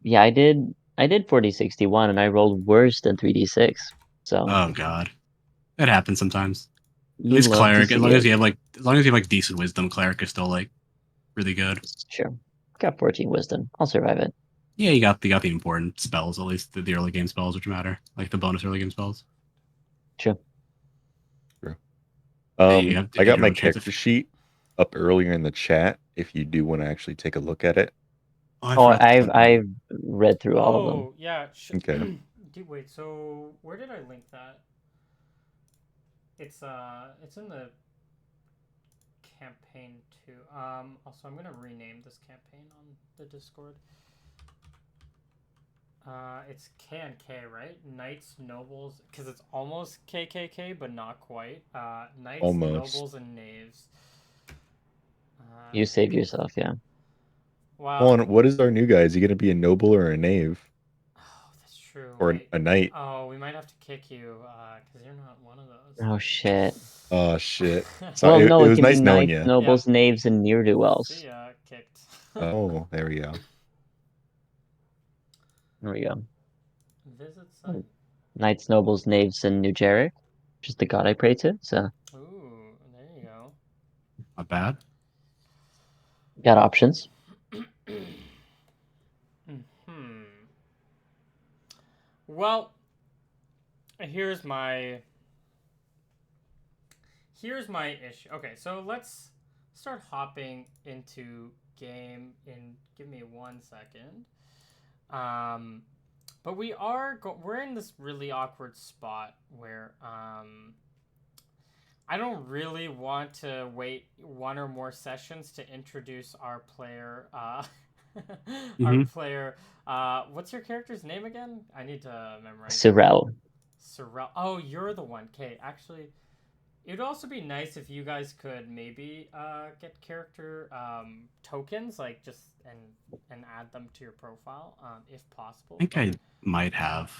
Yeah, I did 4061 and I rolled worse than 3d6. So Oh god, it happens sometimes. At you least love to cleric, see it. as long as you have like decent wisdom, cleric is still like really good. Sure. Got 14 wisdom. I'll survive it. Yeah, you got the important spells, at least the early game spells, which matter, like the bonus early game spells. True. True. Yeah, you have I to got your my own chance character of. sheet up earlier in the chat if you do want to actually take a look at it. Oh, I Oh, forgot to I've click on it. I've read through all of them. Oh yeah. Okay. Wait. So where did I link that? It's in the campaign too. Also, I'm gonna rename this campaign on the Discord. It's K and K, right? Knights, nobles, because it's almost KKK, but not quite. Knights, Almost. nobles, and knaves. You saved yourself, yeah. Wow. Hold on, what is our new guy? Is he going to be a noble or a knave? Oh, that's true. Or Wait. a knight? Oh, we might have to kick you, because you're not one of those. Oh shit. Oh, shit. Well, Sorry, no, it it was can be nice knowing knights, you. Yep. nobles, knaves, and See ne'er-do-wells. ya, kicked. Oh, there we go. There we go. Visit site. Knights, nobles, knaves, and New Jarek, which is the god I pray to. So Ooh, there you go. Not bad. got options. Hmm. Well, here's my issue. Okay, so let's start hopping into game in give me 1 second. But we're in this really awkward spot where I don't really want to wait one or more sessions to introduce our player our Hmm. player what's your character's name again? I need to memorize it. Sorrel. Sorrel. Oh, you're the one. Okay, actually, it would also be nice if you guys could maybe get character tokens, like just and add them to your profile, if I possible. think I might have.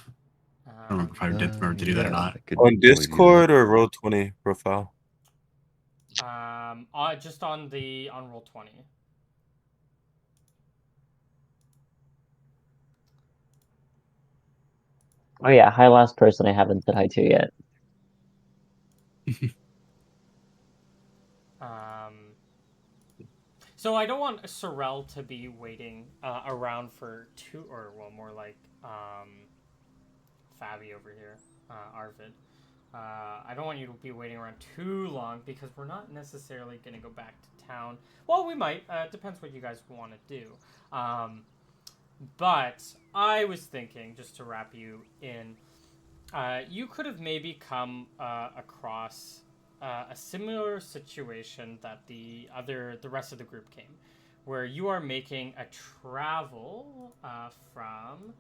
I don't remember if I did remember to do that or Yeah, not. I could On totally do that. Discord or Roll20 profile? Just on Roll20. Oh yeah, hi last person I haven't said hi to yet. Um, so I don't want Sorrel to be waiting around for two, or well, more like Fabi over here, Arvid. I don't want you to be waiting around too long because we're not necessarily going to go back to town. Well, we might. It depends what you guys want to do. But I was thinking, just to wrap you in, you could have maybe come across a similar situation that the rest of the group came, where you are making a travel from.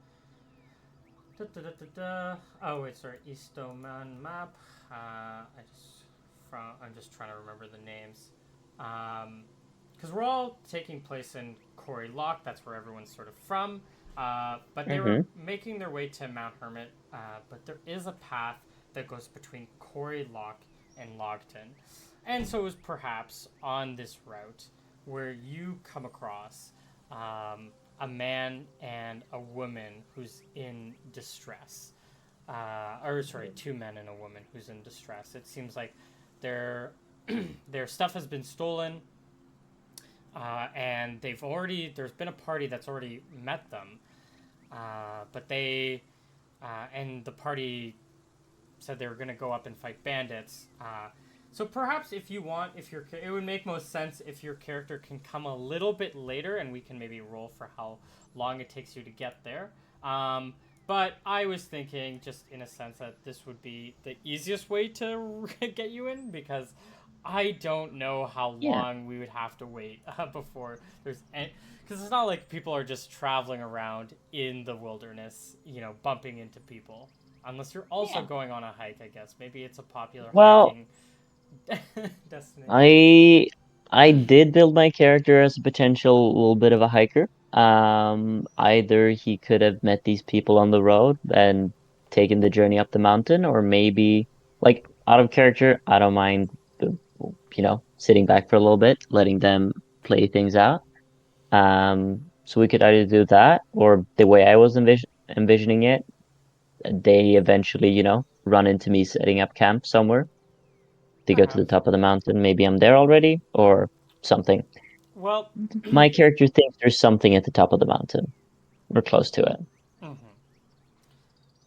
Oh wait, sorry, Eastoman map. I'm just trying to remember the names, because we're all taking place in Quarry Lock. That's where everyone's sort of from. But they were Mm-hmm. making their way to Mount Hermit. But there is a path that goes between Quarry Lock and Logton, and so it was perhaps on this route where you come across a man and a woman who's in distress. Or sorry, two men and a woman who's in distress. It seems like their their stuff has been stolen, and there's been a party that's already met them, but they and the party said they were going to go up and fight bandits. So perhaps if you want, it would make most sense if your character can come a little bit later, and we can maybe roll for how long it takes you to get there. But I was thinking, just in a sense, that this would be the easiest way to get you in, because I don't know how Yeah. long we would have to wait before there's any. Because it's not like people are just traveling around in the wilderness, bumping into people. Unless you're also Yeah. going on a hike, I guess. Maybe it's a popular Well, hiking destination. I did build my character as a potential little bit of a hiker. Either he could have met these people on the road and taken the journey up the mountain, or maybe like out of character, I don't mind sitting back for a little bit, letting them play things out. So we could either do that, or the way I was envisioning it, they eventually, run into me setting up camp somewhere. They go to the Perhaps. top of the mountain. Maybe I'm there already, or something. Well, My character thinks there's something at the top of the mountain, or close to it. mhm. So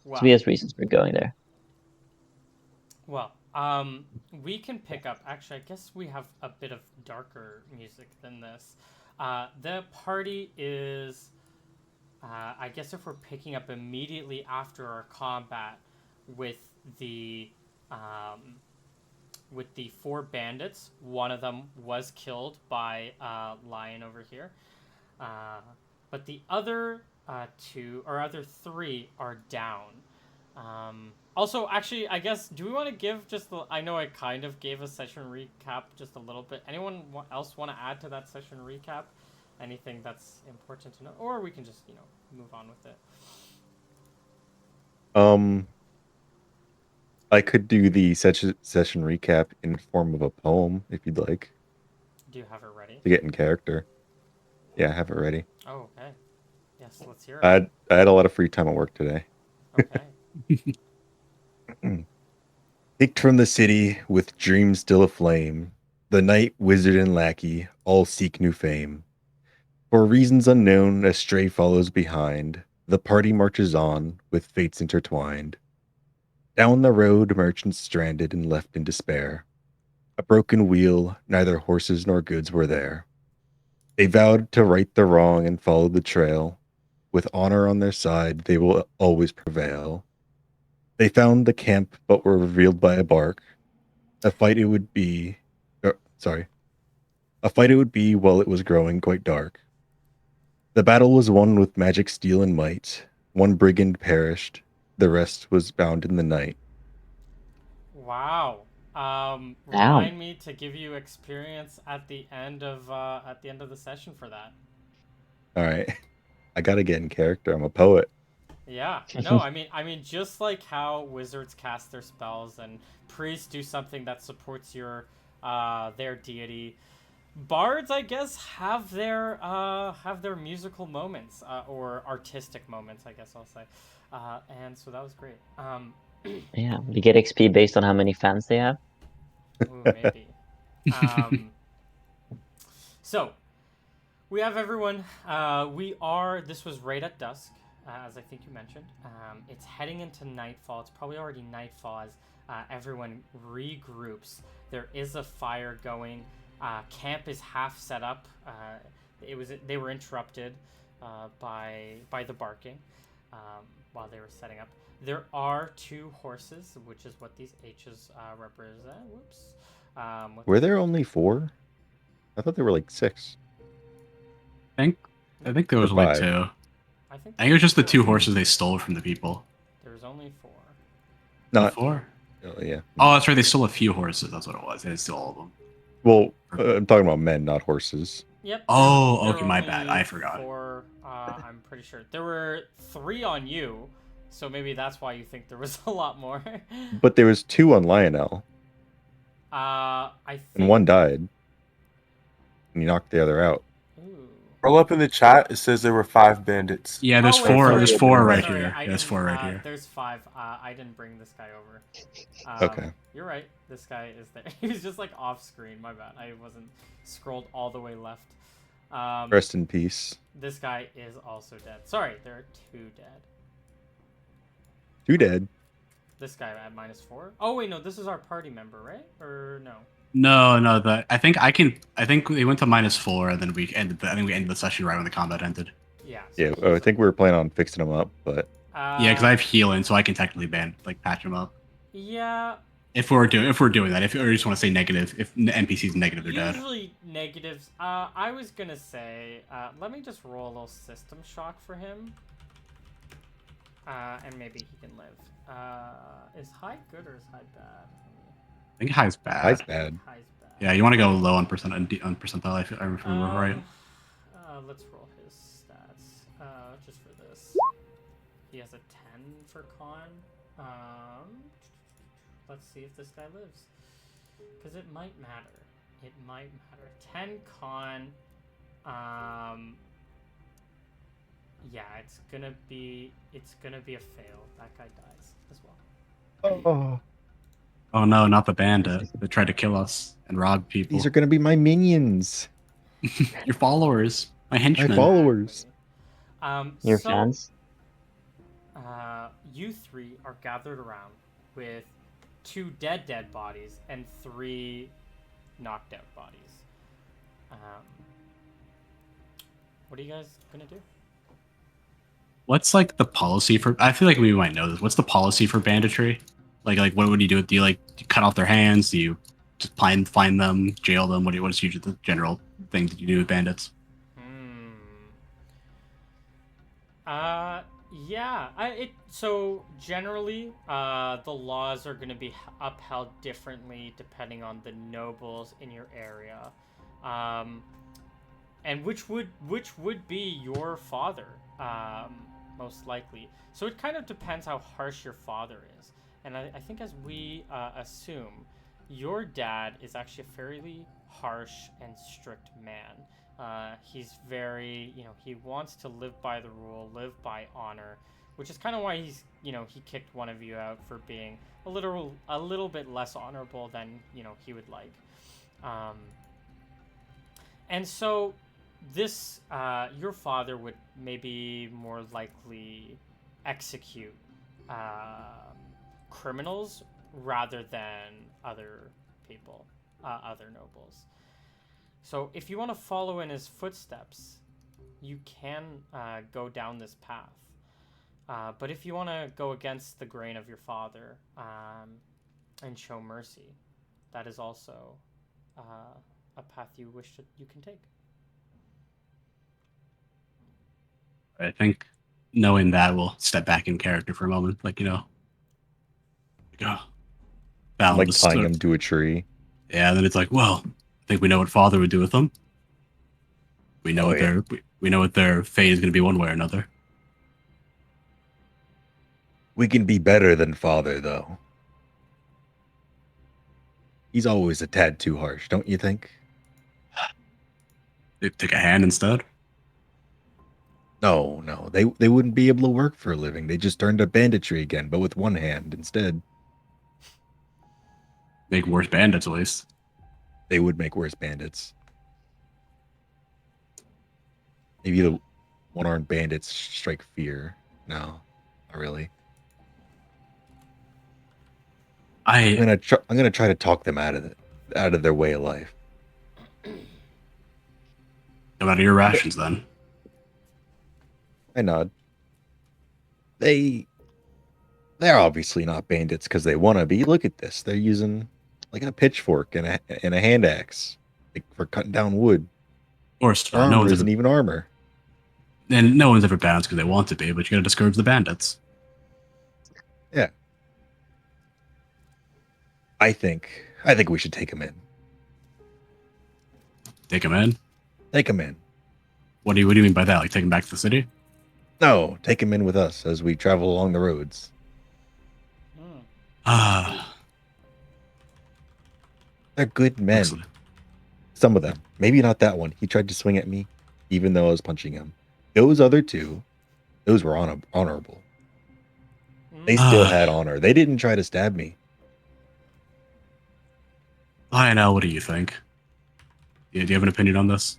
he Well, has reasons for going there. well, we can pick up. Actually, I guess we have a bit of darker music than this. The party is. I guess if we're picking up immediately after our combat with the um, with the 4 bandits, one of them was killed by Lion over here, but the other 2 or other 3 are down. Also, actually, I guess, do we want to give just the? I know I kind of gave a session recap just a little bit. Anyone else want to add to that session recap? Anything that's important to know, or we can just move on with it. I could do the session recap in form of a poem if you'd like Do you have it ready? to get in character. Yeah, I have it ready. Oh, okay. Yes, let's hear I it. had a lot of free time at work today. Okay. Kicked from the city with dreams still aflame, the knight, wizard, and lackey all seek new fame. For reasons unknown, a stray follows behind. The party marches on with fates intertwined. Down the road, merchants stranded and left in despair. A broken wheel, neither horses nor goods were there. They vowed to right the wrong and follow the trail. With honor on their side, they will always prevail. They found the camp, but were revealed by a bark. A fight it would be. Sorry. A fight it would be while it was growing quite dark. The battle was won with magic steel and might. One brigand perished, the rest was bound in the night. Wow. Damn. Remind me to give you experience at the end of the session for that. All right. I gotta get in character. I'm a poet. Yeah. No, I mean, just like how wizards cast their spells and priests do something that supports their deity. Bards, I guess, have their musical moments or artistic moments, I guess I'll say, and so that was great. Yeah, you get XP based on how many fans they have. Ooh, maybe. Um, so we have everyone. This was right at dusk, as I think you mentioned. It's heading into nightfall. It's probably already nightfall as everyone regroups. There is a fire going. Camp is half set up. They were interrupted by the barking while they were setting up. There are 2 horses, which is what these H's represent. Whoops. Were there only 4? I thought there were like 6. I think there was Or like 5. 2. I think I think it was just the four. 2 horses they stole from the people. There's only 4. Not 4? yeah. Oh, that's right. They stole a few horses. That's what it was. They didn't steal all of them. Well, I'm talking about men, not horses. Yep. Oh, there okay, were my only bad. I forgot. 4. I'm pretty sure there were 3 on you, so maybe that's why you think there was a lot more. But there was 2 on Lionel, I think. and 1 died. And you knocked the other out. Ooh. Roll up in the chat. It says there were 5 bandits. Yeah, there's Oh, wait, 4. sorry, There's 4 right sorry, here. I Yeah, there's didn't, 4 right here. There's 5. I didn't bring this guy over. Okay. You're right. This guy is there. He was just like off screen. My bad. I wasn't scrolled all the way left. Rest in peace. This guy is also dead. Sorry, there are 2 dead. 2 dead. This guy at -4. Oh wait, no, this is our party member, right? Or no? No. I think they went to -4, and then I think we ended the session right when the combat ended. Yeah. Yeah, he's I think we were planning on fixing them up, but Yeah, because I have healing, so I can technically patch them up. Yeah. If we're doing that, if or you just want to say negative, if the NPC's negative, they're dead. Usually negatives. I was gonna say, let me just roll a little system shock for him. And maybe he can live. Is high good or is high bad? I think high's bad. high's bad. High's bad. Yeah, you want to go low on percentile. If I remember right. Let's roll his stats. Just for this. He has a 10 for con. Let's see if this guy lives. Because it might matter. It might matter. 10 con. it's gonna be a fail. That guy dies as well. Oh, Oh no, not the bandit that tried to kill us and rob people. these are gonna be my minions, Your followers, my my henchmen. followers. Your So fans? you three are gathered around with 2 dead bodies and 3 knocked out bodies. What are you guys gonna do? What's like the policy for? I feel like we might know this. What's the policy for banditry? Like what would you do? Do you cut off their hands? Do you just fine them, jail them? What is usually the general thing that you do with bandits? Yeah. So generally, the laws are going to be upheld differently depending on the nobles in your area, and which would be your father, most likely. So it kind of depends how harsh your father is, and I think as we assume, your dad is actually a fairly harsh and strict man. He's very, he wants to live by the rule, live by honor, which is kind of why he kicked one of you out for being a little bit less honorable than, he would like. And so this, your father would maybe more likely execute criminals rather than other people, other nobles. So if you want to follow in his footsteps, you can go down this path. But if you want to go against the grain of your father and show mercy, that is also a path you can take. I think knowing that, we'll step back in character for a moment. I'm like Balance. tying him to a tree. Yeah, and then it's like, well, I think we know what father would do with them. We know we know what their fate is going to be one way or another. We can be better than father, though. He's always a tad too harsh, don't you think? They take a hand instead. No, they wouldn't be able to work for a living. They just turned to banditry again, but with one hand instead. Make worse bandits, at least. They would make worse bandits. Maybe the one-armed bandits strike fear. No, not really. I'm gonna try to talk them out of it, out of their way of life. Come out of your rations, then. I nod. They're obviously not bandits because they want to be. Look at this. They're using like a pitchfork and a hand axe like, for cutting down wood. Of course, Their armor isn't even armor. And no one's ever balanced because they want to be, but you got to discourage the bandits. Yeah. I think we should take them in. Take them in. Take them in. What do you mean by that? Like take them back to the city? No, take them in with us as we travel along the roads. They're good men. Excellent. Some of them. Maybe not that one. He tried to swing at me, even though I was punching him. Those other two, those were honorable. They still had honor. They didn't try to stab me. Lionel, what do you think? Do you have an opinion on this?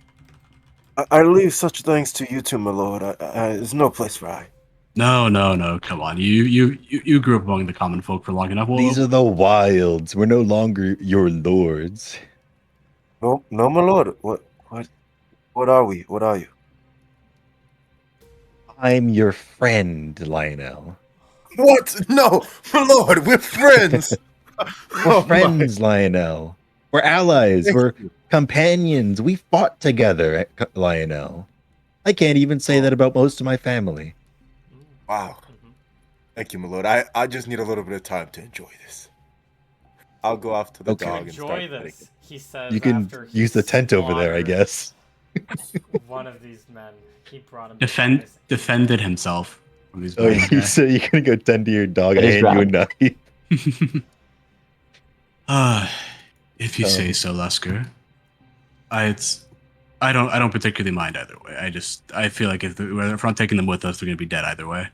I leave such things to you two, my lord. There's no place for I. No. Come on. You grew up among the common folk for long enough. These are the wilds. We're no longer your lords. No, my lord. What are we? What are you? I'm your friend, Lionel. What? No, my lord. We're friends. We're friends, Lionel. We're allies. We're companions. We fought together, Lionel. I can't even say that about most of my family. Wow. Thank you, my lord. I just need a little bit of time to enjoy this. I'll go off to the dog and start Enjoy this, petting he says. You can after he use the tent over there, I slaughtered guess. one of these men. He brought him. Defended himself from these. Oh, you said you're gonna go tend to your dog. I It is hand you a knife. If you say so, Lesker. I don't particularly mind either way. I feel like if we're not taking them with us, they're gonna be dead either way.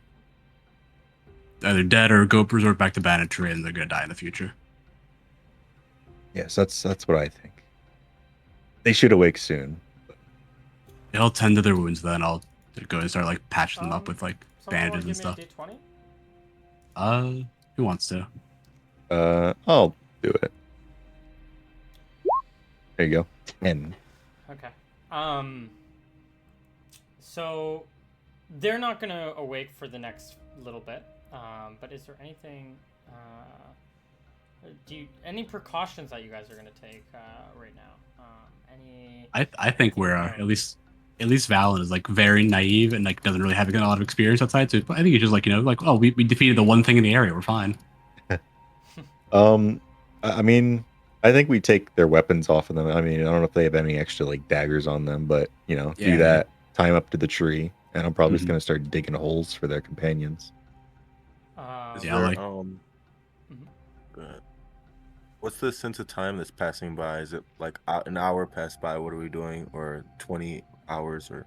Either dead or go resort back to banditry, and they're gonna die in the future. Yes, that's what I think. They should awake soon. They'll tend to their wounds. Then I'll go and start like patching them up with like Someone want bandages to and give me stuff. a D20? Who wants to? I'll do it. There you go. 10. Okay. So they're not gonna awake for the next little bit. But is there anything? Any precautions that you guys are gonna take right now? Any? I think we're at least Valen is like very naive and like doesn't really have a lot of experience outside. So I think he's just like like, oh, we defeated the one thing in the area, we're fine. I mean, I think we take their weapons off of them. I mean, I don't know if they have any extra like daggers on them, but do Yeah. that. Tie them up to the tree, and I'm probably just Mhm. gonna start digging holes for their companions. Is Yeah, there, like- what's the sense of time that's passing by? Is it like an hour passed by? What are we doing? Or 20 hours? Or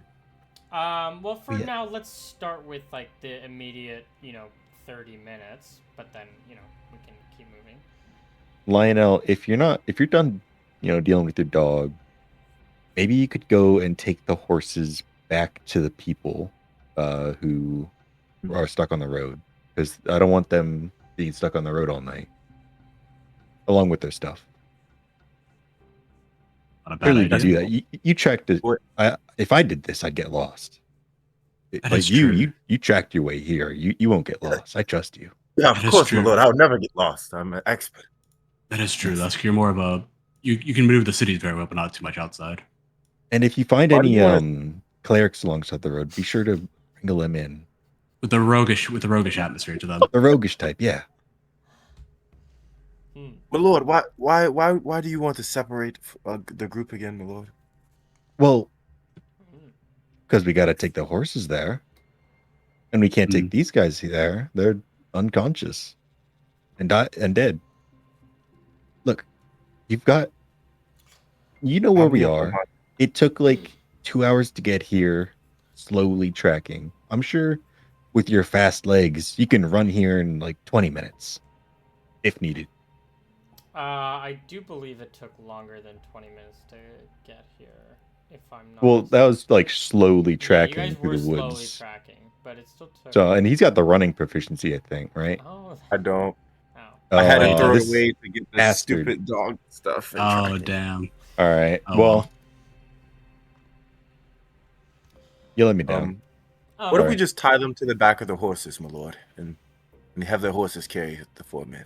Well, for Yeah. now, let's start with like the immediate, 30 minutes. But then, we can keep moving. Lionel, if you're done, dealing with your dog, maybe you could go and take the horses back to the people who are stuck on the road, because I don't want them being stuck on the road all night, along with their stuff. Not a bad Clearly, you idea. do that. You tracked it. What? If I did this, I'd get lost. That Like is true. you tracked your way here. You won't get lost. I trust you. yeah, of That is course, true. my lord. I would never get lost. I'm an expert. That is true. Yes. That's you're more of a you can move the cities very well, but not too much outside. And if you find Why do any you wanna- clerics alongside the road, be sure to wrangle them in. With the roguish atmosphere to them. The roguish type, yeah. My lord, why do you want to separate the group again, my lord? Well, because we got to take the horses there, and we can't take these guys there. They're unconscious and dead. Look, you know where we are. It took like 2 hours to get here, slowly tracking. I'm sure with your fast legs, you can run here in like 20 minutes, if needed. I do believe it took longer than 20 minutes to get here, if I'm not Well, that mistaken. was like slowly Yeah, tracking you guys through were the slowly woods. tracking, but it still took. So, and he's got the running proficiency, I think, right? Oh. I don't. Oh. I had to throw it this away to get the bastard. stupid dog stuff. And Oh tracking. damn. All right. Oh, well, you let me down. What if we Alright. just tie them to the back of the horses, my lord, and have the horses carry the 4 men?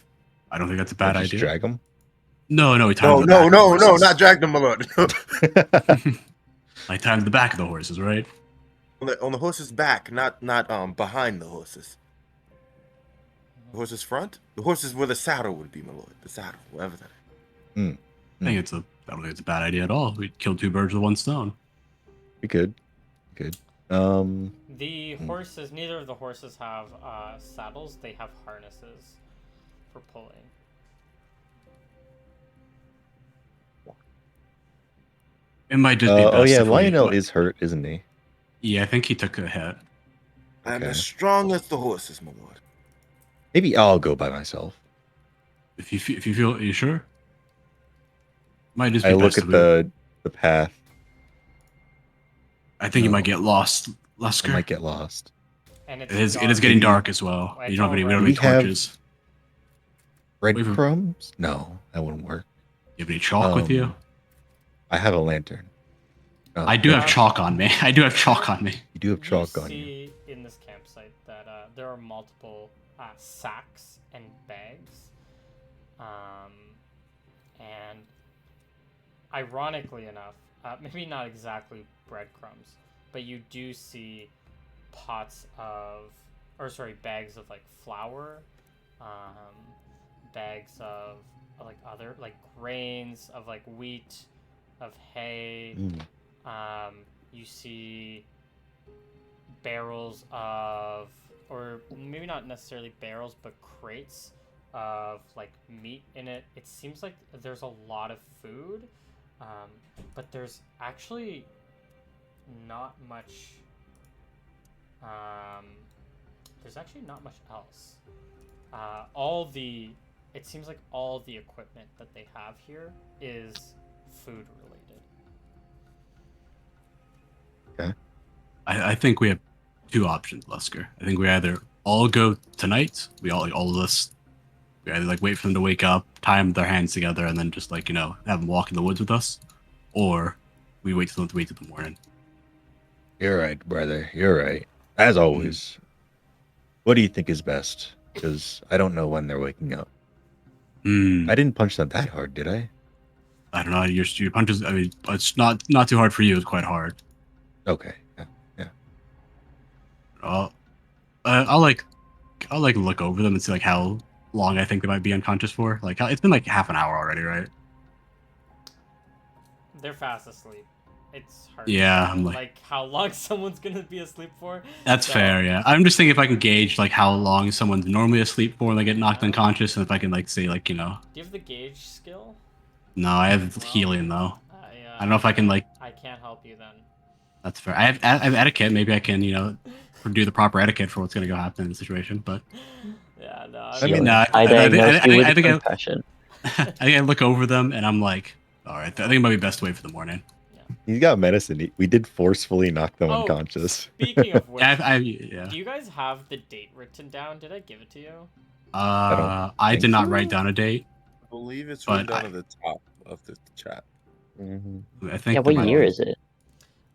I don't think that's a bad Just idea. drag them. No, we tied No, them to the back of the horses. not drag them, my lord. Like tied to the back of the horses, right? on the horse's back, not behind the horses. The horse's front. The horses where the saddle would be, my lord. The saddle, wherever that is. I don't think it's a bad idea at all. We killed two birds with one stone. We could. The horses, neither of the horses have saddles. They have harnesses for pulling. It might just be best. Oh yeah, if we- Lionel is hurt, isn't he? Yeah, I think he took a hit. I'm Okay. as strong as the horses, my lord. Maybe I'll go by myself. If you feel, are you sure? Might just be I look best at if we- the path. I think you No. might get lost, I Lusker. might get lost. And It is getting dark as well. Wait, You don't have any, we don't don't have any we have- torches. Breadcrumbs? No, that wouldn't work. You have any chalk with you? I have a lantern. Oh, I do yeah, have chalk on me. I do have chalk on me. You do have chalk on you. see in this campsite that there are multiple sacks and bags. And ironically enough, maybe not exactly breadcrumbs, but you do see bags of like flour, bags of like other like grains of like wheat, of hay. You see barrels of, or maybe not necessarily barrels, but crates of like meat in it. It seems like there's a lot of food, but there's actually not much. There's actually not much else. It seems like all the equipment that they have here is food related. Okay. I think we have two options, Lusker. I think we either all go tonight. We all of us. We either like wait for them to wake up, tie them their hands together, and then just like have them walk in the woods with us, or we wait till the morning. You're right, brother. You're right. As always. What do you think is best? Because I don't know when they're waking up. I didn't punch them that hard, did I? I don't know. Your punches. I mean, it's not too hard for you. It's quite hard. Okay. Yeah. I'll like look over them and see like how long I think they might be unconscious for. Like it's been like half an hour already, right? They're fast asleep. It's hard. Yeah, to I'm know, like how long someone's gonna be asleep for. That's fair. Yeah, I'm just thinking if I can gauge like how long someone's normally asleep for when they get knocked unconscious, and if I can like say like Do you have the gauge skill? No, I have healing though. I don't know if I can like. I can't help you then. That's fair. I have etiquette. Maybe I can do the proper etiquette for what's gonna go happen in the situation. But Yeah, no. I mean, I diagnosed you with concussion. I think I look over them and I'm like, all right, I think it might be best to wait for the morning. He's got medicine. We did forcefully knock them unconscious. Speaking of which, yeah. Do you guys have the date written down? Did I give it to you? I did not write down a date. I believe it's written down at the top of the chat. I think. Yeah, what year is it?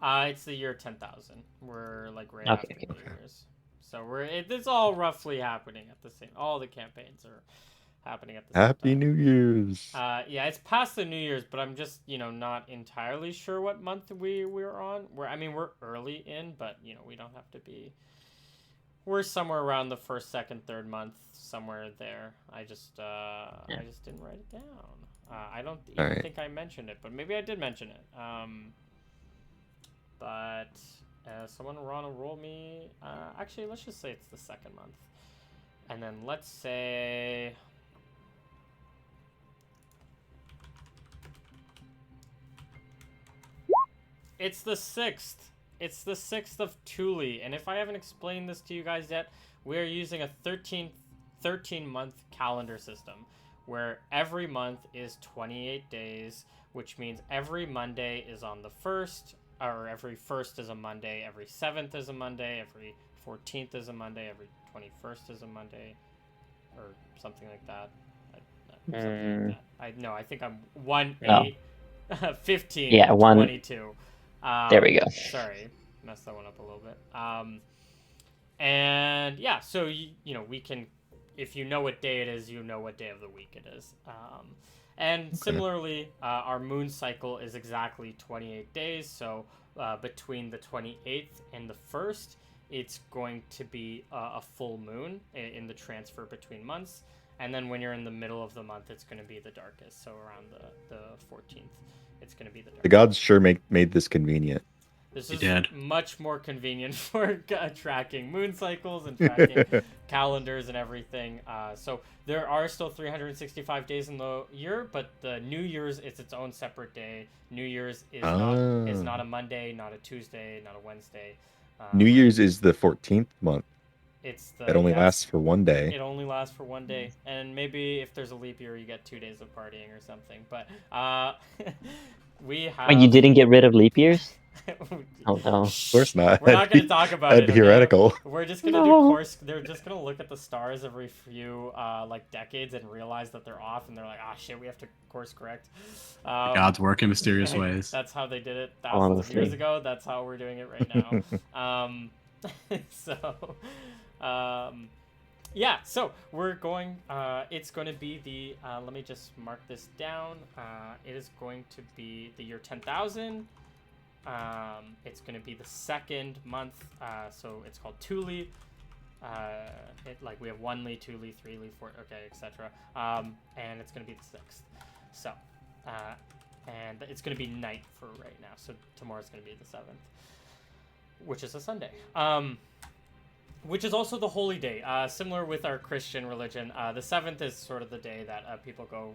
It's the year 10,000. We're like right after New Year's, so it's all roughly happening at the same. All the campaigns are happening at the same time. Happy New Year's. Yeah, it's past the New Year's, but I'm just not entirely sure what month we're on. We're early in, but we don't have to be. We're somewhere around the first, second, third month, somewhere there. I just didn't write it down. I don't even think I mentioned it, but maybe I did mention it. But someone want to roll me. Actually, let's just say it's the second month, and then let's say. It's the 6th. It's the 6th of Thule. And if I haven't explained this to you guys yet, we're using a 13-month calendar system where every month is 28 days, which means every Monday is on the 1st, or every 1st is a Monday, every 7th is a Monday, every 14th is a Monday, every 21st is a Monday, or something like that. I think I'm 1, 8, 15, yeah, 22. There we go. Sorry, messed that one up a little bit. And yeah, so we can, if you know what day it is, you know what day of the week it is. And similarly, our moon cycle is exactly 28 days. So between the 28th and the 1st, it's going to be a full moon in the transfer between months. And then when you're in the middle of the month, it's going to be the darkest. So around the 14th. It's going to be the gods sure made this convenient. This is much more convenient for tracking moon cycles and tracking calendars and everything. So there are still 365 days in the year, but the New Year's is its own separate day. New Year's is not a Monday, not a Tuesday, not a Wednesday. New Year's is the 14th month. It only lasts for one day. It only lasts for one day, and maybe if there's a leap year, you get 2 days of partying or something. But we have. Oh, you didn't get rid of leap years? Oh no! Of course not. We're not going to talk about it. That'd be heretical. We're just going to do course. They're just going to look at the stars every few decades and realize that they're off, and they're like, "Ah, shit, we have to course correct." Gods work in mysterious ways. That's how they did it thousands of years ago. That's how we're doing it right now. Yeah, so we're going, it's going to be the, let me just mark this down. It is going to be the year 10,000. It's going to be the second month, so it's called Thule. We have 1 Li, 2 Li, 3 Li, 4, okay, etc. And it's going to be the 6th. So, and it's going to be night for right now. So tomorrow's going to be the 7th, which is a Sunday. Which is also the holy day. Similar with our Christian religion, the 7th is sort of the day that people go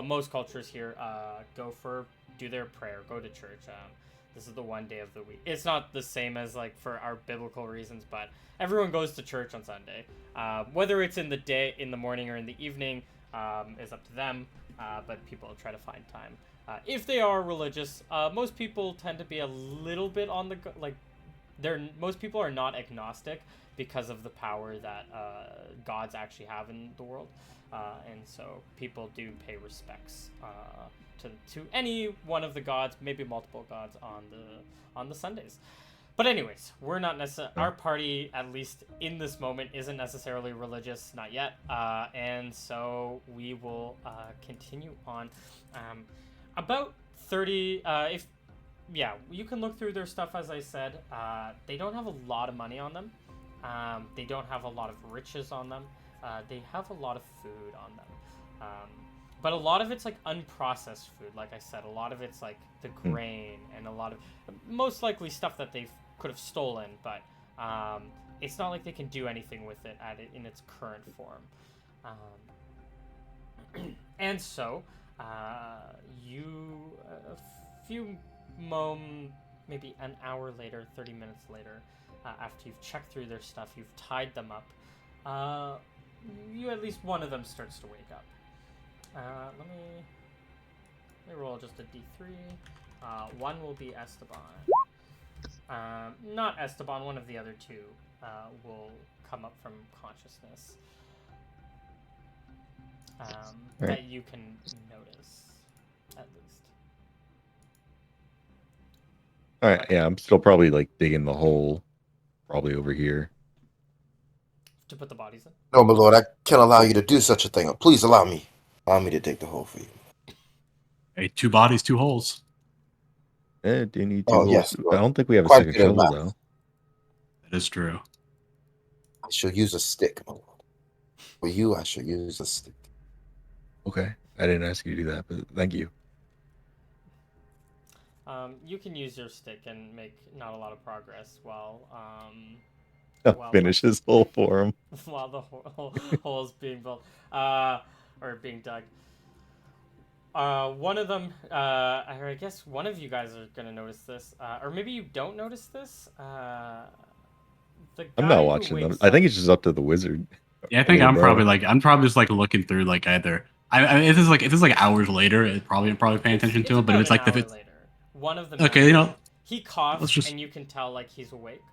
most cultures here do their prayer, go to church. This is the one day of the week. It's not the same as like for our biblical reasons, but everyone goes to church on Sunday. Whether it's in the day, in the morning, or in the evening, is up to them. But people try to find time. If they are religious, most people tend to be a little bit on the like. Most people are not agnostic because of the power that gods actually have in the world, and so people do pay respects to any one of the gods, maybe multiple gods on the Sundays. But anyways, we're not necessarily our party, at least in this moment, isn't necessarily religious, not yet, and so we will continue on. About 30, if yeah, you can look through their stuff. As I said, they don't have a lot of money on them. They don't have a lot of riches on them. They have a lot of food on them. But a lot of it's like unprocessed food. Like I said, a lot of it's like the grain and a lot of most likely stuff that they could have stolen. But it's not like they can do anything with it in its current form. And so you a few maybe an hour later, 30 minutes later, after you've checked through their stuff, you've tied them up, at least one of them starts to wake up. Let me roll just a d3. One will be Esteban. Not Esteban, one of the other two will come up from consciousness. That you can notice, at least. All right, yeah, I'm still probably like digging the hole, probably over here. To put the bodies in? No, my lord, I can't allow you to do such a thing. Please allow me. Allow me to dig the hole for you. Hey, 2 bodies, 2 holes. Do you need 2 Oh, holes? yes, I don't think we have a quite second good at shovel, math. though. That is true. I shall use a stick, my lord. For you, I shall use a stick. Okay. I didn't ask you to do that, but thank you. You can use your stick and make not a lot of progress while I'll finish his hole for him. while the hole is being built or being dug. One of them, I guess one of you guys are gonna notice this, or maybe you don't notice this. The guy I'm not who watching them. wakes I think up- it's just up to the wizard. Yeah, I think I'm know. probably just like looking through like either. I if it's like hours later, I'm probably paying attention to it. But if it's like an if hour it's later. One of them. okay, you know. He coughs, Let's just- and you can tell like he's awake.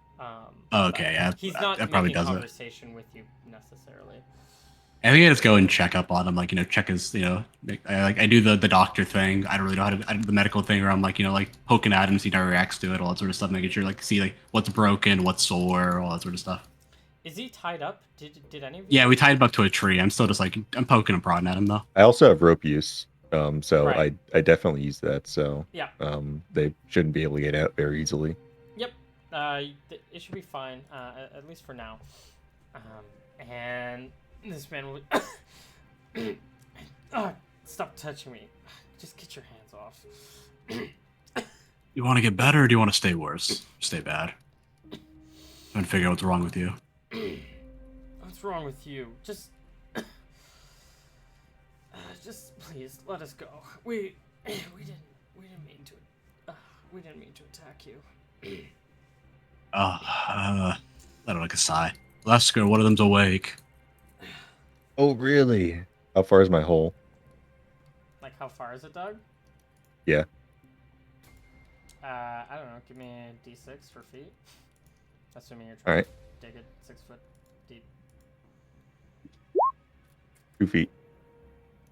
Okay, yeah, He's not that probably making does it. conversation with you necessarily. I think I just go and check up on him, like check his, I do the doctor thing. I don't really know how to I do the medical thing, where I'm like like poking at him, see how he reacts to it, all that sort of stuff, making sure see like what's broken, what's sore, all that sort of stuff. Is he tied up? Did any of you? Yeah, we tied him up to a tree. I'm still just like I'm poking and prodding at him though. I also have rope use, so Right. I definitely use that. So Yeah. They shouldn't be able to get out very easily. Yep. It should be fine, at least for now. And this man will. Stop touching me. Just get your hands off. You want to get better, or do you want to stay worse? Stay bad. Trying to figure out what's wrong with you. What's wrong with you? Just please let us go. We didn't mean to attack you. Let out like a sigh. Lesker, one of them's awake. Oh, really? How far is my hole? Like, how far is it, Doug? Yeah. I don't know. Give me a d6 for feet. Assuming you're trying Alright. to dig it 6 foot deep. 2 feet.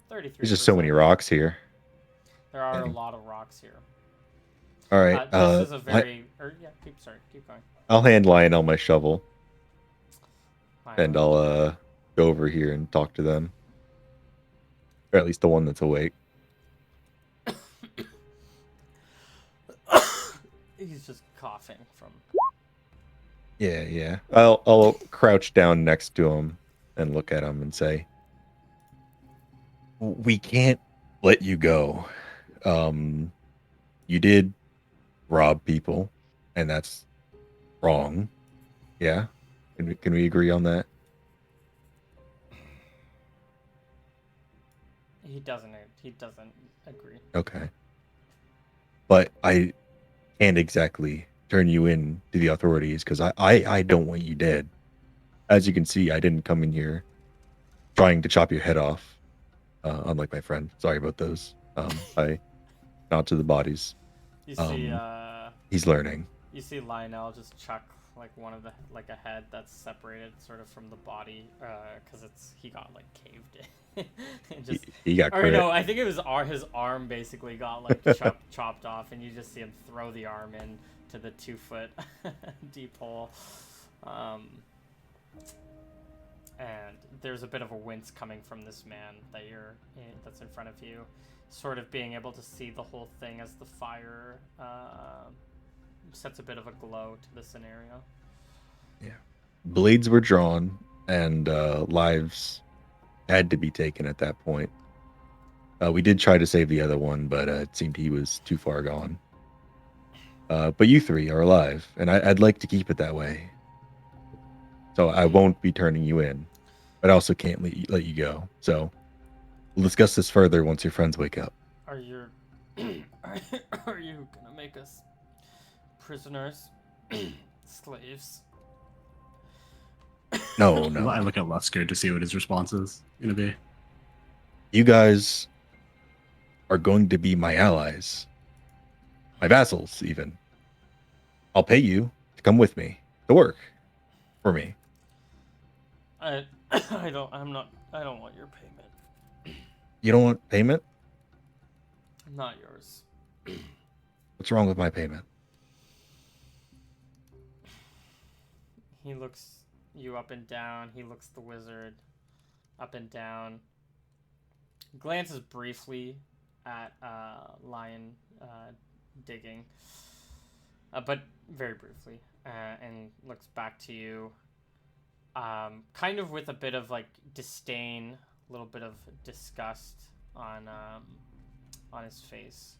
33. There's just so many rocks here. There are a Dang. lot of rocks here. All right. This is a very... keep going. I'll hand Lionel my shovel, Fine. and I'll go over here and talk to them. Or at least the one that's awake. He's just coughing from... Yeah. I'll crouch down next to him and look at him and say, "We can't let you go. You did rob people, and that's wrong. Yeah? Can we agree on that?" He doesn't agree. Okay. But I can't exactly turn you in to the authorities because I don't want you dead. As you can see, I didn't come in here trying to chop your head off. Unlike my friend. Sorry about those. I not to the bodies. You see, He's learning. you see Lionel just chuck like one of the like a head that's separated sort of from the body, because he got like caved in. And just, He got or crit. no, I think it was his arm basically got like chopped off, and you just see him throw the arm in to the 2-foot deep hole. And there's a bit of a wince coming from this man that's in front of you, sort of being able to see the whole thing as the fire sets a bit of a glow to the scenario. Yeah. Blades were drawn and lives had to be taken at that point. We did try to save the other one, but it seemed he was too far gone. But you three are alive, and I'd like to keep it that way. So I won't be turning you in, but I also can't let you go. So we'll discuss this further once your friends wake up. Are you are you gonna make us prisoners, slaves? No, I no. look at Lusker to see what his response is gonna be. You guys are going to be my allies, my vassals, even. I'll pay you to come with me to work for me. I don't want your payment. You don't want payment? Not yours. What's wrong with my payment? He looks you up and down. He looks the wizard up and down. Glances briefly at Lion digging, but very briefly, and looks back to you, kind of with a bit of like disdain, a little bit of disgust on his face.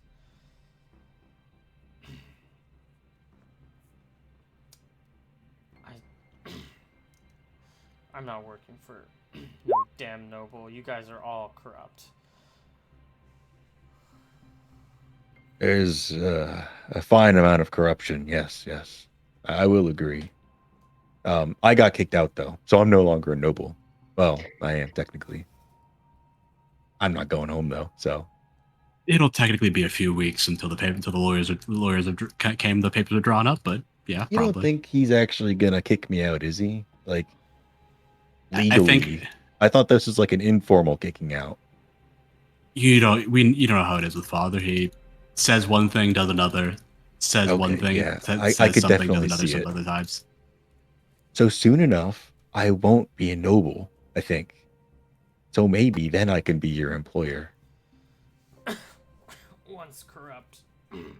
I'm not working for no damn noble. You guys are all corrupt. There's a fine amount of corruption. Yes, yes. I will agree. I got kicked out though, so I'm no longer a noble. Well, I am technically. I'm not going home though, so It'll technically be a few weeks until the lawyers came, the papers are drawn up. But yeah, you probably. don't think he's actually gonna kick me out, is he? Like I think legally. I thought this was like an informal kicking out. you don't know how it is with Father. He says one thing, does another. Says one Okay, thing, yeah. I says could something, does definitely another. see Some it. other times. So soon enough, I won't be a noble, I think. So maybe then I can be your employer. Once corrupt,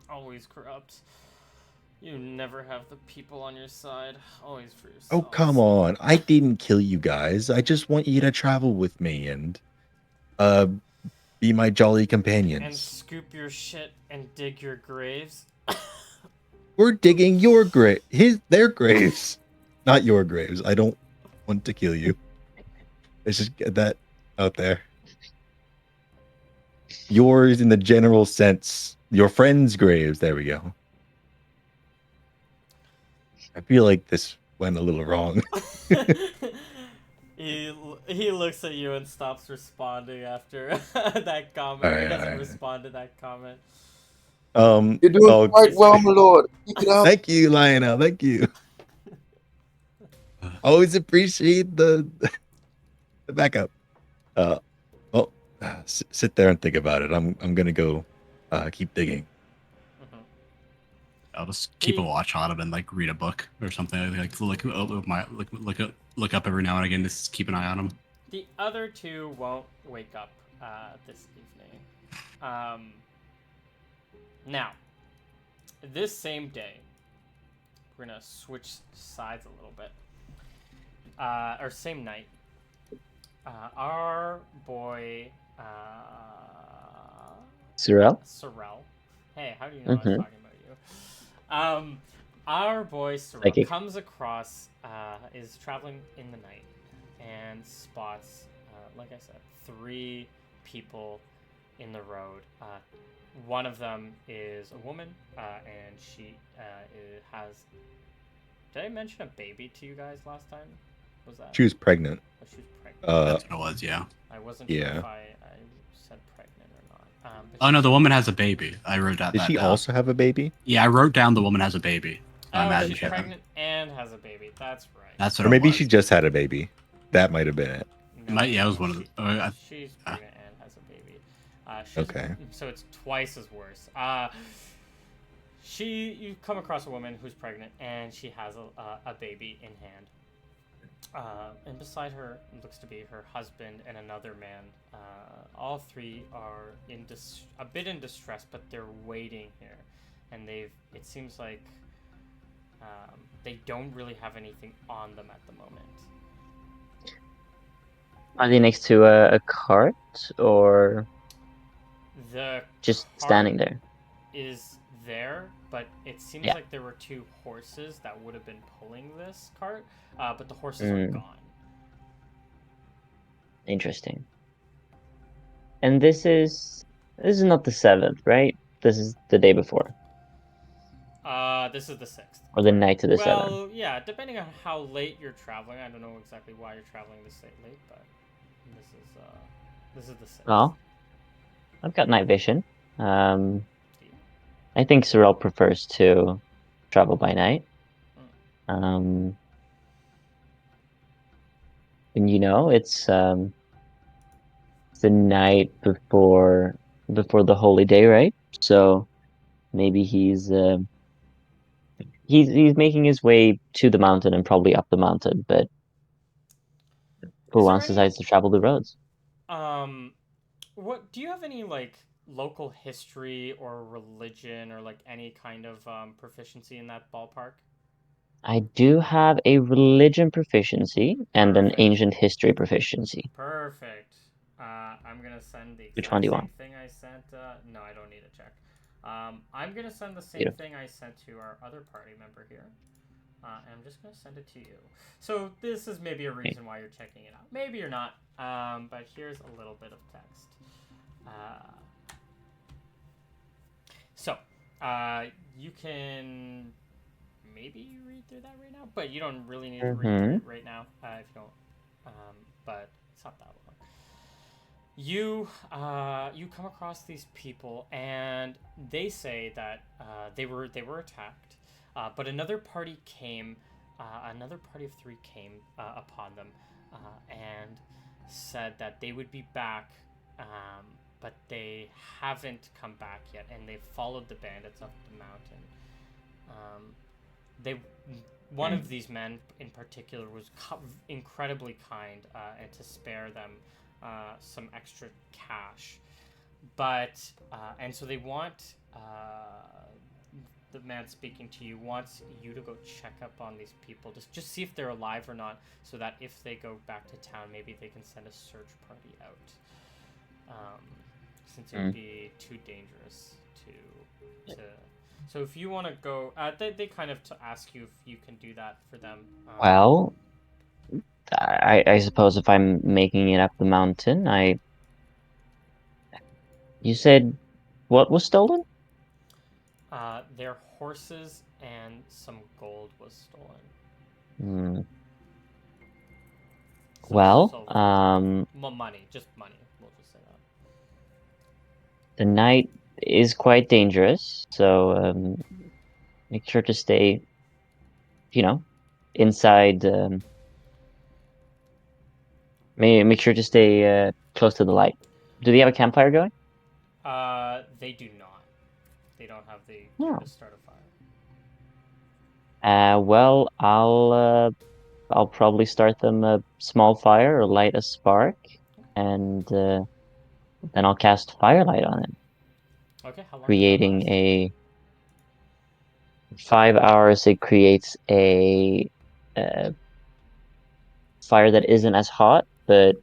always corrupt. You never have the people on your side, always for yourself. Oh, come on. I didn't kill you guys. I just want you to travel with me and be my jolly And companions. scoop your shit and dig your graves. We're digging their graves, not your graves. I don't want to kill you. Let's just get that out there. Yours in the general sense. Your friends' graves. There we go. I feel like this went a little wrong. He looks at you and stops responding after that comment. Alright, He doesn't alright. respond to that comment. You're doing quite well, my lord. Keep it up. Thank you, Lionel. Thank you. Always appreciate the backup. Sit there and think about it. I'm gonna go keep digging. Mhm. I'll just keep a watch on him and like read a book or something. Like look up every now and again. Just keep an eye on him. The other two won't wake up this evening. Now, this same day, we're gonna switch sides a little bit. Or same night. Our boy Sorrel? Sorrel. Hey, how do you know I was talking about you? Our boy Sorrel Psychic. comes across, is traveling in the night and spots, like I said, 3 people in the road. one of them is a woman, and she has. Did I mention a baby to you guys last time? Was that? She was pregnant. Oh, she was pregnant. That's what it was. Yeah. I wasn't sure yeah. if I said pregnant or not. Oh no, the woman has a baby. I wrote that. Did she down. also have a baby? Yeah, I wrote down the woman has a baby. I Oh, imagine she's she had. pregnant and has a baby. That's right. That's what Or it maybe was. she just had a baby. That might have been it. Yeah, it was one of the. She's pregnant and has a baby. Okay. So it's twice as worse. You come across a woman who's pregnant and she has a baby in hand. And beside her looks to be her husband and another man. All three are a bit in distress, but they're waiting here, and it seems like they don't really have anything on them at the moment. Are they next to a cart or The just cart standing there? is there, but it seems Yeah. like there were two horses that would have been pulling this cart, but the horses are gone. Interesting. And this is not the 7th, right? This is the day before, This is the 6th. or the night to the 7th. Well, yeah, depending on how late you're traveling. I don't know exactly why you're traveling this late, but this is the 6th. Well, I've got night vision. I think Sorel prefers to travel by night. And it's the night before the holy day, right? So maybe he's making his way to the mountain and probably up the mountain, but who else decides to travel the roads? What do you have any like local history or religion or like any kind of proficiency in that ballpark? I do have a religion proficiency and an Perfect. ancient history proficiency. Perfect. I'm gonna send the Which one exact do you same want? thing I sent. No, I don't need a check. I'm gonna send the same thing I sent to our other party member here. And I'm just gonna send it to you. So this is maybe a reason why you're checking it out. Maybe you're not. But here's a little bit of text. You can maybe read through that right now, but you don't really need to read through it right now if you don't. But it's not that long. You come across these people, and they say that they were attacked, but another party came. Another party of 3 came upon them, and said that they would be back, but they haven't come back yet, and they've followed the bandits up the mountain. One of these men in particular was incredibly kind, and to spare them some extra cash, but and so they want the man speaking to you wants you to go check up on these people, just see if they're alive or not, so that if they go back to town, maybe they can send a search party out, since it would be too dangerous to so if you want to go, they kind of ask you if you can do that for them. Well, I suppose if I'm making it up the mountain, you said what was stolen? Their horses and some gold was stolen. Well, money, just money. We'll just say that. The night is quite dangerous, so make sure to stay, inside. Make sure to stay close to the light. Do they have a campfire going? They do not. They don't have the gear to start a fire. Well, I'll probably start them a small fire or light a spark, and then I'll cast firelight on it. Okay, how long creating does that last? 5 hours. It creates a fire that isn't as hot, but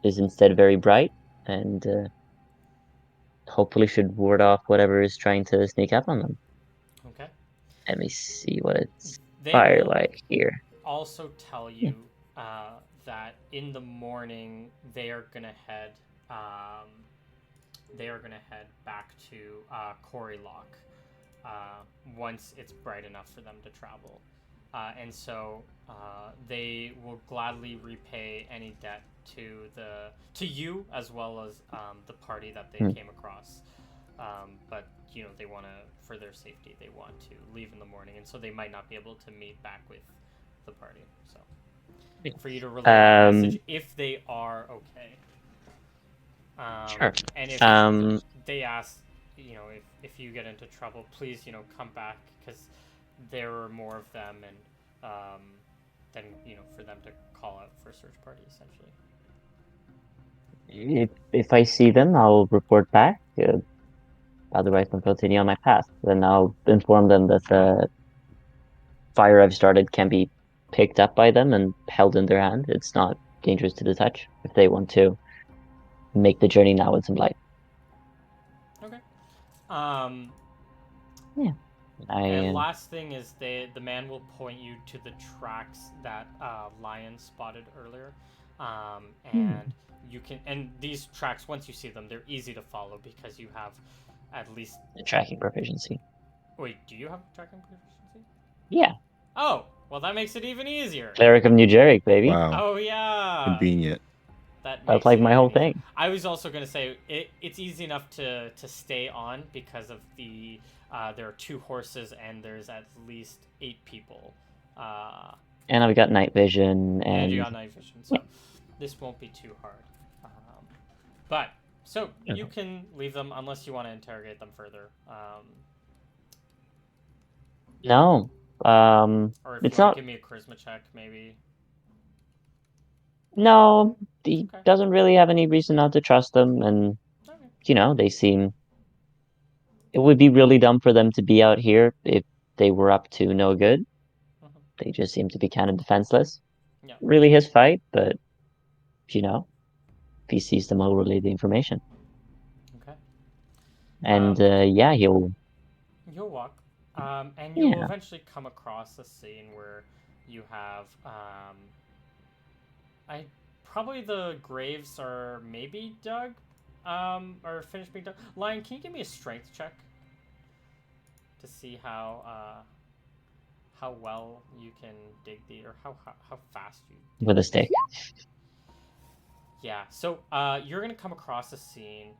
is instead very bright, and hopefully should ward off whatever is trying to sneak up on them. Okay. Let me see what it's They firelight here. Also tell you that in the morning they are gonna head they are going to head back to Quarry Lock once it's bright enough for them to travel. And so they will gladly repay any debt to you as well as the party that they came across. But they want to, for their safety, they want to leave in the morning, and so they might not be able to meet back with the party. So for you to relay that message if they are okay. Sure. And if they ask, if you get into trouble, please, come back, because there are more of them, and then for them to call out for a search party, essentially. If I see them, I'll report back. Otherwise, I'll continue on my path. Then I'll inform them that the fire I've started can be picked up by them and held in their hand. It's not dangerous to the touch if they want to make the journey now with some light. Okay. Yeah. And last thing is the man will point you to the tracks that Lion spotted earlier, and you can, and these tracks, once you see them, they're easy to follow because you have at least tracking proficiency. Wait, do you have tracking proficiency? Yeah. Oh, well, that makes it even easier. Cleric of New Jeric, baby. Wow. Oh yeah. Convenient. That's like my whole thing. I was also gonna say it's easy enough to stay on because of the there are 2 horses and there's at least 8 people. And I've got night vision and you got night vision, so this won't be too hard. But so you can leave them unless you want to interrogate them further. No. Or if it's you want not. to give me a charisma check, maybe. No, he doesn't really have any reason not to trust them, and they seem. It would be really dumb for them to be out here if they were up to no good. They just seem to be kind of defenseless. Yeah. Really his fight, but if he sees them, I'll relay the information. Okay. And he'll walk, and you'll eventually come across a scene where you have probably the graves are maybe dug, or finished being dug. Lion, can you give me a strength check to see how well you can dig or how fast you dig with a stake? Yeah, so you're gonna come across a scene,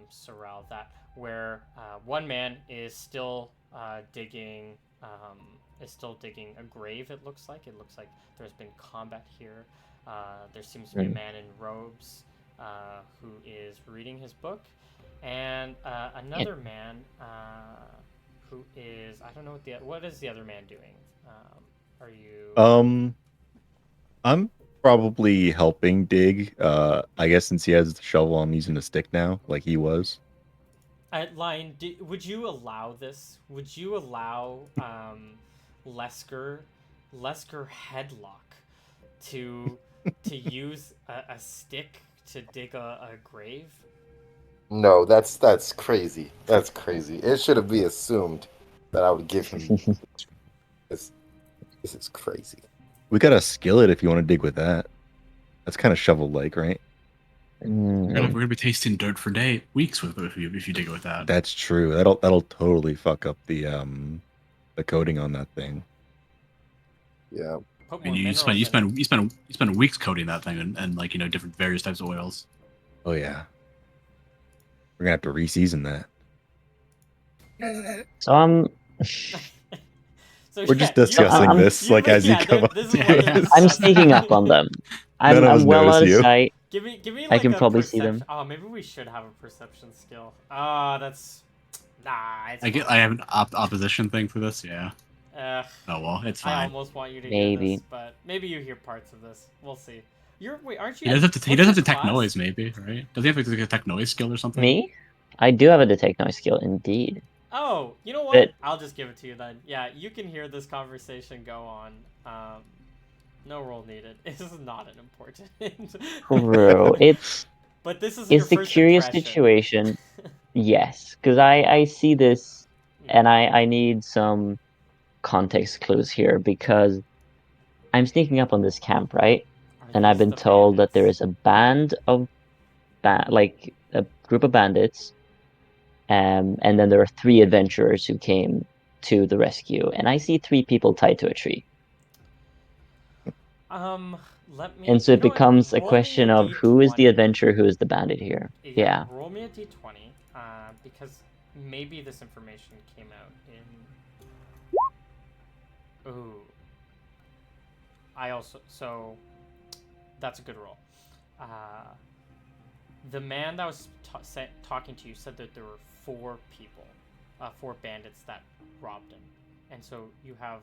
Sorrel, where one man is still digging a grave. It looks like there's been combat here. There seems to be a man in robes who is reading his book, and another man who is, I don't know what is the other man doing? Are you? I'm probably helping dig. I guess since he has the shovel, I'm using a stick now, like he was. Lion, would you allow this? Would you allow Lesker Headlock to use a stick to dig a grave? No, that's crazy. That's crazy. It should have been assumed that I would give him. This is crazy. We got a skillet if you want to dig with that. That's kind of shovel-like, right? We're gonna be tasting dirt for weeks if you dig it with that. That's true. That'll totally fuck up the coating on that thing. Yeah. And you spend weeks coating that thing and different various types of oils. Oh yeah. We're gonna have to re-season that. So we're just discussing this as you come up. I'm sneaking up on them. I'm well out of sight. Give me like I can a probably see them. Oh, maybe we should have a perception skill. That's I have an opposition thing for this. Yeah. Oh well, it's fine. I almost want you to hear this, but maybe you hear parts of this. We'll see. Aren't you? He does have detect noise, maybe, right? Does he have a detect noise skill or something? Me? I do have a detect noise skill, indeed. Oh, you know what? I'll just give it to you then. Yeah, you can hear this conversation go on. No roll needed. This is not an important. True. But this is. It's the curious situation. Yes, because I see this, and I need some context clues here because I'm sneaking up on this camp, right? And I've been told that there is a band of group of bandits, and then there are 3 adventurers who came to the rescue, and I see 3 people tied to a tree. Let me. And so You it know what? becomes a Roll me a question of who is the d20. adventurer, who is the bandit here. Yeah. Roll me a d20, because maybe this information came out in. Ooh. I also that's a good roll. The man that was talking to you said that there were 4 people, 4 bandits that robbed him, and so you have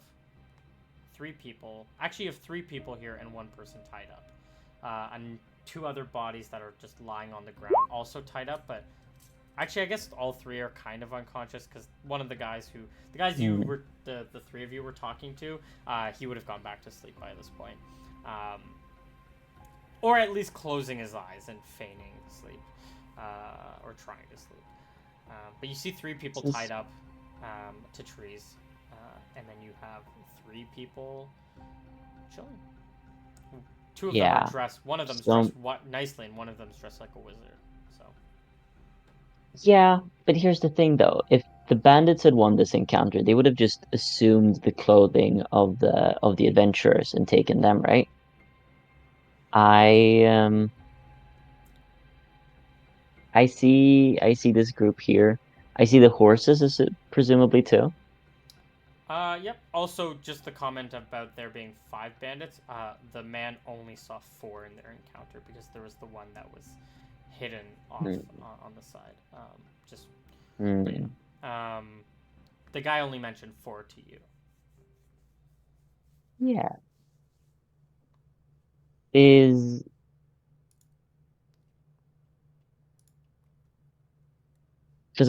3 people. Actually, you have 3 people here and 1 person tied up, and 2 other bodies that are just lying on the ground, also tied up. But actually, I guess all 3 are kind of unconscious because one of the guys you were the 3 of you were talking to, he would have gone back to sleep by this point. Or at least closing his eyes and feigning sleep, or trying to sleep. But you see 3 people tied up to trees, and then you have 3 people chilling. 2 of them are dressed. One of them's dressed nicely, and one of them's dressed like a wizard. So. Yeah, but here's the thing, though. If the bandits had won this encounter, they would have just assumed the clothing of the adventurers and taken them, right? I see this group here. I see the horses, presumably too. Yep. Also, just the comment about there being 5 bandits. The man only saw 4 in their encounter because there was the one that was hidden off on the side. The guy only mentioned 4 to you. Yeah. Because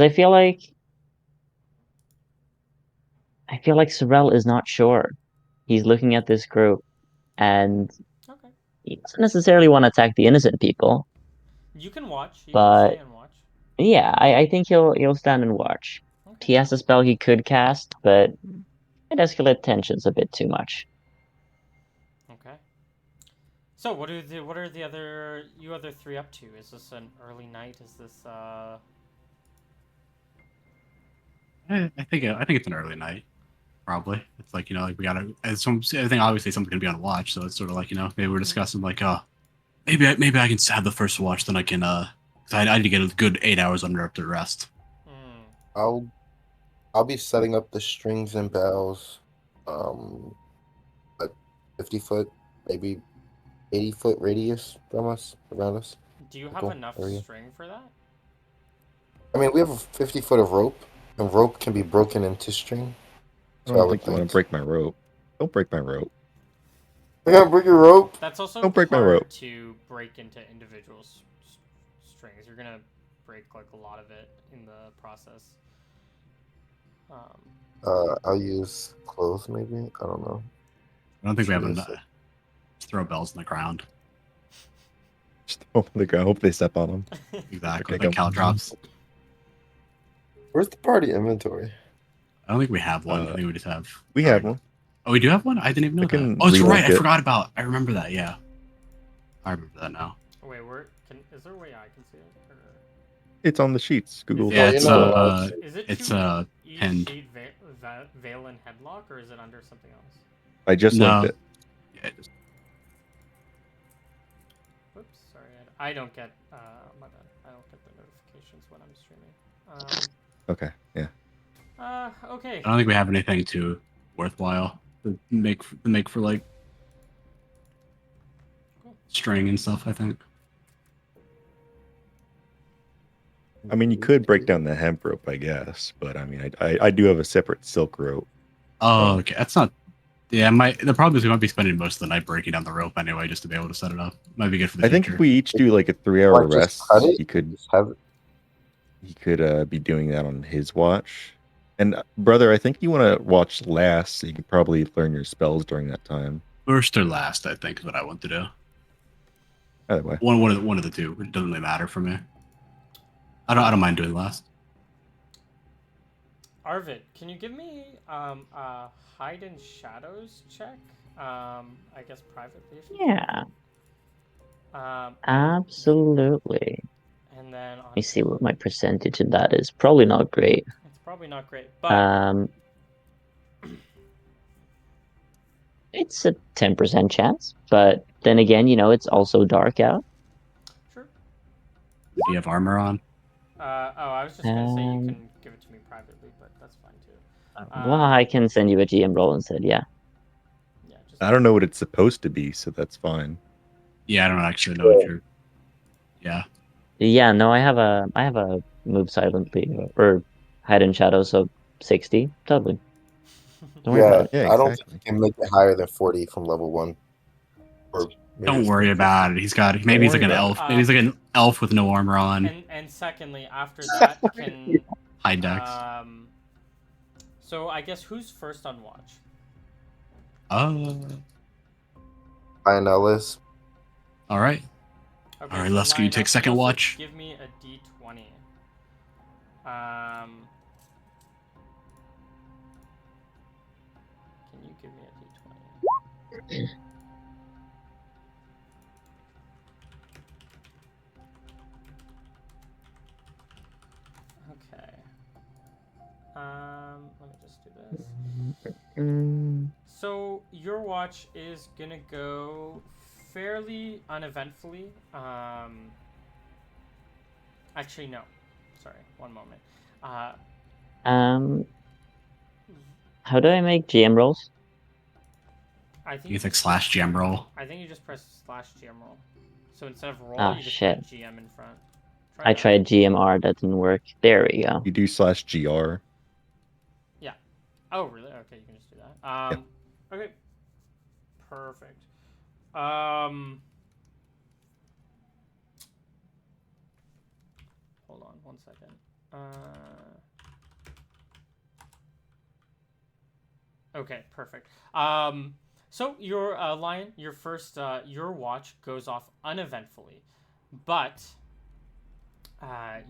I feel like Sorel is not sure. He's looking at this group, and Okay. he doesn't necessarily want to attack the innocent people. You can watch. You can But stay and watch. yeah, I think he'll stand and watch. Okay. He has a spell he could cast, but it escalates tensions a bit too much. Okay. So what are the other 3 up to? Is this an early night? Is this I think it's an early night. Probably. It's like, like we gotta. I think obviously someone's gonna be on watch, so it's sort of like, maybe we're discussing like, maybe I can have the first watch, then I can 'cause I need to get a good 8 hours uninterrupted rest. I'll be setting up the strings and bells, at 50-foot, maybe 80-foot radius from us, around us. Do you have enough string for that? I mean, we have 50 foot of rope, and rope can be broken into string. I don't think you want to break my rope. Don't break my rope. I gotta break your rope. That's also don't break my hard rope. to break into individual strings. You're gonna break like a lot of it in the process. I'll use clothes maybe. I don't know. I don't think we have enough. Just throw bells in the ground. Just hope they step on them. Exactly. Like cal drops. Where's the party inventory? I don't think we have one. I think we just have. We have one. Oh, we do have one? I didn't even know that. Oh, it's right. I forgot about. I remember that. Yeah. I remember that now. Wait, is there a way I can see it? Or... It's on the sheets. Google. Yeah, is it's pinned. Sheet veil and headlock, or is it under something else? I just linked it. Yeah, Whoops, sorry. I don't get. My bad. I don't get the notifications when I'm streaming. Okay. Yeah. Okay. I don't think we have anything too worthwhile to make for like string and stuff. I think. I mean, you could break down the hemp rope, I guess, but I mean, I do have a separate silk rope. Oh, okay. That's not. Yeah, the problem is we might be spending most of the night breaking down the rope anyway, just to be able to set it up. Might be good for the future. I think if we each do like a 3-hour rest, he could be doing that on his watch. And brother, I think you want to watch last, so you could probably learn your spells during that time. First or last, I think, is what I want to do. Either way, one of the two. It doesn't really matter for me. I don't mind doing last. Arvid, can you give me a hide in shadows check? I guess privately. Yeah. Absolutely. And then on Let me see what my percentage in that is. Probably not great. it's probably not great, but It's a 10% chance, but then again, it's also dark out. sure. Do you have armor on? I was just gonna say you Um, can give it to me privately, but that's fine too. well, I can send you a GM roll instead. Yeah. Yeah, just I don't know what it's supposed to be, so that's fine. Yeah, I don't actually know if you're. Yeah. Yeah, no, I have a move silently or hide in shadow, so 60. Totally. Don't worry Yeah, about it. Yeah, I don't think exactly. you can make it higher than 40 from level 1. Or maybe Don't it's worry 50. about it. Maybe he's like worry an about elf. Maybe he's like an elf with no armor on. and secondly, after that, can High dex. so I guess who's first on watch? Fine, Ellis. All right. Okay, All right, so Leska, you Lion, take that's second supposed to watch. give me a D20. Can you give me a D20? Okay. Let me just do this. So your watch is gonna go fairly uneventfully. Actually, no. Sorry, one moment. How do I make GM rolls? I think You you think just slash GM roll. I think you just press /GM roll. So instead of roll, Ah, you just shit. put GM in front. Try I that. tried GMR, that didn't work. There we go. You do /GR. Yeah. Oh, really? Okay, you can just do that. Okay. Perfect. Hold on 1 second. Okay, perfect. So your Lion, your first your watch goes off uneventfully, but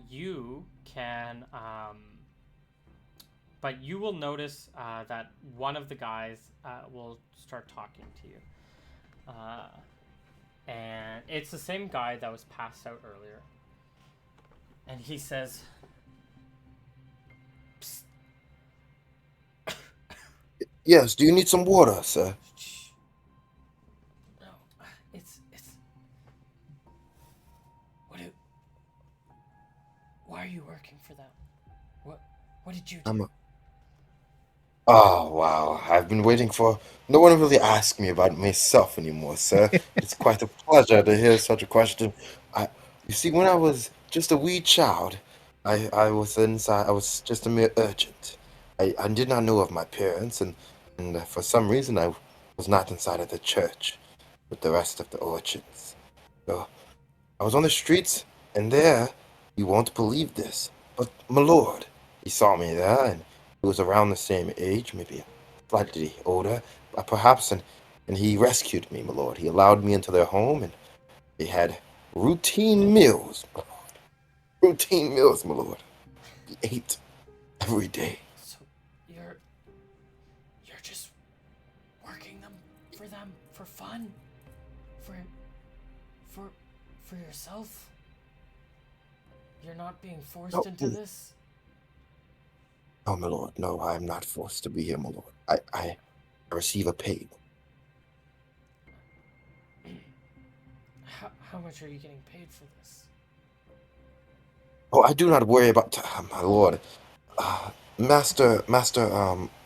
you can but you will notice that one of the guys will start talking to you, and it's the same guy that was passed out earlier, and he says, "Psst." Yes, do you need some water, sir? Shh. No, it's why are you working for them? What did you do? Oh, wow. I've been waiting for... No one really asked me about myself anymore, sir. It's quite a pleasure to hear such a question. You see, when I was just a wee child, I was inside... I was just a mere urchin. I did not know of my parents, and for some reason I was not inside of the church with the rest of the urchins. So I was on the streets, and there, you won't believe this, but my lord, he saw me there, and he was around the same age, maybe slightly older, perhaps, and he rescued me, my lord. He allowed me into their home, and they had routine meals, my lord. Routine meals, my lord. He ate every day. So you're just working for them for fun, for for yourself. You're not being forced No. into this. No, my lord, no, I am not forced to be here, my lord. I receive a pay. How much are you getting paid for this? Oh, I do not worry about my lord. Master,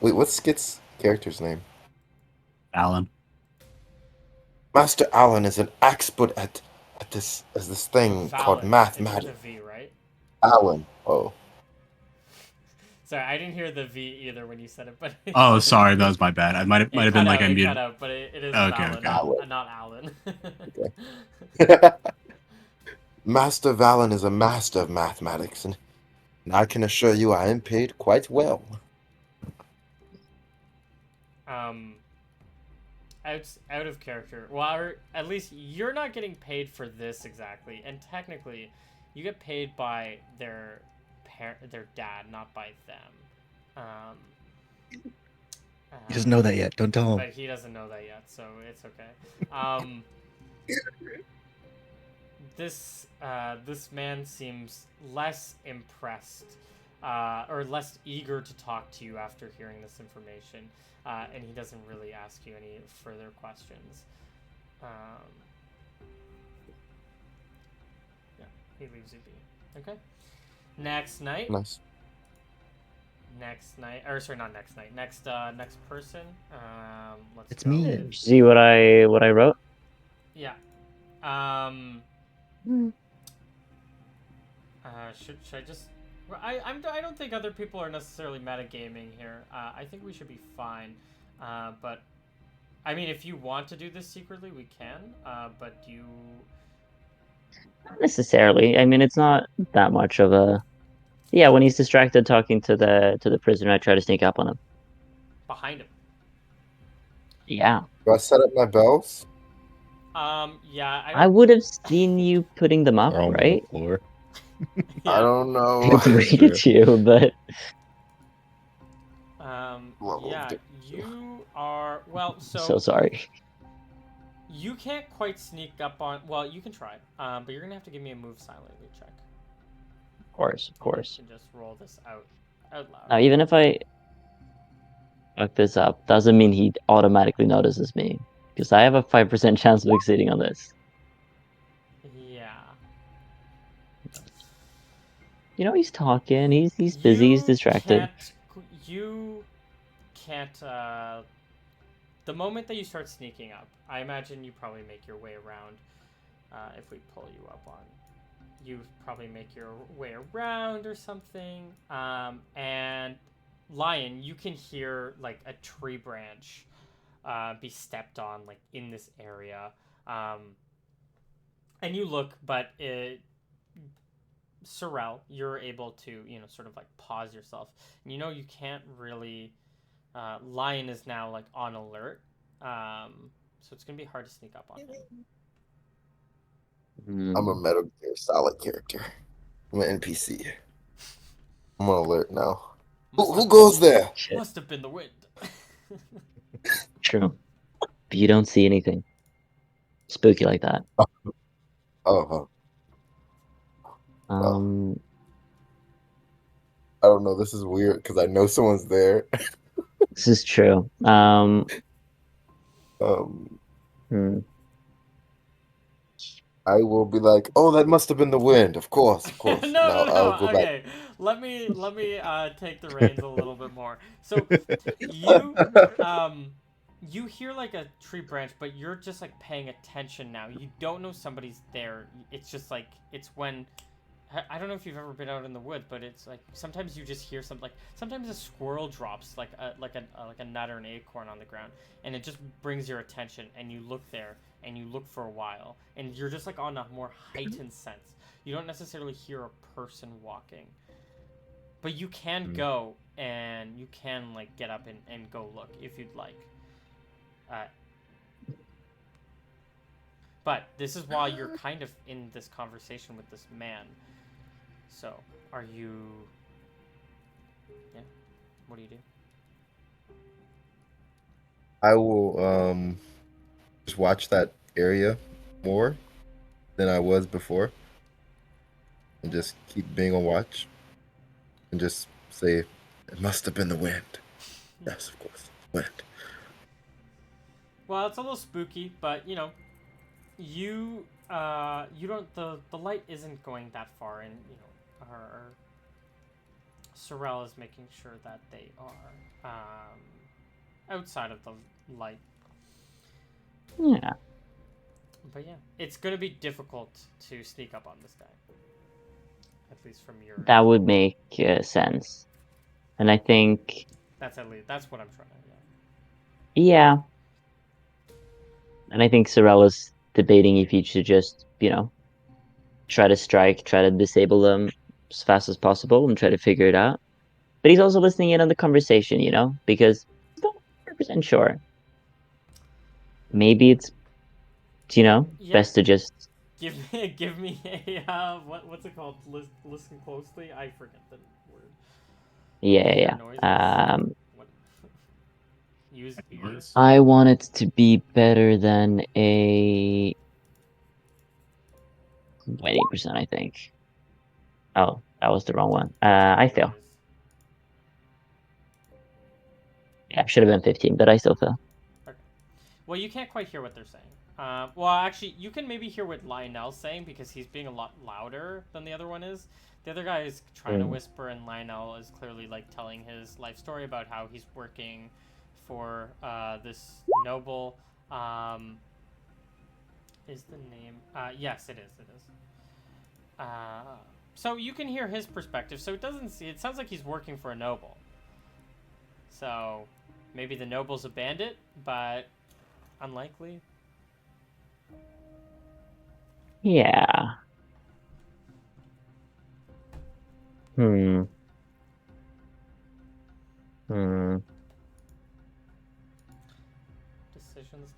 wait, what's Skit's character's name? Alan. Master Allen is an expert at this thing called Valid. It's with mathematics. a V, right? Allen. Oh, Sorry, I didn't hear the V either when you said it, but Oh, sorry, that was my bad. I might it have cut been like out. I It cut muted. out, but it is Okay, Valen, okay. not Alan. okay. Master Valen is a master of mathematics, and I can assure you I am paid quite well. Out of character. Well, or at least you're not getting paid for this exactly, and technically, you get paid by their dad, not by them. He doesn't know that yet. Don't tell him. But he doesn't know that yet, so it's okay. this man seems less impressed, or less eager to talk to you after hearing this information, and he doesn't really ask you any further questions. Yeah, he leaves you be. Okay. Next night. Nice. Or sorry, not next night. Next person. Let's It's go. me. See what I wrote? Yeah. Should I just? I don't think other people are necessarily metagaming here. I think we should be fine. But I mean, if you want to do this secretly, we can. But you Not necessarily. I mean, it's not that much of a. Yeah, when he's distracted talking to the prisoner, I try to sneak up on him. behind him. Yeah, Do I set up my bells? Yeah. I would have seen you putting them up, They're all on the right? floor. I Yeah. don't know. To bring it to you, but Level of Yeah. You are well. so sorry. You can't quite sneak up on. Well, you can try. But you're gonna have to give me a move silently check. Of course, of And you course. can just roll this out loud. Now, even if I fuck this up, doesn't mean he automatically notices me, because I have a 5% chance of succeeding on this. Yeah. You know, he's talking. He's busy. He's distracted. You can't. The moment that you start sneaking up, I imagine you probably make your way around. If we pull you up on, you probably make your way around or something. And Lion, you can hear like a tree branch be stepped on, like in this area. And you look, but Sorrel, you're able to, sort of like pause yourself. And you can't really. Lion is now like on alert, so it's gonna be hard to sneak up on him. I'm a Metal Gear Solid character. I'm an NPC. I'm on alert now. Who goes there? Shit, Must have been the wind. true. But you don't see anything spooky like that. Oh, Um, I don't know. This is weird because I know someone's there. this is true. Hmm. I will be like, oh, that must have been the wind. Of course, of course. No, Now no, I'll no. go back. Okay, let me take the reins a little bit more. So you you hear like a tree branch, but you're just like paying attention now. You don't know somebody's there. It's just like it's when I don't know if you've ever been out in the woods, but it's like sometimes you just hear something. Like sometimes a squirrel drops like a nut or an acorn on the ground, and it just brings your attention, and you look there and you look for a while, and you're just like on a more heightened sense. You don't necessarily hear a person walking, but you can go and you can like get up and go look if you'd like. But this is while you're kind of in this conversation with this man. So, are you... Yeah, what do you do? I will just watch that area more than I was before, and just keep being on watch, and just say, "It must have been the wind." Yes, of course, wind. Well, it's a little spooky, but you don't the light isn't going that far, and our Sorrel is making sure that they are outside of the light. Yeah. But yeah, it's gonna be difficult to sneak up on this guy, at least from your. That would make sense. And I think, That's what I'm trying to. yeah. And I think Sorella's debating if he should just, try to strike, try to disable them as fast as possible and try to figure it out. But he's also listening in on the conversation, because he's not 100% sure. Maybe it's, Yeah. best to just. Give me a what's it called? Listen closely. I forget the word. Yeah. Noises. What? Use ears. I want it to be better than a. 20%, I think. Oh, that was the wrong one. I fail. Anyways. Yeah, should have been 15, but I still fail. Okay. Well, you can't quite hear what they're saying. Well, actually, you can maybe hear what Lionel's saying because he's being a lot louder than the other one is. The other guy is trying to whisper, and Lionel is clearly like telling his life story about how he's working for this noble. Is the name? Yes, it is. It is. So you can hear his perspective. So it doesn't see. It sounds like he's working for a noble. So maybe the noble's a bandit, but unlikely. Yeah. Hmm. Hmm. Decisions.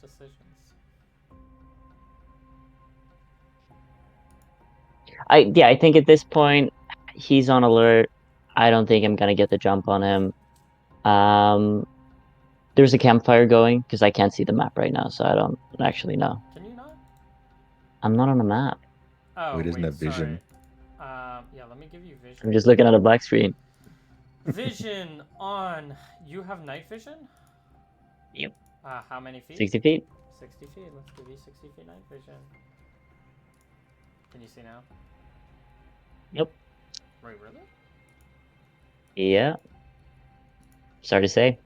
I think at this point he's on alert. I don't think I'm gonna get the jump on him. There's a campfire going because I can't see the map right now, so I don't actually know. Can you not? I'm not on the map. Oh, Oh, he doesn't wait, have vision. sorry. Yeah, let me give you vision. I'm just looking at a black screen. Vision on. You have night vision? Yep. How many feet? 60 feet. 60 feet. Let's give you 60 feet night vision. Can you see now? Yep. Wait, really? Yeah. Sorry to say.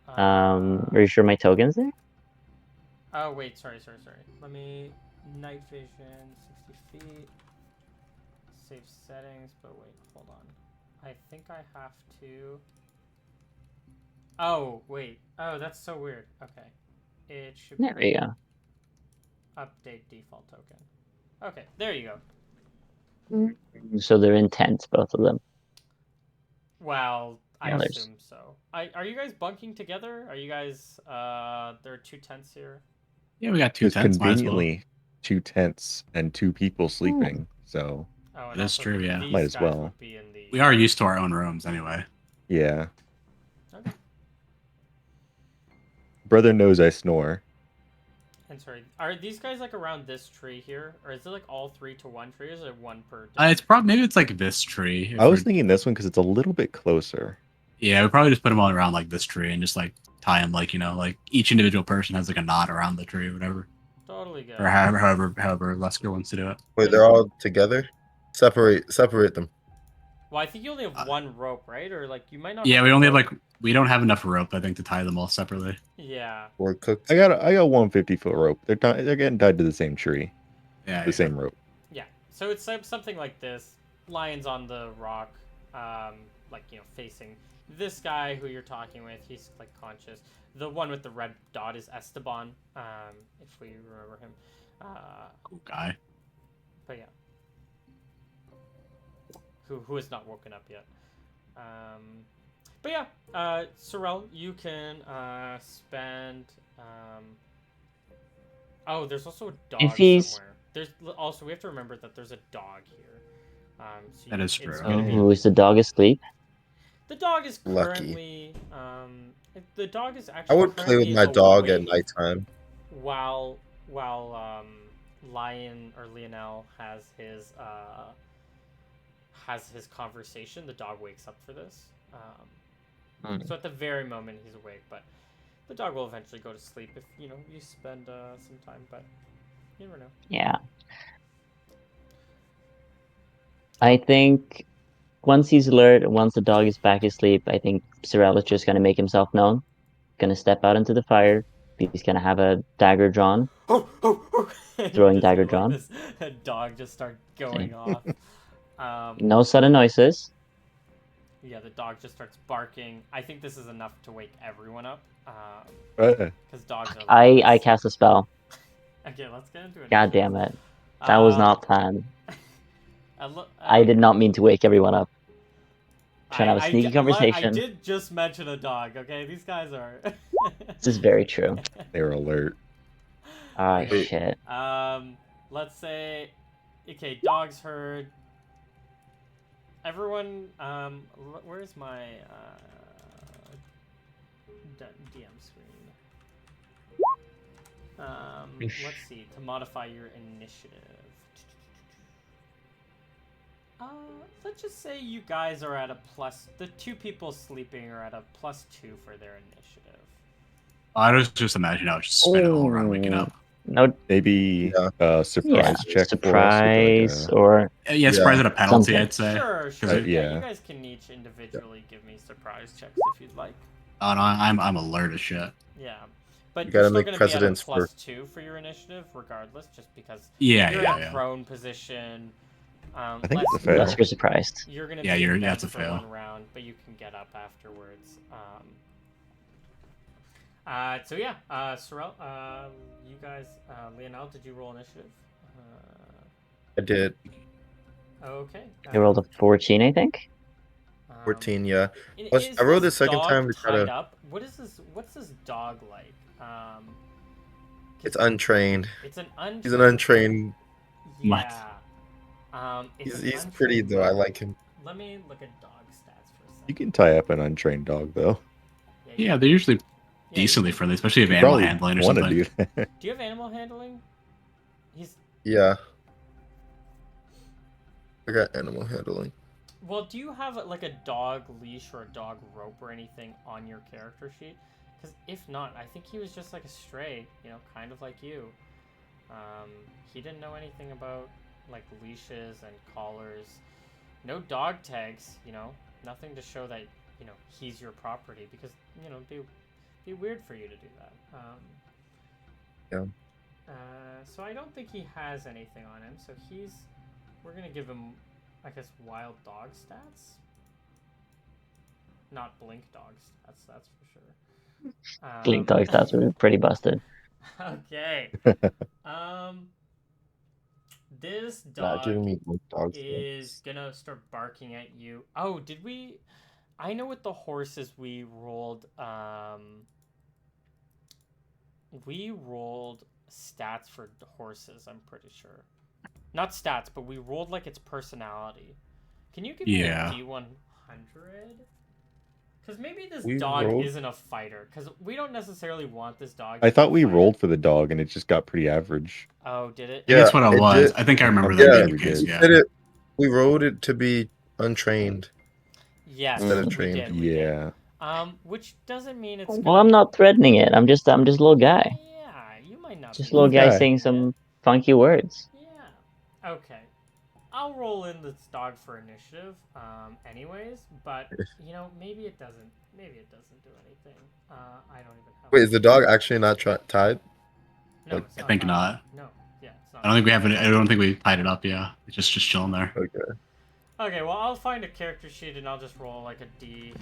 Are you sure my token's there? Oh, wait, sorry. Let me. Night vision, 60 feet. Save settings, but wait, hold on. I think I have to. Oh, wait. Oh, that's so weird. Okay. It should There we go. update default token. Okay, there you go. So they're intense, both of them. Well, I Yeah, there's- assume so. Are you guys bunking together? Are you guys there are 2 tents here? Yeah, we got 2 There's tents. Might as well. conveniently 2 tents and 2 people sleeping, so Oh, and That is also true, yeah. these Might as guys well. would be in the We are used to our own rooms anyway. yeah. Okay. Brother knows I snore. And sorry, are these guys like around this tree here? Or is it like all 3 to 1 tree, or is it 1 per It's probably maybe it's like this tree. if I was we're- thinking this one because it's a little bit closer. Yeah, we probably just put them all around like this tree and just like tie them like like each individual person has like a knot around the tree or whatever, Totally good. or however Lesker wants to do it. Wait, they're all together? Separate them. Well, I think you only have 1 rope, right? Or like you might not Yeah, have we a only have rope. like we don't have enough rope I think to tie them all separately. Yeah. Or cooked. I got 150-foot rope. They're getting tied to the same tree, Yeah, the same rope. Yeah. So it's something like this. Lions on the rock, like, facing this guy who you're talking with. He's like conscious. The one with the red dot is Esteban, if we remember him. Cool guy. But yeah. Who has not woken up yet. But yeah, Sorrel, you can spend. Oh, there's also a dog If he's- somewhere. There's also, we have to remember that there's a dog here. So That is it's true. gonna be- Oh, is the dog asleep? The dog is Lucky. currently. The dog is I actually. would play with my dog at awake nighttime. While Lion or Lionel has his conversation, the dog wakes up for this. So at the very moment he's awake, but the dog will eventually go to sleep if you spend some time. But you never know. Yeah. I think once he's alert, and once the dog is back asleep, I think Sorrel is just gonna make himself known. Gonna step out into the fire. He's gonna have a dagger drawn. Throwing dagger drawn. This dog just start going off. No sudden noises. Yeah, the dog just starts barking. I think this is enough to wake everyone up. Uh, Because dogs are. I cast a spell. Okay, let's get into it. God damn it. That was not planned. I did not mean to wake everyone up. Trying to have a sneaky I conversation. did just mention a dog. Okay, these guys are. This is very true. they were alert. Ah, Wait. shit. Let's say, okay, dogs heard. Everyone, where's my DM screen? Let's see. To modify your initiative. Let's just say you guys are at a plus. The 2 people sleeping are at a +2 for their initiative. I was just imagining I was just spending the whole round waking up. No, Maybe Yeah. surprise check for us with surprise like or Yeah, surprise at a penalty, Something. I'd say. Sure. Yeah. Yeah, Yeah. you guys can each individually give me surprise checks if you'd like. Oh no, I'm alert as shit. Yeah, but You you're gotta still make going to be at a precedents for- +2 for your initiative, regardless, just because Yeah, you're yeah, in a yeah. prone position. I think it's a fail. unless you're surprised. You're going to Yeah, be in you're- bed that's a for fail. 1 round, but you can get up afterwards. So yeah, Sorrel, you guys, Lionel, did you roll initiative? I did. Okay. I rolled a 14, I think. 14, yeah. Is I rolled this the second dog time to try tied to. up? What is this? What's this dog like? 'Cause It's untrained. it's an untrained. He's an untrained. What? Yeah. It's an He's pretty untrained though. I dog. like him. Let me look at dog stats for a second. You can tie up an untrained dog though. Yeah, they're usually Yeah, you decently can- friendly, especially if You animal probably handling or want to something. do that. Do you have animal handling? He's Yeah. I got animal handling. well. Do you have like a dog leash or a dog rope or anything on your character sheet? Because if not, I think he was just like a stray. You know, kind of like you. He didn't know anything about like leashes and collars. No dog tags. You know, nothing to show that he's your property, because it'd be weird for you to do that. Yeah. So I don't think he has anything on him. So we're gonna give him, I guess, wild dog stats. Not blink dog stats, that's for sure. Blink dog stats were pretty busted. Okay. This Not giving dog me like dogs. is gonna start barking at you. Oh, did we? I know with the horses we rolled. We rolled stats for horses. I'm pretty sure. Not stats, but we rolled like its personality. Can you give me Yeah. a D100? Because maybe this We dog rolled- isn't a fighter. Because we don't necessarily want this dog. I to thought be we a fighter. rolled for the dog and it just got pretty average. Oh, did it? Yeah, that's what Yeah, it it was. did. I think I remember I'm that Yeah, being the we case. did. Yeah. We rolled it to be untrained. Yes, Instead of we trained. did. We did. Yeah. Which doesn't mean it's. Well, I'm not threatening it. I'm just a little guy. Yeah, you might not. Just be a little guy Okay. saying some funky words. Yeah. Okay. I'll roll in this dog for initiative. Anyways, but maybe it doesn't. Maybe it doesn't do anything. I don't even have. Wait, is the dog actually not tied? No, it's I not think tied. not. No. Yeah, it's not. I don't think we have it. I don't think we tied it up. Yeah, it's just chilling there. Okay. Okay, well, I'll find a character sheet and I'll just roll like a D.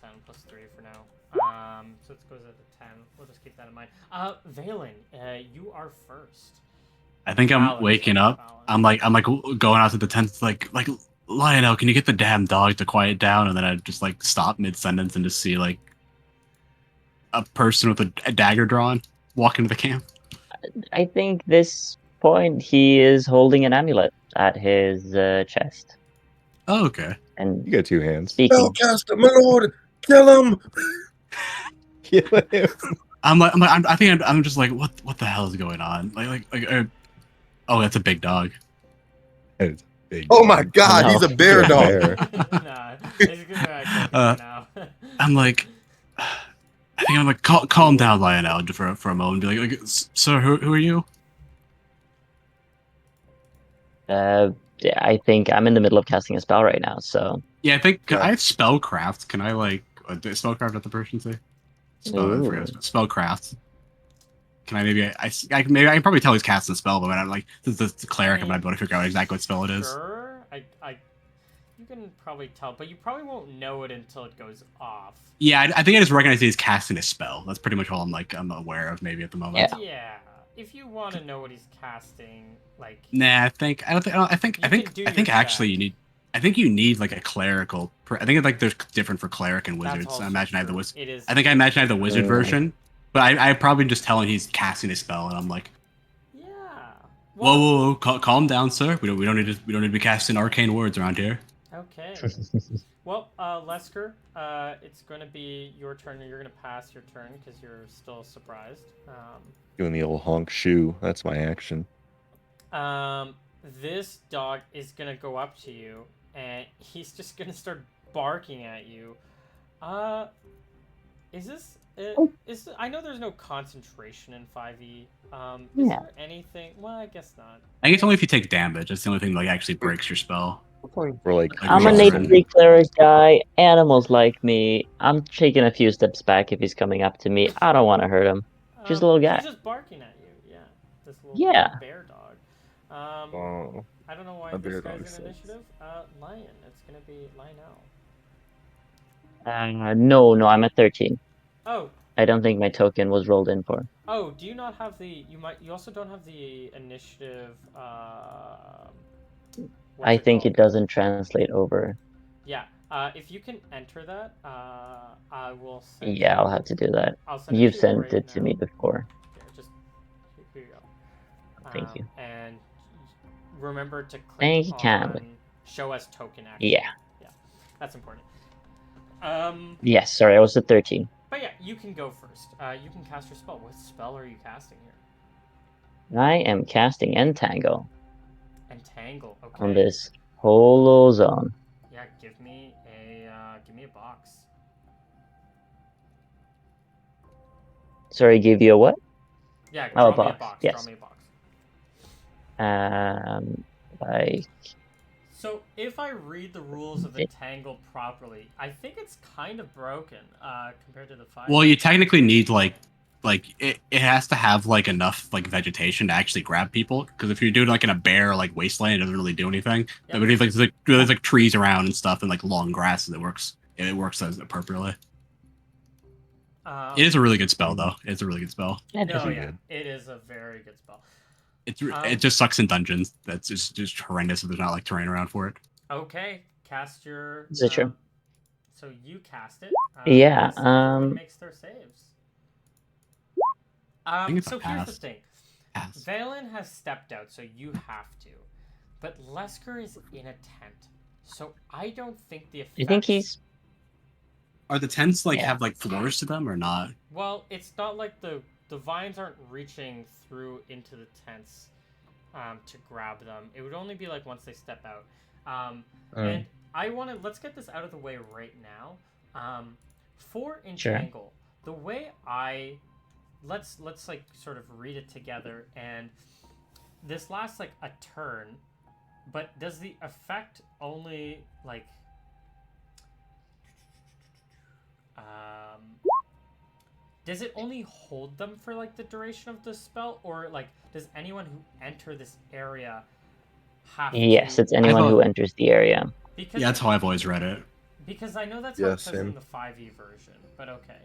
10 plus 3 for now. So it goes at a 10. We'll just keep that in mind. Valen, you are first. I think I'm Balance, waking up. balance. I'm like going out to the tent, like Lionel, can you get the damn dog to quiet down? And then I just like stop mid sentence and just see like a person with a dagger drawn walk into the camp. I think this point he is holding an amulet at his chest. Oh, okay. And You got 2 hands. speaking, Spellcaster, my lord, kill him! I'm just like, what the hell is going on? Oh, that's a big dog. It's big. Oh my god, No. he's a bear Yeah, dog. bear. Nah, he's gonna now. I'm like, I think I'm like, calm down, Lionel, for a moment. Be like, sir, who are you? I think I'm in the middle of casting a spell right now, so Yeah, I think Yeah. I have spellcraft. Can I like spellcraft at the proficiency? I forgot spellcraft. Can I maybe I can probably tell he's casting a spell, but when I'm like this is the cleric, I'm not able to figure out exactly what spell it is. Sure, you can probably tell, but you probably won't know it until it goes off. Yeah, I think I just recognize he's casting a spell. That's pretty much all I'm aware of maybe at the moment. Yeah. Yeah, if you want to know what he's casting, like Nah, I think actually check. you need. I think you need like a clerical. I think it's like there's different for cleric and that's wizards. also I imagine I have the true. wizard. It is. I think I imagine I have the wizard Mm. version, but I probably just telling he's casting a spell, and I'm like, Yeah. whoa, calm down, sir. We don't need to be casting arcane words around here. Okay. Okay. Well, Lesker, it's going to be your turn. You're going to pass your turn because you're still surprised. Doing the old honk shoe. That's my action. This dog is going to go up to you, and he's just going to start barking at you. Is this... I know there's no concentration in 5e. Is Yeah. there anything... Well, I guess not. I think it's only if you take damage. That's the only thing that like, actually breaks your spell. Or like, Like, I'm a Sure. natively cleric guy. Animals like me. I'm taking a few steps back if he's coming up to me. I don't want to hurt him. Just a little guy. He's just barking at you. Yeah. This little Yeah. bear dog. Oh, I don't know why a this bear guy's dog in sucks. initiative. Lion. It's gonna be Lionel. No, I'm at 13. Oh, I don't think my token was rolled in for. oh. Do you not have the? You also don't have the initiative. What's I think called? it doesn't translate over. Yeah. If you can enter that, I will send. Yeah, you, I'll have to do that. I'll send You've it to you sent right it to now. me before. Here, just here you go. Thank you. And remember to click Thank you on kindly. show us token action. Yeah. Yeah, that's important. Yes, sorry, I was at 13. But yeah, you can go first. You can cast your spell. What spell are you casting here? I am casting Entangle Entangle. Okay. on this holo zone. Yeah, give me a box. Sorry, give you a what? Yeah, Oh, draw me a box, box. yes. Draw me a box. Like, So if I read the rules of Entangle properly, I think it's kind of broken compared to the 5. Well, you technically need like it has to have like enough like vegetation to actually grab people. Because if you're doing like in a bare like wasteland, it doesn't really do anything. Yep. But if there's like trees around and stuff and like long grass, it works. It works as appropriately. It is a really good spell though. It's a really good spell. No, pretty yeah, good. it is a very good spell. It just sucks in dungeons. That's just horrendous if there's not like terrain around for it. Okay, cast your. Is it true? So you cast it. Yeah, as everyone makes their saves. think it's a So here's the pass. thing. Pass. Valen has stepped out, so you have to. But Lesker is in a tent, so I don't think the effects... you think he's... Are the tents like Yeah. have like floors to them or not? Well, it's not like the vines aren't reaching through into the tents to grab them. It would only be like once they step out. And I want to... Let's get this out of the way right now. For Entangle, the way I... Let's like sort of read it together, and this lasts like a turn, but does the effect only like does it only hold them for like the duration of the spell, or like does anyone who enter this area have Yes, to... it's anyone who enters the area. Because Yeah, that's how I've always read it. because I know that's Yeah, how it says in same. the 5e version, but okay.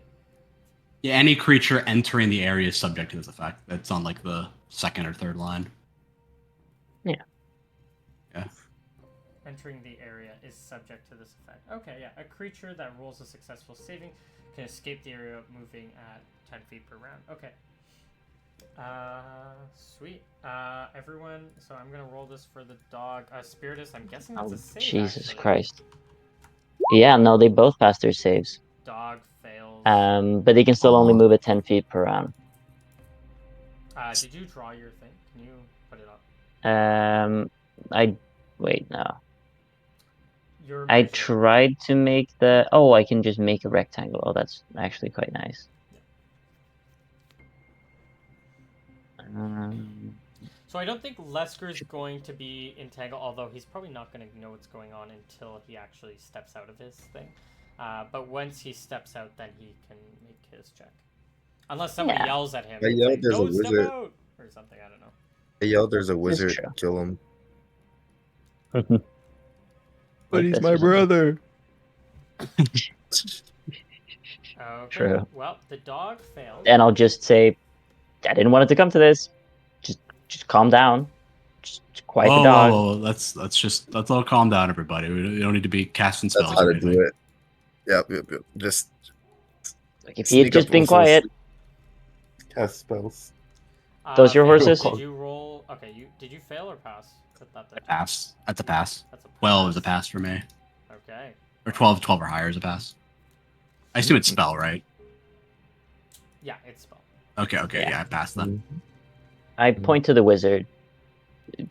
Yeah, any creature entering the area is subject to this effect. That's on like the second or third line. Yeah. Yeah. Entering the area is subject to this effect. Okay, yeah. A creature that rolls a successful saving can escape the area moving at 10 feet per round. Okay. Sweet. Everyone, so I'm gonna roll this for the dog. Spiritus, I'm guessing that's Oh, a save, Jesus actually. Christ. Yeah, no, they both passed their saves. Dog fails. But they can still only Aw. move at 10 feet per round. Did you draw your thing? Can you put it up? Wait, no. Your I measure. tried to make the... Oh, I can just make a rectangle. Oh, that's actually quite nice. So I don't think Lesker's going to be entangled, although he's probably not going to know what's going on until he actually steps out of his thing. But once he steps out, then he can make his check. Unless somebody Yeah. yells at him. I and yelled, say, "There's a "Don't step wizard." out!" Or something, I don't know. Hey, yo, there's a wizard. true. Kill him. But he's That's my something. brother. Okay. True. Well, the dog failed. And I'll just say, I didn't want it to come to this. Just calm down. Just quiet the dog. Whoa. Let's all calm down, everybody. We don't need to be casting spells. That's how or to do anything. it. Yep. Just Like, if he had sneak just up been horses, quiet. cast spells. Those your Valen, horses? Did you roll? Okay, did you fail or pass? Pass. That's a pass. That's a 12 is a pass for me. Okay. Or 12 or higher is a pass. I assume it's spell, right? Yeah, it's spell. Okay, Yeah. yeah, I passed then. I point to the wizard.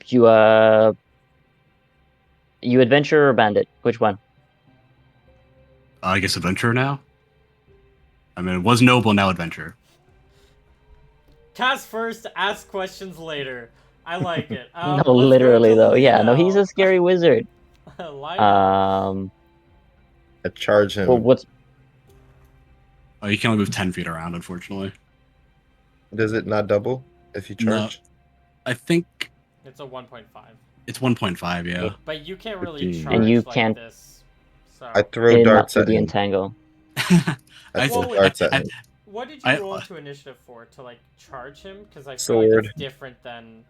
You you adventurer or bandit? Which one? I guess adventure now. I mean, it was noble, now adventure. Cast first, ask questions later. I like it. No, Let's literally go to though. Yeah, no, he's Lionel. a scary wizard. Lionel. I charge Well, him. what's Oh, you can only move 10 feet around, unfortunately. Does it not double if you No. charge? I think It's a 1.5. it's 1.5, yeah. But you can't really 15. charge And you like can't- this. So. I throw not darts through at the him. entangle? I throw Well, darts at him. What did I- you roll into initiative for to like charge him? Because I feel Sword. like it's different than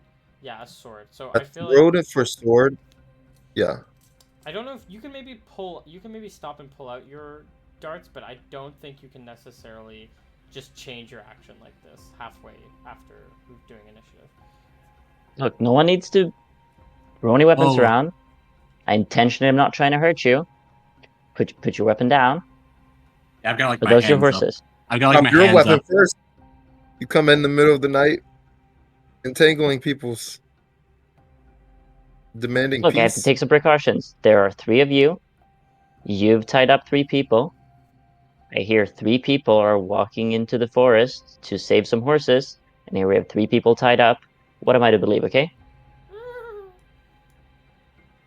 a sword. So I I feel throwed like it for sword. Yeah. I don't know if you can maybe stop and pull out your darts, but I don't think you can necessarily just change your action like this halfway after doing initiative. Look, no one needs to throw any weapons Whoa. around. I intentionally am not trying to hurt you. Put your weapon down. Yeah, I've got like Are my those your hands up. horses? I've got like my Drop your hands weapon up. first. You come in the middle of the night, entangling people's, demanding Look, I have to peace. take some precautions. There are 3 of you. You've tied up 3 people. I hear 3 people are walking into the forest to save some horses, and here we have 3 people tied up. What am I to believe, okay?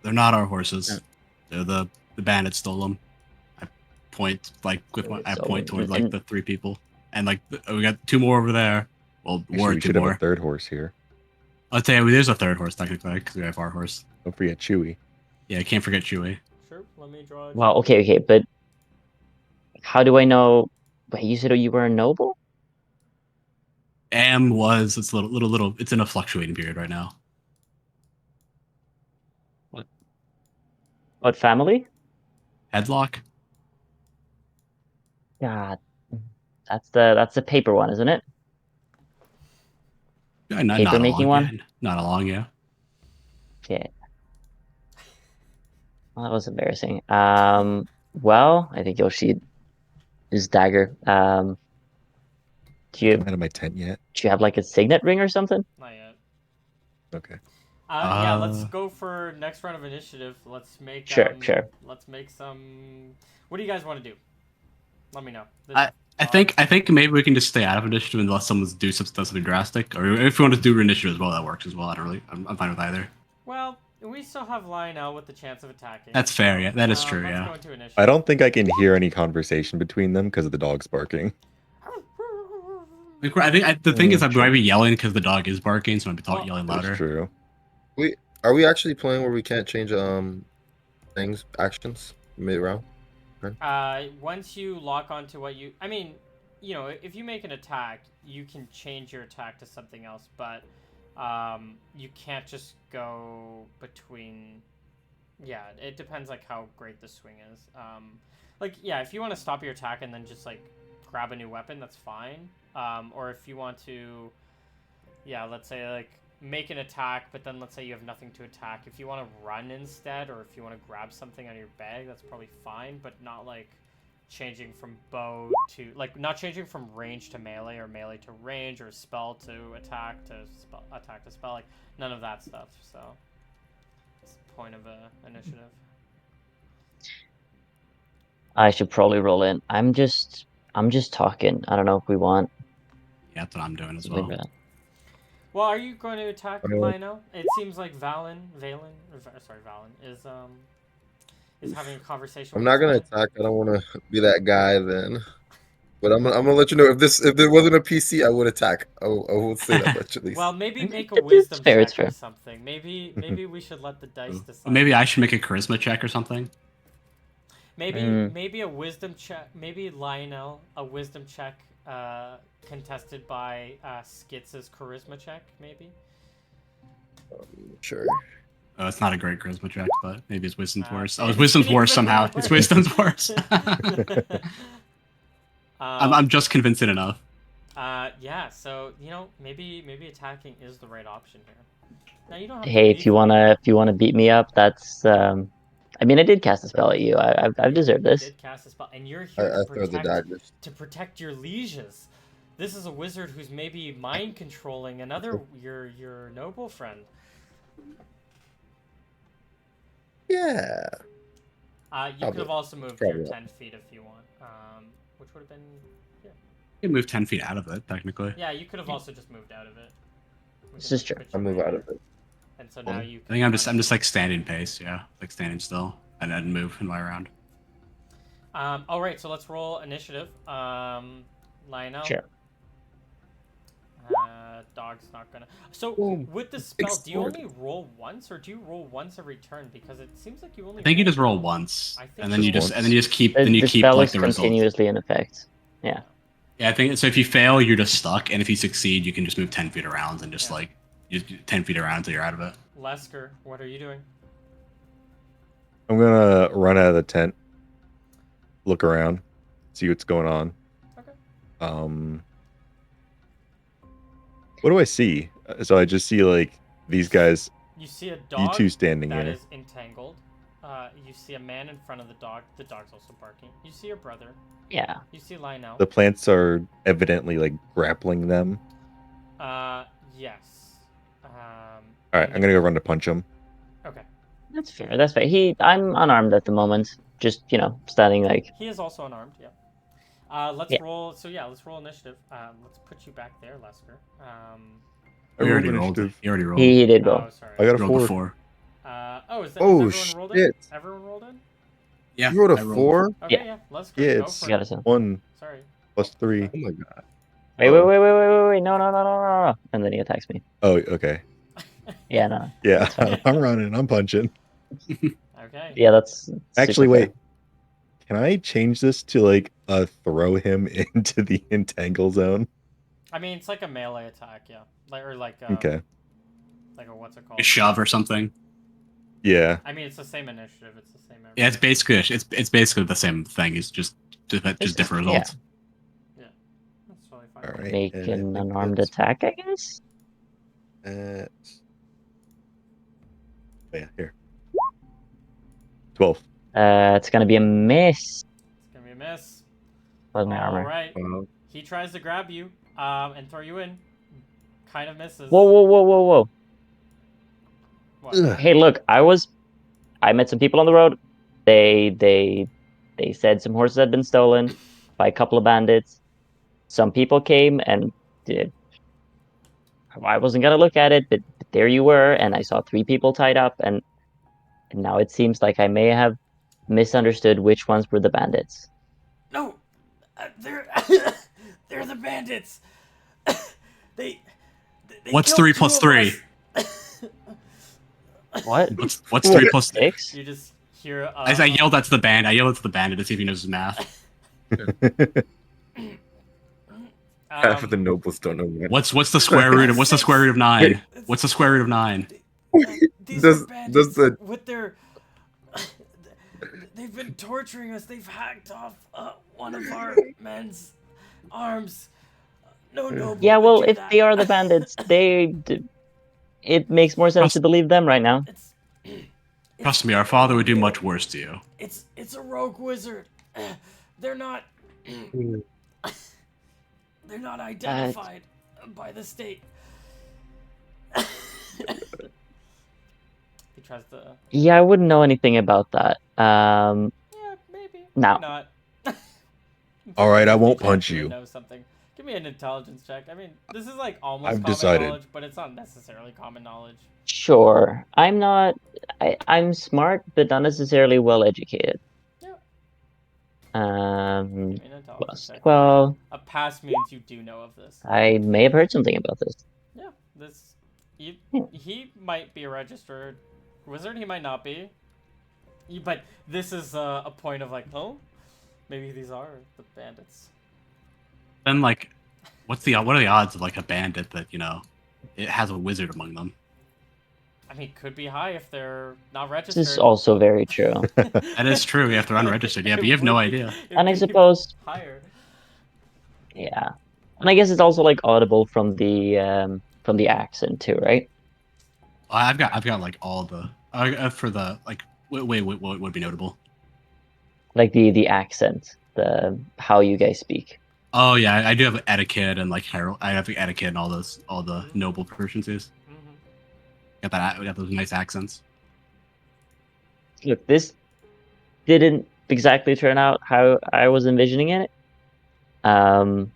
They're not our horses. They're the bandits stole them. I point I So- point toward like and- the 3 people, and like we got 2 more over there. Well, Actually, or we 2 should have more. a third horse here. I'll tell you, there's a 3rd horse technically because we have our horse. Don't forget Chewy. Yeah, I can't forget Chewie. Sure, let me draw. Well, okay, but how do I know? Wait, you said you were a noble? It's a little. It's in a fluctuating period right now. What family? Headlock. God, that's the paper one, isn't it? Yeah, not Paper a making long, one? yeah, not a long, yeah. Okay. Well, that was embarrassing. Well, I think Yoshi is dagger. Do I'm you out of my tent yet? have like a signet ring or something? Not yet. Okay. Yeah, let's go for next round of initiative. Let's make Sure. Let's make some. What do you guys want to do? Let me know. I think maybe we can just stay out of initiative unless someone's does something drastic, or if we want to do initiative as well, that works as well. I'm fine with either. Well, we still have Lionel with the chance of attacking. That's fair. Yeah, that is true. Let's Yeah. go into initiative. I don't think I can hear any conversation between them because of the dogs barking. I think the thing is, I true. might be yelling because the dog is barking, so I might be yelling That's louder. true. Are we actually playing where we can't change actions mid round? Once you lock onto what you, I mean, if you make an attack, you can change your attack to something else, but you can't just go between. Yeah, it depends like how great the swing is. If you want to stop your attack and then just like grab a new weapon, that's fine. Or if you want to, let's say like make an attack, but then let's say you have nothing to attack. If you want to run instead, or if you want to grab something out of your bag, that's probably fine, but not like changing from bow to not changing from range to melee or melee to range or spell to attack to spell, like none of that stuff. So it's the point of initiative. I should probably roll in. I'm just talking. I don't know if we want Yeah, that's what I'm doing as something well. bad. Well, are you going to attack I mean, Lionel? It seems like Valen is having a conversation. I'm with not his gonna friend. attack. I don't want to be that guy then. But I'm gonna let you know if there wasn't a PC, I would attack. I will say that much at least. Well, maybe make a It's wisdom fair, check it's fair. or something. Maybe we should let the dice decide. Or maybe I should make a charisma check or something. Maybe a wisdom check. Maybe Lionel a wisdom check contested by Skitz's charisma check. Maybe. Sure. It's not a great charisma check, but maybe it's wisdom's worse. Okay. Oh, it's wisdom's Even worse somehow. It's wisdom's worse. I'm just convincing enough. Yeah. So maybe attacking is the right option here. Now you don't have. Hey, if you wanna beat me up, that's I mean, I did cast a spell at you. I've deserved You this. did cast a spell, and you're here I to throw the protect daggers. your lieges. This is a wizard who's maybe mind controlling another your noble friend. Yeah. You Probably. could have also moved Probably your not. 10 feet if you want, which would have been You can move 10 feet out of it, technically. yeah. You could have also just moved out of it. We This can is just true. put I you move right out here. of it. And so now you. I think I'm just like standing pace, yeah, like standing still, and then move in my round. All right, so let's roll initiative. Lionel. Sure. Dog's not gonna. So Boom. with the spell, do you Sword. only roll once, or do you roll once every turn? Because it seems like you only. I think you just roll once, I think and then you just just and then you just keep The, then you the keep spell like is the results. continuously in effect. Yeah. Yeah, I think so. If you fail, you're just stuck, and if you succeed, you can just move 10 feet around and just Yeah. like just 10 feet around until you're out of it. Lesker, what are you doing? I'm gonna run out of the tent, look around, see what's going on. Okay. What do I see? So I just see like these guys, You see a you dog two standing that here. is entangled. You see a man in front of the dog. The dog's also barking. You see your brother. Yeah. You see Lionel. The plants are evidently like grappling them. Yes. All right, I'm gonna go run to punch him. Okay. That's fair. That's fair. I'm unarmed at the moment. Just, standing like. He is also unarmed. Yeah. Let's Yeah. roll. So yeah, let's roll initiative. Let's put you back there, Lesker. You already rolled rolled. initiative. You already rolled. He did roll. Oh, sorry. I got a You rolled a 4. 4. Is Oh, everyone rolled in? shit. Everyone rolled in? Yeah, You rolled I a rolled. 4? Okay, yeah. Lesker, Yeah, go it's- for You got it. to 1 Sorry. plus 3. Oh my god. Wait, wait. No, no, no, no, no, no. And then he attacks me. Oh, okay. Yeah, no. Yeah, That's fine. I'm running. I'm punching. Okay. Yeah, that's Actually, super fair. wait. Can I change this to like throw him into the entangle zone? I mean, it's like a melee attack, yeah. Like Okay. like a what's it called? A shove or something. Yeah. I mean, it's the same initiative. It's the same. Yeah, it's basically the same thing. It's just different Yeah. results. Yeah, that's totally fine. All right. Make and I an think unarmed that's- attack, I guess? Oh, yeah, here. 12. It's gonna be a miss. It's gonna be a miss. With my All armor. right. He tries to grab you, and throw you in. Kind of misses. Whoa. What? Ugh. Hey, look, I met some people on the road. They said some horses had been stolen by a couple of bandits. Some people came and I wasn't gonna look at it, but there you were, and I saw 3 people tied up, and now it seems like I may have misunderstood which ones were the bandits. No, they're they're the bandits. they What's killed 3 two plus of 3? us. What? What's 3 plus 3? 6? You just hear. I yelled that to the band. I yelled at the bandit to see if he knows his math. Half of the nobles don't know what. What's the square root of 9? What's the square root of 9? These Does- are bandits does the- with their. They've been torturing us. They've hacked off one of our men's arms. No. Yeah, would well, do if that. they are the bandits, it makes more sense to believe them right now. Trust me, our father would do much worse to you. It's a rogue wizard. They're not. They're not identified by the state. He tries to. Yeah, I wouldn't know anything about that. Yeah, maybe. No. Maybe not. All right, I won't Detective punch would you. Know something. Give me an intelligence check. I mean, this is like almost I've common decided. knowledge, but it's not necessarily common knowledge. Sure. I'm smart, but not necessarily well educated. Yeah. Um, Give me an intelligence plus check. 12. A pass means you do know of this. I may have heard something about this. Yeah, this. Hmm. He might be a registered wizard. He might not be. But this is a point of like, oh, maybe these are the bandits. Then like, what are the odds of like a bandit that it has a wizard among them? I mean, could be high if they're not This registered. is also very true. That is true. If they're unregistered, yeah, but you have no idea. And I suppose, higher. yeah. And I guess it's also like audible from the accent too, right? I've got like all the for the like what would be notable? Like the accent, the how you guys speak. Oh yeah, I do have etiquette and like herald. I have etiquette and all the noble proficiencies. Mm-hmm. Got that. We got those nice accents. Look, this didn't exactly turn out how I was envisioning it. Um,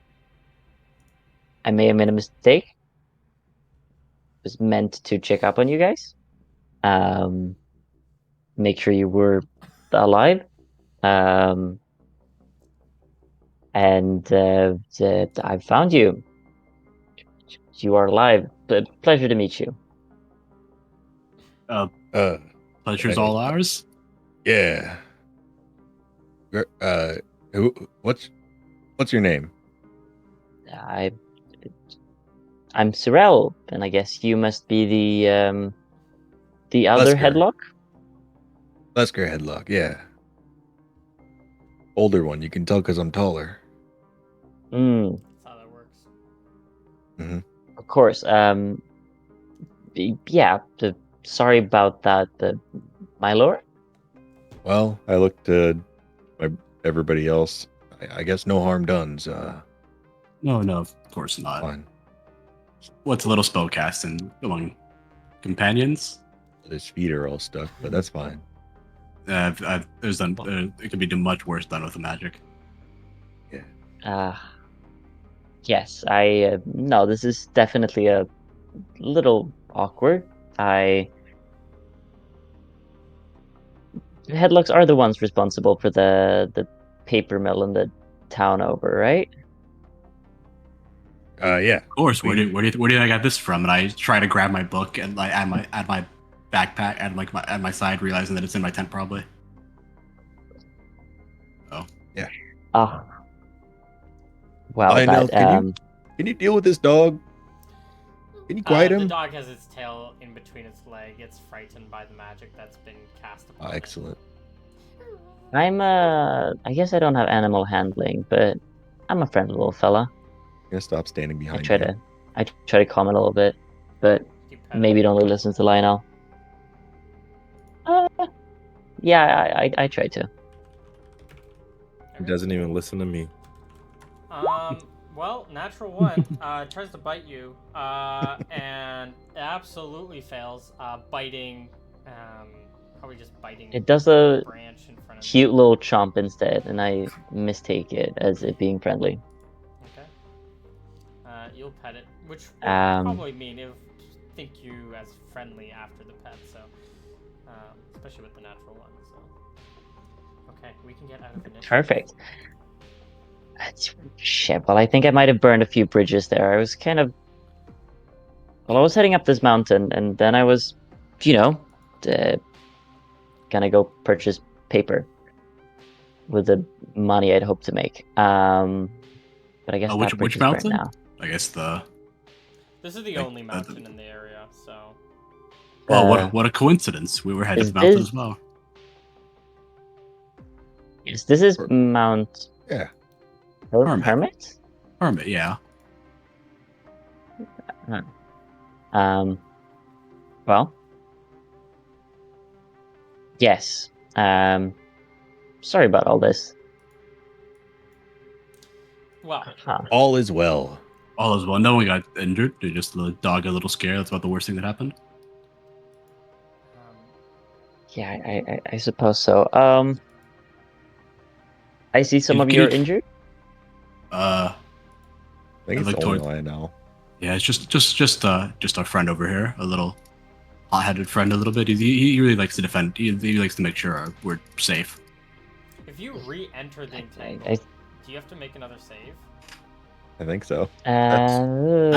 I may have made a mistake. It was meant to check up on you guys. Um, make sure you were alive. Um, and I found you. You are alive. Pleasure to meet you. Uh, Pleasure's hey, all ours. yeah. Uh, who? What's your name? I I'm Sorel, and I guess you must be the other Lesker. headlock. Lesker Headlock. Yeah. Older one. You can tell because I'm taller. Hmm. That's how that works. Hmm. Of course. Yeah. Sorry about that, my lord. Well, I looked to my everybody else. I guess no harm done's No, of course not. fine. What's a little spellcast among companions? His feet are all stuck, but that's fine. There's done. It could be much worse done with the magic. Uh, yes. No. This is definitely a little awkward. Headlocks are the ones responsible for the paper mill in the town over, right? Yeah. Of course. We, Where did I get this from? And I try to grab my book and like add my backpack and like at my side, realizing that it's in my tent probably. Oh. Yeah. Ah. Well, Lionel, that can you deal with this dog? Can you quiet The him? dog has its tail in between its leg. It's frightened by the magic that's been cast upon it. Excellent. I guess I don't have animal handling, but I'm a friendly little fella. I'm gonna stop standing I behind try you. to I try to calm it a little bit, but You pet maybe it. don't really listen to Lionel. Uh, yeah, I try to. He doesn't even listen to me. Well, natural one tries to bite you, and absolutely fails. Biting, probably just biting It does a a branch in front of you. cute little chomp instead, and I mistake it as it being friendly. Okay. You'll pet it, which will Um, probably mean it'll think you as friendly after the pet. So, especially with the natural one. So, okay, we can get out of initiative. Perfect. Shit. Well, I think I might have burned a few bridges there. I was kind of I was heading up this mountain, and then I was, you know, uh, gonna go purchase paper with the money I'd hoped to make. But I guess that bridge Which is burnt mountain? now. I guess the. This is the Like, only mountain in the area, so. Well, what a coincidence! We were headed is to the mountain this- as well. Yes, this is Or- Mount Yeah. Hermit. Hermit, yeah. Huh. Um. Well. Yes. Sorry about all this. Well, Huh. All is well. All is well. No one got injured. Just the dog got a little scared. That's about the worst thing that happened. um, Yeah, I suppose so. I see some of Can you are you- injured. I think I it's look only toward- Lionel. Yeah, it's just our friend over here, a little hot-headed friend, a little bit. He really likes to defend. He likes to make sure we're safe. if you re-enter the I- entangle, do you have to make another save? I think so. I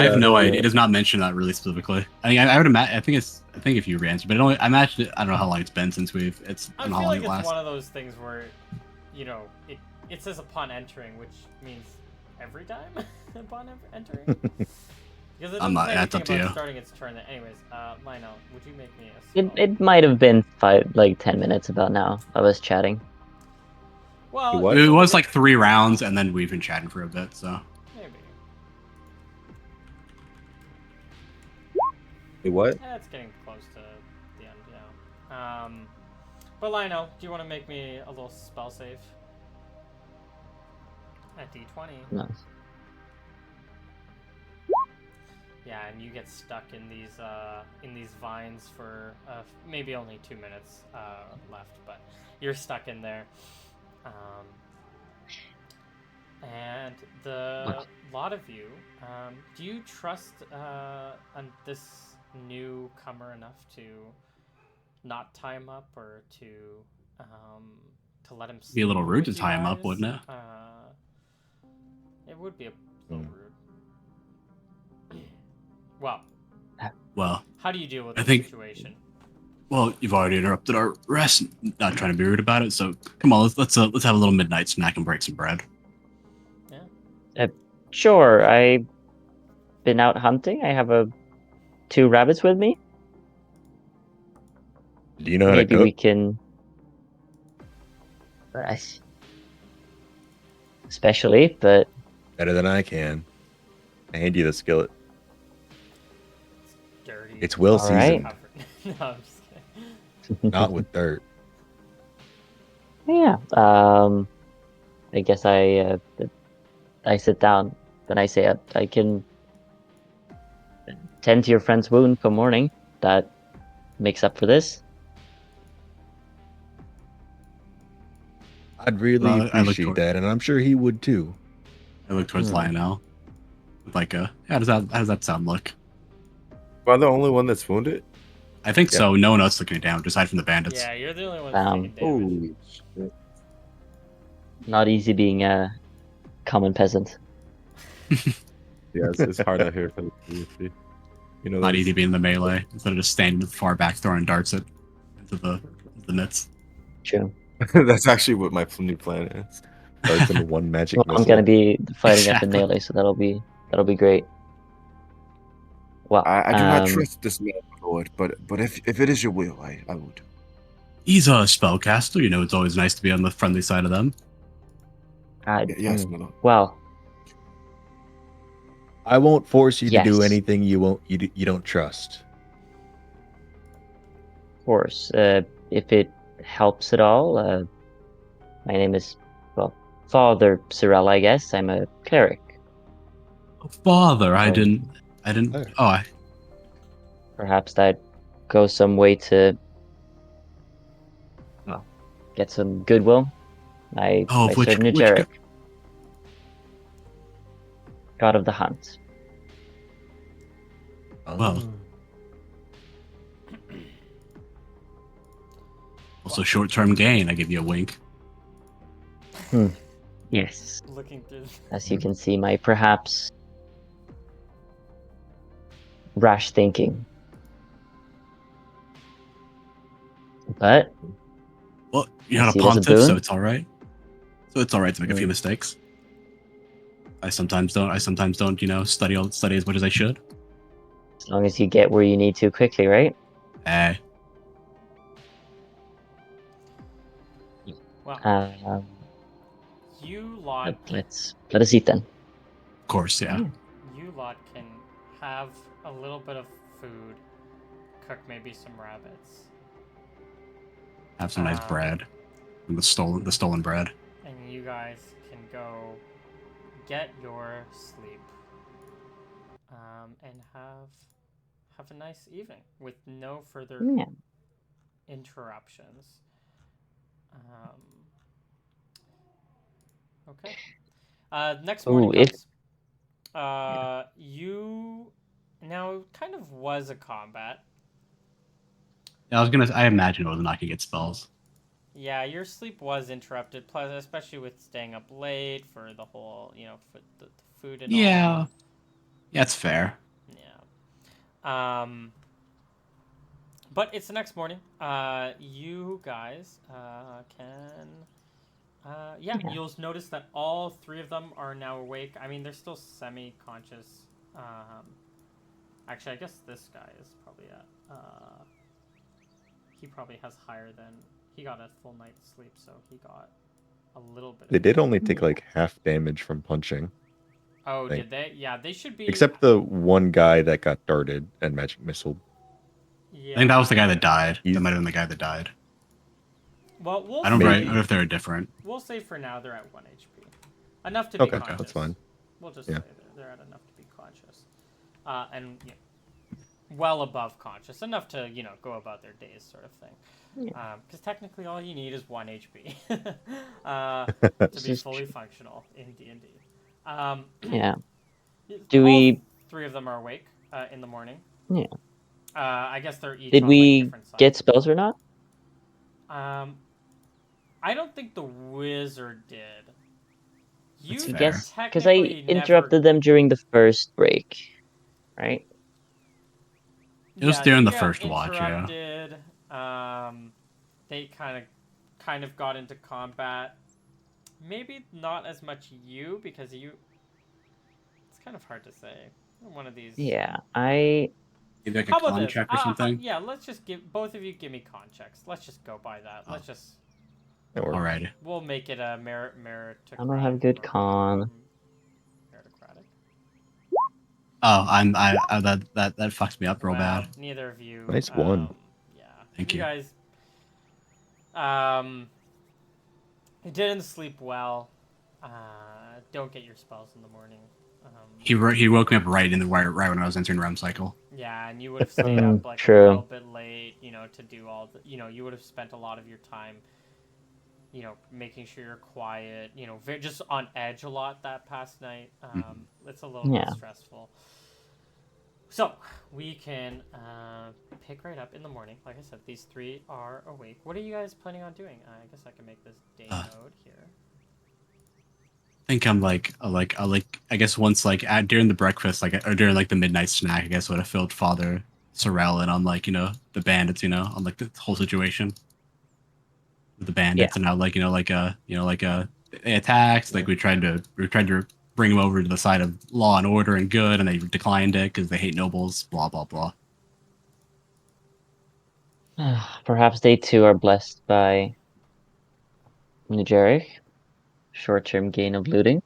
have no idea. It Uh, does not mention that really specifically. I mean, I would imagine. I think if you re-enter, but I imagine. I don't know how long it's been since we've. I I don't know feel how long like it it's lasts. one of those things where, it says upon entering, which means every time upon entering. Because it I'm doesn't not- say that's anything up to about you. starting its turn. Anyways, Lionel, would you make me a It spell? it might have been 10 minutes about now of us chatting. Well, What? It was like 3 rounds, and then we've been chatting for a bit. So maybe. Hey, what? It's getting close to the end, yeah. But Lionel, do you want to make me a little spell save? At D20. No. Yeah, and you get stuck in these vines for maybe only 2 minutes left, but you're stuck in there. And the lot of you, do you trust this newcomer enough to not tie him up or to let him Be a little sleep rude to with you tie him up, guys? wouldn't it? It would be a little rude. Well, Well, how do you deal with I the think- situation? well, you've already interrupted our rest. Not trying to be rude about it, so come on, let's have a little midnight snack and break some bread. Sure, I've been out hunting. I have 2 rabbits with me. Do you know how Maybe to cook? we can. Especially, but Better than I can. I hand you the skillet. It's dirty. It's well All right. seasoned, No, I'm just kidding. not with dirt. yeah. I guess I sit down. Then I say I can tend to your friend's wound come morning. That makes up for this. I'd really Well, I look appreciate toward- that, and I'm sure he would too. I look towards Hmm. Lionel with like how does that sound look? Am I the only one that's wounded? I think Yeah. so. No one else looking it down, aside from the bandits. Yeah, you're the only one that's taking damage. Holy shit. Not easy being a common peasant. Yeah, it's hard out here for the PvP. You know, Not those- easy being in the melee instead of just standing far back throwing darts into the nets. True. That's actually what my new plan is. Starts in one magic Well, missile. I'm gonna be fighting up in Exactly. melee, so that'll be great. Well, I do not trust this man, my lord, but if it is your will, I would. He's a spellcaster. You know, it's always nice to be on the friendly side of them. Yes, my lord. Well, I won't force you to do Yes. anything you don't trust. of course. If it helps at all, my name is Father Cyrell, I guess. I'm a cleric. Father, I Oh. didn't. Oh. Oh, Perhaps that goes some way to get some goodwill. I of which serve Nijeric, god of the hunt. Well. Also short-term gain. I give you a wink. Yes, Looking through. as you can see, my perhaps rash thinking. But Well, you're I not see a it as a pontiff, so boon. it's all right. So it's all right to make a few mistakes. I sometimes don't. You know, study as much as I should. as long as you get where you need to quickly, right? Eh, Well, Um, you lot, let us eat then. of course, yeah. you lot can have a little bit of food, cook maybe some rabbits, Have some nice bread, and the stolen bread. and you guys can go get your sleep, and have a nice evening with no further Yeah. interruptions. Okay. Next morning Ooh, if- comes. You now kind of was a combat. Yeah, I imagine it was not gonna get spells. Yeah, your sleep was interrupted, plus especially with staying up late for the whole, for the food and all. Yeah, that's fair. Yeah. But it's the next morning. You guys can. Yeah, you'll notice that all 3 of them are now awake. I mean, they're still semi-conscious. Actually, I guess this guy is probably at. He probably has higher than. He got a full night's sleep, so he got a little bit. They did only take like half damage from punching, Oh, think. did they? Yeah, they should be. except the one guy that got darted and magic missile. Yeah. I think that was the guy that died. He's- That might have been the guy that died. Well, we'll I don't say, I don't know if they're different. we'll say for now they're at 1 HP. Enough to be Okay, conscious. that's fine. We'll just Yeah. say they're at enough to be conscious. And well above conscious. Enough to, go about their days sort of thing. Because technically all you need is 1 HP to This be is fully true. functional in D&D. Yeah. Do All we? 3 of them are awake in the morning. Yeah. I guess they're each Did on we different sides. get spells or not? I don't think the wizard did. You That's fair. Because I technically interrupted them during the first break, right? It was Yeah, during you the got first watch, yeah. interrupted. They kind of got into combat. Maybe not as much you because you. It's kind of hard to say. One of these. Yeah, I Maybe like a How about con this? check or something. Yeah, let's just give both of you give me con checks. Let's just go by that. Oh. Let's just. That works. Alright. We'll make it a meritocratic. I don't have good con. Meritocratic. Oh, that fucks me up real Well, bad. neither of you. Nice one. Yeah. Thank you. Guys. You didn't sleep well. Don't get your spells in the morning. He woke me up right right when I was entering REM cycle. Yeah, and you would have stayed up like a True. little bit late, to do all the, you would have spent a lot of your time, making sure you're quiet, just on edge a lot that past night. It's a little bit Yeah. stressful. So we can pick right up in the morning. Like I said, these 3 are awake. What are you guys planning on doing? I guess I can make this day node here. I think I'm I guess once during the breakfast, or during the midnight snack, I guess would have filled Father Sorrel in on the bandits, on the whole situation with the bandits and how they attacked, we tried to bring them over to the side of law and order and good, and they declined it because they hate nobles, blah blah blah. Perhaps they too are blessed by Nugeric. Short-term gain of looting.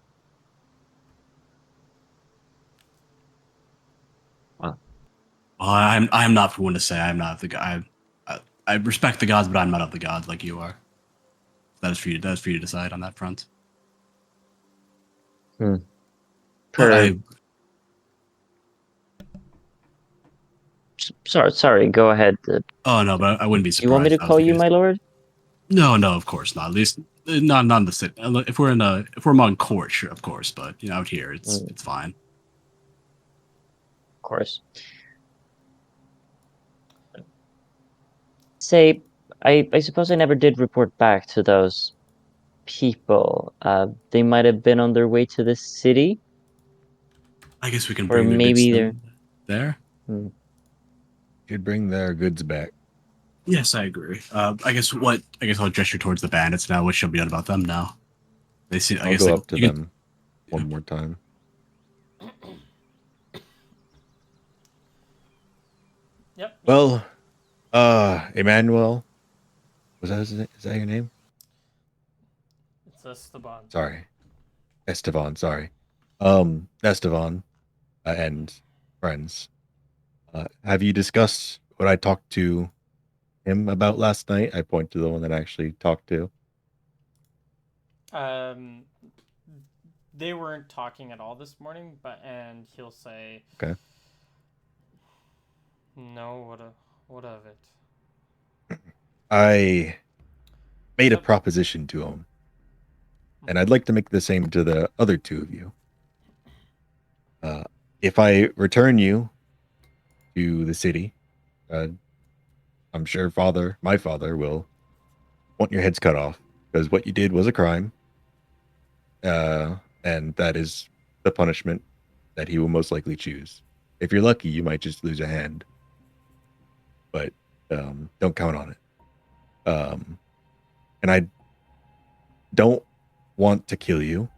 I'm not for one to say. I'm not the guy. I respect the gods, but I'm not of the gods like you are. That is for you. That is for you to decide on that front. But Sorry. Go ahead. Oh no, but I wouldn't be surprised. You want me to call you my lord? No, of course not. At least not in the city. If we're among court, sure, of course. But out here, it's fine. Of course. Say, I suppose I never did report back to those people. They might have been on their way to the city. I guess we can Or bring the maybe goods there. Should bring their goods back. Yes, I agree. I guess I'll gesture towards the bandits now. What should be done about them now? They see. I'll go up to them one more time. Yep. Well, Emmanuel, is that your name? It's Esteban. Sorry, Esteban. Sorry, Esteban, and friends. Have you discussed what I talked to him about last night? I point to the one that I actually talked to. They weren't talking at all this morning, and he'll say, Okay. No, what of it? I made a proposition to him, and I'd like to make the same to the other 2 of you. If I return you to the city, I'm sure my father will want your heads cut off, because what you did was a crime. And that is the punishment that he will most likely choose. If you're lucky, you might just lose a hand, but don't count on it. And I don't want to kill you.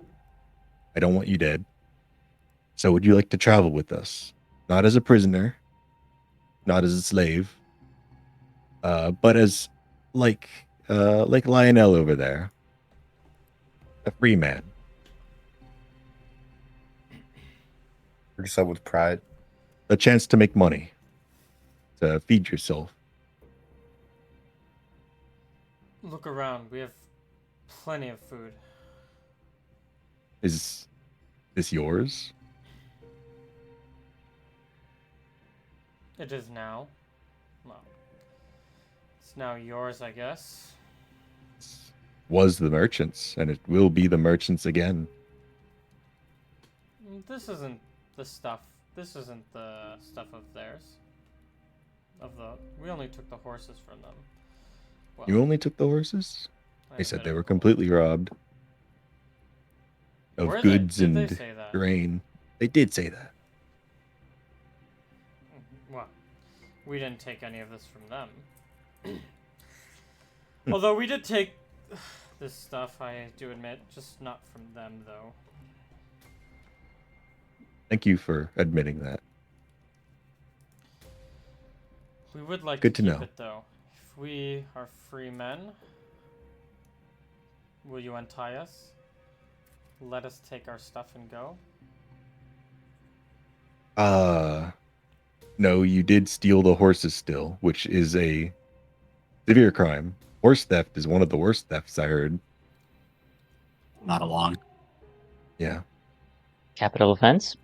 I don't want you dead. So would you like to travel with us? Not as a prisoner, not as a slave, but as like Lionel over there, a free man. Perks up with pride. A chance to make money, to feed yourself. Look around. We have plenty of food. Is this yours? It is now. Well, it's now yours, I guess. This was the merchant's, and it will be the merchant's again. This isn't the stuff. This isn't the stuff of theirs. We only took the horses from them. Well, You only took the horses? I They said they admit were it. completely robbed of Were they? goods Did they and say that? grain. They did say that. Well, we didn't take any of this from them. Although we did take this stuff, I do admit, just not from them, though. Thank you for admitting that. We would like Good to to keep know. it, though. If we are free men, will you untie us? Let us take our stuff and go? No, you did steal the horses still, which is a severe crime. Horse theft is one of the worst thefts, I heard. Not along. Yeah. Capital offense?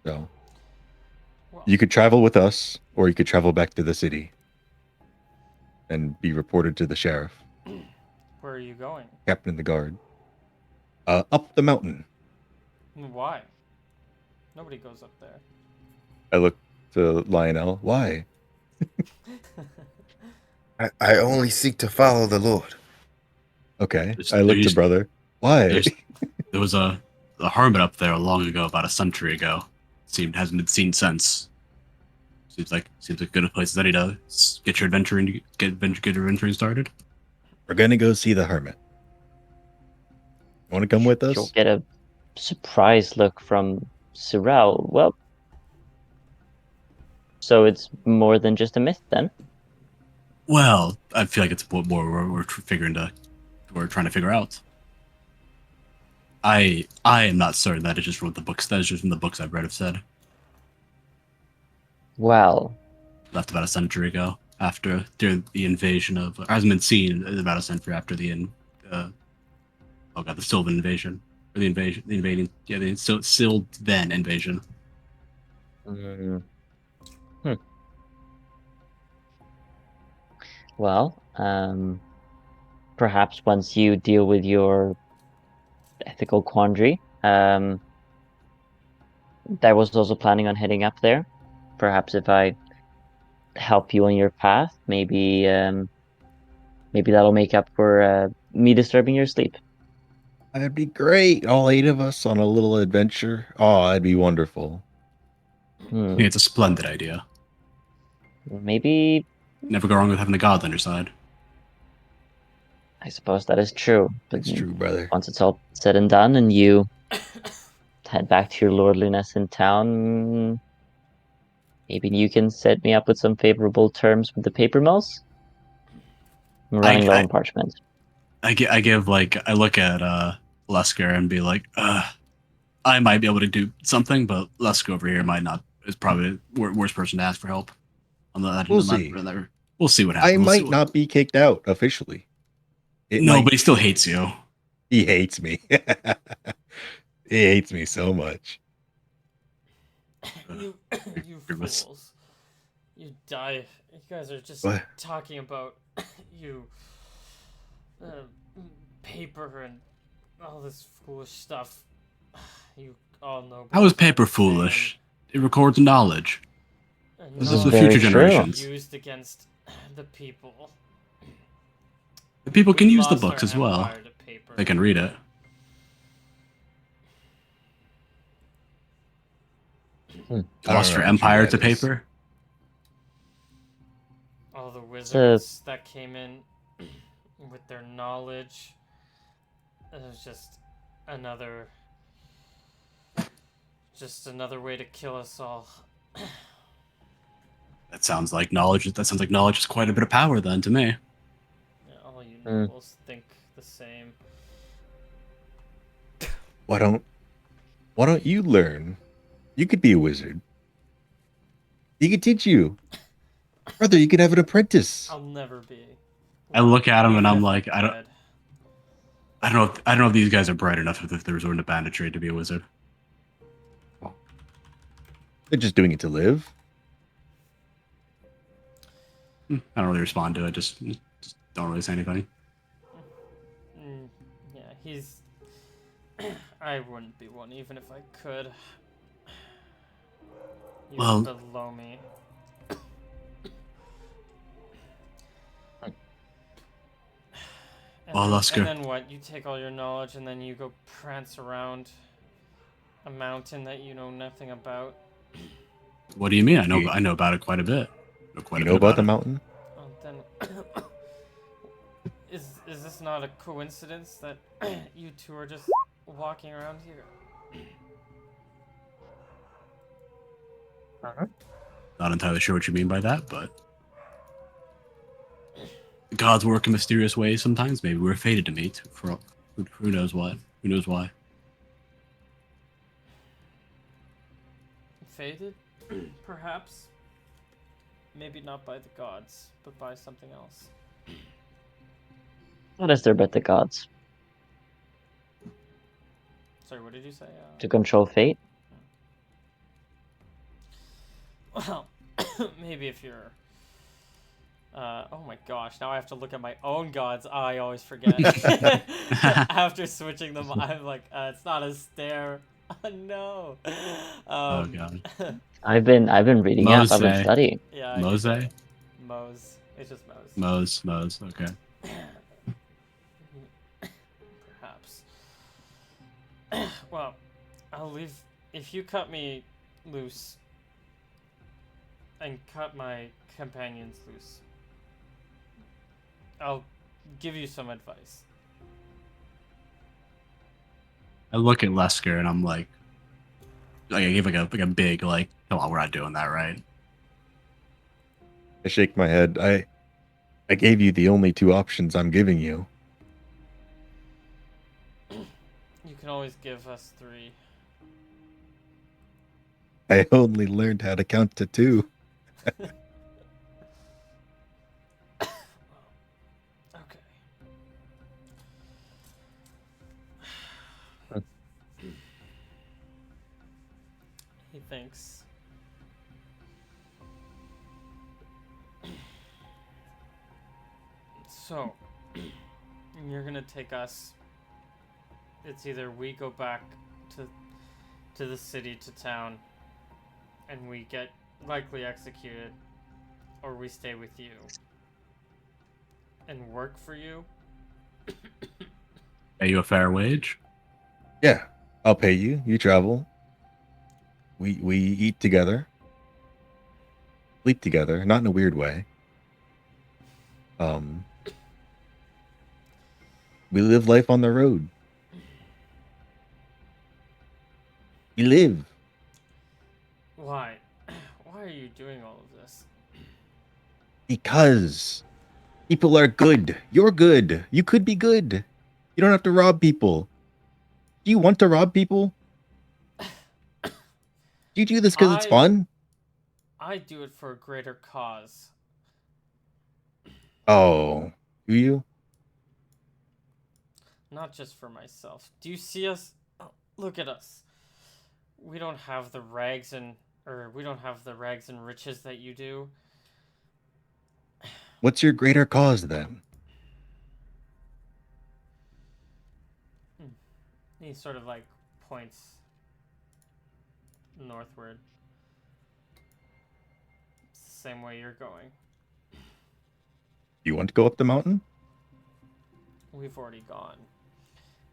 So Well, you could travel with us, or you could travel back to the city and be reported to the sheriff, where are you going? captain of the guard. Up the mountain. Why? Nobody goes up there. I look to Lionel. Why? I only seek to follow the Lord. Okay. There's- I look there to used- brother. Why? There's, there was a hermit up there long ago, about a century ago. Hasn't been seen since. Seems like good a place as any to get your adventuring started. We're gonna go see the hermit. Want to come with You'll us? get a surprised look from Sorrel. Well, so it's more than just a myth then? Well, I feel like it's what more we're trying to figure out. I am not certain that it's just from the books. That is just from the books I've read have said. Well, Left about a century ago, during the invasion of, or hasn't been seen in about a century after the Sylvan invasion, or the invading, yeah, the Sylvan invasion. mm, hmm. Well, perhaps once you deal with your ethical quandary, I was also planning on heading up there. Perhaps if I help you on your path, maybe that'll make up for me disturbing your sleep. That'd be great. All 8 of us on a little adventure. Oh, that'd be wonderful. Hmm. Yeah, it's a splendid idea. Maybe Never go wrong with having a god on your side. I suppose that is true. But That's true, brother. once it's all said and done, and you head back to your lordliness in town, maybe you can set me up with some favorable terms with the paper mills. I'm running low on parchment. I look at Lesker and be like, I might be able to do something, but Lesker over here might not. Is probably the worst person to ask for help. We'll see. We'll see what happens. I might not be kicked out officially. But he still hates you. He hates me. He hates me so much. You Grimace. fools. You die. You guys are just What? talking about you paper and all this foolish stuff. You all know. How is paper foolish? It records knowledge. This is the very future true. generations. Used against the people. The people can We use the lost our books as well. empire to paper. They can read it. I don't Lost know your how empire true to that is. paper. All the wizards that came in with their knowledge. It was just another way to kill us all. That sounds like knowledge. That sounds like knowledge is quite a bit of power then to me. Yeah, all you Mm. nobles think the same. Why don't you learn? You could be a wizard. He could teach you. Brother, you could have an apprentice. I'll never be. I look at him and Even I'm if like, I don't, could. I don't know, if, I don't know if these guys are bright enough if they're resorting to banditry to be a wizard. They're just doing it to live. I don't really respond to it. Just don't really say anything. Yeah, he's. I wouldn't be one even if I could. You're Well- below me. Well, Oscar. And then what? You take all your knowledge and then you go prance around a mountain that you know nothing about. What do you mean? I know about it quite a bit. Know quite You a know bit about the it. mountain? Oh, then is this not a coincidence that you two are just walking around here? Not entirely sure what you mean by that, but the gods work in mysterious ways sometimes. Maybe we're fated to meet. For who knows what? Who knows why? Fated? Perhaps. Maybe not by the gods, but by something else. What is there but the gods? Sorry, what did you say? To control fate? Well, maybe if you're... oh my gosh, now I have to look at my own gods. I always forget. After switching them, I'm like, it's not a stare. No. Oh god. I've been reading up, I've been Mose. studying. Yeah. Mose? Mose. It's just Mose. Mose. Okay. Perhaps. Well, I'll leave. If you cut me loose and cut my companions loose, I'll give you some advice. I look at Lesker and I'm like I give like a big like, come on, we're not doing that, right? I shake my head. I gave you the only two options I'm giving you. You can always give us 3. I only learned how to count to 2. Okay. He thinks. So, you're gonna take us. It's either we go back to the city, to town, and we get likely executed, or we stay with you and work for you. Pay you a fair wage? Yeah, I'll pay you. You travel. We eat together. Sleep together, not in a weird way. We live life on the road. We live. Why? Why are you doing all of this? Because people are good. You're good. You could be good. You don't have to rob people. Do you want to rob people? Do you do this because it's fun? I do it for a greater cause. Oh, do you? Not just for myself. Do you see us? Oh, look at us. We don't have the rags and riches that you do. What's your greater cause then? He sort of like points northward. It's the same way you're going. You want to go up the mountain? We've already gone.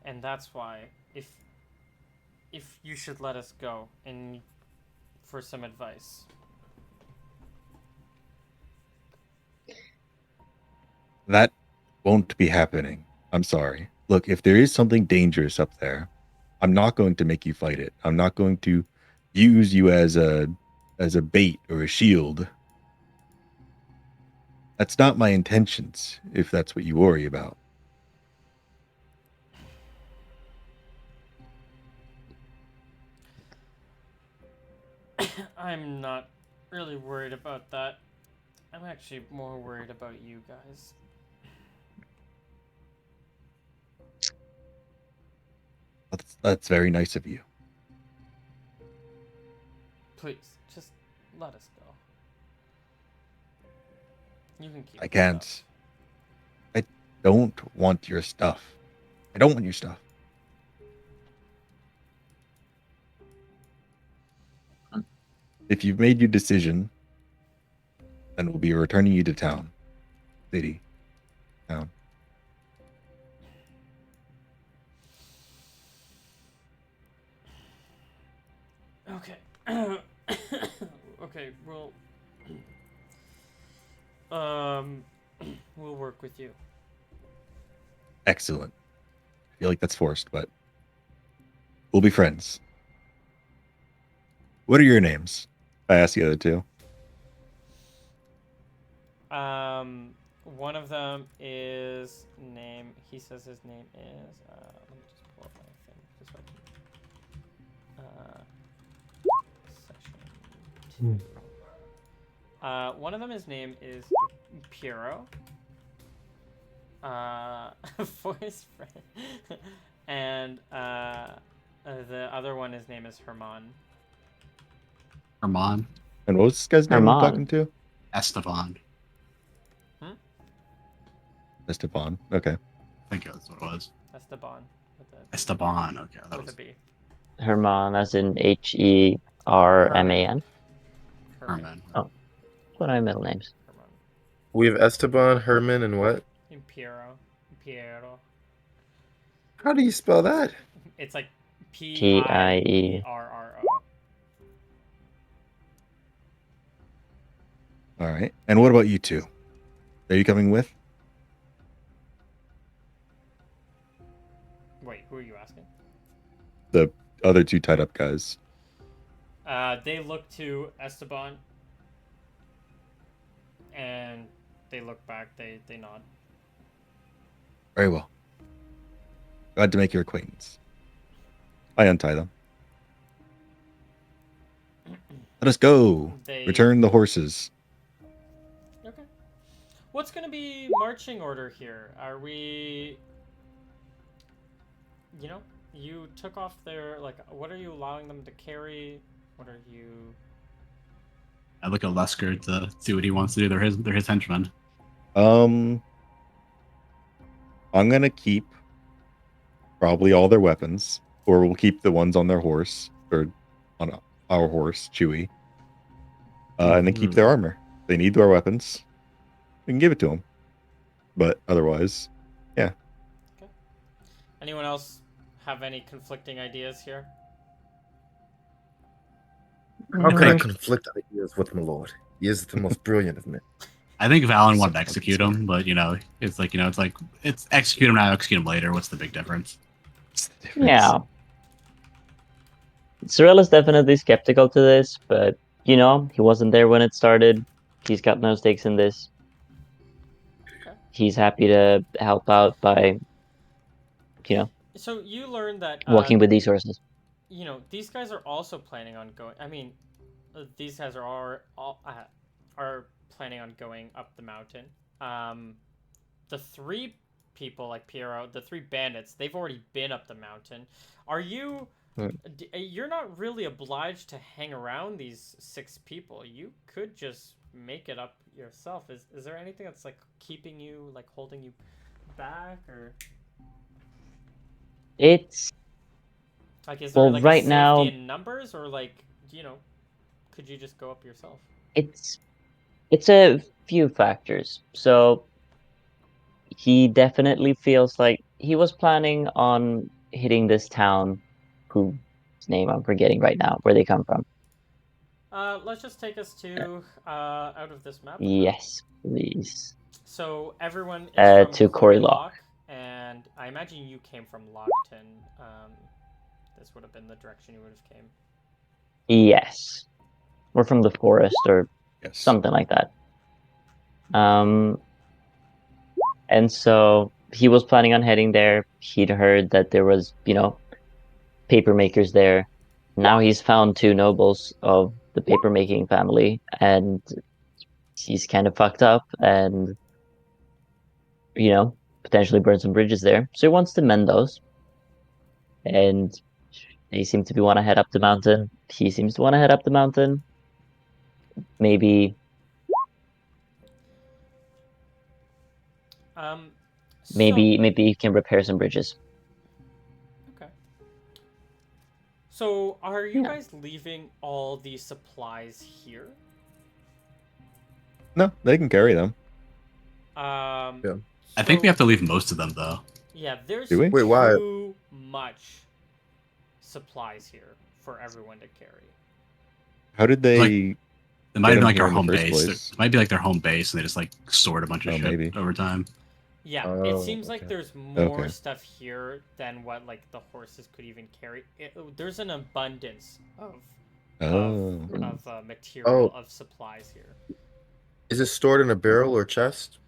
And that's why if you should let us go and for some advice. That won't be happening. I'm sorry. Look, if there is something dangerous up there, I'm not going to make you fight it. I'm not going to use you as a bait or a shield. That's not my intentions, if that's what you worry about. I'm not really worried about that. I'm actually more worried about you guys. That's very nice of you. Please, just let us go. You can keep I the can't. stuff. I don't want your stuff. I don't want your stuff. If you've made your decision, then we'll be returning you to town. City. Town. Okay. Okay, well, we'll work with you. Excellent. I feel like that's forced, but we'll be friends. What are your names? I asked the other two. One of them is name. He says his name is. Let me just pull up my thing just so I can. Session 2. One of them, his name is Piero. Voice friend. And the other one, his name is Herman. Herman. And what was this guy's name I'm Herman. talking to? Esteban. Esteban. Okay. I think that's what it was. Esteban with a Esteban. Okay. That with was a B. Herman, as in Herman. Herman. Oh, what are my middle names? Herman. We have Esteban, Herman, and what? And Piero. Piero. How do you spell that? It's like Pierro. Pierro. All right. And what about you two? Are you coming with? Wait, who are you asking? The other two tied up guys. They look to Esteban, and they look back. They nod. Very well. Glad to make your acquaintance. I untie them. Let us go. They Return the horses. Okay. What's gonna be marching order here? Are we? You know, you took off their like. What are you allowing them to carry? What are you? I look at Lesker to see what he wants to do. They're his henchmen. I'm gonna keep probably all their weapons, or we'll keep the ones on their horse, or on our horse, Chewie, and then keep their armor. They need their weapons. We can give it to them, but otherwise, Anyone else have any conflicting ideas here? How can I conflict ideas with my lord? He is the most brilliant of men. I think Valen wanted to execute him, but it's execute him now, execute him later. What's the big difference? what's the difference? Yeah. Cyril is definitely skeptical to this, but he wasn't there when it started. He's got no stakes in this. Okay. He's happy to help out by, So you learned that walking with these horses. these guys are also planning on going. I mean, these guys are planning on going up the mountain. The three people like Piero, the three bandits, they've already been up the mountain. Are you? You're not really obliged to hang around these 6 people. You could just make it up yourself. Is there anything that's like keeping you, like holding you back, or It's like is there Well, like a right safety now- in numbers, or like could you just go up yourself? it's a few factors. So he definitely feels like he was planning on hitting this town, whose name I'm forgetting right now, where they come from. Let's just take us to out of this map. Yes, please. So everyone is from To Cory Lock. and I imagine you came from Lockton. This would have been the direction you would have came. Yes. Or from the forest or Yes. something like that. And so he was planning on heading there. He'd heard that there was, paper makers there. Now he's found 2 nobles of the paper making family, and he's kind of fucked up and, potentially burn some bridges there. So he wants to mend those. And They seem to want to head up the mountain. He seems to want to head up the mountain. Maybe Um, so maybe he can repair some bridges. okay. So are you Yeah. guys leaving all the supplies here? No, they can carry them. Yeah. I think we so- have to leave most of them though. Yeah, there's Do we? Wait, why? too much supplies here for everyone to carry. How did they? Like, it might get be them like here our in the home first base. place? It might be like their home base, and they just like stored a bunch of Oh, shit maybe. over time. Yeah, Oh, it seems like okay. there's more Okay. stuff here than what like the horses could even carry. There's an abundance of Oh, material Oh. of supplies here. Is it stored in a barrel or chest?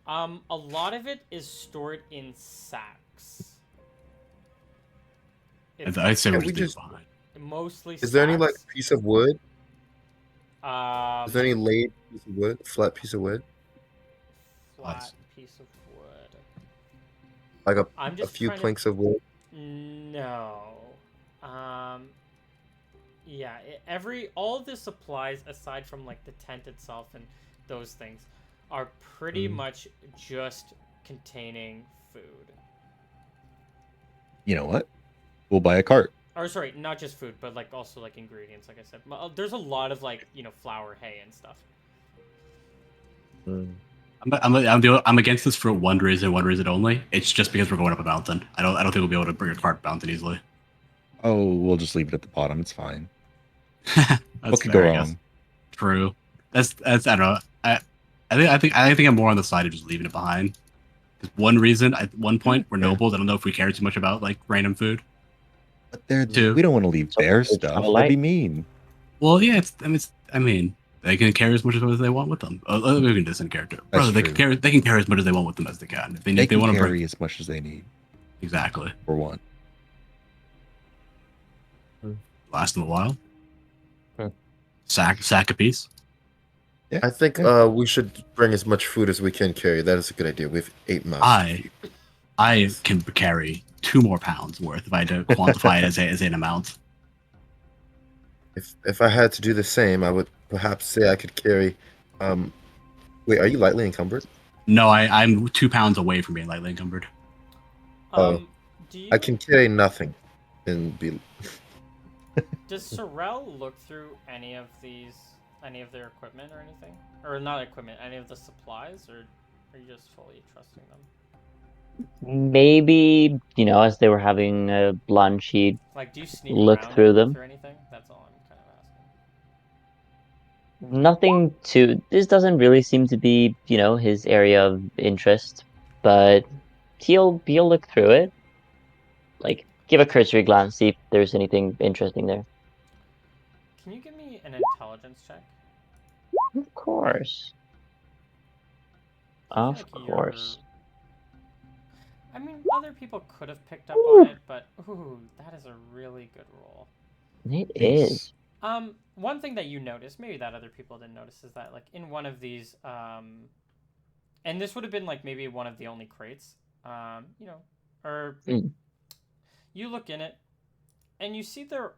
A lot of it is stored in sacks. I'd say Can't we're we just leave it just- behind. Mostly. Is there any like sacks. piece of wood? Um, Is there any laid piece of wood? Flat piece of wood? flat piece of wood? Like I'm a just few trying to- planks of wood? No. Yeah. All the supplies aside from like the tent itself and those things are pretty much just containing food. you know what? We'll buy a cart. Or sorry, not just food, but like also like ingredients. Like I said, there's a lot of like flour, hay, and stuff. I'm against this for one reason only. It's just because we're going up a mountain. I don't think we'll be able to bring a cart mountain easily. Oh, we'll just leave it at the bottom. It's fine. That's What could fair, go I guess. wrong? True. That's I don't know. I think I'm more on the side of just leaving it behind. There's one reason at one point we're Yeah. nobles. I don't know if we care too much about like random food. But Two. we don't want to leave So their it's stuff. kinda That'd light. be mean. Well, yeah. I mean, they can carry as much as they want with them. We can this in character. That's Brother, true. they can carry as much as they want with them as they can. If they They need, they can want to carry bring as much as they need exactly. for one. Last them a while. Hmm. Sack a piece. Yeah. I think Yeah. we should bring as much food as we can carry. That is a good idea. We have 8 mouths. I can carry 2 more pounds worth if I had to quantify it as an amount. If I had to do the same, I would perhaps say I could carry. Wait, are you lightly encumbered? No, I'm 2 pounds away from being lightly encumbered. Oh. Do you? I can carry nothing, and be. Does Sorrel look through any of their equipment or anything, or not equipment, any of the supplies, or are you just fully trusting them? Maybe, as they were having lunch, he'd Like, do you sneak look around through and look them. through anything? That's all I'm kind of asking. Nothing too. This doesn't really seem to be, his area of interest, but he'll look through it. Like, give a cursory glance, see if there's anything interesting there. Can you give me an intelligence check? Of course. I feel Of like course. I mean, other people could have picked up on it, but ooh, that is a really good roll. It Nice. is. One thing that you notice, maybe that other people didn't notice, is that like in one of these, and this would have been like maybe one of the only crates, or Mm. you look in it, and you see there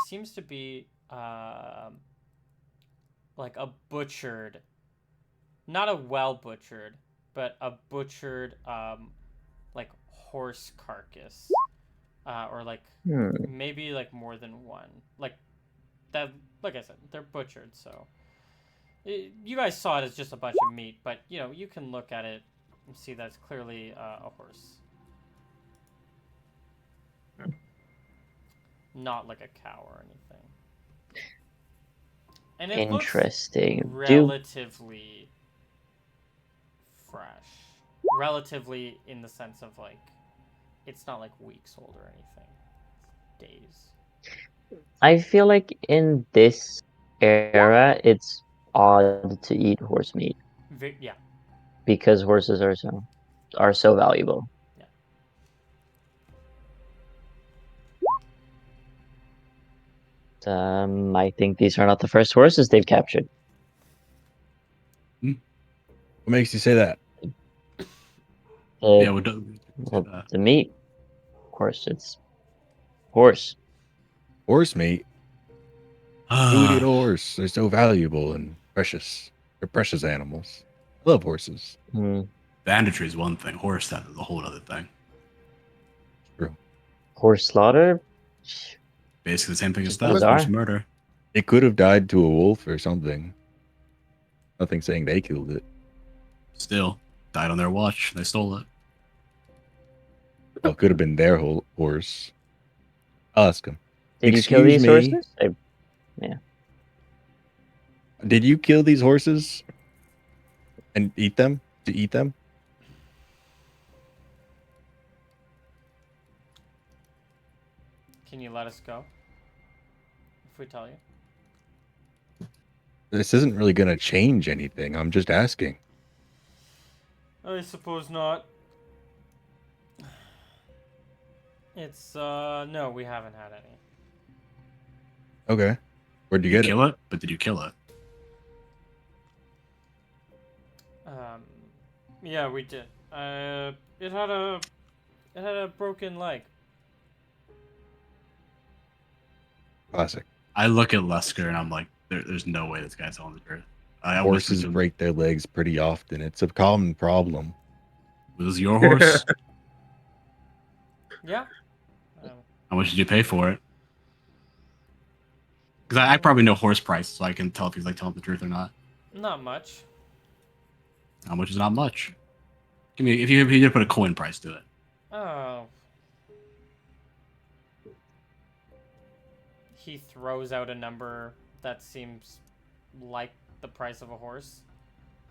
seems to be like a butchered, not a well butchered, but a butchered like horse carcass, or like maybe like more than one, like that. Like I said, they're butchered, so you guys saw it as just a bunch of meat, but you can look at it and see that's clearly a horse, not like a cow or anything. And it Interesting. looks relatively fresh. Relatively in the sense of like, it's not like weeks old or anything. It's days. I feel like in this era, it's odd to eat horse meat Yeah. because horses are so valuable. I think these are not the first horses they've captured. What makes you say that? Yeah, The meat, of course, it's Horse. Horse, mate. Who would eat a horse? They're so valuable and precious. They're precious animals. I love horses. Banditry is one thing. Horse that is a whole other thing. True. Horse slaughter. Basically the same thing as Just theft. bizarre. Horse murder. It could have died to a wolf or something. Nothing saying they killed it. Still died on their watch. They stole it. Well, it could have been their horse. I'll ask him. Did you kill Excuse these me? horses? Did you kill these horses and eat them? To eat them? Can you let us go? If we tell you. This isn't really going to change anything. I'm just asking. I suppose not. It's, no, we haven't had any. Okay. Where'd you Did you get it? kill it? But did you kill it? Yeah, we did. It had a broken leg. Classic. I look at Lesker and I'm like, there's no way this guy's telling the truth. I almost Horses assumed- break their legs pretty often. It's a common problem. Was this your horse? Yeah. How much did you pay for it? Because I probably know horse price, so I can tell if he's like telling the truth or not. Not much. How much is not much? Give me if you put a coin price to it. Oh. He throws out a number that seems like the price of a horse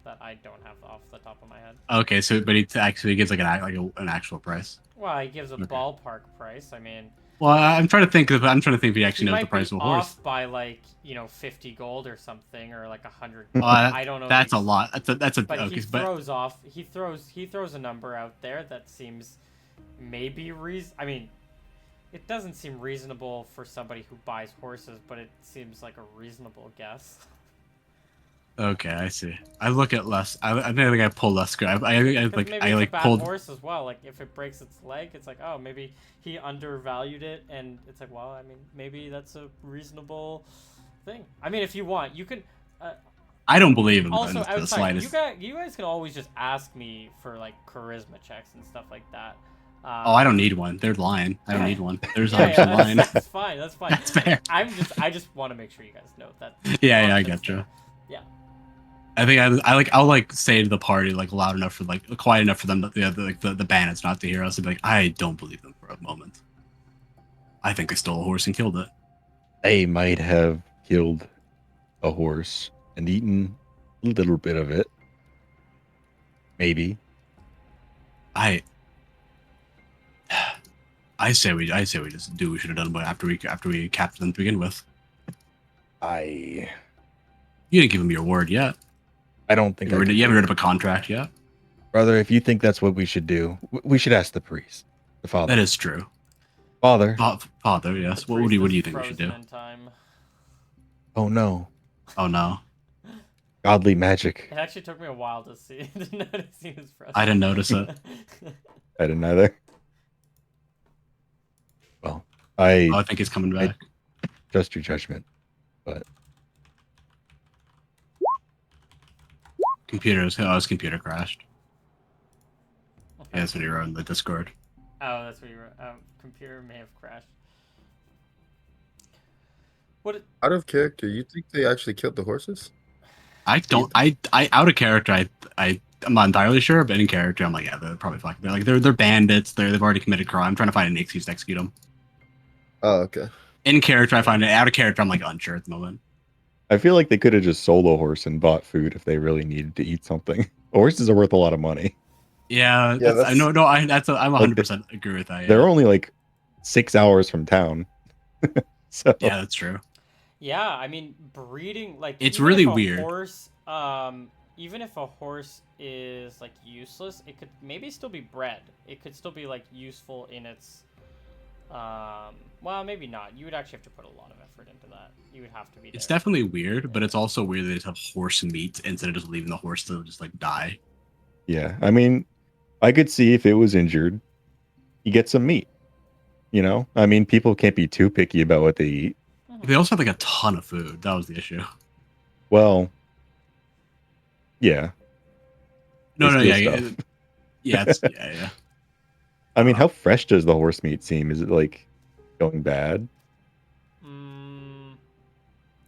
that I don't have off the top of my head. Okay, so but he actually gives like an actual price. Well, he gives a Okay. ballpark price. I mean, Well, I'm trying to think if he actually he knows the might price be of a horse. off by like 50 gold or something, or like 100. Well, I don't know. That's the a lot. That's a But okay, he but throws off. He throws a number out there that seems maybe I mean, it doesn't seem reasonable for somebody who buys horses, but it seems like a reasonable guess. okay, I see. I look at less. I think I pull Lesker. I Maybe like it's I a like bad pulled. horse as well. Like if it breaks its leg, it's like, oh, maybe he undervalued it, and it's like, well, I mean, maybe that's a reasonable thing. I mean, if you want, you can. I don't believe him. Also, in the outside, slightest. you guys can always just ask me for like charisma checks and stuff like that. Oh, I don't need one. They're lying. I don't need one. There's Yeah, option yeah, lying. that's fine. That's fine. That's fair. I just want to make sure you guys know that. Yeah, I option's get you. there. Yeah. I think I'll like say to the party like loud enough for like quiet enough for them the bandits not to hear us and be like, I don't believe them for a moment. I think they stole a horse and killed it. They might have killed a horse and eaten a little bit of it. Maybe. I say we just do what we should have done, but after we captured them to begin with. I You didn't give him your word yet. I don't think You haven't read up a contract yet. Brother, if you think that's what we should do, we should ask the priest, the father. That is true. Father. Father, yes. The What do you priest is think we should do? frozen in time. Oh no, Oh no, godly magic. It actually took me a while to see to notice he was frozen. I didn't notice it. I didn't either. Well, I Oh, I think he's coming back. trust your judgment, but His computer crashed. Yeah, that's what he wrote in the Discord. Oh, that's what you wrote. Computer may have crashed. What? Out of character, you think they actually killed the horses? I don't. I out of character. I'm not entirely sure, but in character, I'm like, yeah, they're probably fucking. They're bandits. They've already committed crime. I'm trying to find an excuse to execute them. Oh, okay. In character, I find it. Out of character, I'm like unsure at the moment. I feel like they could have just sold a horse and bought food if they really needed to eat something. Horses are worth a lot of money. Yeah, Yeah, I know. No, I'm 100% agree with that. Yeah. They're only like 6 hours from town. So Yeah, that's true. Yeah, I mean, breeding like It's even really if a weird. Horse, even if a horse is like useless, it could maybe still be bred. It could still be like useful in its. Well, maybe not. You would actually have to put a lot of effort into that. You would have to be. It's there. definitely weird, but it's also weird that they just have horse meat instead of just leaving the horse to just like die. yeah, I mean, I could see if it was injured, you get some meat. You know, I mean, people can't be too picky about what they eat. They also had like a ton of food. That was the issue. Well, yeah, they No, no, steal yeah, stuff. yeah. I mean, how fresh does the horse meat seem? Is it like going bad? Mm,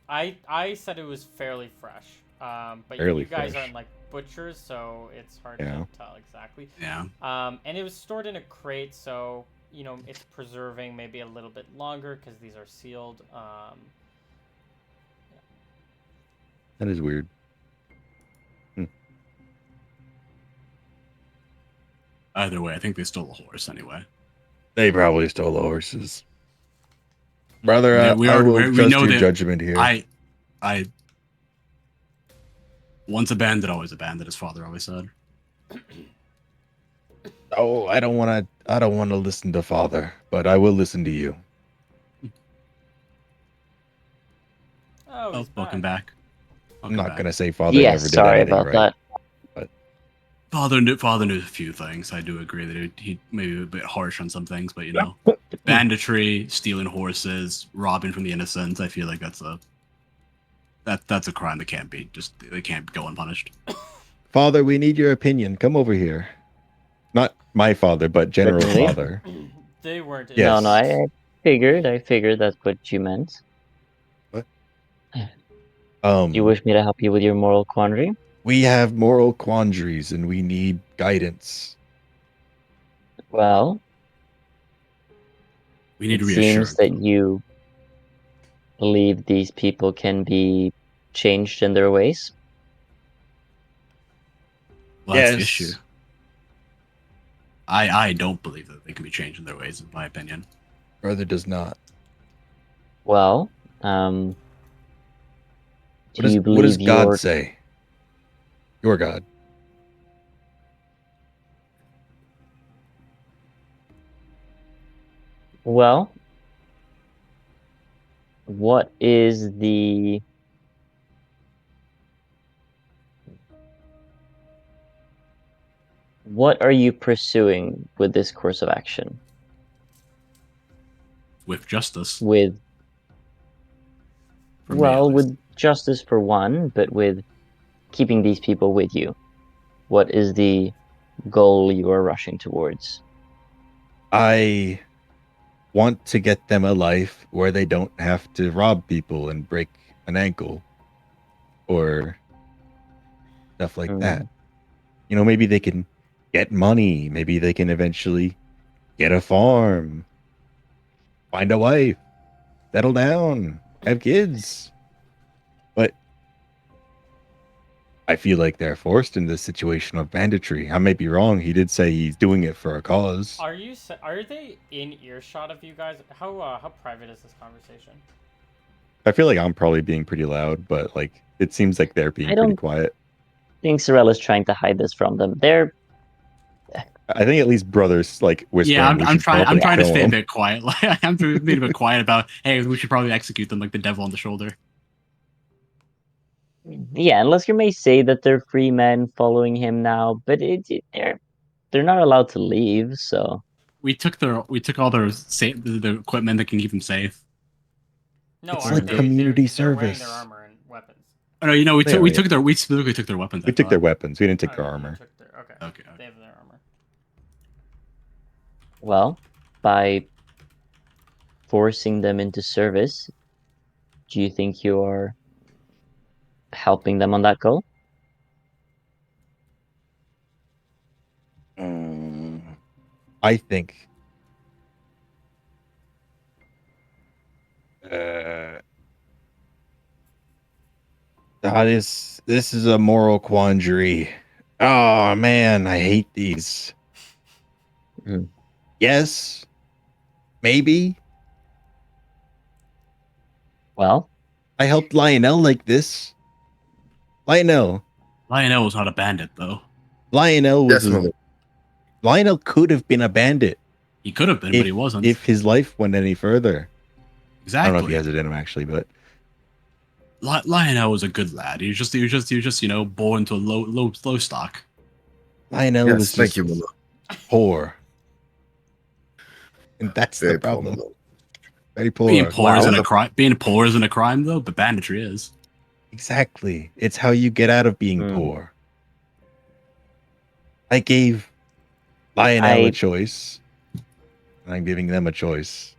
I said it was fairly fresh. But Fairly you guys fresh. aren't like butchers, so it's hard Yeah. to tell exactly. Yeah. And it was stored in a crate, so it's preserving maybe a little bit longer because these are sealed. That is weird. Either way, I think they stole a horse anyway. They probably stole the horses. Brother, We know your that judgment here. I once a bandit, always a bandit, his father always said. Oh, I don't want to listen to father, but I will listen to you. Oh, he's Welcome back. I'm not going to say father Yes, never did sorry anything about right. that. Father knew a few things. I do agree that he maybe a bit harsh on some things, but banditry, stealing horses, robbing from the innocent. I feel like that's a crime that they can't go unpunished. Father, we need your opinion. Come over here. Not my father, but general Certainly. father. They weren't. Yes. No, I figured that's what you meant. What? You wish me to help you with your moral quandary? We have moral quandaries and we need guidance. Well, We need it reassurance. seems that you believe these people can be changed in their ways. Well, that's the issue. I don't believe that they can be changed in their ways, in my opinion. Brother does not. Well, What do you believe does God say? Your God. Well, what is the what are you pursuing with this course of action? With justice. With For me, at least. with justice for one, but with keeping these people with you. What is the goal you are rushing towards? I want to get them a life where they don't have to rob people and break an ankle or stuff like that. Maybe they can get money. Maybe they can eventually get a farm, find a wife, settle down, have kids. But I feel like they're forced in this situation of banditry. I may be wrong. He did say he's doing it for a cause. Are they in earshot of you guys? How private is this conversation? I feel like I'm probably being pretty loud, but like it seems like they're being pretty quiet. I think Sorella's trying to hide this from them. I think at least brothers like whispering. Yeah, I'm trying to stay a them. bit quiet. Like I'm being a bit quiet about. Hey, we should probably execute them like the devil on the shoulder. Yeah, unless you may say that they're free men following him now, but they're not allowed to leave. So we took all their the equipment that can keep them safe. No, it's like community service. They're wearing their armor and weapons. Oh no, we specifically took their weapons. We took their weapons. We didn't take their armor. Okay. They have their armor. Well, by forcing them into service, do you think you are helping them on that goal? I think this is a moral quandary. Oh man, I hate these. Yes, maybe. Well, I helped Lionel like this. Lionel was not a bandit though. Lionel could have been a bandit. He could have been, but he wasn't. If his life went any further. Exactly. I don't know if he has it in him actually, but Lionel was a good lad. He was just born to a low stock. Lionel was just poor. And that's Very the poor, problem. my lord. Very Being poor. poor isn't Well- a crime. Being poor isn't a crime, though. But banditry is. Exactly. It's how you get out of being Hmm. poor. I gave Lionel a I choice. And I'm giving them a choice.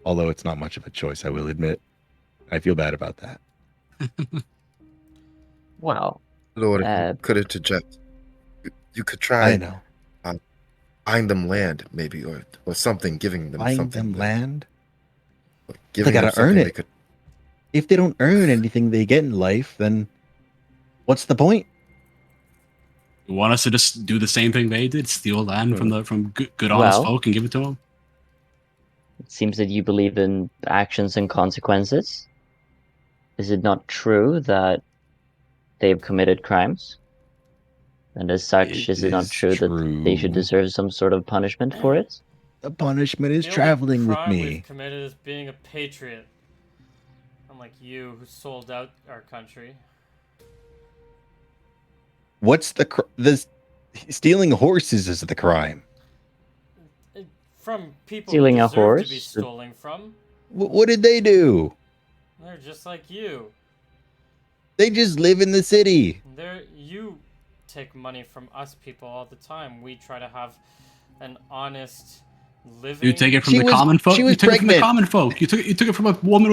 Although it's not much of a choice, I will admit. I feel bad about that. well, Lord, if Uh, you could interject, you could I try know. buying them land, maybe, or something, giving them Buying something. them land. Giving gotta them something earn they it. could. If they don't earn anything they get in life, then what's the point? You want us to just do the same thing they did? Steal land from good honest Well- folk and give it to them? it seems that you believe in actions and consequences. Is it not true that they've committed crimes? And as such, It is it not is true that they should true. deserve some sort of punishment for it? The punishment is The only traveling with crime we've me. committed is being a patriot. Unlike you, who sold out our country. What's the stealing horses is the crime. From people Stealing who a deserve to be horse? stolen from. What did they do? They're just like you. They just live in the city. You take money from us people all the time. We try to have an honest living. You take it from She the was- common folk. she You was took it from the pregnant. common folk. You took it from a woman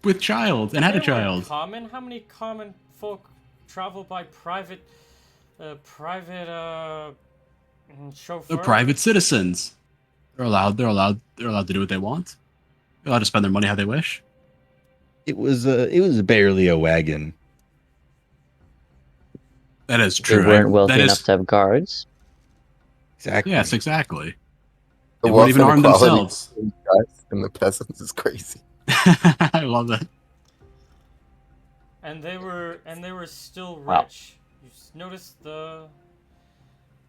with child and had They a weren't child. common. How many common folk travel by private chauffeur? They're private citizens. They're allowed to do what they want. They're allowed to spend their money how they wish. It was barely a wagon. That is They true. weren't wealthy That enough is to have guards. Exactly. yes, exactly. The They wealth won't even arm inequality themselves. between guys and the peasants is crazy. I love that. And they were still Wow. rich. You notice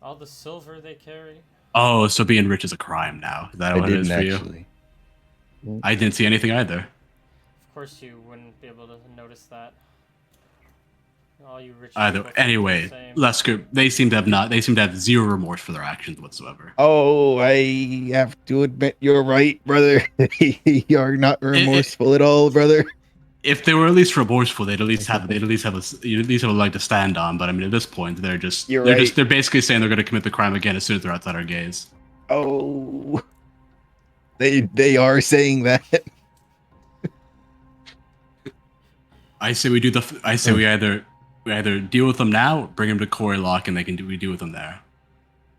all the silver they carry. Oh, so being rich is a crime now. Is that I what it is didn't for you? actually. I didn't see anything either. Of course, you wouldn't be able to notice that. All you rich Either people think anyway, the same. Lesker, they seem to have zero remorse for their actions whatsoever. Oh, I have to admit you're right, brother. You're not remorseful at all, brother. If they were at least remorseful, they'd at least have a leg to stand on. But I mean, at this point, they're Right. they're basically saying they're going to commit the crime again as soon as they're outside our gaze. Oh, they are saying that. I say we do the. I say we either deal with them now, or bring them to Quarry Lock, and we deal with them there.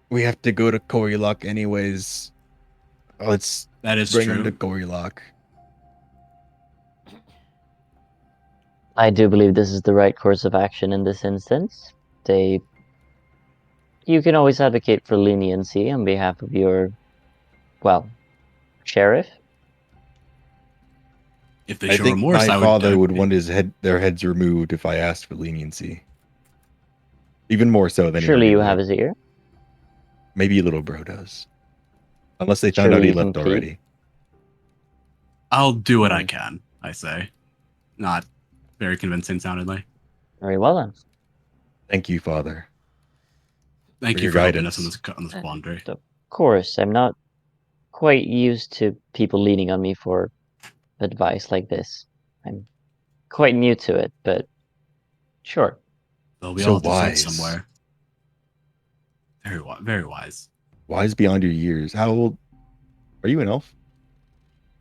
We have to go to Cory Lock anyways. Let's That is bring true. him to Cory Lock. I do believe this is the right course of action in this instance. You can always advocate for leniency on behalf of your, sheriff. If they I show think remorse, my I father would would want their heads removed if I asked for leniency. Even more so than he Surely already you would. have his ear. Maybe little bro does. Unless they found Surely out he you left can plead. already. I'll do what I can. I say, not very convincing soundingly. Very well then. Thank you, Father. Thank For you your for helping us guidance. on this quandary. Of course, I'm not quite used to people leaning on me for advice like this. I'm quite new to it, but sure. They'll be So all decide wise. somewhere. Very wise. Wise beyond your years. How old are you? An elf?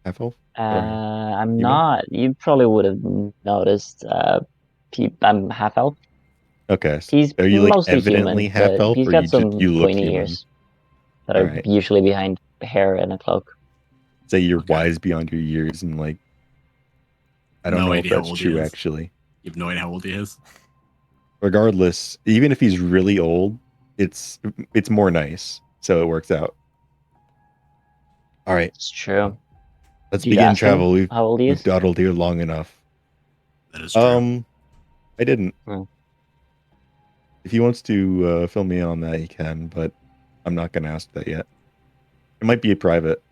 Half elf? I'm human? not. You probably would have noticed. I'm half elf. Okay. He's Are you like mostly evidently human, half but elf, he's or got you some you look pointy human? ears that are Alright. usually behind hair and a cloak. Say you're Okay. wise beyond your years, and like I don't No know if idea how that's old he true is. actually. You have no idea how old he is. Regardless, even if he's really old, it's more nice, so it works out. All right, It's true. let's Did you begin ask him travel. We've how old he is? dawdled here long enough. That is true. I didn't. Hmm. If he wants to fill me in on that, he can, but I'm not going to ask that yet. It might be a private.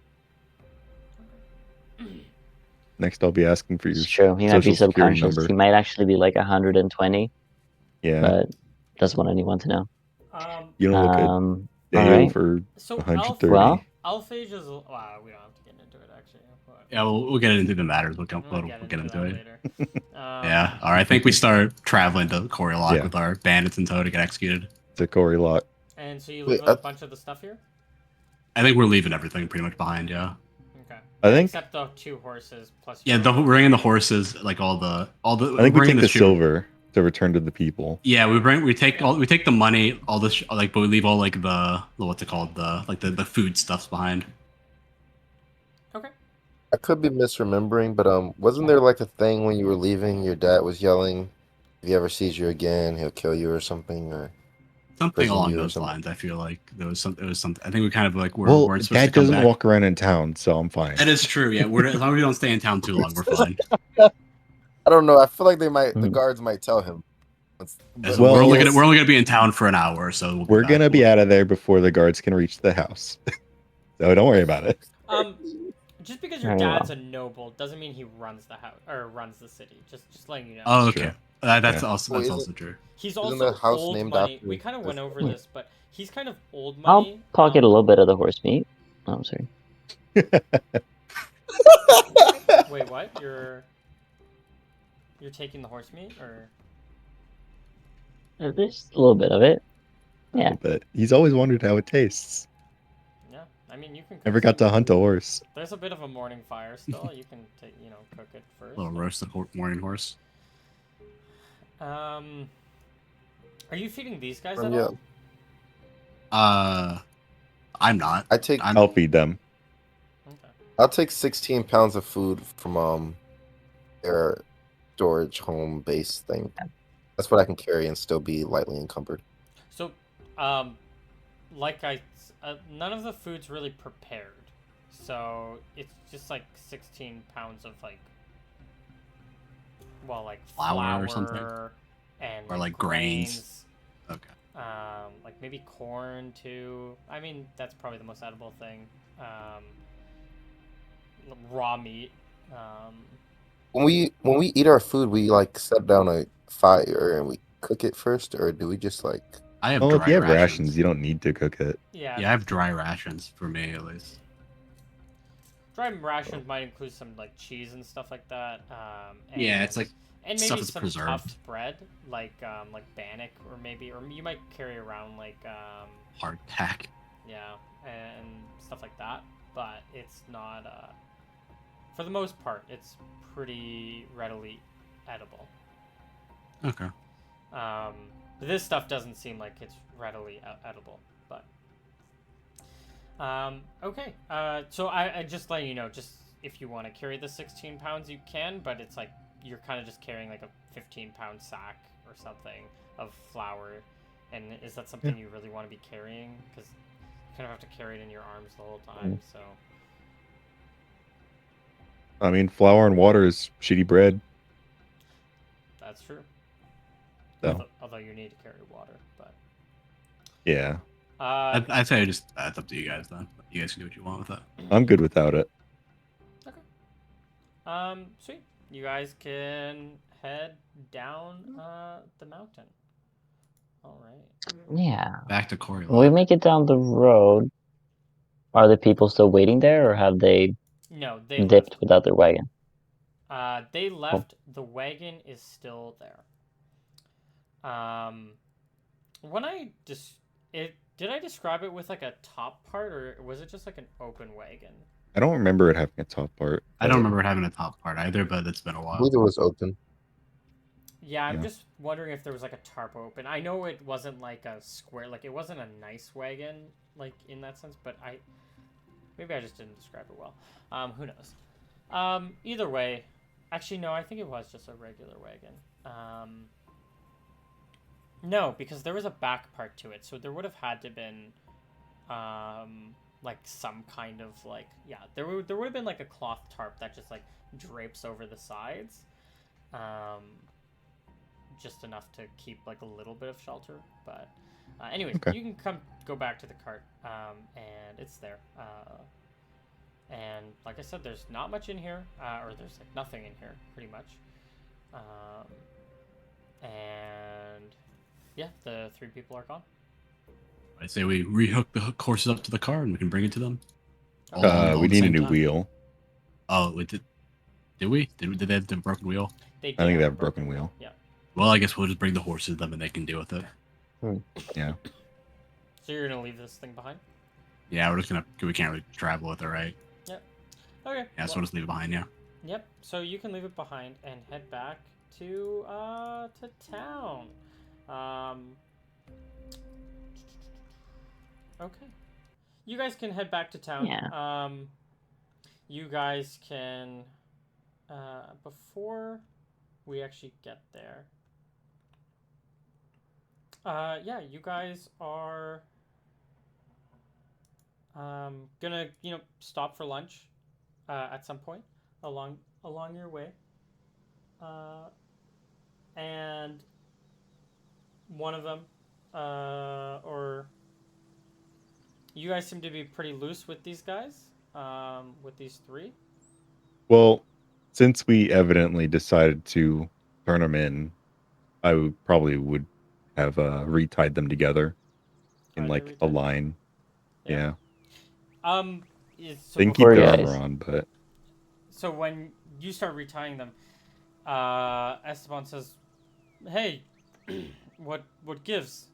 Next, I'll be asking for your It's true. He might be social security subconscious. number. He might actually be like 120, Yeah, but doesn't want anyone to know. you don't look good. All Dale right. for So 130. Well, Alphage is. Wow, we don't have to get into it actually. But Yeah, we'll get into the matters. We'll we'll get get into into that it. later. Yeah. All right. I think we start traveling to Coriolock Yeah. with our bandits in tow to get executed. To Cory Lock. And so you Wait, leave a bunch of the stuff here. I think we're leaving everything pretty much behind. Yeah. Okay. I think Except the 2 horses plus. Yeah. your- We're bringing the horses, like all the. I think we're we bringing take the ship- silver to return to the people. Yeah, we take the money, all this like, but we leave all like the what's it called, the food stuffs behind. Okay. I could be misremembering, but wasn't there like a thing when you were leaving? Your dad was yelling, "If he ever sees you again, he'll kill you" or something, or Something prison along you or those something. lines. I feel like there was some. It was something. I think we kind of like weren't Well, supposed Dad to come doesn't back. walk around in town, so I'm fine. That is true. Yeah, as long as we don't stay in town too long, we're fine. I don't know. I feel like they might. The Mhm. guards might tell him. As Well, we're only gonna be in town for an hour, so We're gonna be out of there before the guards can reach the house. So don't worry about it. Just because your Very dad's well. a noble doesn't mean he runs the house or runs the city. Just letting you know. Oh, True. okay. That's Yeah. also Well, that's isn't- also true. He's Isn't also the house old named money. after We kind of went over Hmm. this, but he's kind of old I'll money. pocket a little bit of the horse meat. Oh, I'm sorry. Wait, what? You're taking the horse meat, or There's a little bit of it. Yeah. But he's always wondered how it tastes. yeah? I mean, you can. Never cook got some- to hunt a horse. There's a bit of a morning fire still. You can cook it first. Little roasted morning horse. Are you feeding these guys at Yeah. all? I'm not. I take. I'm I'll feed them. Okay. I'll take 16 pounds of food from their storage home base thing. That's what I can carry and still be lightly encumbered. So, none of the food's really prepared. So it's just like 16 pounds of like Flour or something? and Or, like, grains. Okay. Like maybe corn too. I mean, that's probably the most edible thing. Raw meat. When we eat our food, we like set down a fire and we cook it first, or do we just like? I have Oh, dry if you have rations. rations, you don't need to cook it. Yeah. Yeah, I have dry rations for me at least. Dry rations might include some like cheese and stuff like that. Yeah, it's like and stuff maybe that's some preserved. puffed bread, like bannock, or you might carry around like Hardtack. yeah, and stuff like that. But it's not for the most part, it's pretty readily edible. Okay. This stuff doesn't seem like it's readily edible, but okay. So I just letting you know, just if you want to carry the 16 pounds, you can, but it's like you're kind of just carrying like a 15-pound sack or something of flour. And is that something you really want to be carrying? Because you kind of have to carry it in your arms the whole time. So I mean, flour and water is shitty bread. that's true. So Although you need to carry water, but yeah, I'd say it's up to you guys then. You guys can do what you want with that. I'm good without it. Sweet. You guys can head down the mountain. All right. Yeah. Back to Corey. When we make it down the road, are the people still waiting there, or have they No, they dipped left. without their wagon? They left. The wagon is still there. When I did I describe it with like a top part, or was it just like an open wagon? I don't remember it having a top part. I don't remember it having a top part either, but it's been a I while. believe it was open. Yeah, I'm Yeah. just wondering if there was like a tarp open. I know it wasn't like a square, like it wasn't a nice wagon, like in that sense, but maybe I just didn't describe it well. Who knows? Either way, actually no, I think it was just a regular wagon. No, because there was a back part to it, so there would have had to been, like some kind of like there would have been like a cloth tarp that just like drapes over the sides. Just enough to keep like a little bit of shelter, but anyways, Okay. you can go back to the cart, and it's there. And like I said, there's not much in here, or there's like nothing in here, pretty much. And yeah, the 3 people are gone. I say we rehook the horses up to the car and we can bring it to them. All We at the need a same new time. wheel. Oh, did we? Did they have the broken wheel? They did I think they have have a broken wheel. Yeah. Well, I guess we'll just bring the horses to them and they can deal with it. Yeah. So you're gonna leave this thing behind? Yeah, we're just gonna. We can't really travel with it, right? Yep. Okay. Yeah, so well, we'll just leave it behind. Yeah. Yep. So you can leave it behind and head back to town. Um. Okay. You guys can head back to town. Yeah. You guys can before we actually get there. Yeah, you guys are gonna stop for lunch at some point along your way, and one of them or you guys seem to be pretty loose with these guys, with these three. Well, since we evidently decided to turn them in, I probably would have retied them together in Are they like a retied? line. Yeah. Yeah. Um. So They can keep Poor their before, armor guys. on, but so when you start retying them, Esteban says, "Hey, what gives?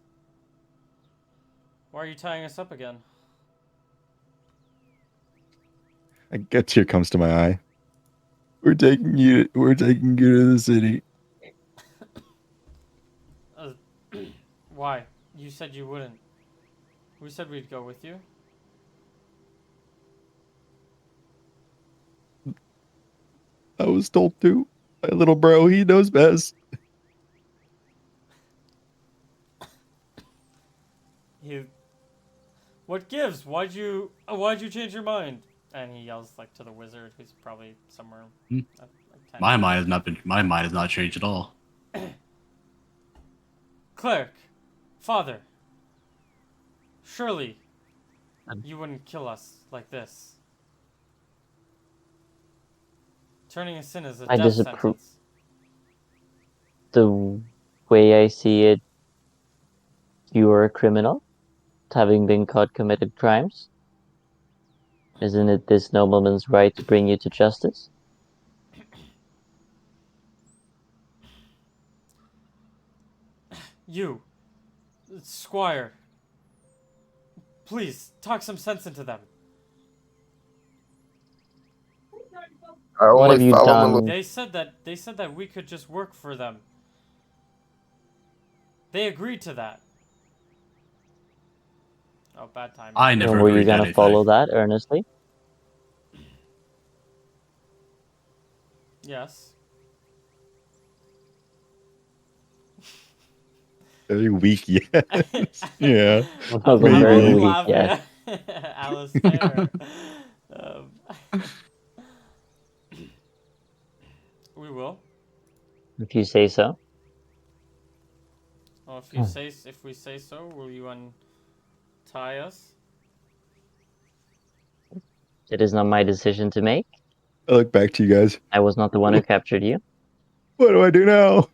Why are you tying us up again?" a tear comes to my eye. We're taking you to the city. Uh, why? You said you wouldn't. We said we'd go with you. I was told to. My little bro, he knows best. He, what gives? Why'd you change your mind? And he yells like to the wizard, who's probably somewhere Hmm. like 10 My feet. mind has not been. My mind has not changed at all. Cleric, father, surely Um, you wouldn't kill us like this. Turning a sin is a I death disapprove. sentence. The way I see it, you are a criminal, having been caught committed crimes. Isn't it this nobleman's right to bring you to justice? You, squire, please talk some sense into them. I What only have you follow my done? They said that we could just work for them. They agreed to that. Oh, bad timing. I And never were you agreed to gonna anything. follow that earnestly? Yes. Very weak, yes. Yeah. Well, I'm very only Maybe. weak, laughing yes. at Alistair. um, we will. If you say so. Well, Hmm. if we say so, will you untie us? It is not my decision to make. I look back to you guys. I was not the one who captured you. What do I do now?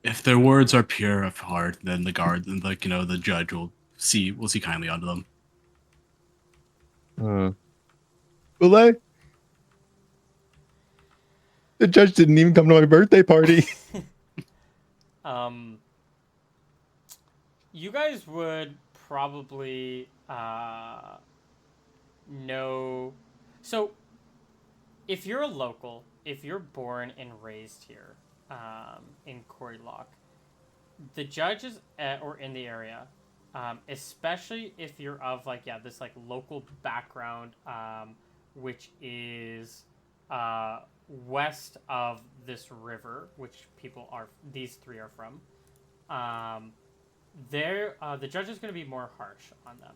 If their words are pure of heart, then the guard and the judge will see kindly onto them. Hmm. Will I? The judge didn't even come to my birthday party. Um, you guys would probably know. So, if you're a local, if you're born and raised here in Corey Lock, the judges or in the area, especially if you're of this local background, which is west of this river, which these three are from. The judge is going to be more harsh on them.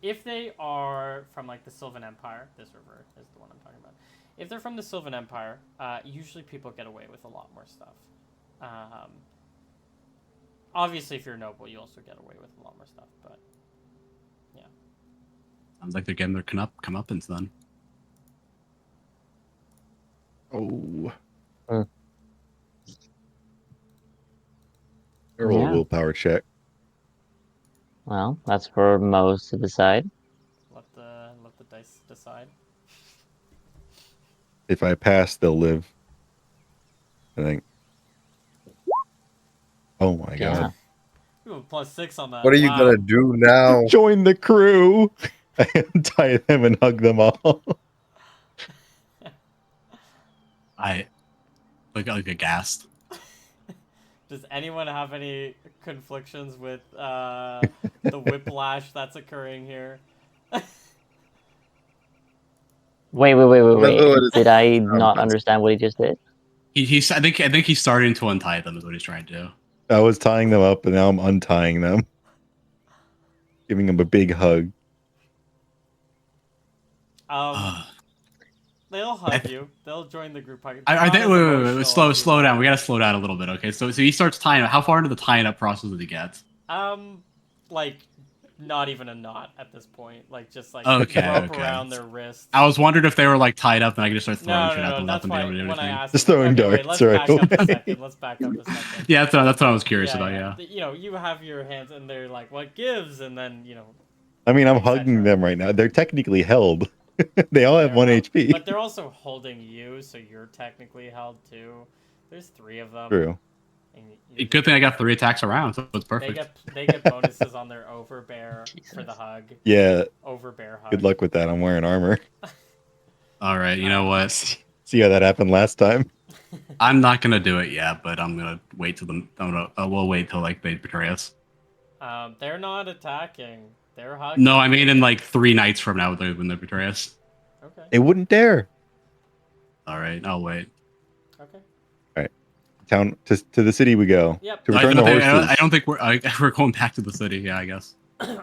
If they are from the Sylvan Empire, this river is the one I'm talking about. If they're from the Sylvan Empire, usually people get away with a lot more stuff. Obviously, if you're noble, you also get away with a lot more stuff. But yeah, Sounds like they're getting their comeuppance then. Oh. Hmm. Roll a Yeah. willpower check. Well, that's for Mo's to decide. Let the dice decide. If I pass, they'll live. I think. Oh my Yeah. god. Ooh, +6 on that. What are you Wow. gonna do now? Join the crew. I untie them and hug them all. I like aghast. Does anyone have any conflictions with the whiplash that's occurring here? Wait. My lord is Did I not understand what he just did? He's I think he's starting to untie them is what he's trying to do. I was tying them up and now I'm untying them. Giving them a big hug. Um, they'll I hug th- you. They'll join the group hug. I Not think as wait, emotional slow as you slow down. are. We gotta slow down a little bit, okay? So he starts tying up. How far into the tying up process did he get? Like, not even a knot at this point. Like, just like Okay, rope okay. around their wrists. I was wondering if they were like tied up and I could just start throwing shit at No. them without That's them being why able to do when I anything. asked, Just I was throwing like, okay, wait, darts, let's right? back up a second. Let's back up a second. Yeah, that's what I was curious about. Yeah. You know, you have your hands, and they're like, "What gives?" And then I mean, I'm etc. hugging them right now. They're technically held. They all have They're 1 held- HP. but they're also holding you, so you're technically held too. There's 3 of them. True. And Good thing I got 3 attacks around, so it's perfect. they get bonuses on their overbear for the hug. Yeah. Overbear hug. Good luck with that. I'm wearing armor. All right, you know what? See how that happened last time? I'm not gonna do it yet, but I'm gonna wait till them. We'll wait till like they betray us. They're not attacking. They're hugging. No, I mean in like 3 nights from now when they betray us. Okay. They wouldn't dare. All right, I'll wait. Okay. Town to the city we go. Yep. To I return the don't think- horses. I don't think we're going back to the city. Yeah, I guess. Um.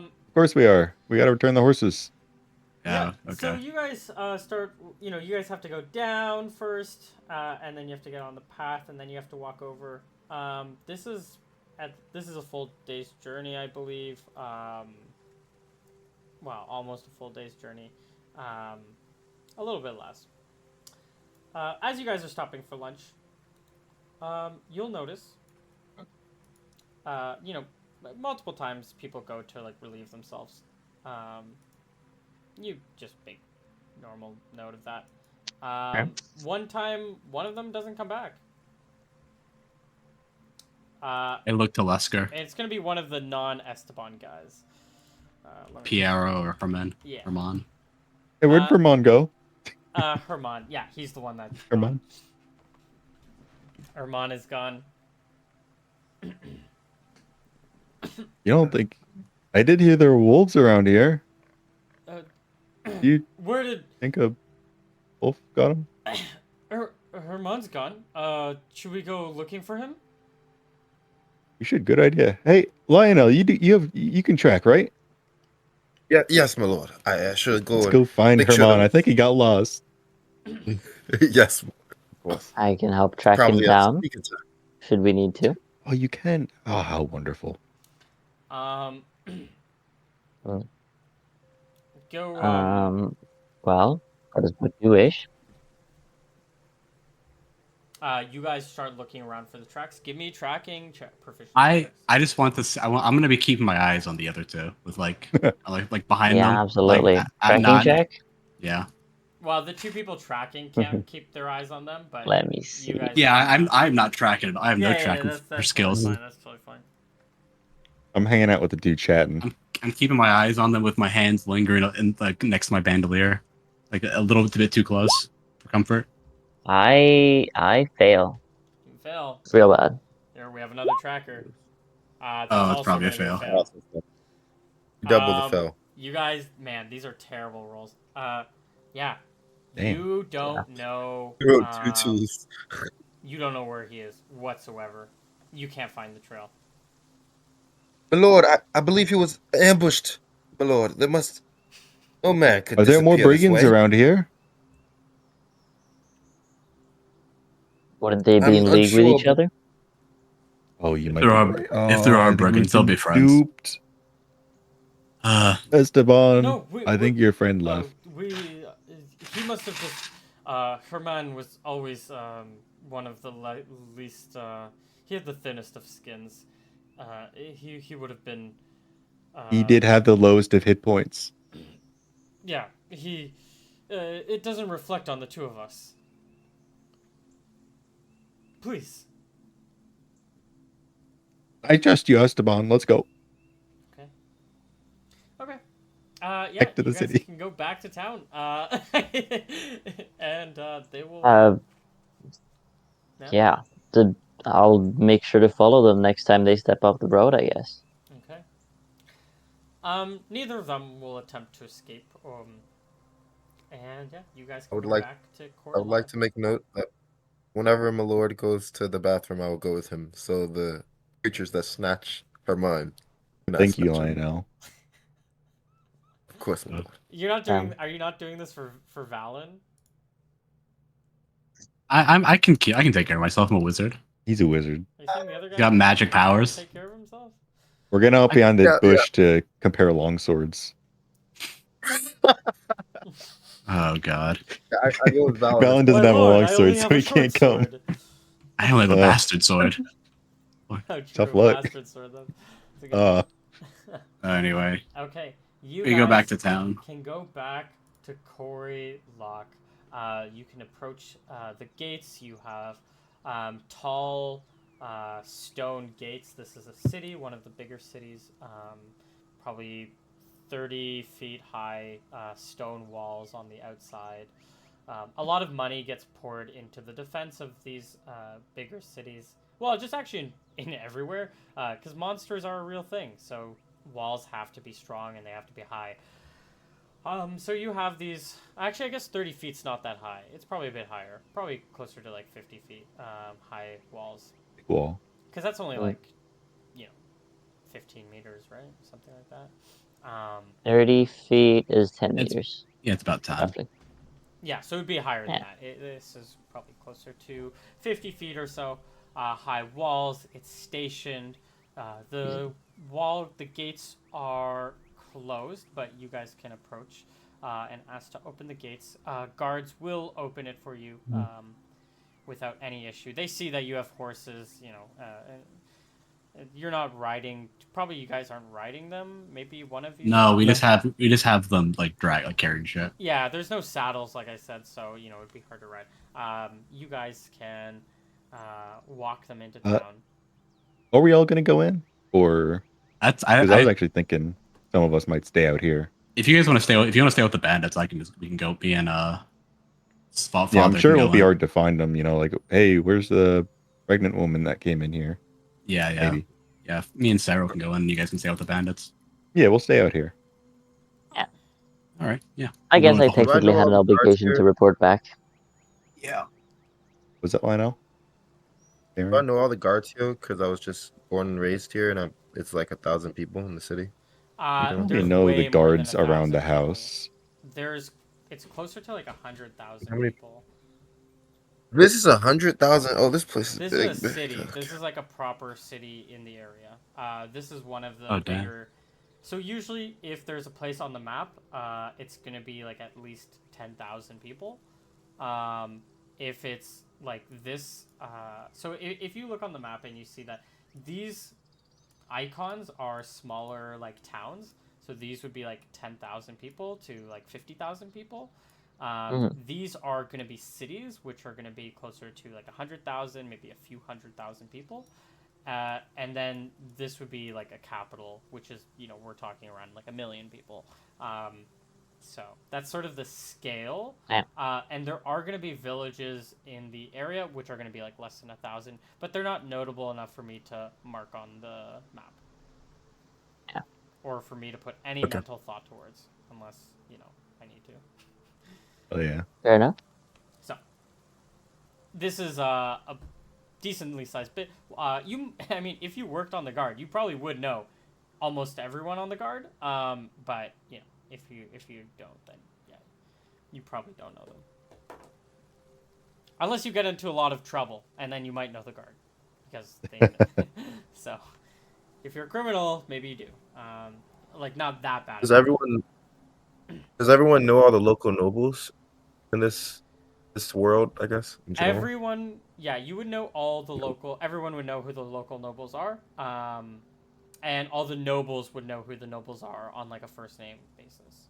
Of course we are. We got to return the horses. Yeah. So Okay. you guys start. You guys have to go down first, and then you have to get on the path, and then you have to walk over. This is a full day's journey, I believe. Well, almost a full day's journey. A little bit less. As you guys are stopping for lunch, you'll notice. You know, multiple times people go to like relieve themselves. You just make normal note of that. One time, one of them doesn't come back. I look to Lesker, And it's gonna be one of the non-Esteban guys. Piero, or Herman. Yeah. Herman. Hey, where'd Vermont go? Herman. Yeah, he's the one that's Herman. Herman is gone. You don't think? I did hear there were wolves around here. Do you Where did think a wolf got him? Herman's gone? Should we go looking for him? You should. Good idea. Hey, Lionel, you can track, right? Yeah, yes, my lord. I should go. Let's and go find make sure Herman. that- I think he got lost. Yes, of course. I can help track him Probably down. speaking to. Should we need to? Oh, you can. Oh, how wonderful. Um. Mm. Go. Well, that is what you wish. You guys start looking around for the tracks. Give me tracking proficiency. I checks. just want to. I'm gonna be keeping my eyes on the other 2 with like behind Yeah, them. absolutely. Like, I'm Tracking not. check. Yeah. Well, the 2 people tracking can't keep their eyes on them, but Let me see. you guys. Yeah, can. I'm not tracking. I have no tracking that's for skills. Totally fine. That's totally fine. I'm hanging out with the dude chatting. I'm keeping my eyes on them with my hands lingering in, like next to my bandolier, like a little bit too close for comfort. I fail. You fail. It's real bad. Here we have another tracker. That's Oh, it's also probably a gonna be fail. Double the fail. You guys, man, these are terrible rolls. Yeah. Damn. You don't know. You wrote 2 twos. You don't know where he is whatsoever. You can't find the trail. My lord, I believe he was ambushed. My lord, there must. No man could. Are there more disappear this brigands way. around here? Wouldn't they be I'm in league with unsure, each but- other? Oh, you might there be are- right. if there Oh, are I think we've brigands, they'll been be friends. Duped. Esteban, No, I think your friend left. He must have just. Herman was always one of the least. He had the thinnest of skins. He would have been He did have the lowest of hit points. Yeah, he. It doesn't reflect on the two of us. Please. I trust you, Esteban. Let's go. Okay. Okay. Yeah, Back to you the guys city. can go back to town. And they will. Uh, Yeah. yeah. I'll make sure to follow them next time they step off the road, I guess. Okay. Neither of them will attempt to escape. And yeah, you guys I can would go like back to I would like Coralon. to make note that whenever my lord goes to the bathroom, I will go with him. So the creatures that snatch her mind do not Thank you, snatch her. Lionel. Of course, my lord. You're not doing. Um, Are you not doing this for Valen? I can take care of myself. I'm a wizard. He's a wizard. Are you saying the other guy Got magic can't powers. take care of himself? We're gonna up I- behind the Yeah, bush to compare longswords. Oh god. I go with Valor. Valen My doesn't have a lord, I only longsword, so have a he short can't come. sword. I only have a Uh, bastard sword. How'd you Tough do a luck. bastard sword then? It's a good Uh, Anyway, Okay, you we go back guys to town. can go back to Corey Lock. You can approach the gates. You have tall stone gates. This is a city, one of the bigger cities, probably 30 feet high stone walls on the outside. A lot of money gets poured into the defense of these bigger cities. Well, just actually in everywhere, because monsters are a real thing. So walls have to be strong and they have to be high. So you have these. Actually, I guess 30 feet's not that high. It's probably a bit higher. Probably closer to like 50 feet high walls. cool. Because that's only Mm. like, 15 meters, right? Something like that. 30 feet is 10 It's- meters, Yeah, it's about time. roughly. Yeah, so it'd be higher than Yeah. that. This is probably closer to 50 feet or so. High walls. It's stationed. The gates are closed, but you guys can approach and ask to open the gates. Guards will open it for you without any issue. They see that you have horses. You're not riding. Probably you guys aren't riding them. Maybe one of you. No, we No. just have them like carrying shit. Yeah, there's no saddles, like I said, so it'd be hard to ride. You guys can walk them into Uh, town. Are we all gonna go in, or That's because I was actually thinking some of us might stay out here. if you guys want to stay, if you want to stay with the bandits, we can go. Me and father Yeah, I'm sure can it'll go be in. hard to find them. Like, hey, where's the pregnant woman that came in here? Yeah. Maybe. Yeah, me and Sarah can go in. And you guys can stay with the bandits. Yeah, we'll stay out here. All right. Yeah. I We'll guess go I with the- Do I technically know had all an the guards obligation here? to report back. Yeah. Was that Lionel? Do I Aaron? know all the guards here? Because I was just born and raised here, and it's like 1,000 people in the city. I know. probably There's know the way more than guards around 1,000 the people. house. It's closer to like 100,000 How many- people. This is 100,000. Oh, this place is This big. is a city. This is like a proper city in the area. This is one of the Oh, damn. bigger. So usually, if there's a place on the map, it's gonna be like at least 10,000 people. If it's like this, so if you look on the map and you see that these icons are smaller like towns, so these would be like 10,000 people to like 50,000 people. These are going to be cities, which are going to be closer to like 100,000, maybe a few 100,000 people. And then this would be like a capital, which is, we're talking around like 1 million people. So that's sort of the scale. Yeah. And there are going to be villages in the area, which are going to be like less than 1,000, but they're not notable enough for me to mark on the map. Yeah. Or for me to put any mental thought towards, unless, I need to. Oh yeah. Fair enough. So, this is a decently sized bit. If you worked on the guard, you probably would know almost everyone on the guard. But if you don't, then yeah, you probably don't know them. Unless you get into a lot of trouble, and then you might know the guard, because they. So, if you're a criminal, maybe you do. Like not that bad. Does everyone know all the local nobles in this world? I guess in general? Everyone, yeah, you would know all the local. Everyone would know who the local nobles are. and all the nobles would know who the nobles are on like a first name basis.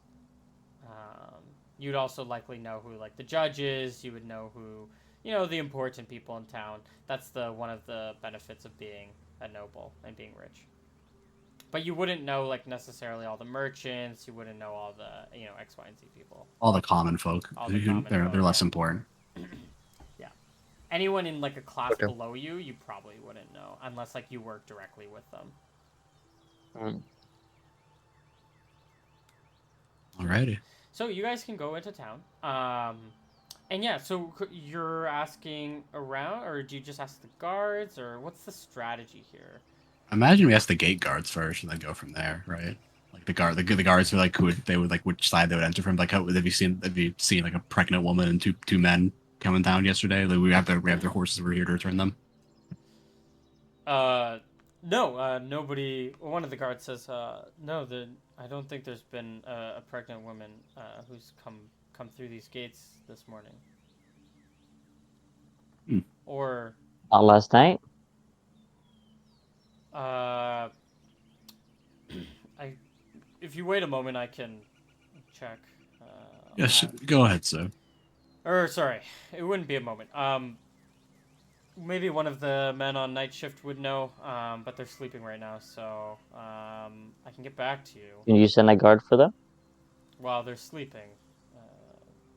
You'd also likely know who like the judges. You would know who, the important people in town. That's the one of the benefits of being a noble and being rich. But you wouldn't know like necessarily all the merchants. You wouldn't know all the X, Y, and Z people. All the common folk. All the common they're folk, less yeah. important. Yeah. Anyone in like a class Okay. below you, you probably wouldn't know unless like you work directly with them. Alrighty. So you guys can go into town. And yeah, so you're asking around, or do you just ask the guards, or what's the strategy here? Imagine we ask the gate guards first, and then go from there, right? Like the guards are like which side they would enter from. Like, how have you seen like a pregnant woman and two men coming down yesterday? Like we have their horses. We're here to return them. No, nobody. One of the guards says, no, I don't think there's been a pregnant woman who's come through these gates this morning. Or, Not last night. if you wait a moment, I can check. Yes, go ahead, sir. Or sorry, it wouldn't be a moment. Maybe one of the men on night shift would know, but they're sleeping right now, so I can get back to you Can you send a guard for them? while they're sleeping.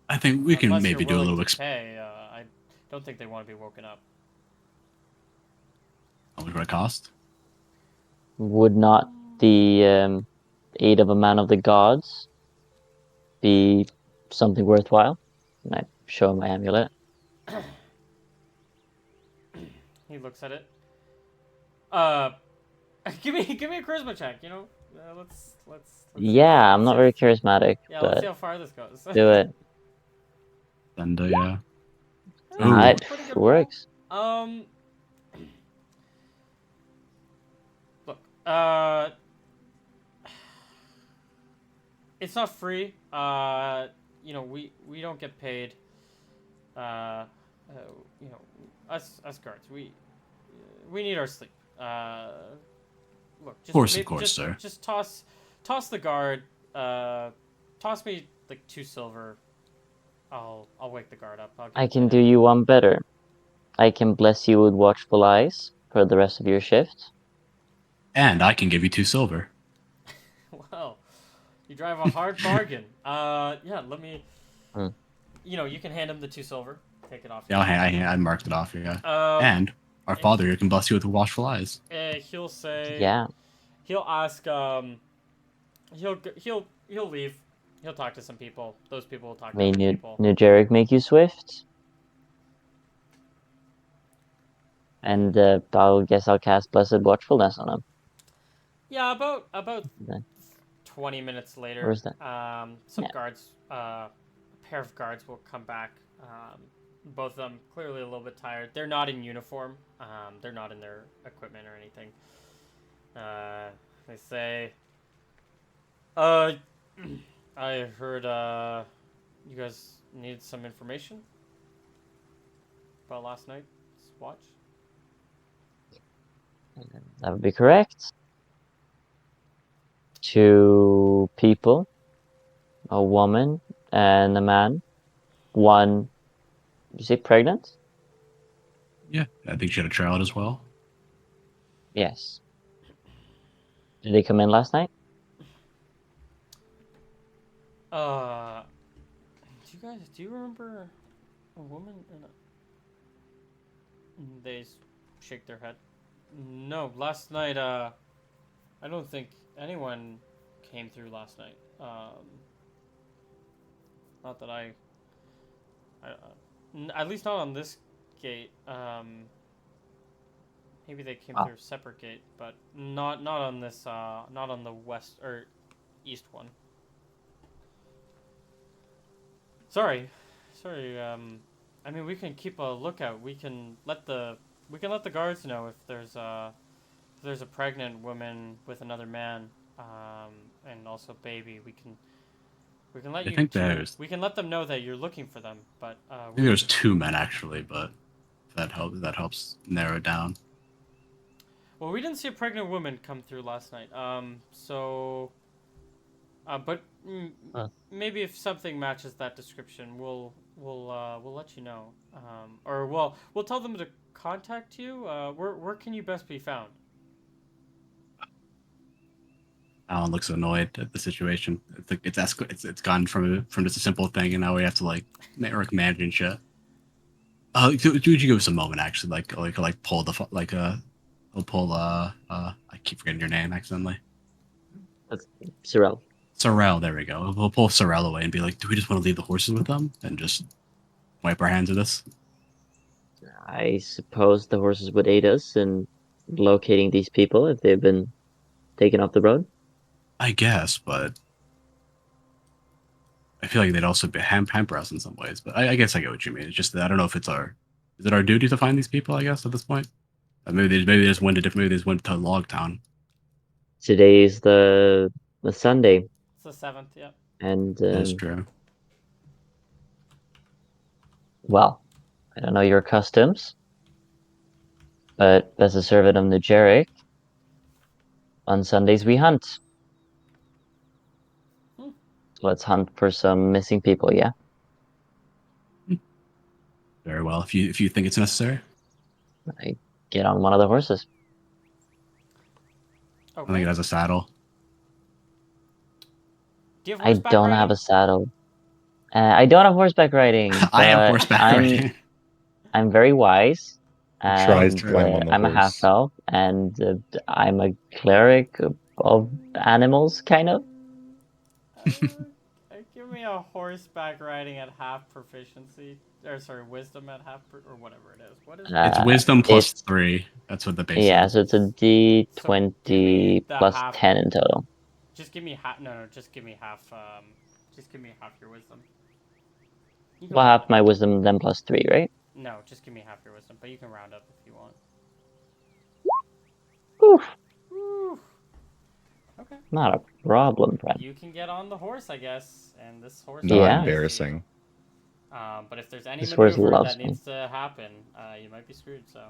I think we can Unless maybe you're do a willing little. to pay, I don't think they want to be woken up. How much would it cost? Would not the aid of a man of the gods be something worthwhile? And I show him my amulet. He looks at it. Give me a charisma check. Let's Yeah, I'm not see very charismatic, yeah, let's but see how far this goes. do it. And Yeah, Ooh. It pretty good works. roll. Look, it's not free. We don't get paid. Us guards, we need our sleep. Look, just Of course, sir. Just toss the guard. Toss me like 2 silver. I'll wake the guard up. I can do you one better. I can bless you with watchful eyes for the rest of your shift. And I can give you 2 silver. Well, you drive a hard bargain. Yeah, let me. Hmm. You can hand him the 2 silver. Take it off. Yeah, I marked it off. Yeah. And our and father here can bless you with watchful eyes. He'll say. Yeah. He'll ask. He'll leave. He'll talk to some people. Those people will talk to May other people. New Jarek make you swift? And I'll cast Blessed Watchfulness on him. Yeah, about Okay. 20 minutes later. Where's that? Some guards, a pair of guards will come back. Both of them clearly a little bit tired. They're not in uniform. They're not in their equipment or anything. They say, I heard you guys needed some information about last night's watch. That would be correct. 2 people, a woman and a man. One, you say pregnant? Yeah, I think she had a child as well. Yes. Did they come in last night? Do you remember a woman They shake their head. No, last night, I don't think anyone came through last night. Not that at least not on this gate. Maybe they came through a separate gate, but not on this. Not on the west or east one. Sorry. I mean, we can keep a lookout. We can let the guards know if there's a pregnant woman with another man, and also baby. We can let you. We can let them know that you're looking for them. But I think there's 2 men actually, but that helps narrow it down. Well, we didn't see a pregnant woman come through last night. But Huh. maybe if something matches that description, we'll let you know. Or we'll tell them to contact you. Where can you best be found? Alan looks annoyed at the situation. It's gone from just a simple thing, and now we have to like network manage and shit. Would you give us a moment actually, like pull I'll pull I keep forgetting your name accidentally. That's Sorrel. Sorrel, there we go. We'll pull Sorrel away and be like, do we just want to leave the horses with them and just wipe our hands of this? I suppose the horses would aid us in locating these people if they've been taken off the road. I guess, but I feel like they'd also be hamper us in some ways. But I guess I get what you mean. It's just that I don't know if is it our duty to find these people? I guess at this point, maybe they just went to maybe they just went to Logtown. Today's the Sunday, It's the 7th. Yeah. and That's true. well, I don't know your customs, but as a servant of New Jarek, on Sundays we hunt. Hmm. So let's hunt for some missing people. Yeah, Very well. If you think it's necessary, I get on one of the horses. I think Okay. it has a saddle. Do you have I horseback don't riding? have a saddle. I don't have horseback riding, I have but horseback I'm riding. I'm very wise, He tries and to climb on the I'm a half horse. elf, and I'm a cleric of animals, kind of. Give me a horseback riding at half proficiency, or sorry, wisdom at or whatever it is. What is it? It's Uh, wisdom plus it's 3. That's what the base Yeah, is. so it's a So give me D20 the plus half. 10 in total. Just give me half. No, just give me half. Just give me half your wisdom. You can Well, round half up. my wisdom, then plus 3, right? No, just give me half your wisdom, but you can round up if you want. Oof, Whew. Okay. not a problem, friend. You can get on the horse, I guess, and this horse. Not Yeah. embarrassing. But if there's any This horse maneuver loves that me. needs to happen, you might be screwed. So.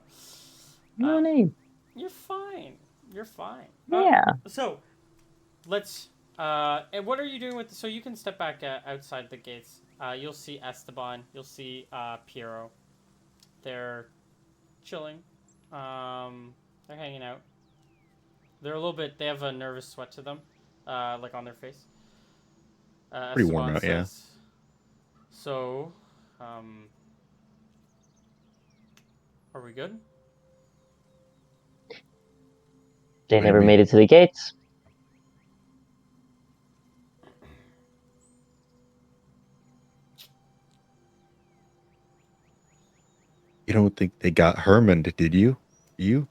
No Um, need. You're fine. You're fine. Yeah. So, let's. And what are you doing with? So you can step back outside the gates. You'll see Esteban. You'll see Piero. They're chilling. They're hanging out. They're a little bit. They have a nervous sweat to them, like on their face. Pretty warm Esteban out, yeah. says, "So, um, are we good?" They What do you never mean? made it to the gates. You don't think they got Herman, did you? You?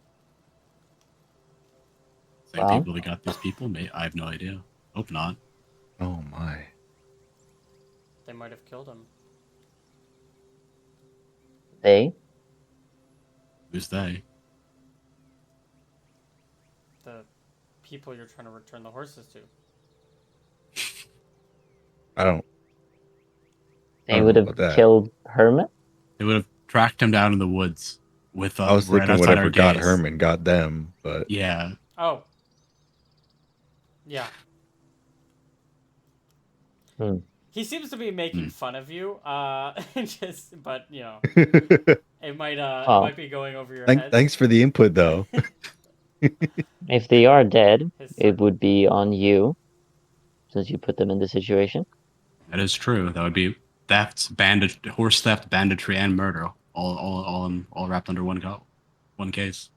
Same Well, people that got these people, mate. I have no idea. Hope not. Oh my. They might have killed him. they? Who's they? The people you're trying to return the horses to. I don't They know would have about that. killed Hermit? They would have tracked him down in the woods with I was right thinking outside our whatever got gates. Herman got them, but Yeah. Oh. Yeah. Hmm. He seems to be making fun of you. But you know, it Oh. might be going over your head. thanks for the input though. If they are dead, His it would be on you, since you put them in the situation. That is true. That would be horse theft, banditry, and murder, all wrapped under one case.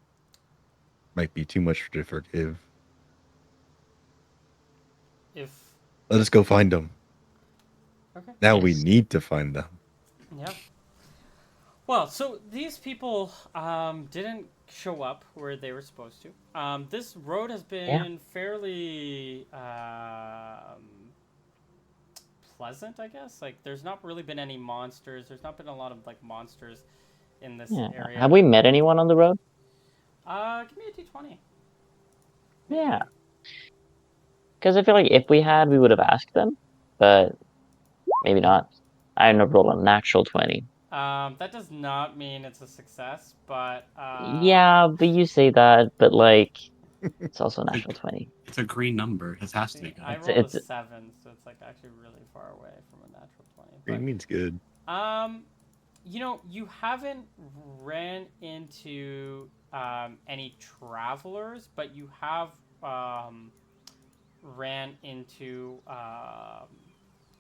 Might be too much to forgive. If Let us go find them. okay. Now we Yes. need to find them. Yeah. Well, so these people didn't show up where they were supposed to. This road has been fairly pleasant, I guess. Like, there's not really been any monsters. There's not been a lot of like monsters in this Yeah. area. Have we met anyone on the road? Give me a d20. Yeah. Because I feel like if we had, we would have asked them, but maybe not. I never rolled a natural 20. That does not mean it's a success, but Yeah, but you say that, but like it's also a It's a, natural 20. it's a green number. It has to see, be I good. It's rolled a it's 7, so it's like actually really far away from a natural 20. Green means good. But you haven't ran into any travelers, but you have ran into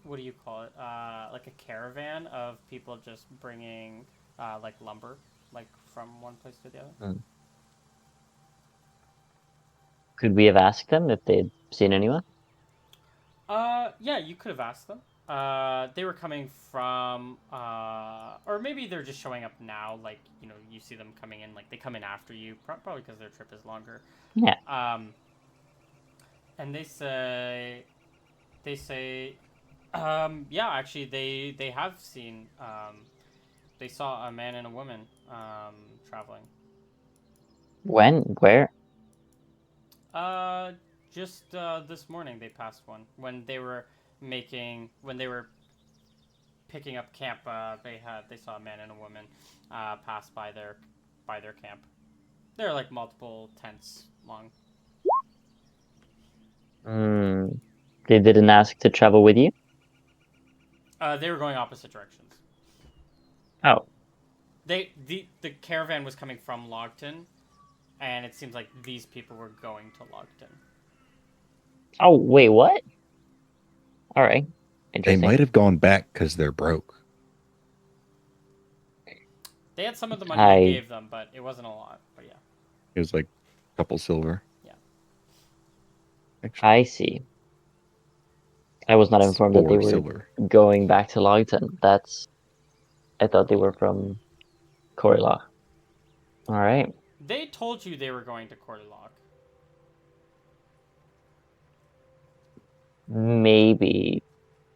what do you call it? Like a caravan of people just bringing like lumber, like from one place to the other. hmm. Could we have asked them if they'd seen anyone? Yeah, you could have asked them. They were coming from, or maybe they're just showing up now. Like you see them coming in. Like they come in after you, probably because their trip is longer. Yeah. Um, and they say, yeah, actually they have seen. They saw a man and a woman traveling. When? Where? Uh, just this morning they passed one when they were picking up camp. They saw a man and a woman pass by their camp. They're like multiple tents long. Hmm. They didn't ask to travel with you? They were going opposite directions. Oh. The caravan was coming from Logton, and it seems like these people were going to Logton. Oh, wait, what? All right. They Interesting. might have gone back because they're broke. They had some of the money you I gave them, but it wasn't a lot. But yeah, It was like a couple silver. yeah. Actually, I see. I was not it's informed that they 4 were silver. going back to Logton. I thought they were from Coriola. All right. They told you they were going to Cordylock. Maybe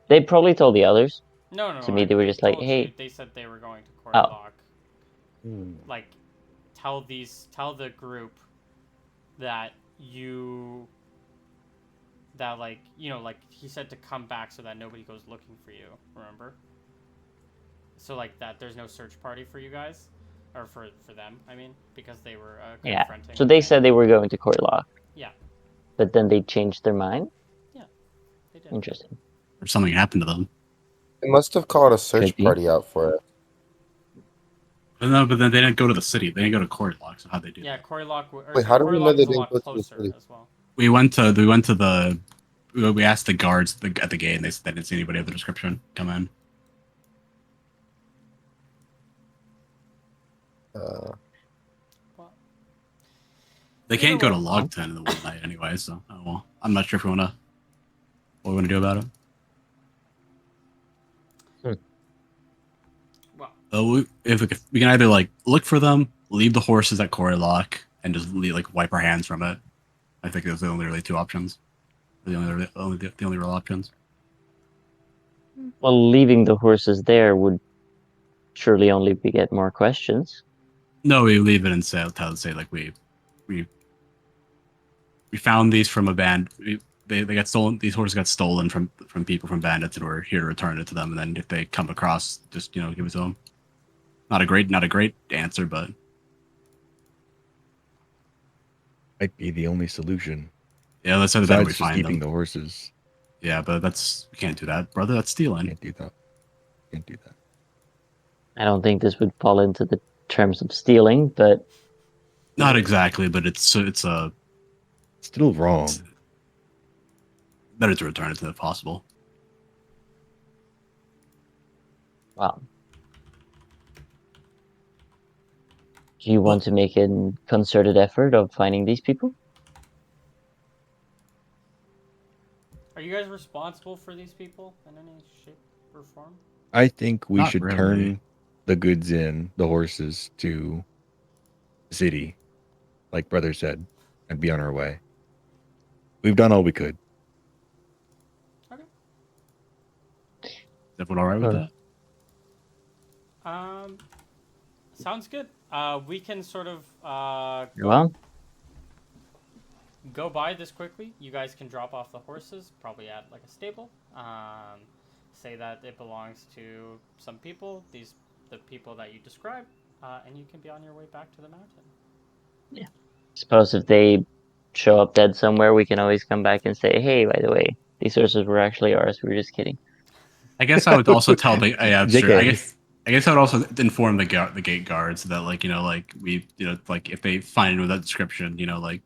they probably told the others. No, no, To me, they were they just like, told you. "Hey, They said they were going to oh, Cordylock. Hmm. Like, tell the group that you that like he said to come back so that nobody goes looking for you. Remember? So like that, there's no search party for you guys, or for them. I mean, because they were yeah." confronting So the they said bandits. they were going to Coriola, Yeah, but then they changed their mind. yeah, they did. Interesting. Or something happened to them. They must have called a Could search be. party out for it. But no, but then they didn't go to the city. They didn't go to Cordylock. So how'd they do Yeah, that? Wait, how do we know Cordylock they was a didn't lot go to the closer city? as well. We asked the guards at the gate, and they said they didn't see anybody of the description come in. Uh, Well, They either can't go to way, Logton in the one night anyway. So, oh well. I'm not sure if we want to. What we want to do about it? well, If we can either like look for them, leave the horses at Coreylock, and just like wipe our hands from it. I think those are the only really two options. The only real options. Well, leaving the horses there would surely only beget more questions. No, we leave it and say like we we found these from a band. They got stolen. These horses got stolen from people from bandits, and we're here to return it to them. And then if they come across, just give it to them. Not a great answer, but Might be the only solution. yeah, let's say that we Besides just find keeping them. the horses. Yeah, but we can't do that, brother. That's stealing. Can't do that. Can't do that. I don't think this would fall into the terms of stealing, but Not exactly, but it's Still wrong. better to return it if possible. well, do you want to make a concerted effort of finding these people? are you guys responsible for these people in any shape or form? I think we Not should really. turn the goods in, the horses, to the city, like brother said, and be on our way. We've done all we could. Okay. Is everyone all right with Sure. that? Sounds good. We can sort of Well, go by this quickly. You guys can drop off the horses, probably at like a stable. Say that it belongs to some people. These the people that you described, and you can be on your way back to the mountain. Suppose if they show up dead somewhere, we can always come back and say, "Hey, by the way, these sources were actually ours. We were just kidding." I guess I would also tell the yeah, that's true. JK. I guess I would also inform the gate guards that like like we like if they find with that description like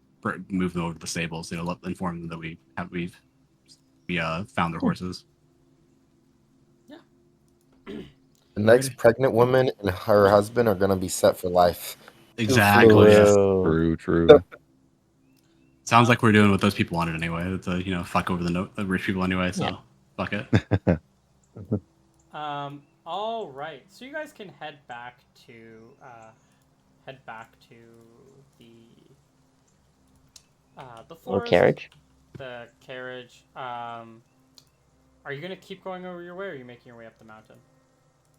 move them over to the stables. Inform them that we found their horses. The next pregnant woman and her husband are gonna be set for life. Exactly. Yeah. True. True. Sounds like we're doing what those people wanted anyway. To fuck over the rich people anyway. So Yeah. fuck it. All right. So you guys can head back to the Little forest. carriage. The carriage. Are you gonna keep going over your way, or are you making your way up the mountain?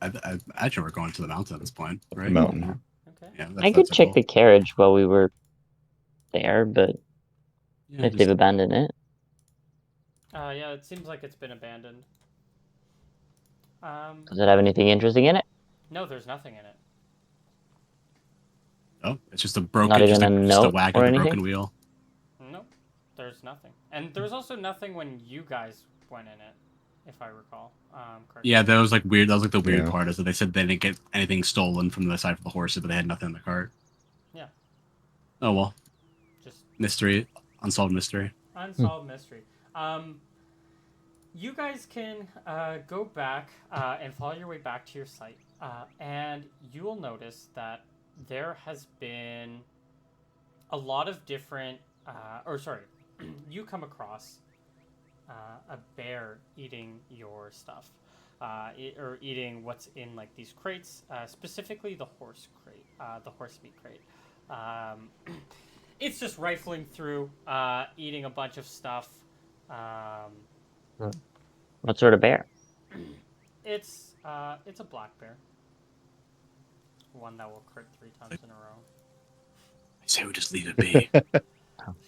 I imagine we're going to the mountain at this point, right? The mountain. Okay. Yeah, I could that's check cool. the carriage while we were there, but Yeah, if they've abandoned it, Yeah, it seems like it's been abandoned. does it have anything interesting in it? No, there's nothing in it. oh, it's just a broken, Not even a just a note wagon or with a anything? broken wheel. Nope, there's nothing. And there was also nothing when you guys went in it, if I recall. Correctly. Yeah, that was like weird. That was like the weird Yeah. part is that they said they didn't get anything stolen from the side of the horses, but they had nothing in the cart. Yeah. Oh well, Just mystery, unsolved mystery. unsolved mystery. You guys can go back and follow your way back to your site, and you will notice that there has been a lot of different, you come across a bear eating your stuff, or eating what's in like these crates, specifically the horse crate, the horse meat crate. It's just rifling through, eating a bunch of stuff. What sort of bear? It's a black bear. One that will crit 3 times in a row. I say we just leave it be.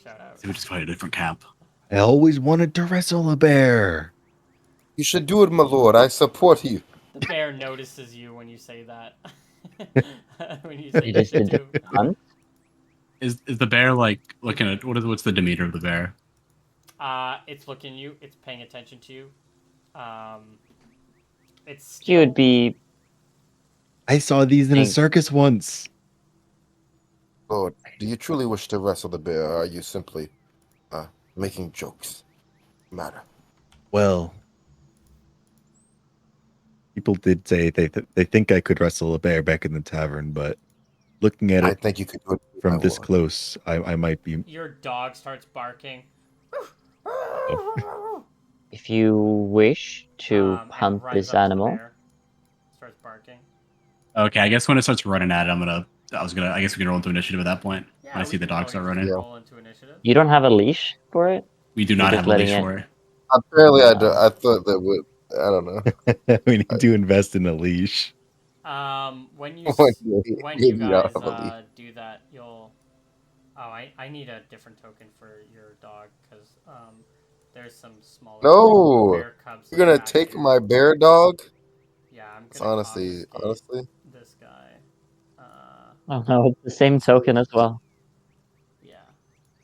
Shout out. We just find a different camp. I always wanted to wrestle a bear. You should do it, my lord. I support you. The bear notices you when you say that. When you say You you just should did do. the hunt? Is the bear like looking at what's the demeanor of the bear? It's looking at you. It's paying attention to you. It's She would still- be. I saw these in a Thanks. circus once. Lord, do you truly wish to wrestle the bear, or are you simply making jokes? Matter. Well, people did say they think I could wrestle a bear back in the tavern, but looking at I it think you could do it my from this lord. close, I might be. Your dog starts barking. If you wish to And hunt runs this up to the animal, bear. Starts barking. Okay, I guess when it starts running at it, I guess we can roll into initiative at that point. Yeah, When I we see the can dog probably start just running. Yeah. roll into initiative. you don't have a leash for it. We do You're not just have a letting leash it- for it. Apparently, I thought that would. I don't know. We need to invest in a leash. When you When when you you don't guys have a leash. do that, you'll. Oh, I need a different token for your dog because there's some smaller No! bear cubs. You're gonna back take here. my bear dog? Yeah, I'm It's gonna honestly, confiscate this guy. Oh no, it's the same token as well. Yeah.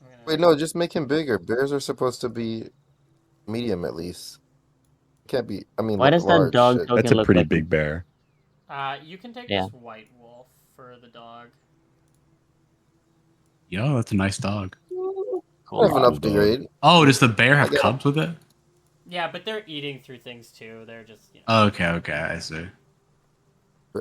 I'm gonna, Wait, no, just make him bigger. Bears are supposed to be medium at least. Can't be. I mean, Why does that large. dog Shit. token That's a look pretty like big bear. you can take Yeah. this white wolf for the dog. Yo, that's a nice dog. I have an Cool upgrade. Oh, does the bear have I got- cubs with it? Yeah, but they're eating through things too. They're just Okay, I see.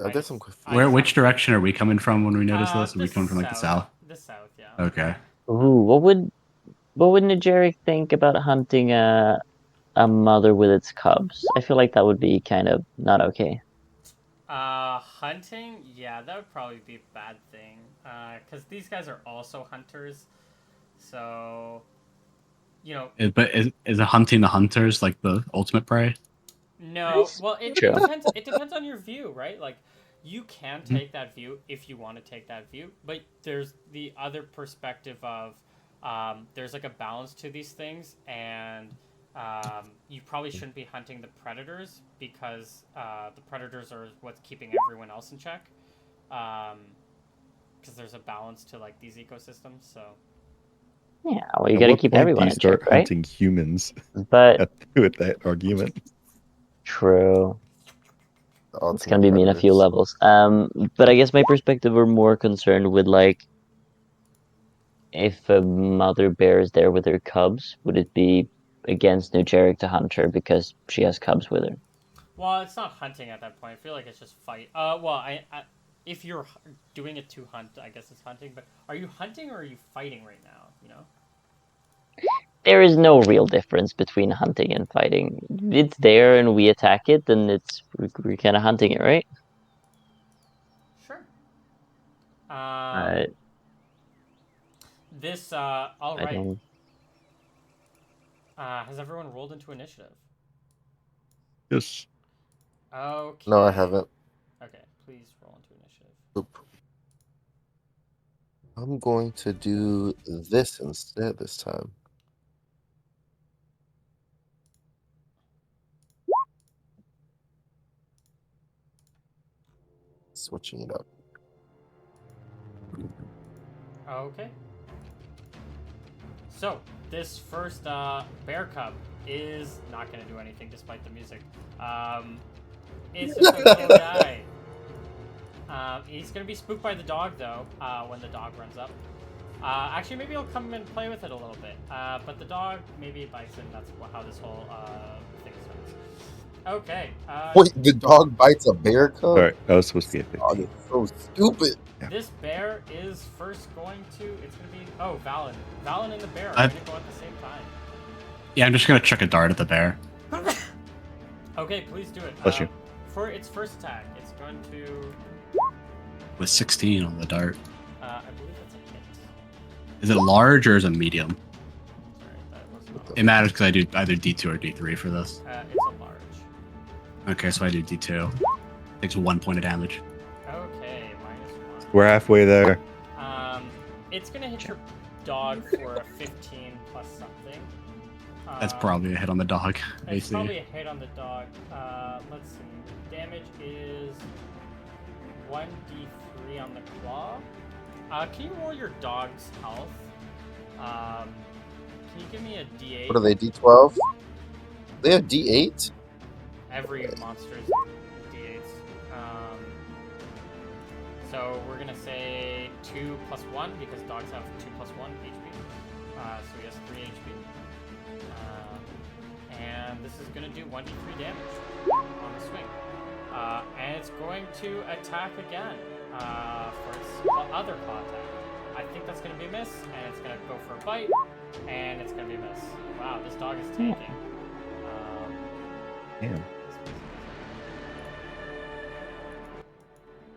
I guess I'm confused. Which direction are we coming from when we notice this? Are we coming from like the south? The south, yeah. Okay. Ooh, what would Nigeric think about hunting a mother with its cubs? I feel like that would be kind of not okay. Hunting, yeah, that would probably be a bad thing. Because these guys are also hunters, so But is it hunting the hunters like the ultimate prey? no. Well, it True. depends. It depends on your view, right? Like, you can take that view if you want to take that view, but there's the other perspective of there's like a balance to these things, and You probably shouldn't be hunting the predators because the predators are what's keeping everyone else in check. Because there's a balance to like these ecosystems. So Yeah, well, you At got to what keep point do everyone you in check, start right? hunting humans But with that argument? true. The It's gonna ultimate be me in a few predators. levels. But I guess my perspective were more concerned with like if a mother bear is there with her cubs, would it be against New Jarek to hunt her because she has cubs with her? well, it's not hunting at that point. I feel like it's just fight. Well, if you're doing it to hunt, I guess it's hunting. But are you hunting or are you fighting right now? You know. There is no real difference between hunting and fighting. It's there and we attack it, then we're kind of hunting it, right? Sure. Uh, This. All I right. don't. Has everyone rolled into initiative? Yes. Okay. No, I haven't. Okay, please roll into initiative. Oop. I'm going to do this instead this time. Switching it up. Okay. So, this first bear cub is not going to do anything despite the music. It's just a little guy. He's going to be spooked by the dog, though, when the dog runs up. Actually, maybe he'll come and play with it a little bit. But the dog maybe bites him. That's how this whole thing starts. Okay. Wait, the dog bites a bear cub? All right, that was supposed to be a big Oh, deal. that's so stupid. This bear is first going to. It's going to be. Oh, Valen. Valen and the bear are I- going to go at the same time. Yeah, I'm just gonna chuck a dart at the bear. Okay, please do it. Bless you. For its first attack, it's going to. With 16 on the dart. I believe that's a hit. Is it large or is it medium? Sorry, that was not. It matters because I do either D2 or D3 for this. It's a large. Okay, so I do D2. Takes 1 point of damage. Okay, -1. We're halfway there. It's gonna hit your dog for a 15 plus something. That's probably a hit on the dog. It's Basically. probably a hit on the dog. Let's see. Damage is 1d3 on the claw. Can you roll your dog's health? Can you give me a d8? What are they, D12? They have D8? Every monster is d8s. So we're gonna say 2 plus 1 because dogs have 2 plus 1 HP. So he has 3 HP. And this is gonna do 1d3 damage on the swing. And it's going to attack again for its other claw attack. I think that's gonna be a miss, and it's gonna go for a bite, and it's gonna be a miss. Wow, this dog is tanking. Damn.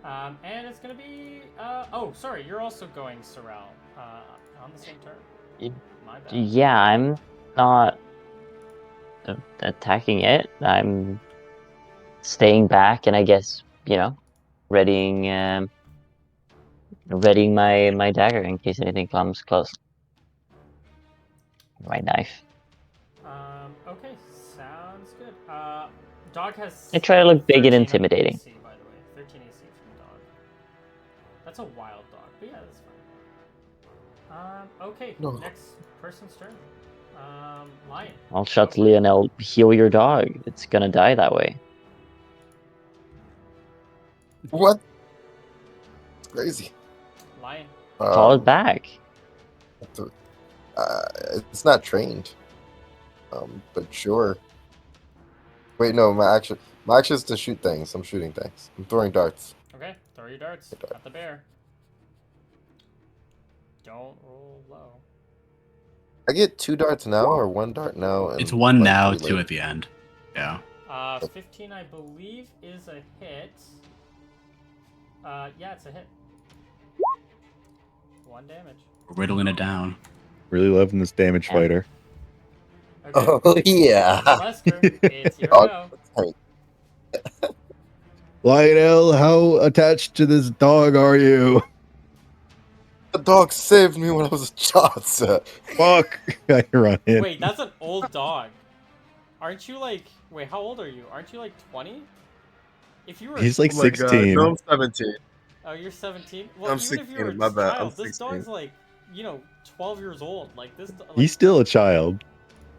And it's gonna be. Oh, sorry, you're also going Sorrel on the same turn. My bad. Yeah, I'm not attacking it. I'm staying back, and I guess readying my dagger in case anything comes close. My knife. Okay, sounds good. Dog has. I try to look big and 13 intimidating. AC, by the way, 13 AC from the dog. That's a wild dog, but yeah, that's fine. Okay, No. next person's turn. Lion. I'll shut Lionel. Heal your dog. It's gonna die that way. What? It's crazy. Lion. Call it back. It's not trained. But sure. Wait, no, my action is to shoot things. I'm shooting things. I'm throwing darts. Okay, throw your darts Good dart. at the bear. Don't roll low. I get 2 darts now or 1 dart now. And It's 1 like, now, 3 2 later? at the end. Yeah. 15, I believe, is a hit. Yeah, it's a hit. 1 damage. We're whittling it down. Really loving this damage Yeah. fighter. Okay. Oh yeah. Lester, it's your Dog. go. Lionel, how attached to this dog are you? The dog saved me when I was a child, sir. Fuck! I run in. Wait, that's an old dog. Aren't you like? Wait, how old are you? Aren't you like 20? If you were, He's like Oh my god. 16. No, I'm 17. oh, you're 17. Well, I'm even if you were 16. a My bad. I'm child, this 16. dog's like, 12 years old. Like this, like He's still a child.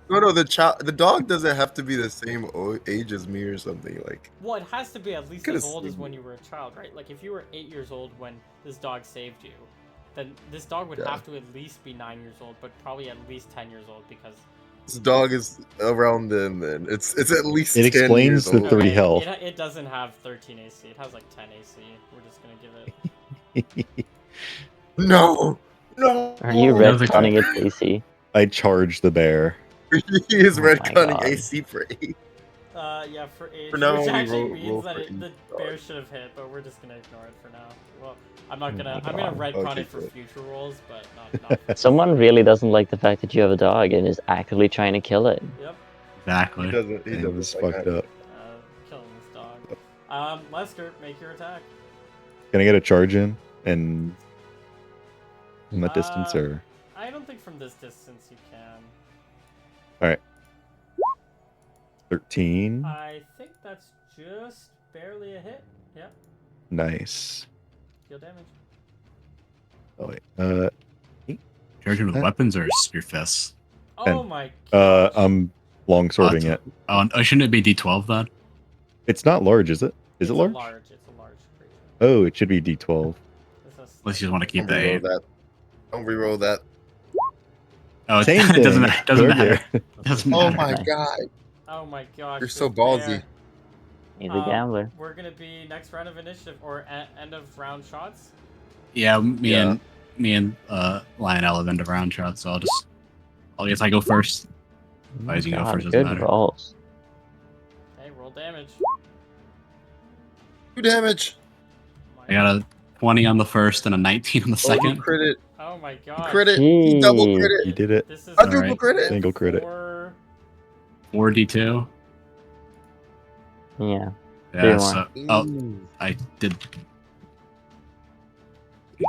No, the dog doesn't have to be the same age as me or something. Like, well, it has to be at least Could've as old as seen when you were a child, right? Like if you were 8 years old when this dog saved you, then this dog would Yeah. have to at least be 9 years old, but probably at least 10 years old because this dog is around then. It's at least It 10 explains years the old. 30 health. It doesn't have 13 AC. It has like 10 AC. We're just gonna give it. No! No! Are you That was retconning its AC? I charge the bear. He is Oh my retconning God. AC for 8. Yeah, for age, For now, which we actually roll means that for the each bear dog. should have hit, but we're just gonna ignore it for now. Well, I'm not Oh gonna. my I'm gonna God. retcon Okay, it for good. future rolls, but not for Someone really doesn't like the fact that you have a dog and is actively trying to kill it. Yep, He Exactly. doesn't. He It doesn't was like fucked that. up. killing this dog. Lester, make your attack. Can I get a charge in? And from that distance, Uh, or I don't think from this distance you can. 13? I think that's just barely a hit. Yep, Nice. deal damage. Oh wait. Charging with Huh? weapons or spear fists? Oh my gosh. I'm long sorting Oh, it. Oh, shouldn't it be D12 then? It's not large, is it? Is It's it a large? It's a large creature. Oh, it should be D12. It's a Unless you just want to keep Don't the reroll 8. that. Don't reroll that. Oh, Same it doesn't thing. matter. Doesn't Okay. matter. Doesn't Oh matter. my Nice. god. Oh my gosh. You're so this bear. ballsy. He's a gambler. We're gonna be next round of initiative or end of round shots. Yeah, Yeah. me and Lionel have end of round shots, so I guess I go first. Oh my As you go God, first, doesn't good matter. rolls. Okay, roll damage. 2 damage. I got a 20 on the first and a 19 on the Oh, he second. crit it. Oh my He god. crit it. He double crit You it. did it. This is A All triple right. crit it. Single crit it. 4d2. Yeah. Yeah, Three so I did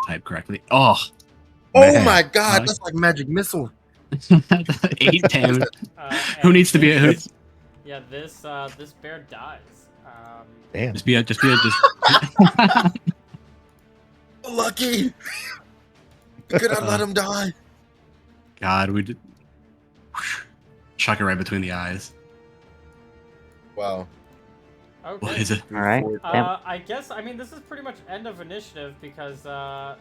type correctly. Oh, Oh Man. my god, Nice. that's like magic missile. 8 damage. Who and needs to be? this- Who, That's- Yeah, this bear dies. Damn. just be a. Lucky. You could have let him die. God, we did. Chuck it right between the eyes. Wow. Okay. What is it? All right. I guess this is pretty much end of initiative because the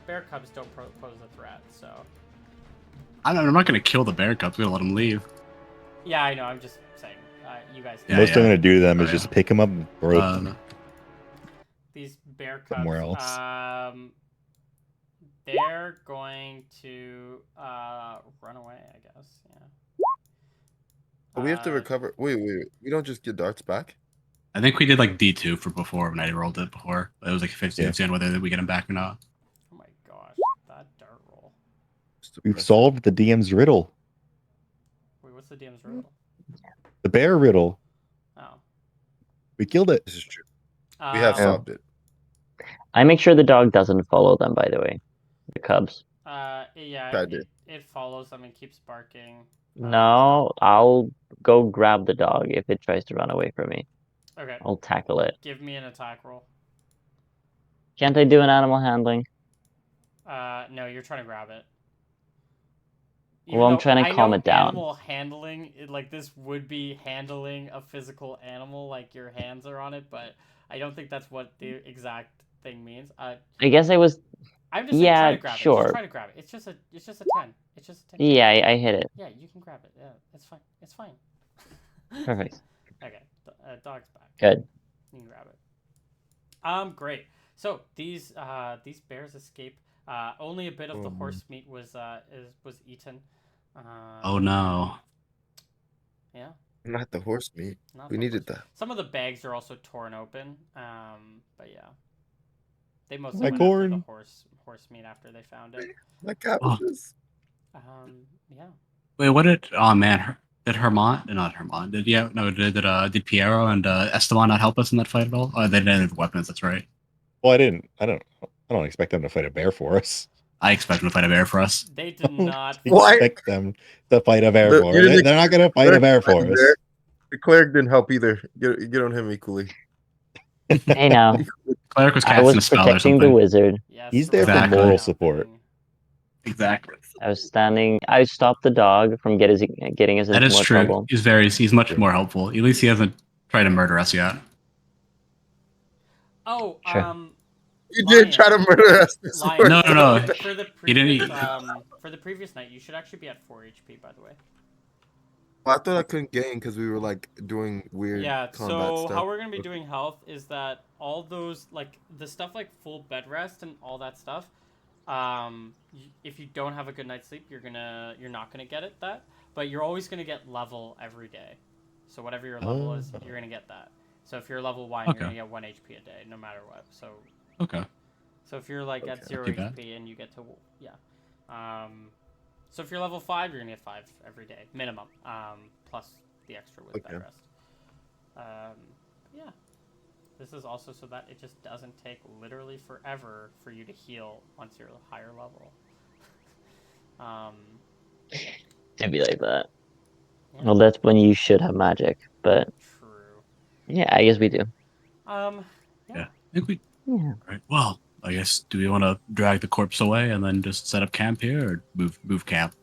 bear cubs don't pose a threat. So I'm not gonna kill the bear cubs. We're gonna let them leave. yeah, I know. I'm just saying. You guys. Yeah, Most I'm gonna do to them Oh, is yeah. just pick them up and throw them. These bear cubs. Somewhere else. They're going to run away. I guess. Yeah. But we have to recover. Wait. We don't just get darts back? I think we did like D2 for before when I rolled it before. It was like 50-50 on whether we get them back or not. Oh my gosh, that dart roll. We've solved the DM's riddle. Wait, what's the DM's riddle? The bear riddle. Oh. We killed it. This is true. We have Um, solved it. I make sure the dog doesn't follow them, by the way. The cubs. Yeah, I did. it follows them and keeps barking. No, I'll go grab the dog if it tries to run away from me. Okay, I'll tackle it. give me an attack roll. Can't I do an animal handling? No, you're trying to grab it. Well, I'm though trying to I calm know it down. Animal handling, like this would be handling a physical animal, like your hands are on it, but I don't think that's what the exact thing means. I guess I was. I'm just Yeah, trying to grab it. sure. Just try to grab it. It's just a 10. It's just a 10. Yeah, I hit it. Yeah, you can grab it. Yeah, it's fine. It's fine. Perfect. Okay, dog's back. Good. You can grab it. Great. So these bears escape. Only a bit of the horse meat was eaten. Oh no. Yeah. Not the horse meat. Not We the needed horse. that. Some of the bags are also torn open. But yeah, they mostly My went after the corn. horse meat after they found it. Like cabbages. Yeah. Wait, what did? Oh man, did Hermont? Not Hermont. Did Piero and Esteban not help us in that fight at all? Oh, they didn't have weapons. That's right. Well, I don't expect them to fight a bear for us. I expect them to fight a bear for us. They did not. Why? Expect them to fight a bear for. You didn't They're not going to fight a expect bear the for us. bear. The cleric didn't help either. Get on him equally. Hey now, Cleric was I casting was a spell or protecting the something. wizard. Yeah, He's there for Exactly. moral support. Exactly. I was standing. I stopped the dog from getting us That into is more true. trouble. He's much more helpful. At least he hasn't tried to murder us yet. Oh, Sure. You did try to murder us. This Lion. No, no, no. For the He didn't previous, eat- for the previous night, you should actually be at 4 HP, by the way. Well, I thought I couldn't gain because we were like doing weird Yeah, combat so stuff. how we're gonna be doing health is that all those, like, the stuff like full bed rest and all that stuff, if you don't have a good night's sleep, you're not gonna get it that, but you're always gonna get level every day. So whatever your level is, you're gonna get that. So if you're level 1, you're Okay. gonna get 1 HP a day, no matter what. So Okay. if you're like at 0 Too bad. HP and you get to so if you're level 5, you're gonna get 5 every day minimum, plus the extra with bed rest. Yeah. This is also so that it just doesn't take literally forever for you to heal once you're a higher level. It'd be like that. Yeah. Well, that's when you should have magic, but True. yeah, I guess we do. Yeah. I think we. Yeah. Right. Well, I guess do we want to drag the corpse away and then just set up camp here, or move camp?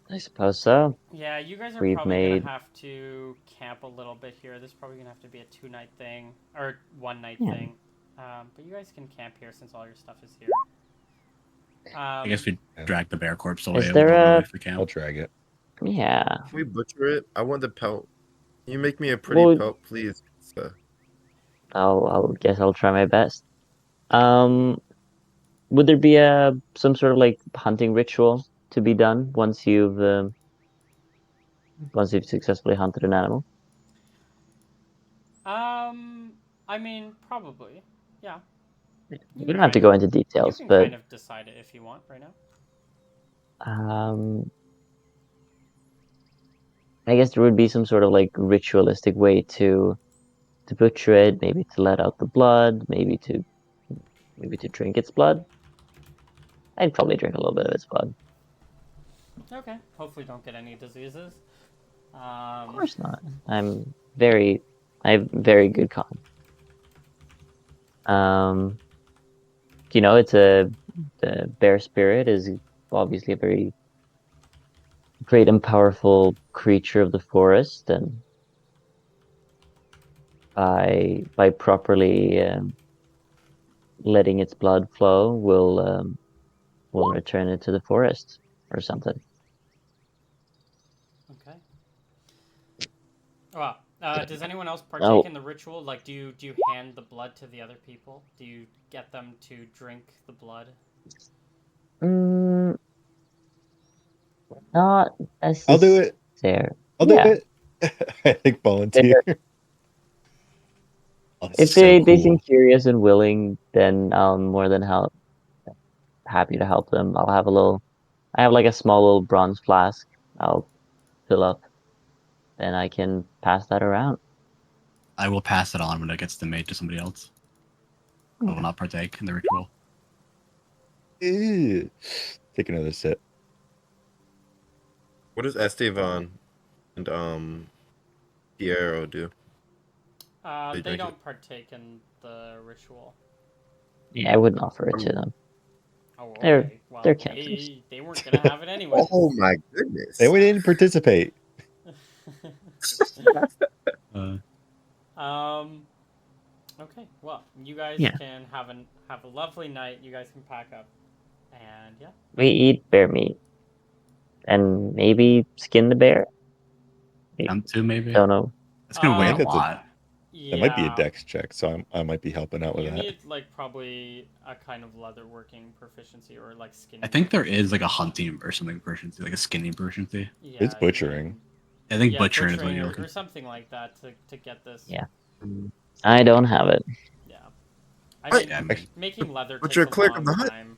I suppose so. Yeah, you guys are We've probably made- gonna have to camp a little bit here. This is probably gonna have to be a 2-night thing or 1-night Yeah. thing. But you guys can camp here since all your stuff is here. I guess we Yeah. drag the bear corpse away. Is and there we'll go a- move the I'll camp. drag it. Yeah. Can we butcher it? I want the pelt. Can you make me a pretty Well- pelt, please? So, I'll guess I'll try my best. Would there be some sort of like hunting ritual to be done once you've successfully hunted an animal? I mean, probably. Yeah. We don't have to go into details, you can but kind of decide it if you want right now. I guess there would be some sort of like ritualistic way to butcher it, maybe to let out the blood, maybe to drink its blood. I'd probably drink a little bit of its blood. Okay. Hopefully, don't get any diseases. Of course not. I have very good con. The bear spirit is obviously a very great and powerful creature of the forest, and by properly letting its blood flow, will return it to the forest or something. Okay. Well, does anyone else partake Oh. in the ritual? Like, do you hand the blood to the other people? Do you get them to drink the blood? Not necessarily. I'll do it. I'll do it. I think volunteer. Oh, this If is so they seem cool. curious and willing, then I'm more than happy to help them. I have like a small little bronze flask. I'll fill up, and I can pass that around. I will pass it on when it gets to made to somebody else. I will not partake in the ritual. Ew. Take another sip. what does Estevan and Piero do? They drink don't partake in the ritual. Yeah, I wouldn't offer it to them. Oh, They're- okay. Well, they're captives. they weren't gonna have it anyway. Oh my goodness! They didn't participate. Okay. Well, you guys Yeah. can have a lovely night. You guys can pack up, and yeah. We eat bear meat, and maybe skin the bear. Them too, maybe. Don't know. It's gonna weigh I a think that's a- lot. Yeah. That might be a dex check, so I might be helping out with You that. need like probably a kind of leatherworking proficiency or like skin. I think there is like a hunting or something proficiency, like a skinning proficiency. Yeah, It's butchering. I think Yeah, butchering is what you're or looking. something like that to get this. Yeah. I don't have it. Yeah. I Wait, mean, yeah, making leather but takes you're a a clerk long of the hut. time.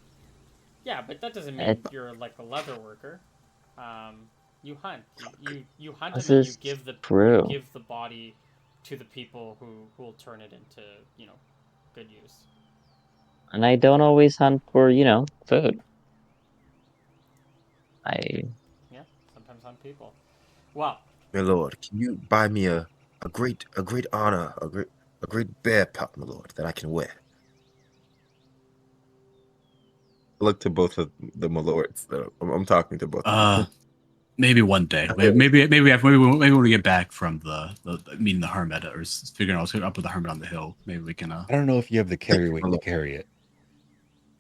Yeah, but that doesn't mean It- you're like a leather worker. You hunt. You hunt This and then you is give true. the body to the people who will turn it into good use. And I don't always hunt for, food. I Yeah, sometimes on people. Well, My lord, can you buy me a great honor, a great bear pelt, my lord, that I can wear? I look to both of the my lords. I'm talking to both of them. Maybe one day. Maybe when we get back from the meeting the hermit or figuring out what's up with the hermit on the hill. Maybe we can. I don't know if you have the carry weight my to lord. carry it.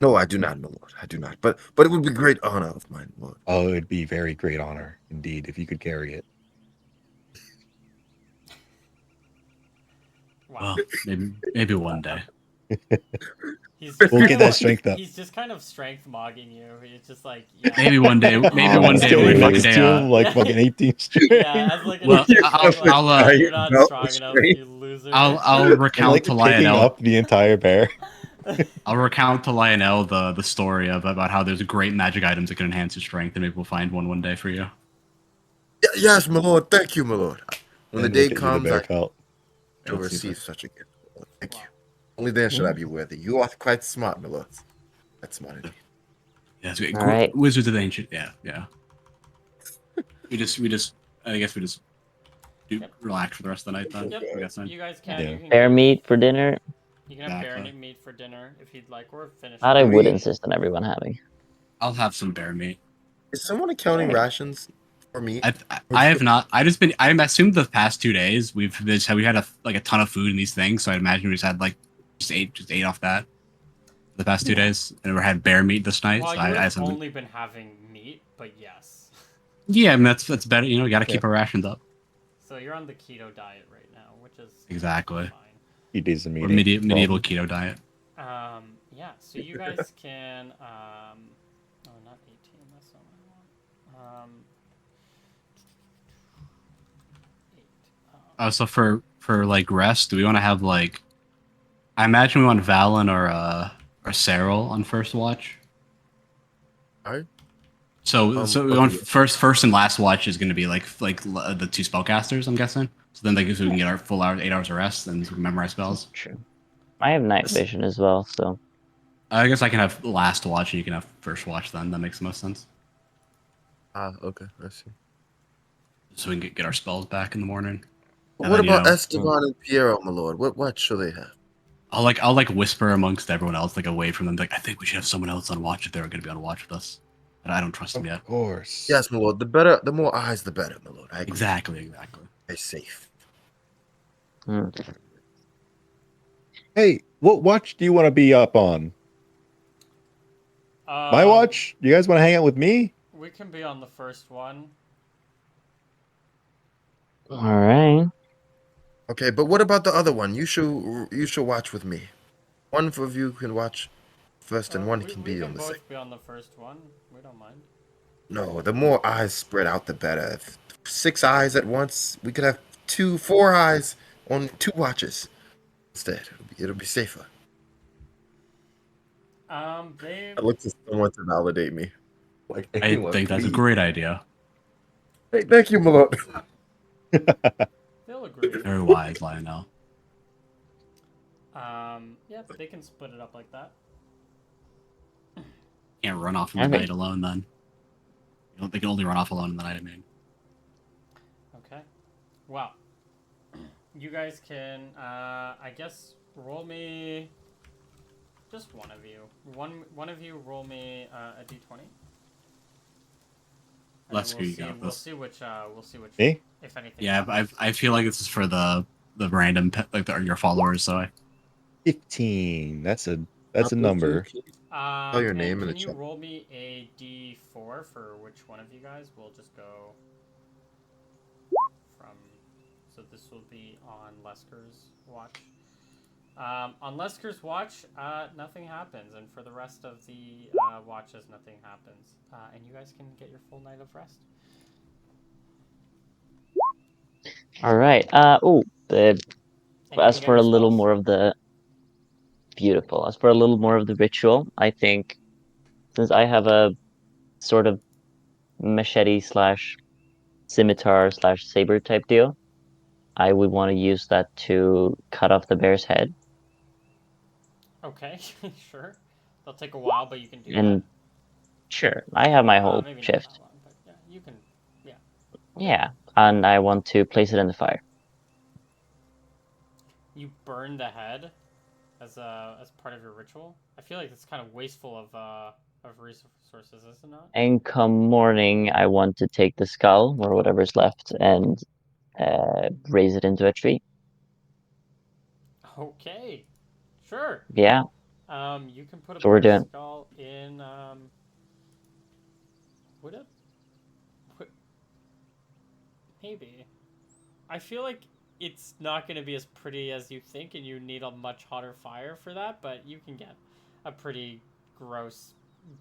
No, I do not, my lord. I do not. But it would be great honor of mine, lord. Oh, it'd be very great honor indeed if you could carry it. wow. Well, maybe one day. He's just We'll kind get of, that strength up. He's just kind of strength mogging you. It's just like, yeah. Maybe one day. Maybe Oh, one day when we dude. fucking Max like Yeah. fucking 18 strength. Yeah, as like an Well, 18 I'll- strength, like, I'll, yeah, uh, you're not Belt strong with enough, strength. you loser. I'll I'm recount like to picking Lionel. up the entire bear. I'll recount to Lionel the story about how there's great magic items that can enhance your strength, and maybe we'll find one day for you. Yes, my lord. Thank you, my lord. When the And we'll day get you the comes, bear I pelt. shall Let's see if receive such a gift. my lord. Thank Wow. you. Only then should I be worthy. You are quite smart, my lord. That's smart indeed. Yeah, it's great. All right. Wizards of the Ancient. Yeah. We just. I guess we just Yep. relax for the rest of the night then. Yep. I guess then. You guys can. Yeah. You can Bear get meat for dinner. You can have bear Exactly. meat for dinner if you'd like, or finish. That I off. would insist on everyone having. I'll have some bear meat. Is someone accounting Alright. rations for meat? I have not. I assumed the past 2 days we had a ton of food in these things, so I imagine we just had just ate off that the past 2 days, and we had bear meat this night. Well, So you would I have assumed. only been having meat, but yes. Yeah, I mean that's better. You got to keep our rations up. So you're on the keto diet right now, which is Exactly. fine. He does the Or meeting. medieval keto diet. Yeah. So you guys can. Oh, not 18. That's not what I want. 8. So for like rest, do we want to have I imagine we want Valen or Cyril on first watch. Alright. So we want Okay. first and last watch is going to be the two spellcasters, I'm guessing. So then so we can get our full 8 hours of rest and we can memorize spells. True. I have night vision as well, so I guess I can have last watch and you can have first watch then. That makes the most sense. Okay. I see. So we can get our spells back in the morning. But And what then, about Esteban and Piero, my lord? What should they have? I'll whisper amongst everyone else away from them I think we should have someone else on watch if they're going to be on watch with us. But I don't trust them yet. Of course. Yes, my lord. The more eyes, the better, my lord. I agree. Exactly. They're safe. Hey, what watch do you want to be up on? My watch? You guys want to hang out with me? We can be on the first one. all right. Okay, but what about the other one? You should watch with me. One of you can watch first, and one we can we be can on the both second. be on the first one. We don't mind. No, the more eyes spread out, the better. If 6 eyes at once, we could have 4 eyes on 2 watches instead. It'll be safer. They I look to someone to validate me. Like, I anyone, think that's a please. great idea. Hey, thank you, my lord. they'll agree. Very wise, Lionel. Yeah, they can split it up like that. Can't run off in the night alone then. They can only run off alone in the night, I mean. Okay. Well, you guys can, I guess, roll me. Just one of you. One of you roll me a d20. Let's go, you got We'll this. see which. Me? If anything. Yeah, happens. I feel like this is for the random your followers. So 15. That's a number. Tell your And name in the can you chat. roll me a d4 for which one of you guys? We'll just go from. So this will be on Lesker's watch. On Lesker's watch, nothing happens, and for the rest of the watches, nothing happens, and you guys can get your full night of rest. All right. And you As can for get a your little spells. more of the beautiful, as for a little more of the ritual, I think since I have a sort of machete slash scimitar slash saber type deal, I would want to use that to cut off the bear's head. Okay, sure. They'll take a while, but you can do And sure, I have my that. whole Maybe not shift. that long, but yeah, you can. Yeah. Okay. Yeah, and I want to place it in the fire. You burn the head as part of your ritual. I feel like it's kind of wasteful of resources, is it not? And come morning, I want to take the skull or whatever's left and raise it into a tree. Okay. Sure. Yeah, You can put a so we're bear doing. skull in would it? Put maybe. I feel like it's not going to be as pretty as you think, and you need a much hotter fire for that. But you can get a pretty gross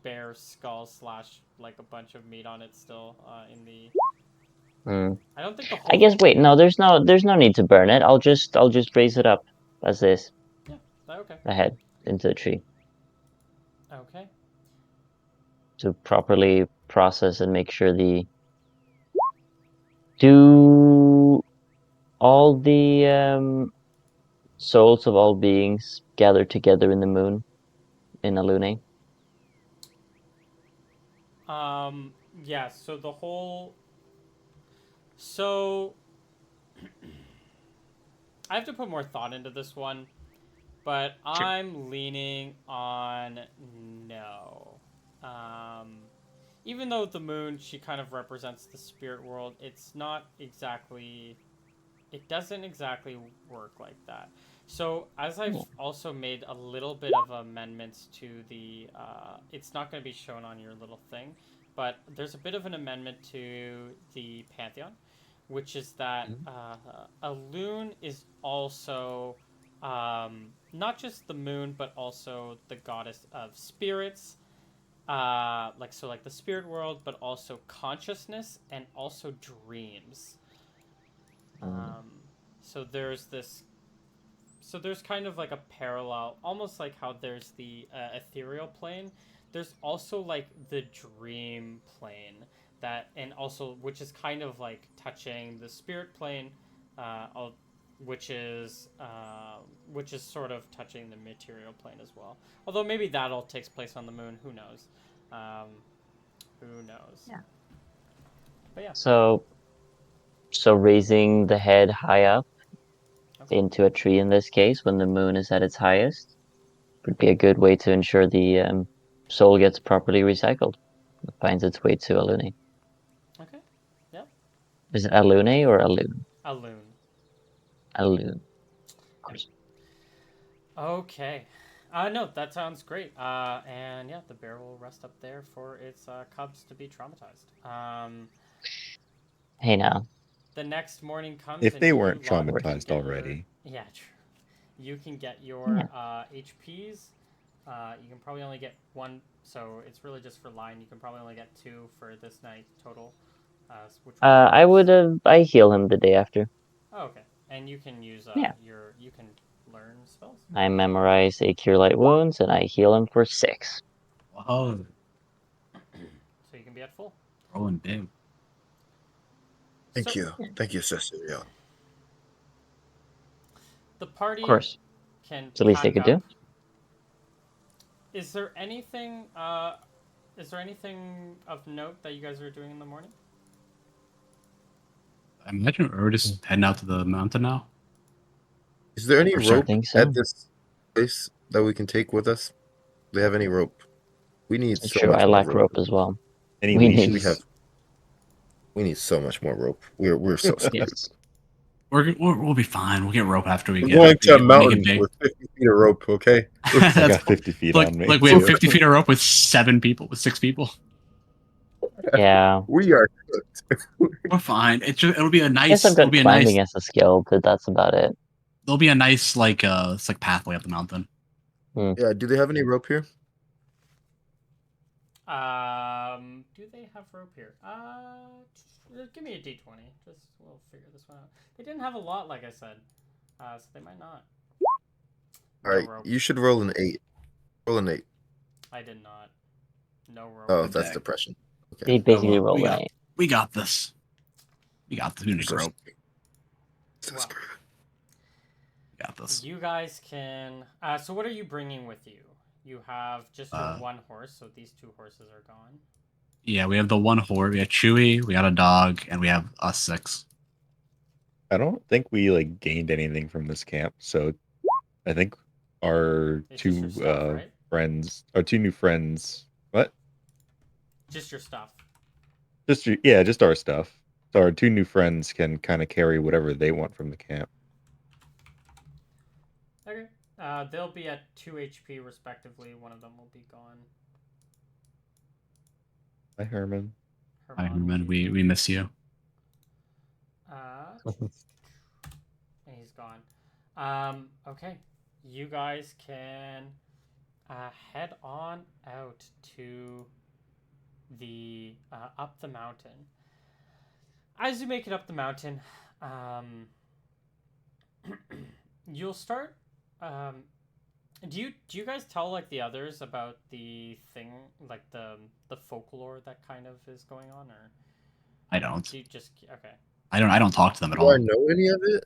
bear skull slash like a bunch of meat on it still in the. Hmm. I don't think the I whole guess. thing. Wait, no, there's no need to burn it. I'll just raise it up as this, Yeah. Okay. the head into the tree Okay. to properly process and make sure the. Do all the souls of all beings gather together in the moon in a lune? Yeah. So the whole. So I have to put more thought into this one. But Sure. I'm leaning on no. Um, Even though the moon, she kind of represents the spirit world, it's not exactly. It doesn't exactly work like that. So, as I've also made a little bit of amendments to the. It's not going to be shown on your little thing, but there's a bit of an amendment to the Pantheon, which is that a loon is also not just the moon, but also the goddess of spirits. Like the spirit world, but also consciousness and also dreams. Um, so there's this. So there's kind of like a parallel, almost like how there's the ethereal plane. There's also like the dream plane and also which is kind of like touching the spirit plane, uh, which is sort of touching the material plane as well. Although maybe that all takes place on the moon. Who knows? Um, who knows? Yeah. But yeah. So raising the head high up Okay. into a tree in this case, when the moon is at its highest, would be a good way to ensure the soul gets properly recycled. It finds its way to a lune. Okay. Yep. Is it a lune or a loon? A loon. A loon. Of Yep. course. Okay. No, that sounds great. And yeah, the bear will rest up there for its cubs to be traumatized. Hey now. The next morning comes If and they you weren't lot can traumatized get your already. yeah, true. You can get Yeah. your HPs. You can probably only get one, so it's really just for line. You can probably only get two for this night total. Which I would have. I heal him the day after. Oh, okay, and you can use Yeah. you can learn spells. I memorize a cure light wounds and I heal him for 6. Whoa, So you can be at full. rolling big. Thank So you. Thank you, Sister. Yeah. the Of party course. can It's the least they pack could up. do. Is there anything? Is there anything of note that you guys are doing in the morning? I imagine we're just heading out to the mountain now. Is there any For I sure. rope think so. at this place that we can take with us? Do they have any rope? We need It's so true. I much more lack rope. rope as well. Any We need. We leashes? need so much more rope. We're so screwed. Yes. We'll be fine. We'll get rope after we We're get going to a we make it mountain big. with 50 feet of rope, okay? I That's got 50 feet like on me. we have too. 50 feet of rope with 6 people. Yeah. We are cooked. We're fine. It'll be a I guess I've nice. It'll got be a climbing nice. as a skill, but that's about it. There'll be a nice it's like pathway up the mountain. Yeah, do they have any rope here? Do they have rope here? Give me a d20. Just we'll figure this one out. They didn't have a lot, like I said, so they might not. All No right, rope. you should roll an 8. Roll an 8. I did not. No rope. Oh, Good that's day. depression. They Okay. basically well, rolled an 8. We got this. We got this. We need So rope. So Well. screwed. Got this. You guys can. So what are you bringing with you? You have just your one horse, so these 2 horses are gone. Yeah, we have the one horse. We have Chewy. We got a dog, and we have us 6. I don't think we like gained anything from this camp, so I think our It's just your stuff, right? our 2 new friends. What? Just your stuff. Just our stuff. So our 2 new friends can kind of carry whatever they want from the camp. Okay. They'll be at 2 HP respectively. One of them will be gone. Hi, Herman. Hi, Herman. We miss you. And he's gone. Okay. You guys can head on out to the up the mountain. As you make it up the mountain, you'll start. Do you guys tell like the others about the thing, like the folklore that kind of is going on, or I don't. do you just okay? I don't talk to them at Do all. I know any of it?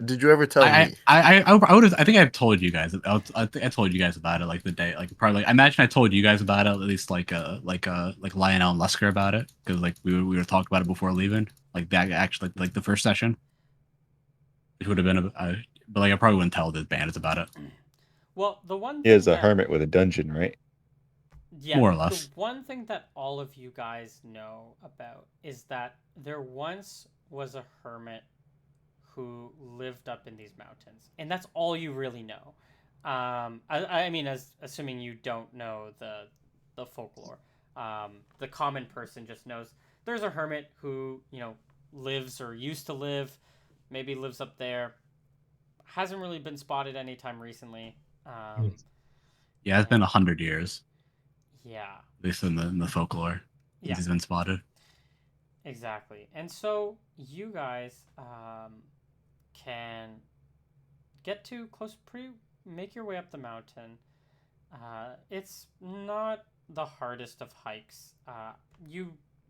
Did you ever tell me? I would. I think I've told you guys. I think I told you guys about it like the day, like probably. I imagine I told you guys about it at least like Lionel and Lusker about it, because like we were talking about it before leaving, like that actually like the first session, which would have been but like I probably wouldn't tell the bandits about it. Well, the one He thing is a that, hermit with a dungeon, right? yeah, more or less. the one thing that all of you guys know about is that there once was a hermit who lived up in these mountains, and that's all you really know. I mean, as assuming you don't know the folklore, the common person just knows there's a hermit who lives or used to live, maybe lives up there. Hasn't really been spotted anytime recently. Yeah, it's been 100 years, Yeah, at least in the folklore, yeah, since he's been spotted. exactly. And so you guys can get to close, make your way up the mountain. It's not the hardest of hikes.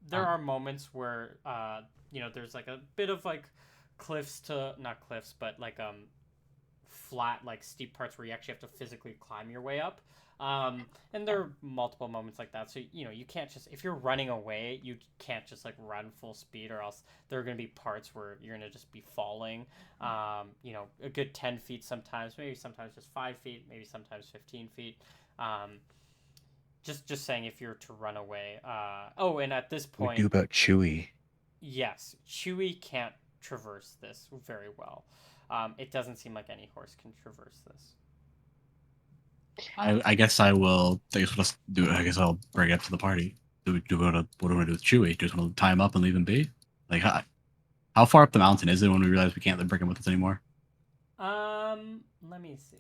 There are moments where there's like a bit of like cliffs to not cliffs, but like flat like steep parts where you actually have to physically climb your way up. And there are multiple moments like that. So you can't just, if you're running away, you can't just like run full speed, or else there are going to be parts where you're going to just be falling. A good 10 feet sometimes, maybe sometimes just 5 feet, maybe sometimes 15 feet. Just saying, if you're to run away. And at this point, What do about Chewy? yes, Chewy can't traverse this very well. It doesn't seem like any horse can traverse this. I guess I will. I guess let's do it. I guess I'll bring it up to the party. What do we want to do with Chewy? Just want to tie him up and leave him be? Like how far up the mountain is it when we realize we can't bring him with us anymore? Let me see.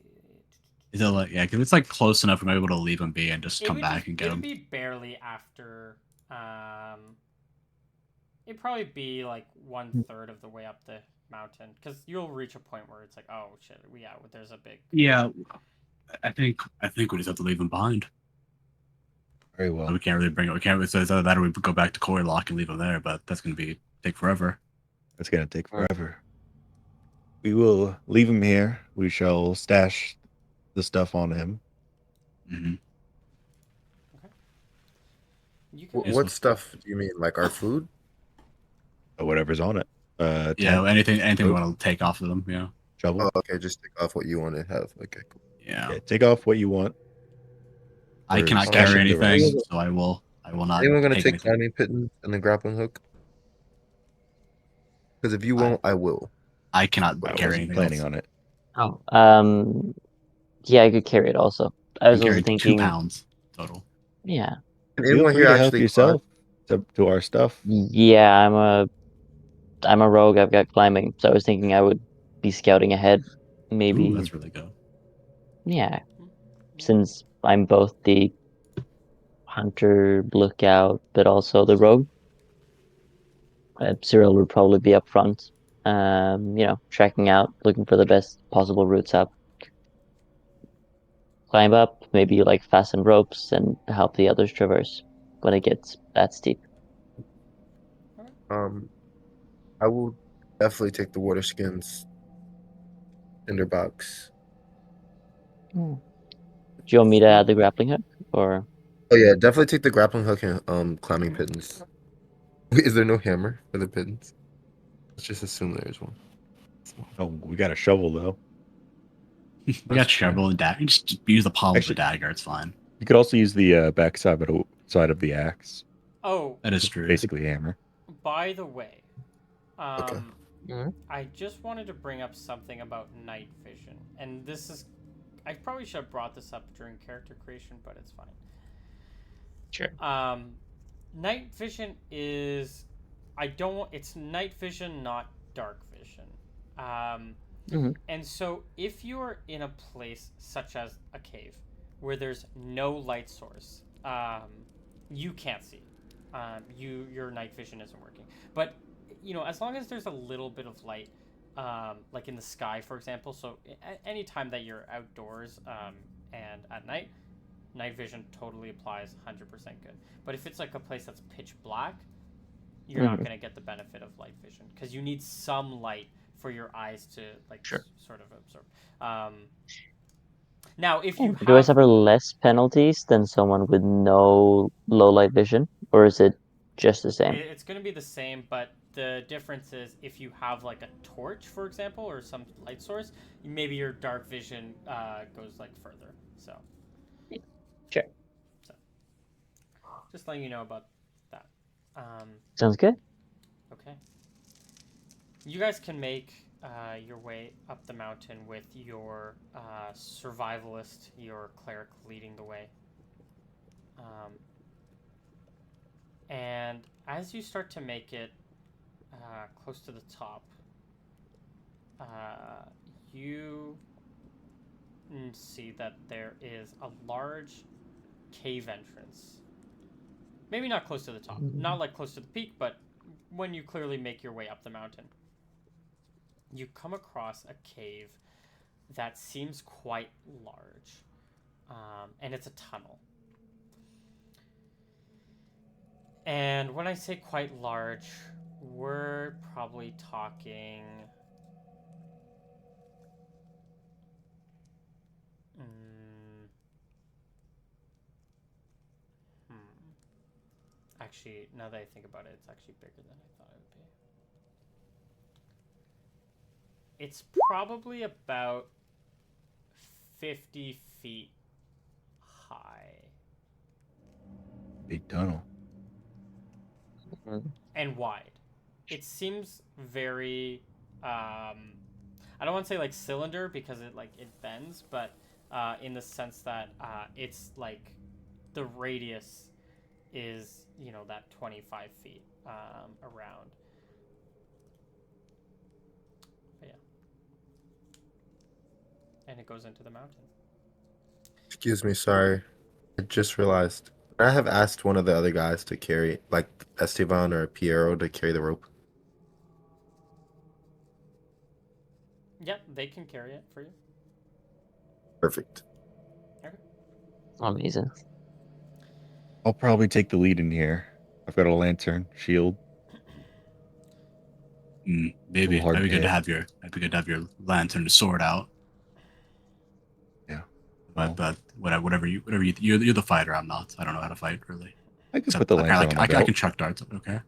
Is it like, yeah, because it's like close enough we might be able to leave him be and just come back and get him. It'd be barely after. It'd probably be like 1/3 of the way up the mountain, because you'll reach a point where it's like, oh shit, there's a big. Yeah, I think we just have to leave him behind. Very well. We can't really bring it. We can't. So it's either that or we go back to Corey Lock and leave him there, but that's going to take forever. It's going to take forever. We will leave him here. We shall stash the stuff on him. Mm-hmm. Okay. What stuff do you mean? Like our food? Or whatever's on it. Yeah, anything we want to take off of them. Yeah. Shovel. Oh, okay, just take off what you want to have. Okay, cool. Yeah. Take off what you want. I cannot stash carry the anything, rest. so I will not. Anyone gonna take anything. climbing pittance and the grappling hook? Because if you won't, I will. I cannot I carry wasn't anything planning else. on it. Oh, yeah, I could carry it also. I was also carry thinking 2 pounds total. Yeah. Can Feel anyone free here to help actually yourself to our stuff. Yeah, I'm a rogue. I've got climbing, so I was thinking I would be scouting ahead. Maybe, Ooh, that's really good. yeah, since I'm both the hunter, lookout, but also the rogue. Cyril would probably be up front, tracking out, looking for the best possible routes up. Climb up, maybe like fasten ropes and help the others traverse when it gets that steep. I will definitely take the water skins tinderbox. Do you want me to add the grappling hook, or Oh yeah, definitely take the grappling hook and climbing pittance. Wait, is there no hammer for the pittance? Let's just assume there's one. Oh, we got a shovel though. We That's got true. shovel and dagger. Just use the palm of the Actually, dagger. It's fine. you could also use the side of the axe. Oh, That is true. Basically, a hammer. by the way, Okay. I just wanted to bring up something about night vision, and this is, I probably should have brought this up during character creation, but it's fine. sure? Night vision is, it's night vision, not dark vision. And so if you're in a place such as a cave where there's no light source, you can't see. Your night vision isn't working. But as long as there's a little bit of light, like in the sky, for example. So any time that you're outdoors and at night vision totally applies 100% good. But if it's like a place that's pitch black, you're not going to get the benefit of light vision because you need some light for your eyes to sort of absorb. Now, if you Do I have, suffer less penalties than someone with no low light vision, or is it just the same? it's going to be the same, but the difference is if you have like a torch, for example, or some light source, maybe your dark vision goes like further. So, Sure. so just letting you know about that. Sounds good. Okay. You guys can make your way up the mountain with your survivalist, your cleric leading the way. And as you start to make it close to the top, you see that there is a large cave entrance. Maybe not close to the top, not like close to the peak, but when you clearly make your way up the mountain, you come across a cave that seems quite large, and it's a tunnel. And when I say quite large, we're probably talking actually, now that I think about it, it's actually bigger than I thought it would be. It's probably about 50 feet high. Big tunnel. And wide. It seems very I don't want to say like cylinder because it bends, but in the sense that it's like the radius is that 25 feet around. But yeah, and it goes into the mountain. Excuse me, sorry. I just realized. I have asked one of the other guys to carry, like Esteban or Piero, to carry the rope. Yep, they can carry it for you. Perfect. Okay. Amazing. I'll probably take the lead in here. I've got a lantern, shield. Maybe hard that'd be good to hit. have your lantern and sword out. Yeah. But whatever you're the fighter. I'm not. I don't know how to fight really. I could Except, put the lantern on my I belt. can chuck darts. Okay,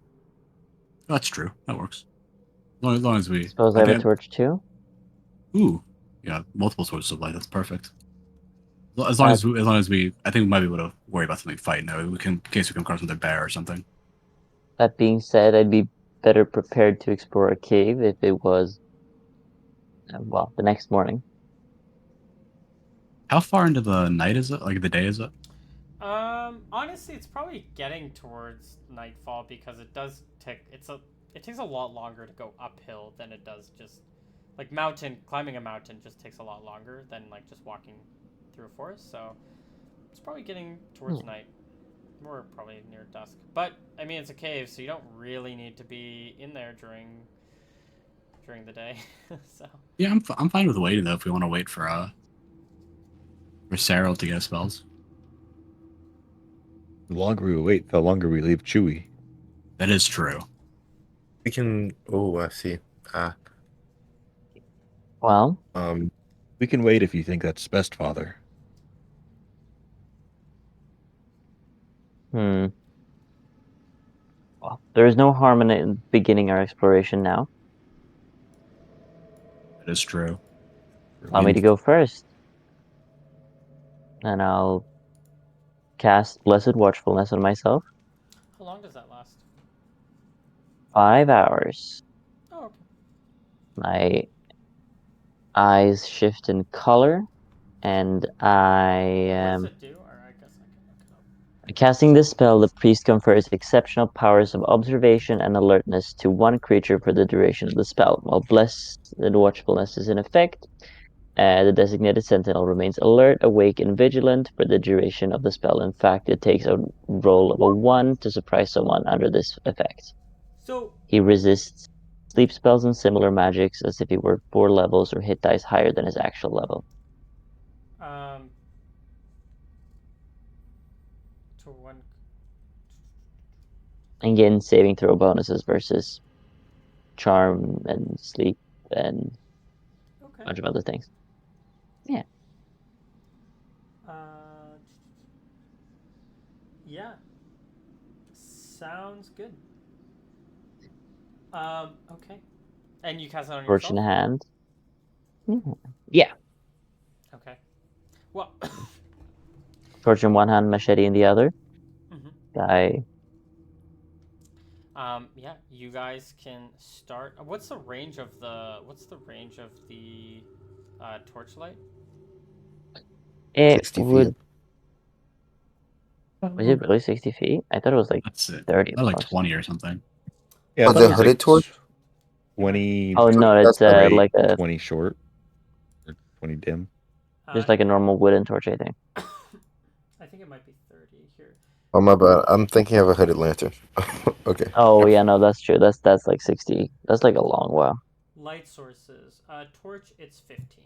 that's true. That works. As long as we. Suppose I have a torch too. Ooh, yeah, multiple sources of light. That's perfect. As long as we, I think we might be able to worry about something fighting. Now we can, in case we come across another bear or something. That being said, I'd be better prepared to explore a cave if it was, well, the next morning. How far into the night is it? Like the day is it? Honestly, it's probably getting towards nightfall because it takes a lot longer to go uphill than it does just like climbing a mountain just takes a lot longer than like just walking through a forest. So it's probably getting towards night. We're probably near dusk. But I mean, it's a cave, so you don't really need to be in there during the day. So yeah, I'm fine with waiting though if we want to wait for Cyril to get spells. The longer we wait, the longer we leave Chewy. That is true. We can. Oh, I see. Well, We can wait if you think that's best, Father. hmm. Well, there is no harm in beginning our exploration now. That is true. Allow me to go first, and I'll cast Blessed Watchfulness on myself. How long does that last? 5 hours. Oh, okay. My eyes shift in color, and I What does am it do? Or I guess I can look it up. casting this spell. The priest confers exceptional powers of observation and alertness to one creature for the duration of the spell. While Blessed Watchfulness is in effect, the designated sentinel remains alert, awake, and vigilant for the duration of the spell. In fact, it takes a roll of a 1 to surprise someone under this effect. So, He resists sleep spells and similar magics as if he were 4 levels or hit dice higher than his actual level. um, to one. And gain saving throw bonuses versus charm and sleep and a Okay. bunch of other things. Yeah. Yeah. Sounds good. Okay. And you cast it on Torch in yourself? hand. Yeah. Okay. Well. Torch in one hand, machete in the other. I Yeah, you guys can start. What's the range of the torchlight? it 60 feet. would was it really 60 feet? I thought it was like That's it. 30 Like most. 20 or something. Yeah, I Oh, thought the it was hooded like torch? 20, Oh no, it's bright, like a 20 short, or 20 dim. just like a normal wooden torch, I think. I think it might be 30 here. Oh, my bad. I'm thinking of a hooded lantern. Okay. Oh yeah, no, that's true. That's like 60. That's like a long while. Light sources. Torch, it's 15.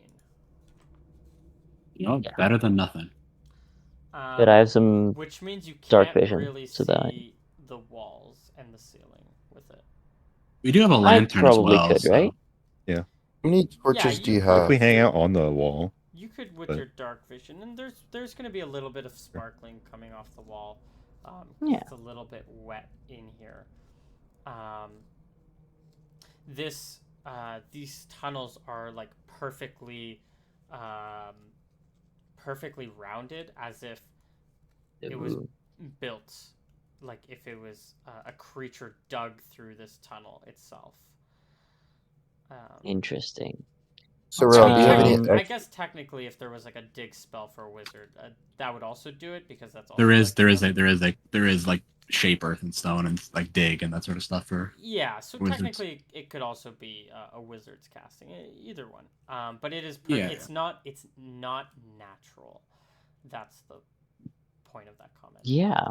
You know, Yeah. better than nothing. But I have some Which means you dark can't vision, really so that see the walls and the ceiling with it. We do have a I lantern as probably well, could, right? Yeah. How many Yeah, torches do you Like have? we hang out on the wall. You could with But- your dark vision, and there's going to be a little bit of sparkling coming off the wall. Yeah. It's a little bit wet in here. These tunnels are like perfectly rounded, as if it was built, like if it was a creature dug through this tunnel itself. Interesting. Sorrel, do you have any I guess technically, if there was like a dig spell for a wizard, that would also do it, because that's also There is like shape earth and stone and like dig and that sort of stuff for yeah. So wizards. technically, it could also be a wizard's casting, either one. But it is it's not natural. That's the point of that comment. Yeah.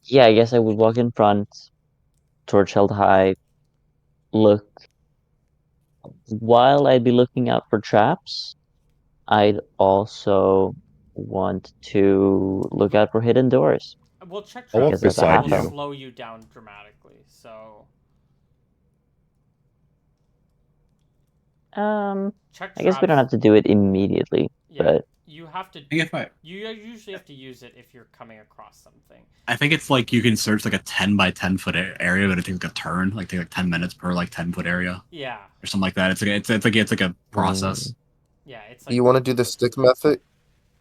Yeah, I guess I would walk in front, torch held high, look. While I'd be looking out for traps, I'd also want to look out for hidden doors. Well, check I'll walk traps Because that's a beside half will elf. you. slow you down dramatically. So check I guess we don't traps. have to do it immediately, Yeah, but you have to. I think if I You usually have to use it if you're coming across something. I think it's like you can search like a 10 by 10 foot area, but it takes like a turn, like take like 10 minutes per like 10-foot area Yeah, or something like that. It's like a process. yeah. It's Do like you want to do the stick method?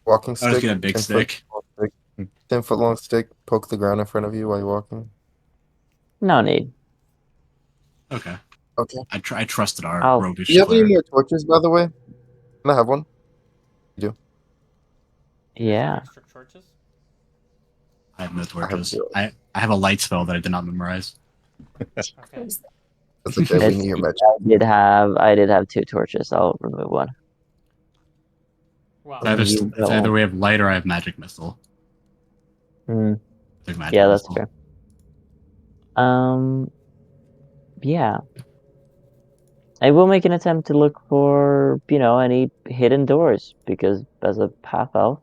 Walking I'll just stick? get a big 10 stick. Foot long stick? 10-foot long stick, poke the ground in front of you while you're walking. no need. Okay. Okay. I trusted our I'll Do roguish you have any cleric. more torches, by the way? Can I have one? You do. you guys have yeah. extra torches. I have no I have torches. 0. I have a light spell that I did not memorize. Okay. That's okay. We It's, need your magic. I did have 2 torches. I'll remove one. Wow. You It's either don't. we have light or I have magic missile. Hmm. Like magic Yeah, that's missile. fair. Yeah. I will make an attempt to look for, any hidden doors, because as a half elf,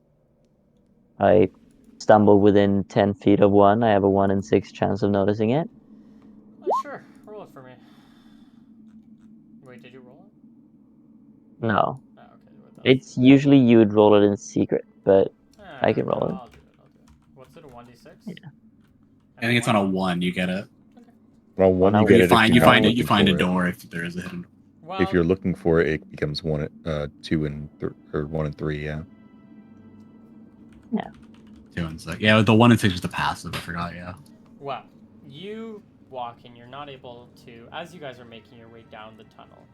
I stumble within 10 feet of one. I have a 1 in 6 chance of noticing it. Sure. Roll it for me. No. Oh, okay, what does? It's usually you would roll it in secret, but I can No, roll it. I'll do it. I'll do it. What's it? A 1d6? Yeah. I think it's on a 1. You get it. Well, one now you we- get You it if find you're you not find it. You looking find a for it. door if there is a hidden. Well, If you're looking for it, it becomes 2 and 3. Yeah. 2 and 6. Yeah, the 1 and 6 is the passive. I forgot. Yeah. well, you walk and you're not able to. As you guys are making your way down the tunnel,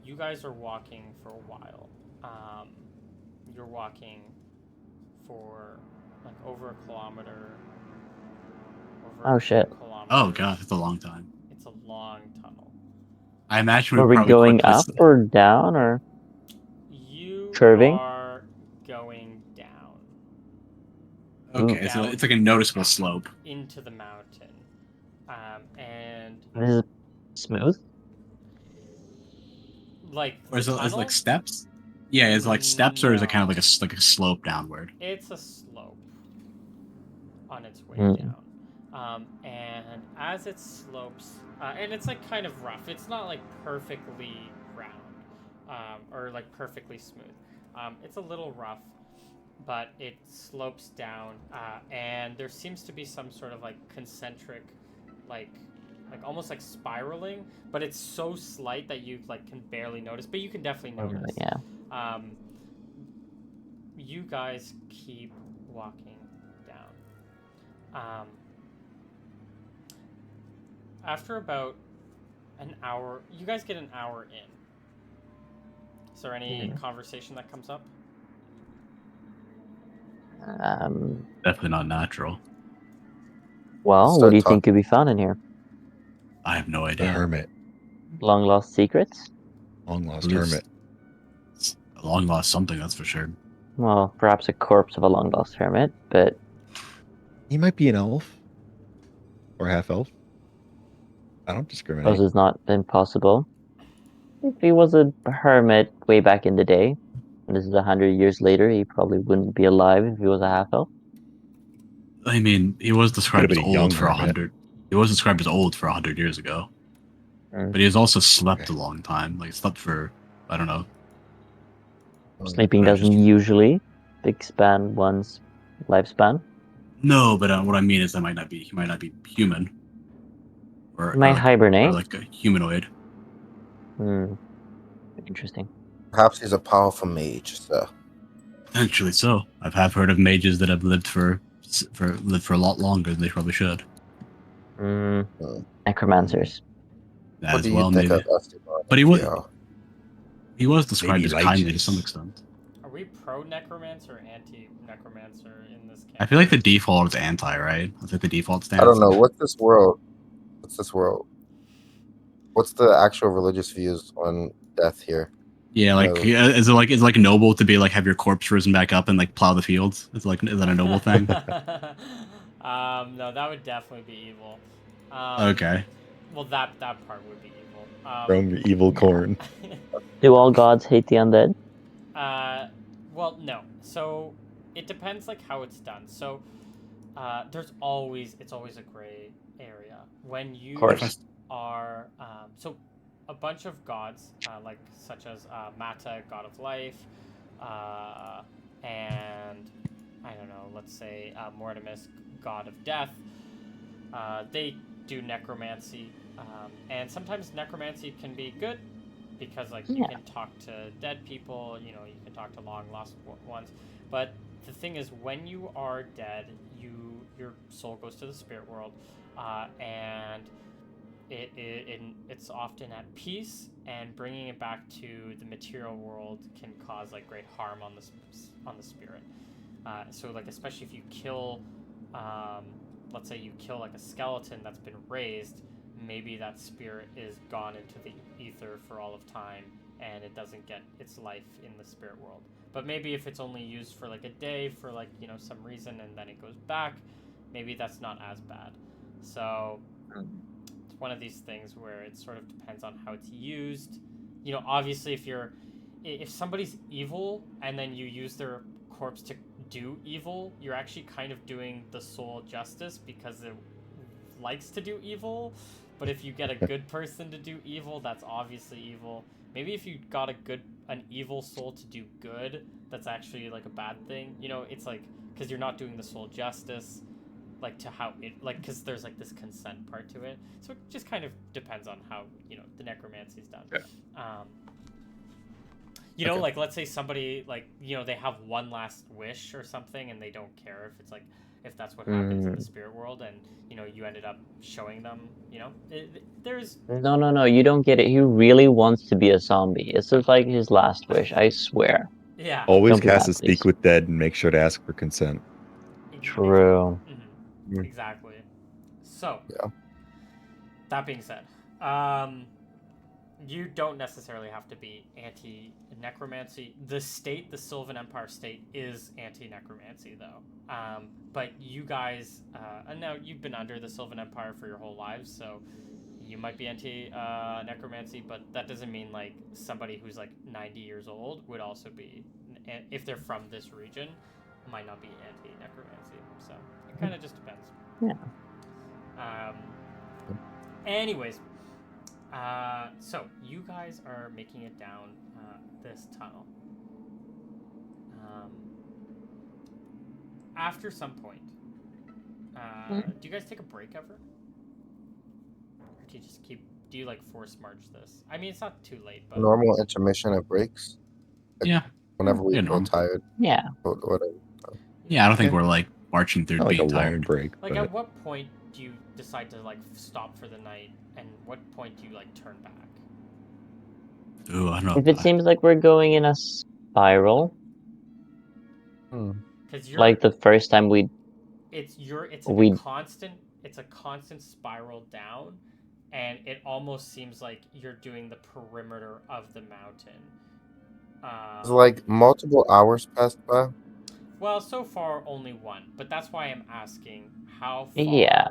you guys are walking for a while. You're walking for like over a kilometer. Over Oh, shit. 2 kilometers. Oh god, it's a long time. It's a long tunnel. I imagine Are we we probably going quickly. up or down or You curving? are going down Okay, so Down. it's like a noticeable slope. into the mountain, and This is smooth? like Or the is it tunnel, like steps? Yeah, is it like steps or is it kind of No. like a slope downward? it's a slope on its way Mm. down. And as it slopes, and it's like kind of rough. It's not like perfectly round, or like perfectly smooth. It's a little rough, but it slopes down, and there seems to be some sort of like concentric, like almost like spiraling, but it's so slight that you like can barely notice, but you can definitely Oh, really? notice. Yeah. You guys keep walking down. After about an hour, you guys get an hour in. Is there any conversation that comes up? Definitely not natural. Well, what Start do you talking. think could be found in here? I have no The idea. hermit. Long lost secrets? Long lost Lives- hermit. It's a long lost something, that's for sure. Well, perhaps a corpse of a long lost hermit, but He might be an elf. Or half elf. I don't discriminate. those has not been possible. If he was a hermit way back in the day, and this is 100 years later, he probably wouldn't be alive if he was a half elf. I mean, he was described as been a young old for hermit. 100. He was described as old for 100 years ago, Mm. but he has also slept Okay. a long time. Like slept for I don't know. Sleeping I doesn't just- usually expand one's lifespan. No, but what I mean is he might not be human, or, He might like, hibernate. or like a humanoid. Interesting. Perhaps he's a powerful mage, so Actually, so have heard of mages that have lived for a lot longer than they probably should. Necromancers. what As do you well, think maybe. of Esteban? But he was described Maybe as kindly to liches. some extent. Are we pro necromancer or anti necromancer in this case? I feel like the default is anti, right? That's like the default stance. I don't know. What's this world? What's the actual religious views on death here? Yeah, like No. is it like noble to be like have your corpse risen back up and like plow the fields? Is that a noble thing? No, that would definitely be evil. Okay. Well, that part would be evil. Growing your evil corn. Do all gods hate the undead? Well, no. So it depends like how it's done. So it's always a gray area when you course. are so a bunch of gods like such as Mata, god of life, and I don't know, let's say Mortimus, god of death. They do necromancy, and sometimes necromancy can be good because like you Yeah. can talk to dead people, you can talk to long lost ones. But the thing is, when you are dead, your soul goes to the spirit world, and it's often at peace, and bringing it back to the material world can cause like great harm on the spirit. So like especially if you kill, let's say you kill like a skeleton that's been raised, maybe that spirit is gone into the ether for all of time, and it doesn't get its life in the spirit world. But maybe if it's only used for like a day for like some reason, and then it goes back, maybe that's not as bad. So it's one of these things where it sort of depends on how it's used. Obviously if somebody's evil and then you use their corpse to do evil, you're actually kind of doing the soul justice because it likes to do evil. But if you get a good person to do evil, that's obviously evil. Maybe if you got a good an evil soul to do good, that's actually like a bad thing. You know, it's like because you're not doing the soul justice, like to how it like because there's like this consent part to it. So it just kind of depends on how the necromancy is done. Um, you know, Okay. like let's say somebody like they have one last wish or something, and they don't care if it's like if that's what happens in the spirit world, and you ended up showing them. There's No, you don't get it. He really wants to be a zombie. This is like his last wish, I swear. yeah. Always Don't be cast mad, a speak please. with dead and make sure to ask for consent. True. Mm. Exactly. So, Yeah. that being said, you don't necessarily have to be anti-necromancy. The state, the Sylvan Empire state, is anti-necromancy, though. But you guys, and now you've been under the Sylvan Empire for your whole lives, so you might be anti-necromancy, but that doesn't mean, like, somebody who's, like, 90 years old would also be, if they're from this region, might not be anti-necromancy. So, it kind of just depends. Yeah. Anyways, so you guys are making it down this tunnel. After some point, do you guys take a break ever? Or do you just do you like force march this? I mean, it's not too late, but Normal intermission of breaks. Like, Yeah. whenever we Yeah, feel normal. tired. Yeah. Whatever. Yeah, I don't think Yeah. we're like marching through Not like a being long tired. break, like but at what point do you decide to like stop for the night, and what point do you like turn back? Ooh, I don't know. If it seems like we're going in a spiral, Because you're like the first time it's we a constant spiral down, and it almost seems like you're doing the perimeter of the mountain. It's like multiple hours passed by. Well, so far only one, but that's why I'm asking how far Yeah.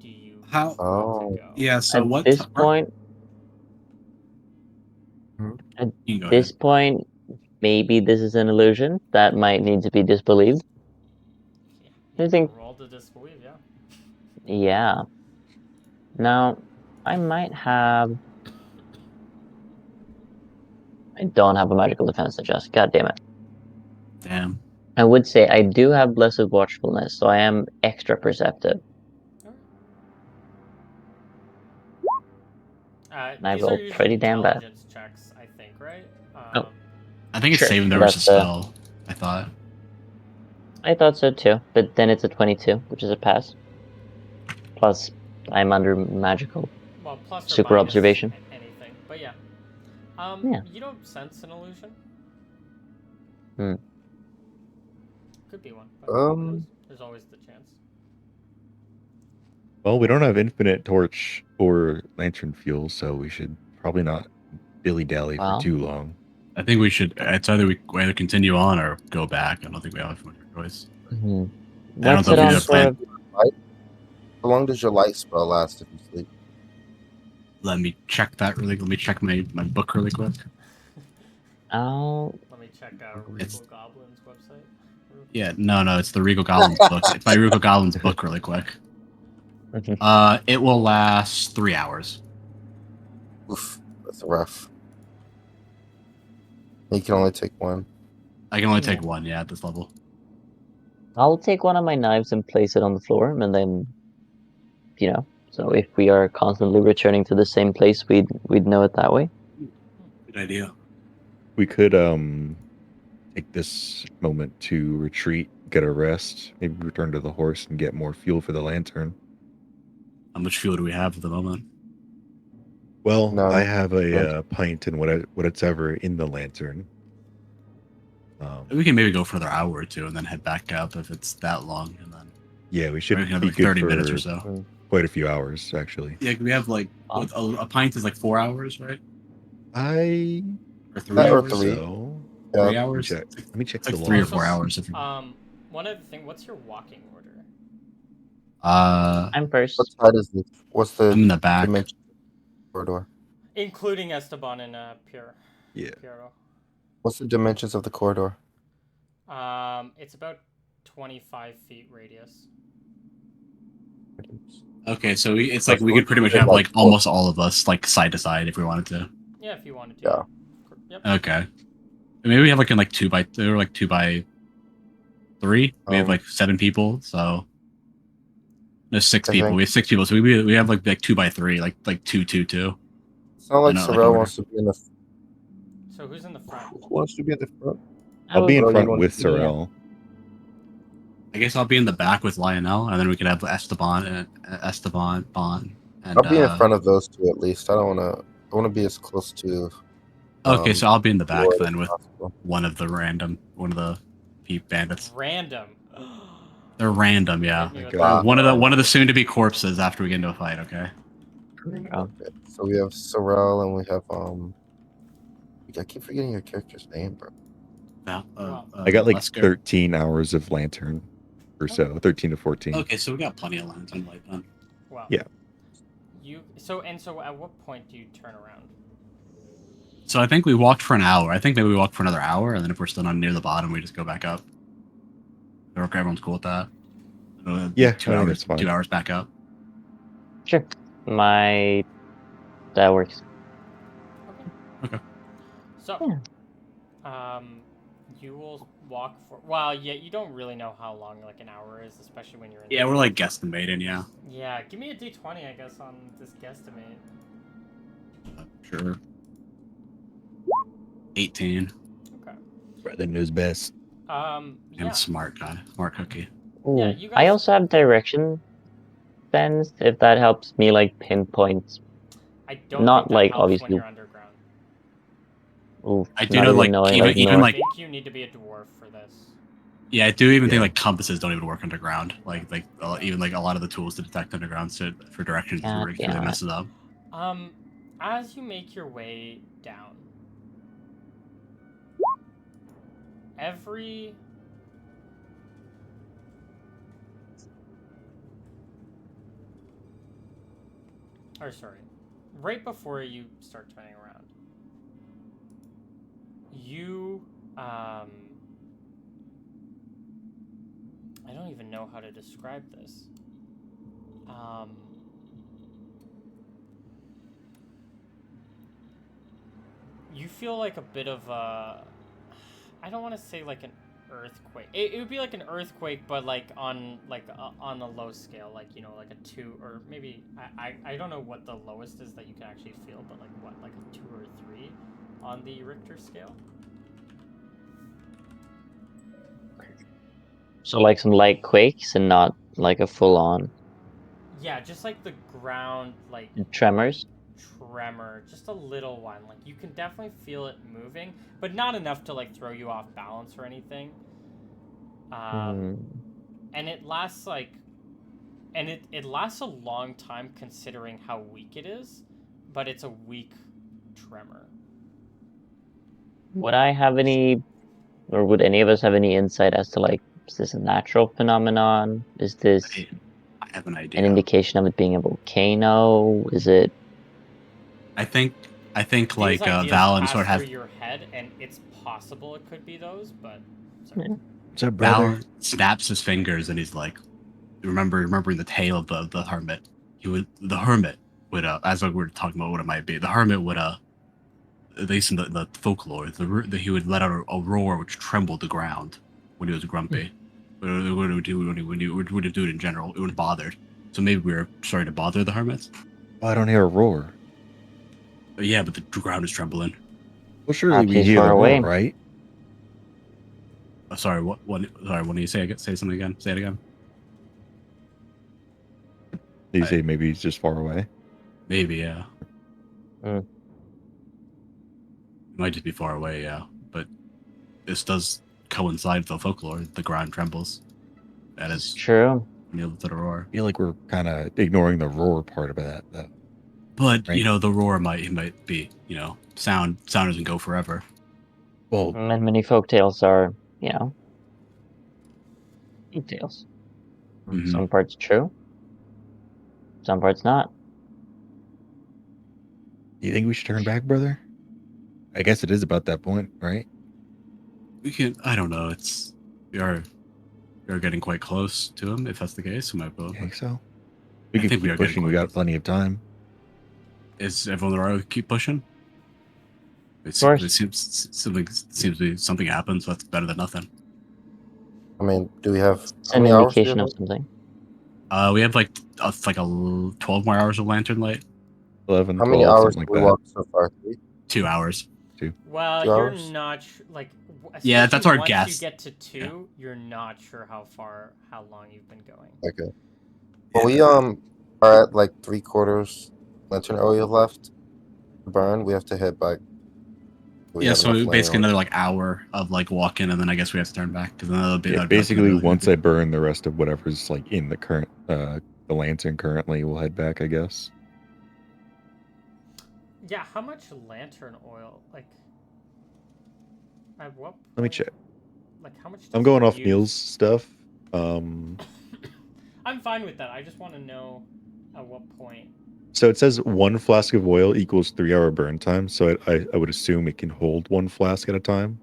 do you How- want Oh. to go? Yeah, so at what this point at You can go this ahead. point, maybe this is an illusion that might need to be disbelieved. Yeah, I think roll to disbelieve, yeah. yeah. Now, I might have I don't have a magical defense adjust. God damn it. Damn. I would say I do have blessed watchfulness, so I am extra perceptive. And I These are rolled usually pretty damn bad. intelligence checks, I think, right? Oh. I think it's Sure, saving so there was a that's spell, I thought. I thought so too, but then it's a 22, which is a pass. Plus, I'm under magical Well, plus or super minus observation. anything, but yeah. Yeah. You don't sense an illusion? Could be one, but there's always the chance. well, we don't have infinite torch or lantern fuel, so we should probably not dilly-dally Well. for too long. I think we should. It's either we either continue on or go back. I don't think we have much choice. What's know it if we on have for? plan- How long does your light spell last if you sleep? Let me check that really. Let me check my book really quick. Oh, Let me check Regal Goblin's website. Yeah, no, it's the Regal Goblins book. It's my Regal Goblins book really quick. It will last 3 hours. Oof, that's rough. You can only take one. I can only take one, yeah, at this level. I'll take one of my knives and place it on the floor, and then, so if we are constantly returning to the same place, we'd know it that way. Good idea. We could take this moment to retreat, get a rest, maybe return to the horse and get more fuel for the lantern. How much fuel do we have at the moment? Well, No, I have a pint and whatever in the lantern. We can maybe go for another hour or two and then head back up if it's that long, and then Yeah, we should maybe be another good 30 for minutes or so. quite a few hours, actually. Yeah, we have like a pint is like 4 hours, right? Or 3 hours. three. So. Yeah. 3 hours. Let me check It's like the 3 or laws. 4 hours. One other thing, what's your walking order? I'm What first. side is this? What's the I'm in the back. dimension corridor? Including Esteban and Yeah. Piero. What's the dimensions of the corridor? It's about 25 feet radius. Okay, so we could pretty much have like almost all of us like side to side if we wanted to. Yeah, if you wanted to. Yeah. Yep. Okay. Maybe we have like in like 2x2 or like 2x3. We have like 7 people, so there's 6 I people. think We have 6 people, so we have like 2x3, like 2, 2, 2. it's not I like know, like Sorrel order. wants to be in the So who's in the front? who wants to be at the front. I'll be in Sorrel, you front want with to be there? Sorrel. I guess I'll be in the back with Lionel, and then we can have Esteban, Bon, I'll and be in front of those two at least. I don't want to. I want to be as close to okay, so I'll be in the back Lloyd as then with possible. one of the peep bandits. Random. They're random, yeah. Hit me My with God. that. One of the soon to be corpses after we get into a fight. Okay. Oh, Okay. So we have Sorrel and we have I keep forgetting your character's name, bro. Yeah. I got like Lesker. 13 hours of lantern or so, 13 to 14. Okay, so we got plenty of lantern light then. Well. Yeah. So at what point do you turn around? So I think we walked for an hour. I think maybe we walk for another hour, and then if we're still not near the bottom, we just go back up. Okay, everyone's cool with that. Yeah, Two I think hours. that's fine. 2 hours back up. sure. That works. Okay. Okay. So, you will walk for. Well, yeah, you don't really know how long like an hour is, especially when you're in. Yeah, we're like guesstimating. Yeah. Yeah, give me a d20, I guess, on this guesstimate. Sure. 18. Okay. Brother knows best. I'm Yeah. a smart guy. Smart cookie. Yeah, Ooh, you I guys- also have direction sense, if that helps me like pinpoint. I don't Not think that like helps when obviously. you're underground. Ooh, I do not know, even like, knowing even- like even, north. like- I think you need to be a dwarf for this. Yeah, I do even think Yeah. like compasses don't even work underground. Even like a lot of the tools to detect underground for directions God really damn it. messes up. As you make your way down, every right before you start turning around, you I don't even know how to describe this. You feel like a bit of a, I don't want to say like an earthquake. It would be like an earthquake, but like on a low scale, like, you know, like a 2, or maybe I don't know what the lowest is that you can actually feel, but like what, like a 2 or 3 on the Richter scale. So like some light quakes and not like a full on Yeah, just like the ground, like tremors. tremor, just a little one. Like you can definitely feel it moving, but not enough to like throw you off balance or anything. And it lasts like, and it lasts a long time considering how weak it is, but it's a weak tremor. Would I have any, or would any of us have any insight as to like, is this a natural phenomenon? Is this I have an idea. an indication of it being a volcano? Is it? I think These like ideas Valen pass sort of has through your head, and it's possible it could be those, but sorry. What's up, brother? Valen snaps his fingers and he's like, remembering the tale of the hermit. The hermit would as we were talking about what it might be. The hermit would at least in the folklore, he would let out a roar which trembled the ground when he was grumpy. What it would do when he would do it in general, it would bother. So maybe we were starting to bother the hermits. Oh, I don't hear a roar. But yeah, but the ground is trembling. Well, surely Perhaps we he's hear far the away. roar, right? Sorry, what? Sorry, when you say something again? Say it again. You say maybe he's just far away. Maybe, yeah. Mm. It might just be far away, yeah. But this does coincide with the folklore. The ground trembles. That is True. near to the roar. I feel like we're kind of ignoring the roar part of that, though. But Right. you know, the roar might be, you know, sound doesn't go forever. Well, And many folk tales are, you know, folk tales. Mhm. Some parts true, some parts not. do you think we should turn back, brother? I guess it is about that point, right? We can. I don't know. We are getting quite close to him. If that's the case, we might I go. think so. We I can think we keep are getting pushing. We quite got close. plenty of time. Is everyone alright with keep pushing? course. It seems to be something happens. So that's better than nothing. I mean, do we have It's how an many hours do we indication have? of something. We have like 12 more hours of lantern light. 11, How many 12, hours something have like we that. walked so far? 3? 2 hours. Well, 2 you're hours? not like Yeah, especially that's our once you guess. get to 2, you're not sure how long you've been going. Okay. Well, we are at like 3/4 lantern oil left to burn. We have to head back. We Yeah, have enough so basically lantern. another like hour of like walking, and then I guess we have to turn back because then that'll be Yeah, that'd be, like, basically, another- once I burn the rest of whatever's like in the current the lantern currently, we'll head back, I guess. Yeah, how much lantern oil? Like, at what point? Let me check. Like, how much? I'm does going it off use? Neil's stuff. I'm fine with that. I just want to know at what point. So it says 1 flask of oil equals 3-hour burn time. So I would assume it can hold 1 flask at a time.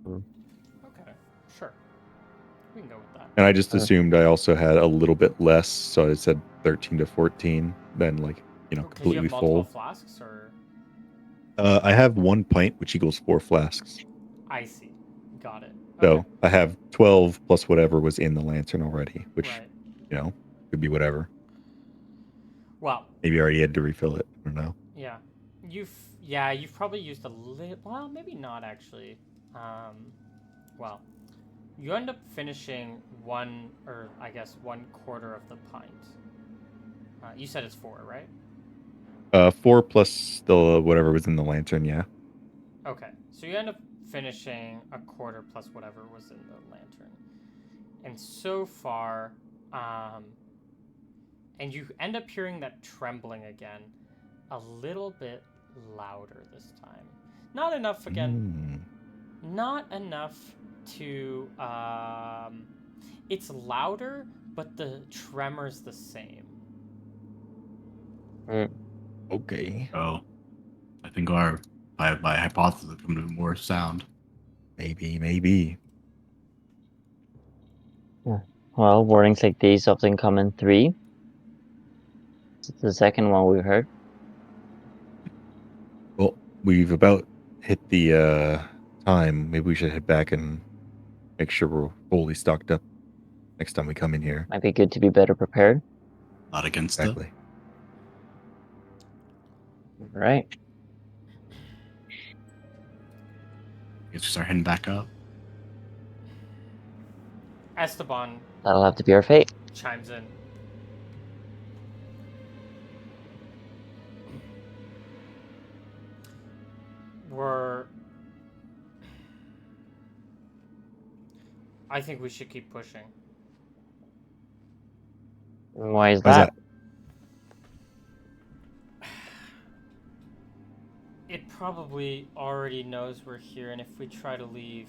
Okay, sure. We can go with that. And I just assumed I also had a little bit less, so I said 13 to 14, then like, Because you completely have multiple full. flasks, or I have 1 pint, which equals 4 flasks. I see. Got it. So Okay. I have 12 plus whatever was in the lantern already, which, Right. could be whatever. Well, Maybe I already had to refill it. I don't know. yeah. You've probably used a little. Well, maybe not actually. Well, you end up finishing 1/4 of the pint. You said it's 4, right? 4 plus the whatever was in the lantern, yeah. Okay, so you end up finishing 1/4 plus whatever was in the lantern, and so far, and you end up hearing that trembling again, a little bit louder this time. Not enough again. Not enough to. It's louder, but the tremor's the same. Okay. Oh, I think our by hypothesis is coming to more sound. Maybe. Well, warnings like these often come in 3. It's the second one we heard. Well, we've about hit the time. Maybe we should head back and make sure we're fully stocked up next time we come in here. Might be good to be better prepared. Not against it. Exactly. All right. Guess we start heading back up. Esteban That'll have to be our fate. chimes in. I think we should keep pushing. Why is Why's that? It probably already knows we're here, and if we try to leave,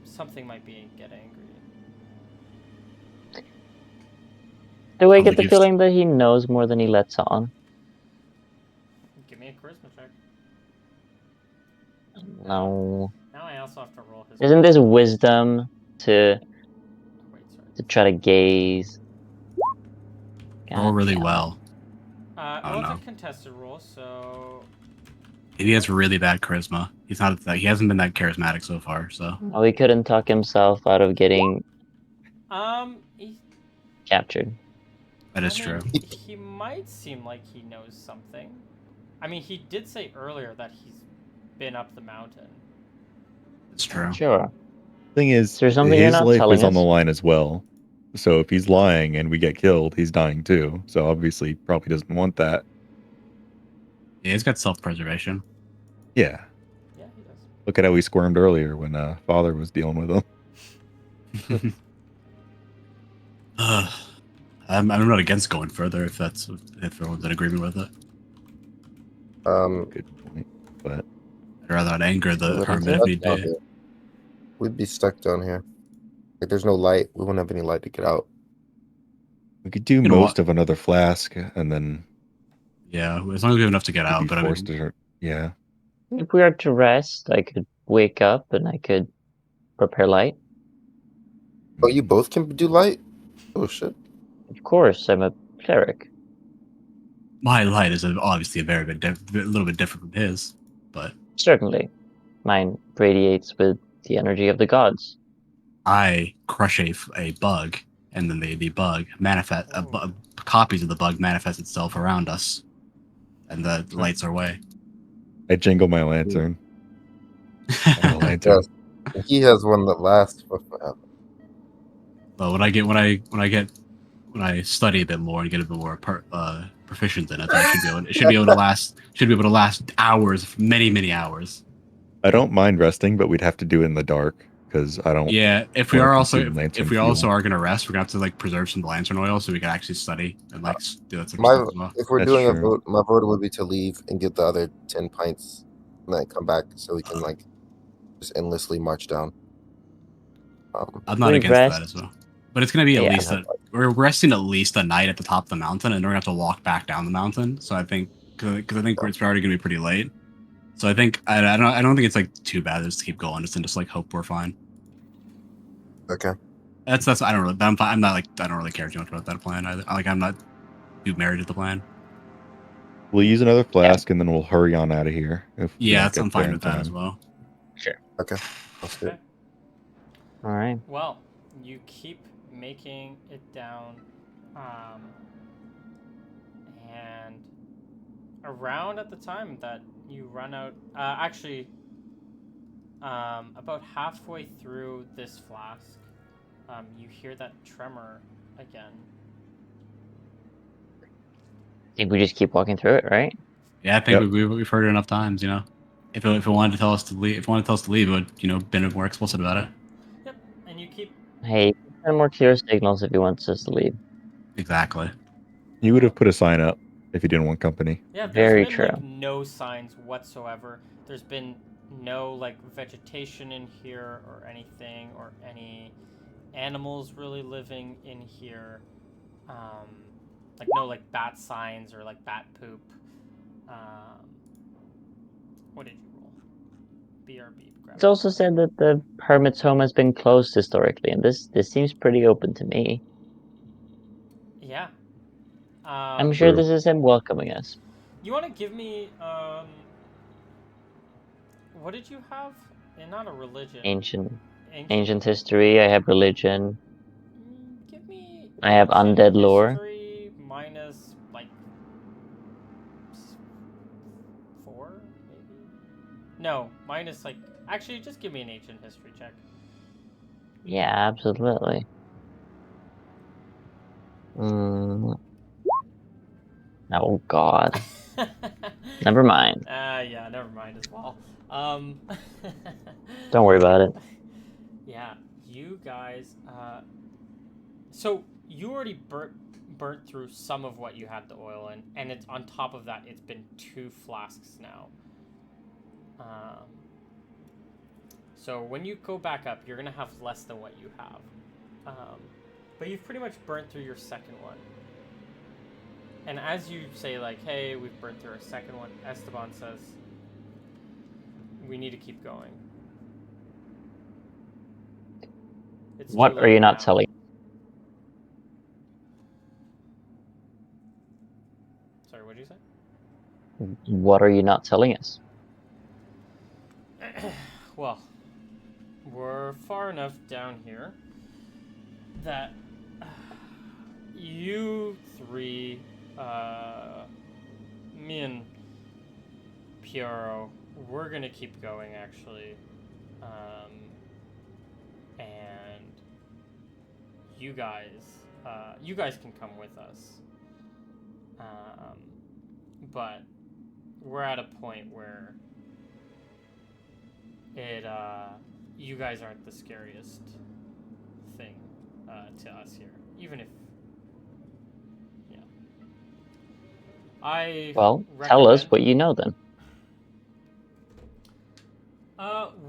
something might get angry. Do I Sounds get like the you've- feeling that he knows more than he lets on? Give me a charisma check. No. Now I also have to roll his. Isn't this wisdom to Wait, sorry. try to gaze? Roll really damn it. well. Well, it's no. a contested roll, so. He has really bad charisma. He's not. He hasn't been that charismatic so far. So Oh, he couldn't talk himself out of getting He, captured. that is I true. mean, he might seem like he knows something. I mean, he did say earlier that he's been up the mountain. It's true. Sure. Thing is, there something you're his not life telling is on the us? line as well. So if he's lying and we get killed, he's dying too. So obviously, probably doesn't want that. Yeah, he's got self-preservation. Yeah. Yeah, he does. Look at how he squirmed earlier when father was dealing with him. I'm not against going further if everyone's in agreement with it. Good point. But I'd rather not anger the Wouldn't hermit it? if need be. We'd be stuck down here. Like, there's no light. We wouldn't have any light to get out. we could do You know most what? of another flask and then Yeah, as long as we have enough to get we'd out. be But I mean, forced to. Yeah. If we are to rest, I could wake up and I could prepare light. Oh, you both can do light? Oh, shit. Of course, I'm a cleric. My light is obviously a little bit different from his, but Certainly. Mine radiates with the energy of the gods. I crush a bug, and then the bug manifest Ooh. copies of the bug manifest itself around us, and the lights our way. I jingle my lantern. I have a lantern. Yes. He has one that lasts for forever. But when I study a bit more and get a bit more proficient in it, I should be able to last hours, many hours. I don't mind resting, but we'd have to do it in the dark because I don't Yeah, if we want are to also consume lantern if we fuel. also are gonna rest, we're gonna have to like preserve some lantern oil so we can actually study and like do that sort of My stuff as well. if we're That's doing a true. vote, my vote would be to leave and get the other 10 pints, and then come back so we can like just endlessly march down. I'm not We against that rest. as well, but it's gonna be at Yeah. least we're resting at least a night at the top of the mountain, and then we're gonna have to walk back down the mountain. So I think because I think it's already gonna be pretty late. So I think I don't think it's like too bad just to keep going, just like hope we're fine. Okay. That's I don't really. I'm fine. I'm not like I don't really care too much about that plan. I'm not too married to the plan. We'll use another flask and then we'll hurry on out of here if we Yeah, don't get I'm there fine in with that as time. well. Sure. Okay. That's good. Okay. All right. Well, you keep making it down, and around at the time that you run out, about halfway through this flask, you hear that tremor again. I think we just keep walking through it, right? Yeah, I think Yep. we've heard it enough times. You know, if it wanted to tell us to leave, it would been more explicit about it. Yep, and you keep. Hey, send more clear signals if he wants us to leave. Exactly. You would have put a sign up if you didn't want company. Yeah, there's Very been true. like no signs whatsoever. There's been no like vegetation in here or anything, or any animals really living in here. Like no like bat signs or like bat poop. What did you roll? BRB. It's also said that the hermit's home has been closed historically, and this seems pretty open to me. Yeah. I'm sure True. this is him welcoming us. You want to give me what did you have? Not a religion. Ancient history. I have religion. Give me. I have ancient undead lore. history minus like 4, maybe. No, minus like. Actually, just give me an ancient history check. Yeah, absolutely. Oh God. Never mind. Yeah, never mind as well. Don't worry about it. Yeah, you guys. So you already burnt through some of what you had the oil in, and it's on top of that. It's been 2 flasks now. So when you go back up, you're gonna have less than what you have. But you've pretty much burnt through your second one. And as you say, like, hey, we've burnt through our second one, Esteban says, we need to keep going. It's What too are you late not now. telling? Sorry, what did you say? What are you not telling us? Well, we're far enough down here that you 3, me and Piero, we're gonna keep going actually, and you guys can come with us, but we're at a point where you guys aren't the scariest thing to us here, even if Well, tell us what you know then.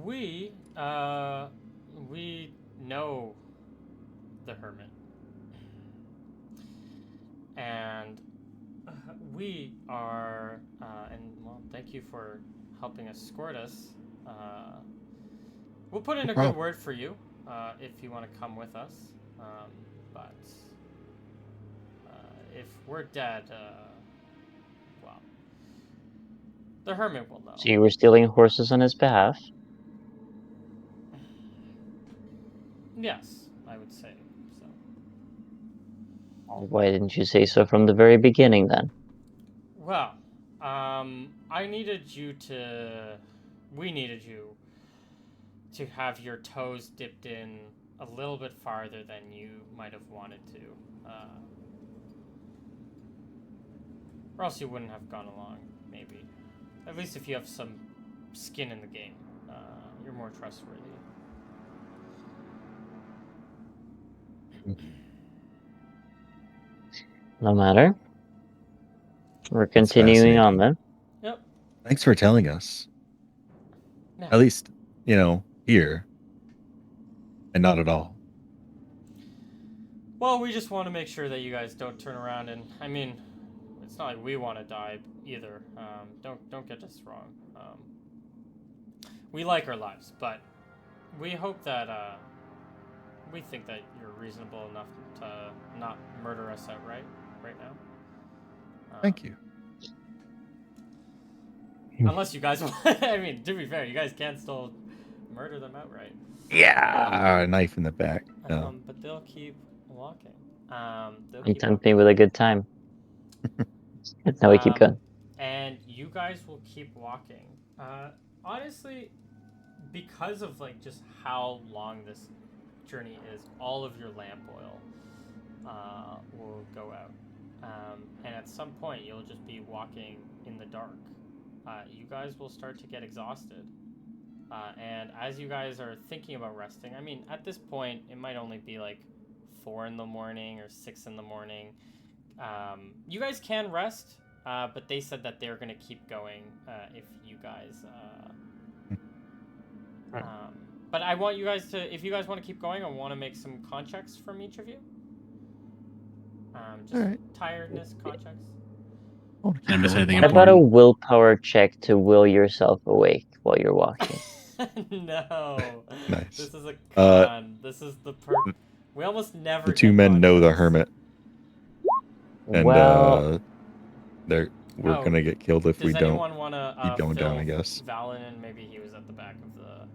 We know the hermit, and we are, and well, thank you for helping escort us. We'll put in a good word for you if you want to come with us, but if we're dead, The hermit will know. So you were stealing horses on his behalf? Yes, I would say so. Why didn't you say so from the very beginning then? Well, I needed you to. We needed you to have your toes dipped in a little bit farther than you might have wanted to. Or else you wouldn't have gone along, maybe. At least if you have some skin in the game, you're more trustworthy. No matter. We're That's continuing on fascinating. then. Yep. Thanks for telling us. Yeah. At least, here. And not at all. Well, we just want to make sure that you guys don't turn around and, I mean, it's not like we want to die either. Don't get us wrong. We like our lives, but we hope that we think that you're reasonable enough to not murder us outright right now. Thank you. Unless you guys want. I mean, to be fair, you guys can still murder them outright. Yeah, a knife in the back. No. But they'll keep walking. You tempt me with a good time. Now we keep going. And you guys will keep walking. Honestly, because of like just how long this journey is, all of your lamp oil will go out. And at some point, you'll just be walking in the dark. You guys will start to get exhausted. And as you guys are thinking about resting, I mean, at this point, it might only be like 4 in the morning or 6 in the morning. You guys can rest, but they said that they're going to keep going if you guys... but I want you guys to, if you guys want to keep going, I want to make some con checks from each of you. Just right. tiredness con checks. Can I miss anything What about a important? willpower check to will yourself awake while you're walking? No. Nice. This is a con. This is the We almost never. The two get men con know the checks. hermit, and Well, we're gonna get killed if we Does don't anyone want to keep going down, I guess. Valen in? Maybe he was at the back of the.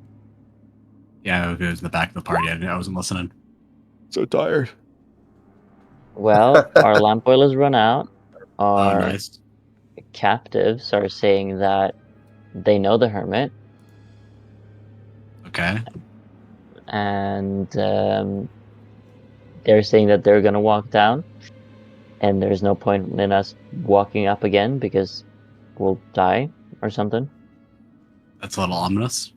Yeah, it was in the back of the party. I wasn't listening. So tired. well, our lamp oil has run out. Our Nice. captives are saying that they know the hermit, Okay. and they're saying that they're gonna walk down, and there's no point in us walking up again because we'll die or something. That's a little ominous.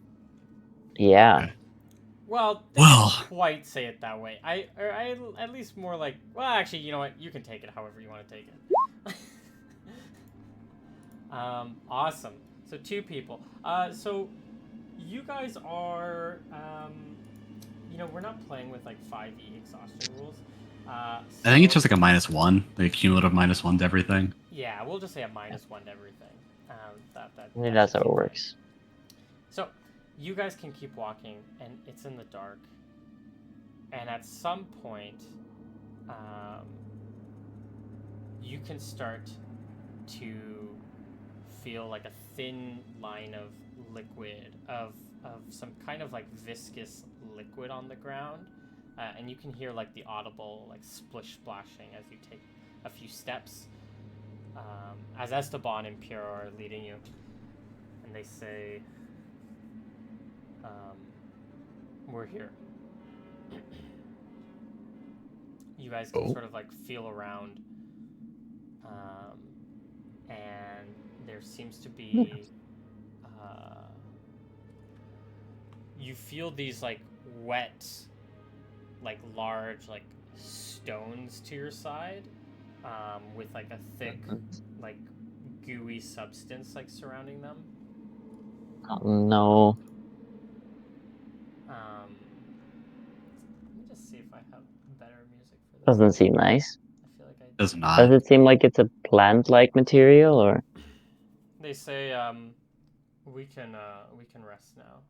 Yeah. Okay. Well, they Well. didn't quite say it that way. I at least more like. Well, actually, you know what? You can take it however you want to take it. Awesome. So 2 people. So you guys are. We're not playing with like 5e exhaustion rules. I think it's just like a -1, like cumulative -1 to everything. Yeah, we'll just say a -1 to everything. Maybe that's how it works. So, you guys can keep walking, and it's in the dark. And at some point, you can start to feel like a thin line of liquid, of some kind of like viscous liquid on the ground. And you can hear like the audible like splish splashing as you take a few steps. As Esteban and Pierre are leading you, and they say, "We're here." You guys can sort of like feel around, and there seems to be. You feel these like wet, like large, like stones to your side, with like a thick, like gooey substance like surrounding them. Oh no. Let me just see if I have better music for this. Doesn't seem nice. I feel like I Does not. Does it seem like it's a plant-like material, or? They say we can rest now.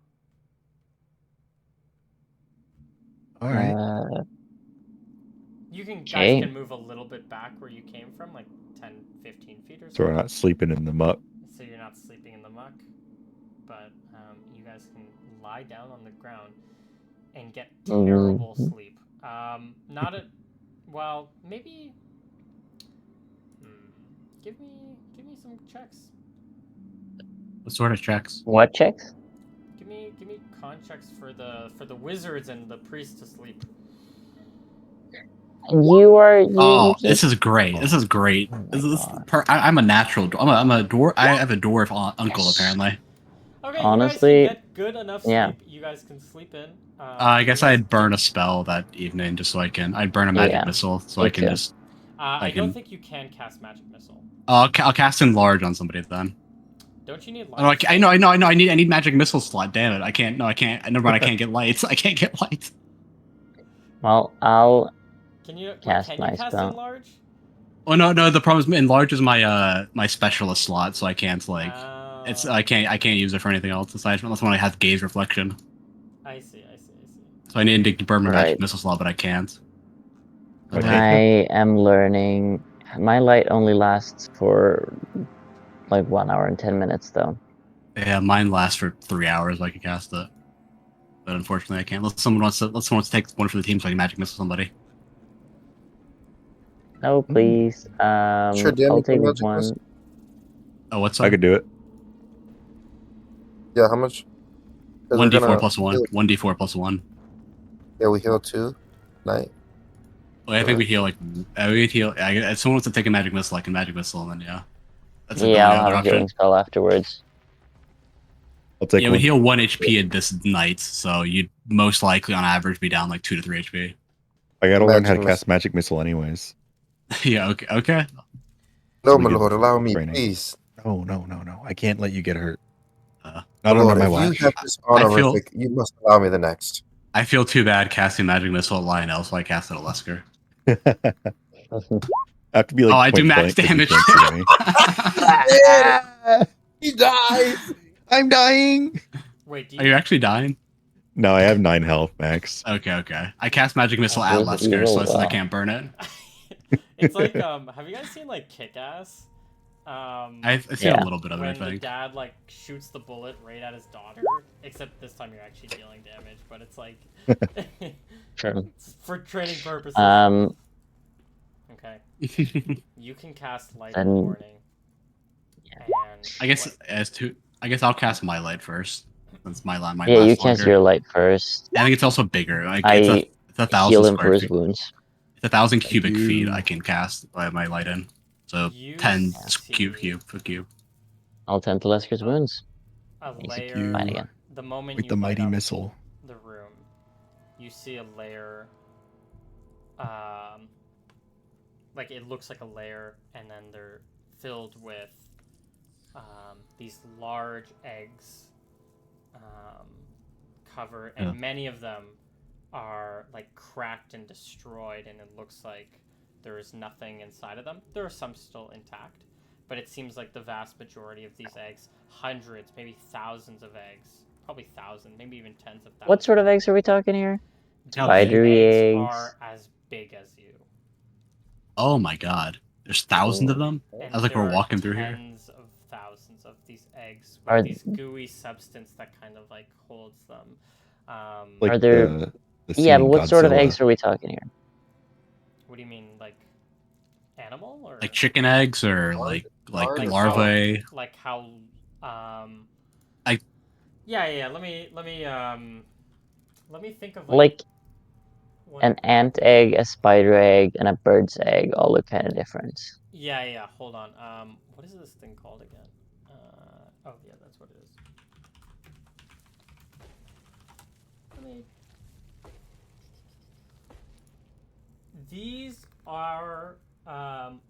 All right. You can Okay. guys can move a little bit back where you came from, like 10, 15 feet or so. So we're not sleeping in the muck. so you're not sleeping in the muck. But you guys can lie down on the ground and get terrible sleep. Not at, well, maybe. Give me some checks. What sort of checks? What checks? Give me con checks for the wizards and the priests to sleep. You are you. Oh, You keep... this is great. This is great. Oh This my is God. I'm a natural. I'm a dwarf. I have a dwarf uncle Yes. apparently. Okay, Honestly, you guys can get good enough sleep. yeah. You guys can sleep in. I guess you guys I'd burn a spell that evening just so I can. I'd burn a magic Yeah, missile so me I can too. just. I can. don't think you can cast magic missile. I'll cast enlarge on somebody then. Don't you need Oh, lights? I know. I need magic missile slot. Damn it! I can't. No, I can't. Never mind. I can't get lights. I can't get lights. Well, I'll Can you cast can my you cast spell. enlarge? Oh no. The problem is enlarge is my my specialist slot, so I can't like. It's Oh, I can't use it for anything else aside unless when I have gaze reflection. I see. So I need to burn my magic Right. missile slot, but I can't. Okay. I am learning. My light only lasts for like 1 hour and 10 minutes, though. Yeah, mine lasts for 3 hours. I can cast it, but unfortunately I can't. Unless someone wants to take one for the team, so I can magic missile somebody. No, please. Sure, Dan, I'll you take can magic one. missile? Oh, what's I that? could do it. Yeah, how much? 'Cause we're 1d4 gonna plus 1. heal- 1d4 plus 1. Yeah, we heal 2 night. Well, I think we heal like we heal. If someone wants to take a magic missile, I can magic missile, and then yeah, that's like the Yeah, only I'll other have a option. healing spell afterwards. I'll take Yeah, we one. heal 1 HP at this night, so you'd most likely on average be down like 2 to 3 HP. I gotta learn how to Magic cast magic missile anyways. Yeah. Okay. No, So we my get lord, allow me, training. please. No. I can't let you get hurt. Uh, Not My under lord, my if watch. you have this I feel- honorific, you must allow me the next. I feel too bad casting magic missile at Lionel, so I cast it at Lesker. I have to be like Oh, I do point max blank 'cause you damage. can't see me. He dies! I'm dying. Wait, do Are you actually dying? No, I have 9 health max. Okay. I cast magic missile That at was Lesker, evil, so it's I wow. can't burn it. It's like have you guys seen like Kick-Ass? I've seen Yeah. a little bit of it, I when the think. dad like shoots the bullet right at his daughter, except this time you're actually dealing damage, but it's like Sure. for training purposes. Okay, you can cast light in the Then- morning. Yeah. And I guess what- I guess I'll cast my light first. Since my light might Yeah, you last cast longer. your light first. I think it's also bigger. Like I it's a Heal thousand him for square his feet. wounds. It's 1,000 cubic you. feet I can cast my light in. So You 10 see- cube. I'll tend to Lesker's wounds. a He's layer. fine again. The moment With you the light mighty up missile. the room, you see a layer. Like it looks like a layer, and then they're filled with these large eggs. Cover, and Yeah. many of them are like cracked and destroyed, and it looks like there is nothing inside of them. There are some still intact, but it seems like the vast majority of these eggs, hundreds, maybe thousands of eggs, probably thousands, maybe even tens of thousands. What sort of eggs are we talking here? These Spidery eggs. are as big as you. Oh my god. There's thousands of them? And As like there we're are walking through here. tens of thousands of these eggs with Are- these gooey substance that kind of like holds them. Like Are there- the Yeah, scene but in what sort of Godzilla. eggs are we talking here? What do you mean, like animal or Like chicken eggs or like Large or larvae. like how I- yeah. Let me think of Like what- an ant egg, a spider egg, and a bird's egg all look kind of different. yeah. Hold on. What is this thing called again? Oh yeah, that's what it is. These are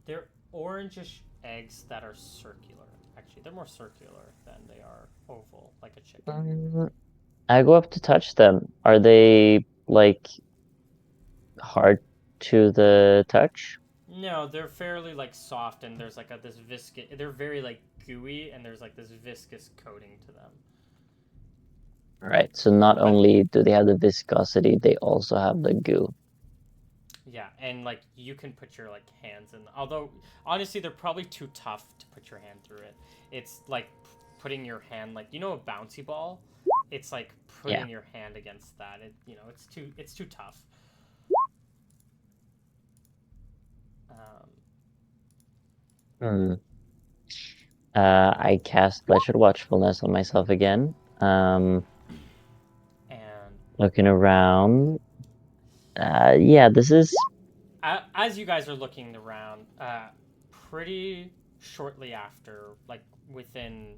they're orangish eggs that are circular. Actually, they're more circular than they are oval, like a chicken. I go up to touch them. Are they like hard to the touch? No, they're fairly like soft, and there's like this viscous. They're very like gooey, and there's like this viscous coating to them. Right. So not only do they have the viscosity, they also have the goo. Yeah, and like you can put your like hands in. Although honestly, they're probably too tough to put your hand through it. It's like putting your hand like you know a bouncy ball. It's like Yeah. putting your hand against that. It's too tough. Um, Hmm. I cast Blessed Watchfulness on myself again. and Looking around. Yeah, this is. as you guys are looking around, pretty shortly after, like within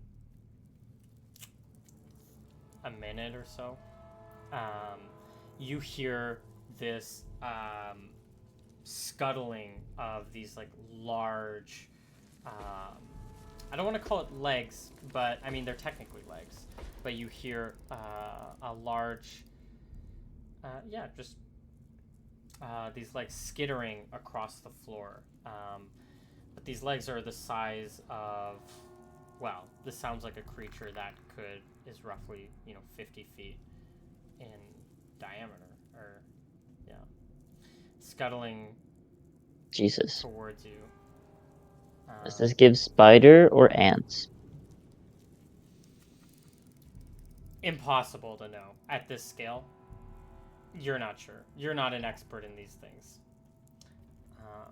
a minute or so, um, you hear this scuttling of these like large. I don't want to call it legs, but I mean they're technically legs. But you hear a large, yeah, just these like skittering across the floor. But these legs are the size of, well, this sounds like a creature that is roughly 50 feet in diameter, or yeah, scuttling Jesus. towards you. Does this give spider or ants? Impossible to know at this scale. You're not sure. You're not an expert in these things.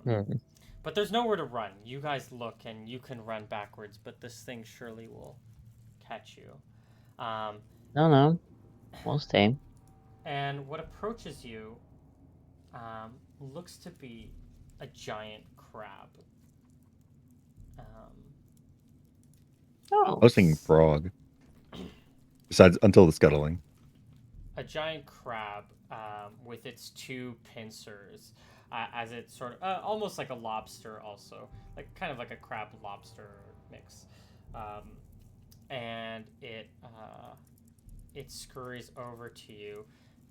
Hmm. But there's nowhere to run. You guys look and you can run backwards, but this thing surely will catch you. Um, No, no. Most tame. and what approaches you looks to be a giant crab. Um, I Oh. was thinking frog. Besides, until the scuttling. a giant crab with its two pincers, as it's sort of almost like a lobster, also like kind of like a crab lobster mix, and it scurries over to you,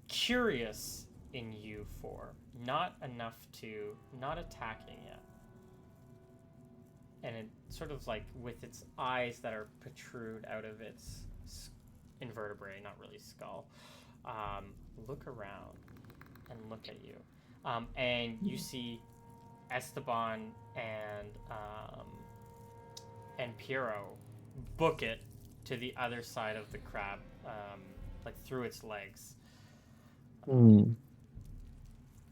curious in you for not enough to not attacking yet, and it sort of like with its eyes that are protrude out of its invertebrate, not really skull, look around and look at you. And you see Esteban and Piero book it to the other side of the crab, like through its legs. Hmm.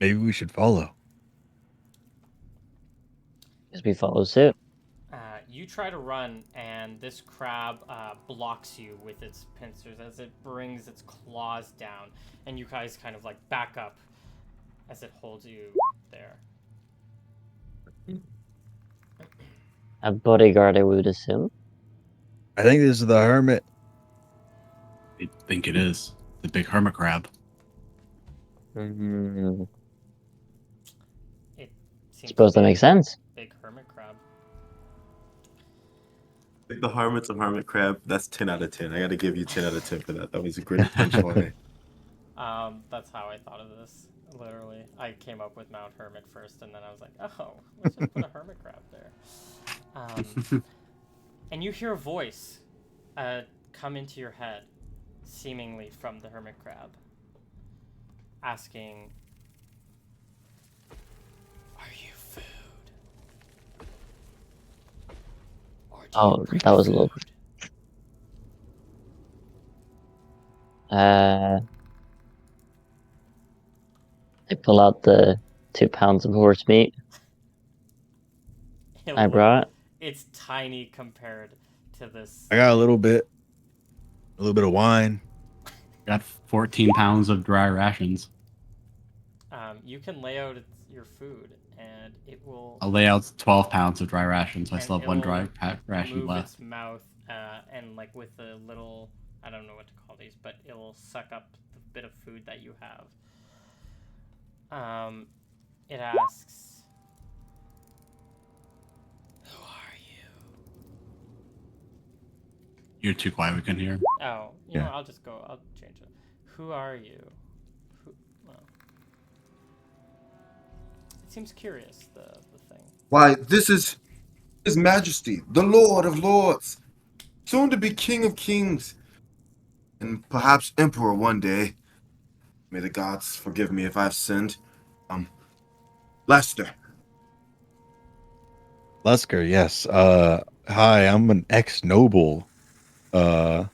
Maybe we should follow. Guess we follow suit. You try to run, and this crab blocks you with its pincers as it brings its claws down, and you guys kind of like back up as it holds you there. A bodyguard, I would assume. I think this is the hermit. I think it is the big hermit crab. Hmm. It seems Suppose to that be makes sense. a big hermit crab. Like the hermit's a hermit crab. That's 10 out of 10. I got to give you 10 out of 10 for that. That was a great punchline. That's how I thought of this. Literally, I came up with Mount Hermit first, and then I was like, "Oh, let's just put a hermit crab there." And you hear a voice come into your head, seemingly from the hermit crab, asking, "Are you food? Or do Oh, you bring that was a little. food?" I pull out the 2 pounds of horse meat I brought. It's tiny compared to this. I got a little bit of wine. Got 14 pounds of dry rations. You can lay out your food, and it will. I'll lay out 12 pounds of dry rations. I And still have one it'll ration move left. its mouth, and like with a little, I don't know what to call these, but it will suck up the bit of food that you have. It asks, "Who are you?" You're too quiet. We can hear. Oh, you know, I'll just go. I'll change it. Who are you? Who? Well, it seems curious. The thing. Why, this is His Majesty, the Lord of Lords, soon to be King of Kings, and perhaps Emperor one day. May the gods forgive me if I've sinned. Lester. Lusker, yes. Hi, I'm an ex-noble. Uh,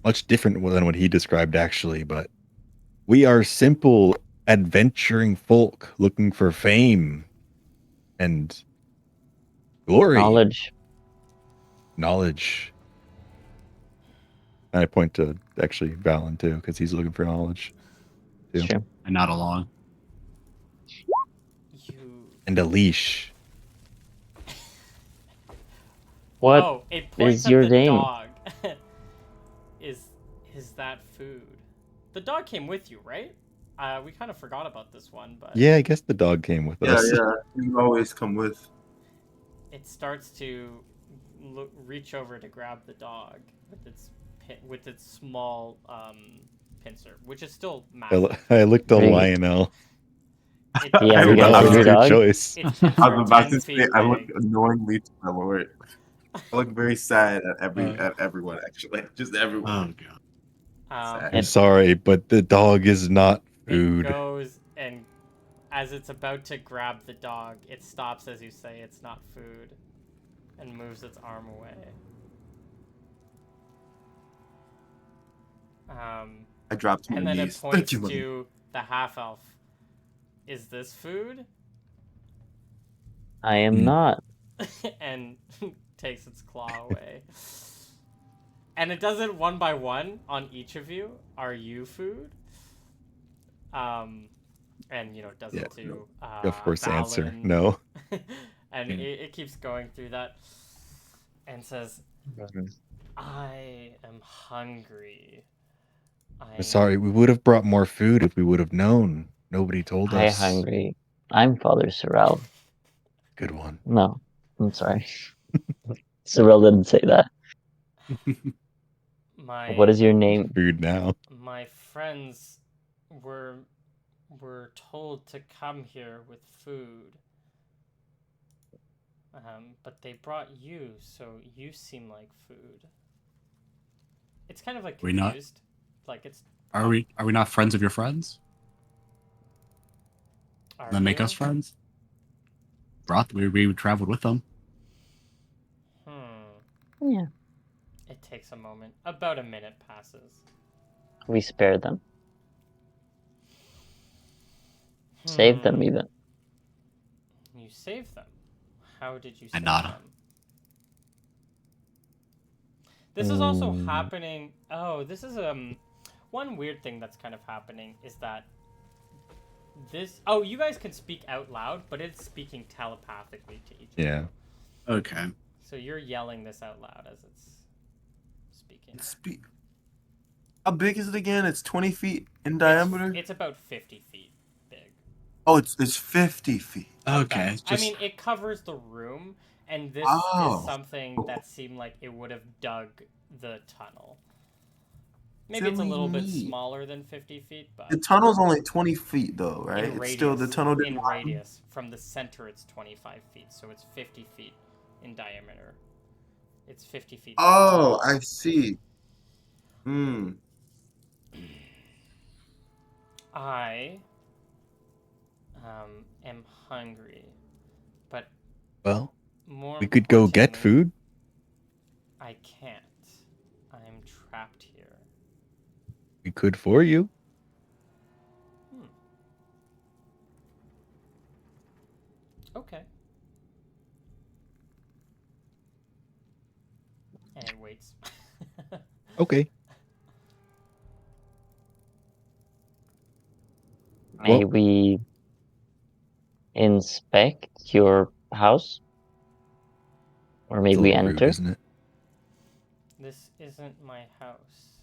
much different than what he described, actually, but we are simple, adventuring folk looking for fame and glory, Knowledge. knowledge. And I point to actually Valen too, because he's looking for knowledge too. Sure. And not along. You. And a leash. What Oh, it points is at your the name? dog. is that food? The dog came with you, right? We kind of forgot about this one, but Yeah, I guess the dog came with Yeah, us. yeah. You always come with. it starts to reach over to grab the dog with its small pincer, which is still massive. I looked at Great. Lionel. It's Yeah, you That gonna was feed a your good dog? choice. its pits I are was about 10 to say feet I look big. annoyingly to my lord. I look very sad at Uh. at everyone actually. Just everyone. Oh god. Sad. I'm sorry, but the dog is not It food. goes, and as it's about to grab the dog, it stops as you say it's not food and moves its arm away. I dropped to my And then it knees. Thank points you, mother. to the half elf. Is this food? I am Mm. not. And takes its claw away. And it does it one by one on each of you. Are you food? And it does it Yeah, to Of course, answer Valen. no. And it keeps going through that and says, I am hungry. I'm sorry, we would have brought more food if we would have known. Nobody told I us. hungry. I'm Father Sorrel. Good one. No, I'm sorry. Sorrel didn't say that. What is your name? Food now. My friends were told to come here with food. But they brought you, so you seem like food. It's kind of like We not- confused. Like it's Are we not friends of your friends? are That make you? us friends? We traveled with them. Yeah. It takes a moment. About a minute passes. We spared them. Saved them even. You saved them. How did you I save nod. them? This is also happening. Oh, this is one weird thing that's kind of happening is that this. Oh, you guys can speak out loud, but it's speaking telepathically to each of Yeah. you. Okay. So you're yelling this out loud as it's speaking. How big is it again? It's 20 feet in diameter. It's about 50 feet big. Oh, it's 50 feet. Okay. I mean, it covers the room, and this Oh. is something that seemed like it would have dug the tunnel. Maybe it's a Silly little bit me. smaller than 50 feet, but The tunnel's only 20 feet though, right? in It's radius, still the tunnel didn't in widen? radius from the center, it's 25 feet, so it's 50 feet in diameter. It's 50 feet. Oh, I see. Hmm. I am hungry, but Well, more we could go get importantly, food. I can't. I'm trapped here. We could for you. Okay. And it waits. Okay. May Well- we inspect your house? Or may It's a we little rude, enter? isn't it? This isn't my house.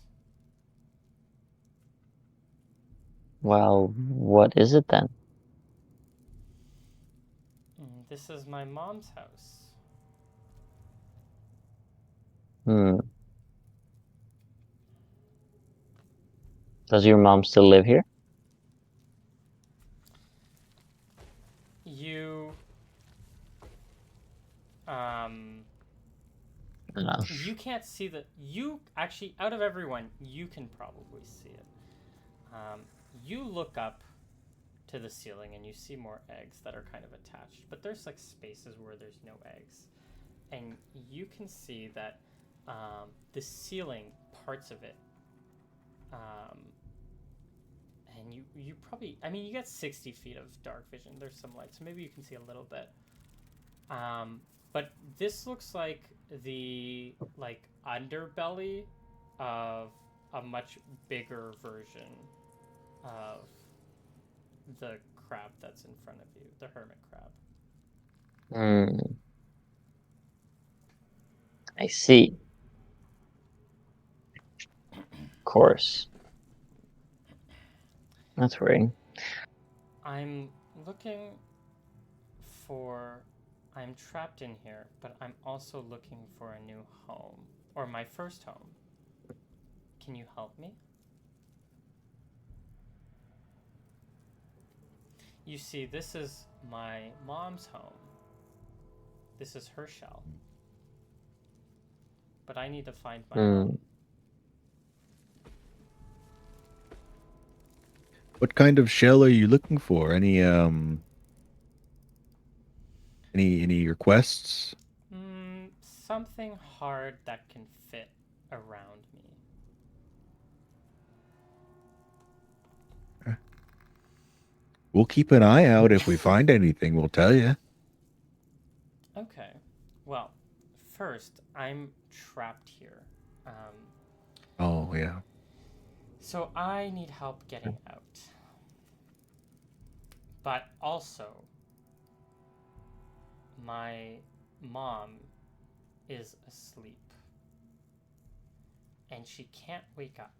Well, what is it then? This is my mom's house. Does your mom still live here? You No. you can't see you actually, out of everyone, you can probably see it. You look up to the ceiling and you see more eggs that are kind of attached, but there's like spaces where there's no eggs. And you can see that the ceiling, parts of it, um, and you probably, I mean, you get 60 feet of dark vision. There's some light, so maybe you can see a little bit. But this looks like the underbelly of a much bigger version of the crab that's in front of you, the hermit crab. Hmm. I see. Of course. That's worrying. I'm looking for. I'm trapped in here, but I'm also looking for a new home, or my first home. Can you help me? You see, this is my mom's home. This is her shell. But I need to find my own. What kind of shell are you looking for? Any requests? Something hard that can fit around me. We'll keep an eye out. If we find anything, we'll tell you. Okay. Well, first, I'm trapped here. Oh, yeah. So I need help getting out. But also, my mom is asleep. And she can't wake up.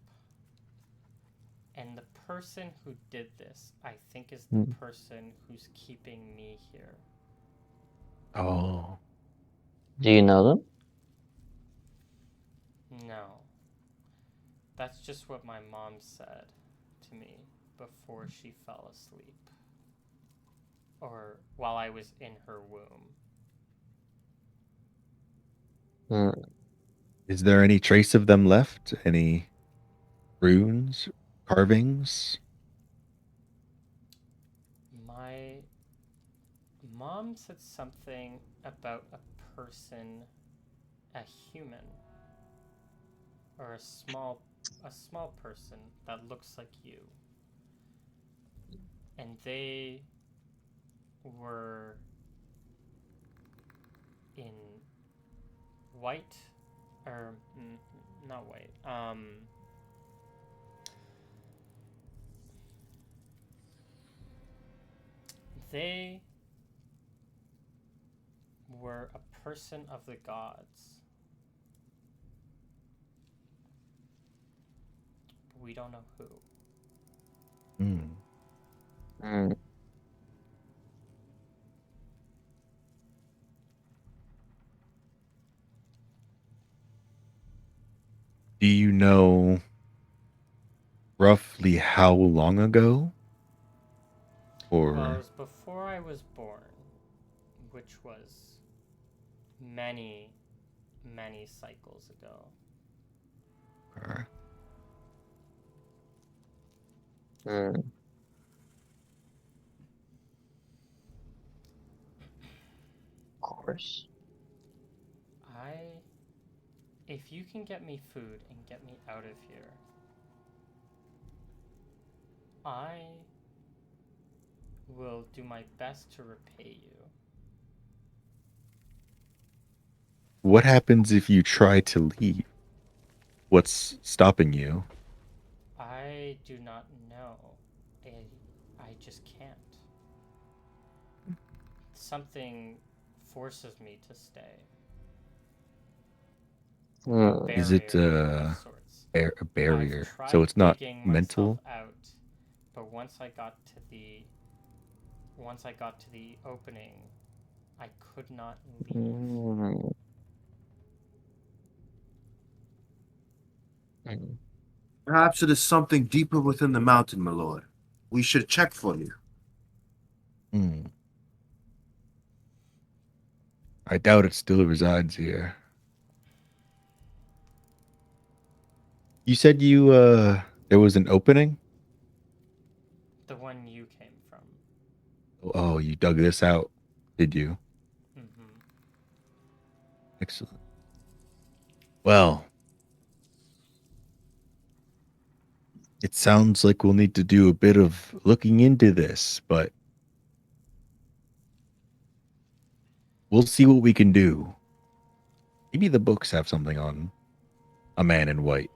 And the person who did this, I think, is the person who's keeping me here. Oh. Do you know them? No. That's just what my mom said to me before she fell asleep. Or while I was in her womb. Is there any trace of them left? Any runes, carvings? My mom said something about a person, a human, or a small person that looks like you. And they were in white, or not white. They were a person of the gods. But we don't know who. Do you know roughly how long ago? Or Well, it was before I was born, which was many, many cycles ago. Of course. If you can get me food and get me out of here, I will do my best to repay you. what happens if you try to leave? What's stopping you? I do not know. I just can't. Something forces me to stay. Is it Of sorts. a barrier? I've tried So it's not digging mental? myself out, but once I got to the opening, I could not leave. Perhaps it is something deeper within the mountain, my lord. We should check for you. I doubt it still resides here. You said there was an opening? The one you came from. Oh, you dug this out, did you? Mm-hmm. Excellent. Well, it sounds like we'll need to do a bit of looking into this, but we'll see what we can do. Maybe the books have something on a man in white.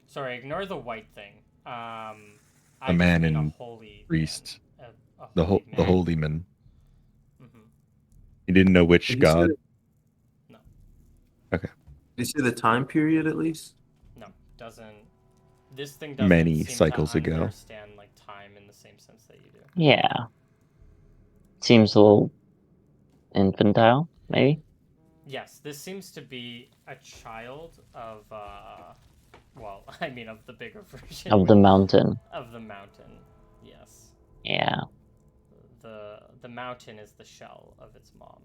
Sorry, ignore the white thing. A I just man mean a in holy priest. man. A The holy the man. holy man. Mm-hmm. You didn't know which Did you say god? the, No, Okay. did you say the time period at least? no, doesn't. This thing doesn't Many seem cycles to ago. understand like time in the same sense that you do. Yeah. Seems a little infantile, maybe? Yes, this seems to be a child of well, I mean of the bigger version Of the mountain. of the mountain. Yes. Yeah. The mountain is the shell of its mom.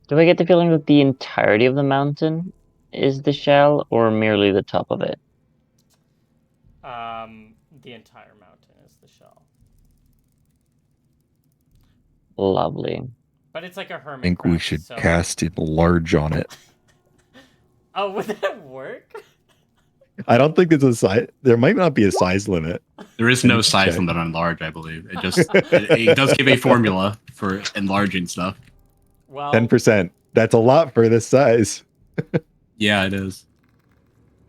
Do I get the feeling that the entirety of the mountain is the shell, or merely the top of it? The entire mountain is the shell. Lovely. But it's like a I hermit think crab. we should So... cast it large on it. Oh, would that work? I don't think there's a size. There might not be a size limit. There is I no need to size check. limit on large, I believe. It does give a formula for enlarging stuff. Well, 10%. That's a lot for this size. Yeah, it is.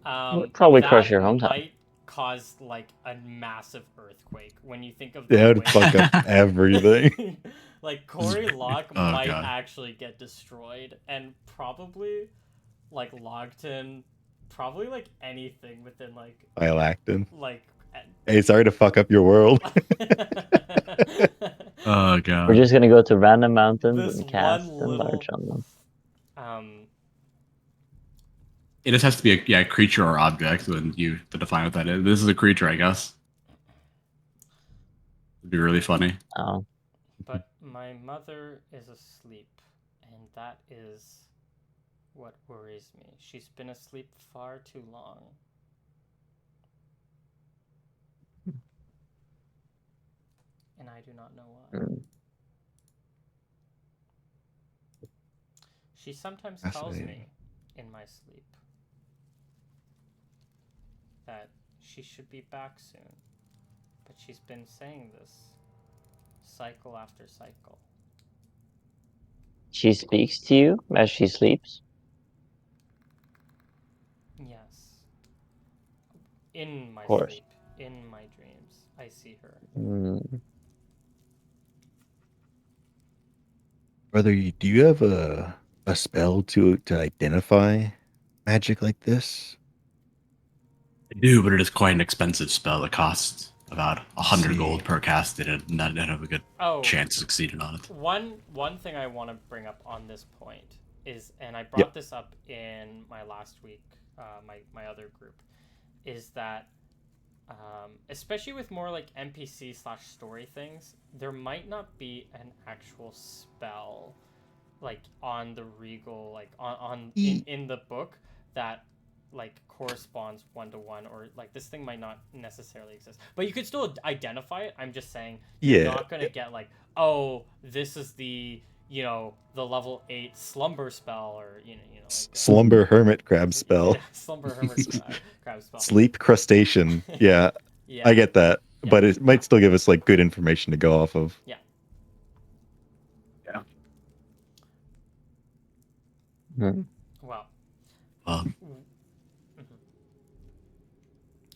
Probably that crush your hometown. might cause like a massive earthquake when you think of the That would way fuck up everything. like Corey Locke Oh, might God. actually get destroyed, and probably like Logton, probably like anything within Phylactin. like Hey, sorry to fuck up your world. Oh, We're God. just gonna go to random mountains This and cast one and little large on them. It just has to be a creature or object when you to define what that is. This is a creature, I guess. It'd be really funny. Oh, But my mother is asleep, and that is what worries me. She's been asleep far too long. And I do not know why. mm. She sometimes tells Fascinating. me in my sleep that she should be back soon. But she's been saying this cycle after cycle. She speaks to you as she sleeps. Yes. In my course. sleep, in my dreams, I see her. Mm. Brother, do you have a spell to identify magic like this? I do, but it is quite an expensive spell. It costs about 100 See. gold per cast, and not have a good Oh, chance of succeeding on it. one thing I want to bring up on this point is, and I brought this up in my last week, my other group, is that especially with more like NPC/story things, there might not be an actual spell like on the regal, like in the book that like corresponds 1-to-1, or like this thing might not necessarily exist, but you could still identify it. I'm just saying you're not gonna get like, oh, this is the the level 8 slumber spell, or like Slumber hermit crab spell. yeah, slumber hermit crab spell. Sleep crustacean. Yeah, Yeah, I get that. Yeah. But it might still give us like good information to go off of. Yeah. Yeah. Hmm. Well, Well,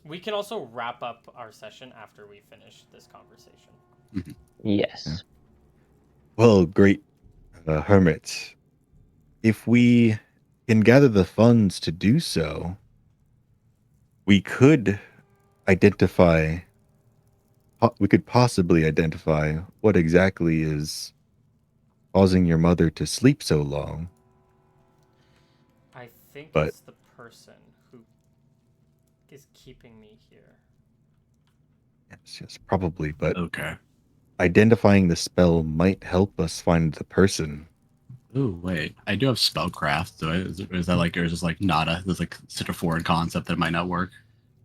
we can also wrap up our session after we finish this conversation. Yes. Yeah. Well, great hermit. If we can gather the funds to do so, we could identify. We could possibly identify what exactly is causing your mother to sleep so long. I think But- it's the person who is keeping me here. Yes, probably. But okay. identifying the spell might help us find the person. Oh wait, I do have spellcraft. So is that like, or is this like nada? There's like such a foreign concept that it might not work,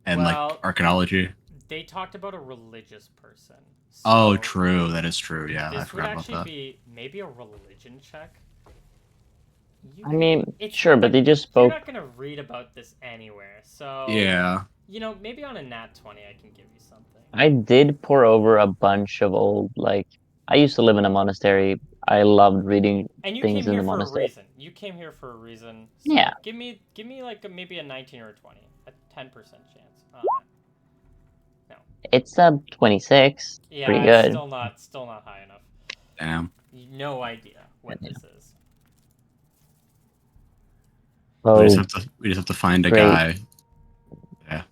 and Well, like archaeology. they talked about a religious person. Oh, So true. That is true. Yeah, I this would forgot about actually that. be maybe a religion check. I mean, It's sure, but like they just you're spoke. not gonna read about this anywhere. So Yeah. you know, maybe on a nat 20 I can give you something. I did pour over a bunch of old, like, I used to live in a monastery. I loved reading And you came things in here the for a monastery. reason. You came here for a reason. So Yeah. give me like maybe a 19 or a 20, a 10% chance. No. It's a 26. Yeah, Pretty it's good. still not high enough. Damn. No idea what Yeah. this is. Oh, We just have to find a great. guy. Yeah.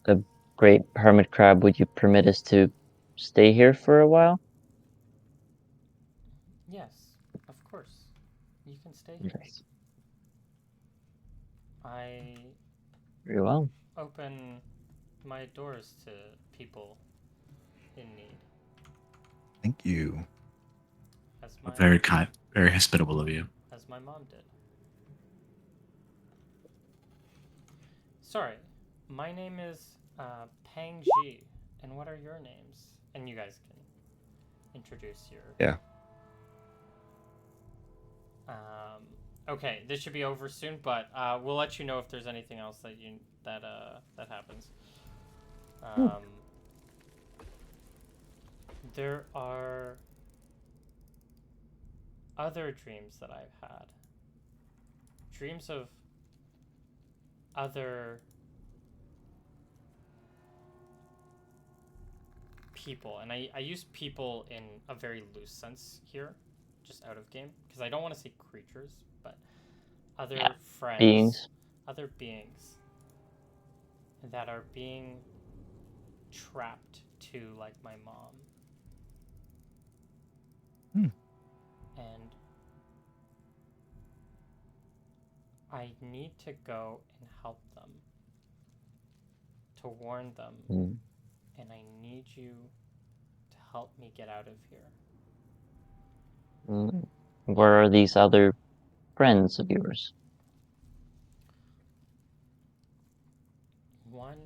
The great hermit crab, would you permit us to stay here for a while? Yes, of course. You can stay here. Nice. I Very well. open my doors to people in need. Thank you. As my Very kind, very hospitable of you. as my mom did. Sorry, my name is Pang Ji, and what are your names? And you guys can introduce your. Yeah. Okay, this should be over soon, but we'll let you know if there's anything else that happens. There are other dreams that I've had. Dreams of other people, and I use people in a very loose sense here, just out of game, because I don't want to say creatures, but other friends, beings. other beings that are being trapped to like my mom. And I need to go and help them, to warn them, and I need you to help me get out of here. Where are these other friends of yours? One,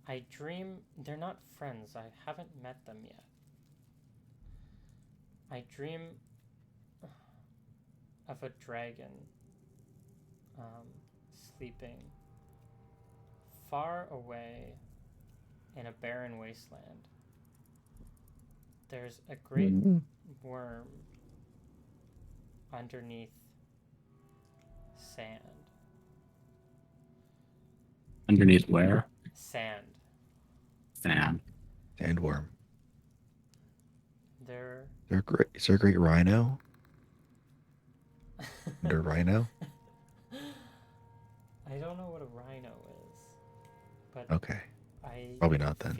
I dream they're not friends. I haven't met them yet. I dream of a dragon sleeping far away in a barren wasteland. There's a great worm underneath sand. Underneath where? Sand. Sand. Sandworm. They're. Is there a great rhino? Under rhino? I don't know what a rhino is, but Okay. I Probably not then.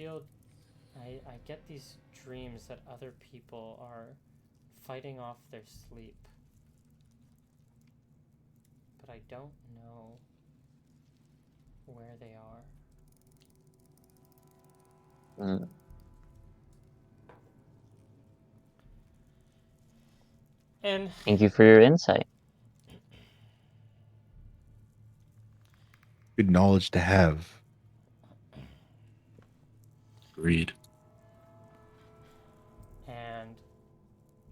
I get these dreams that other people are fighting off their sleep, but I don't know where they are. And Thank you for your insight. Good knowledge to have. Agreed. And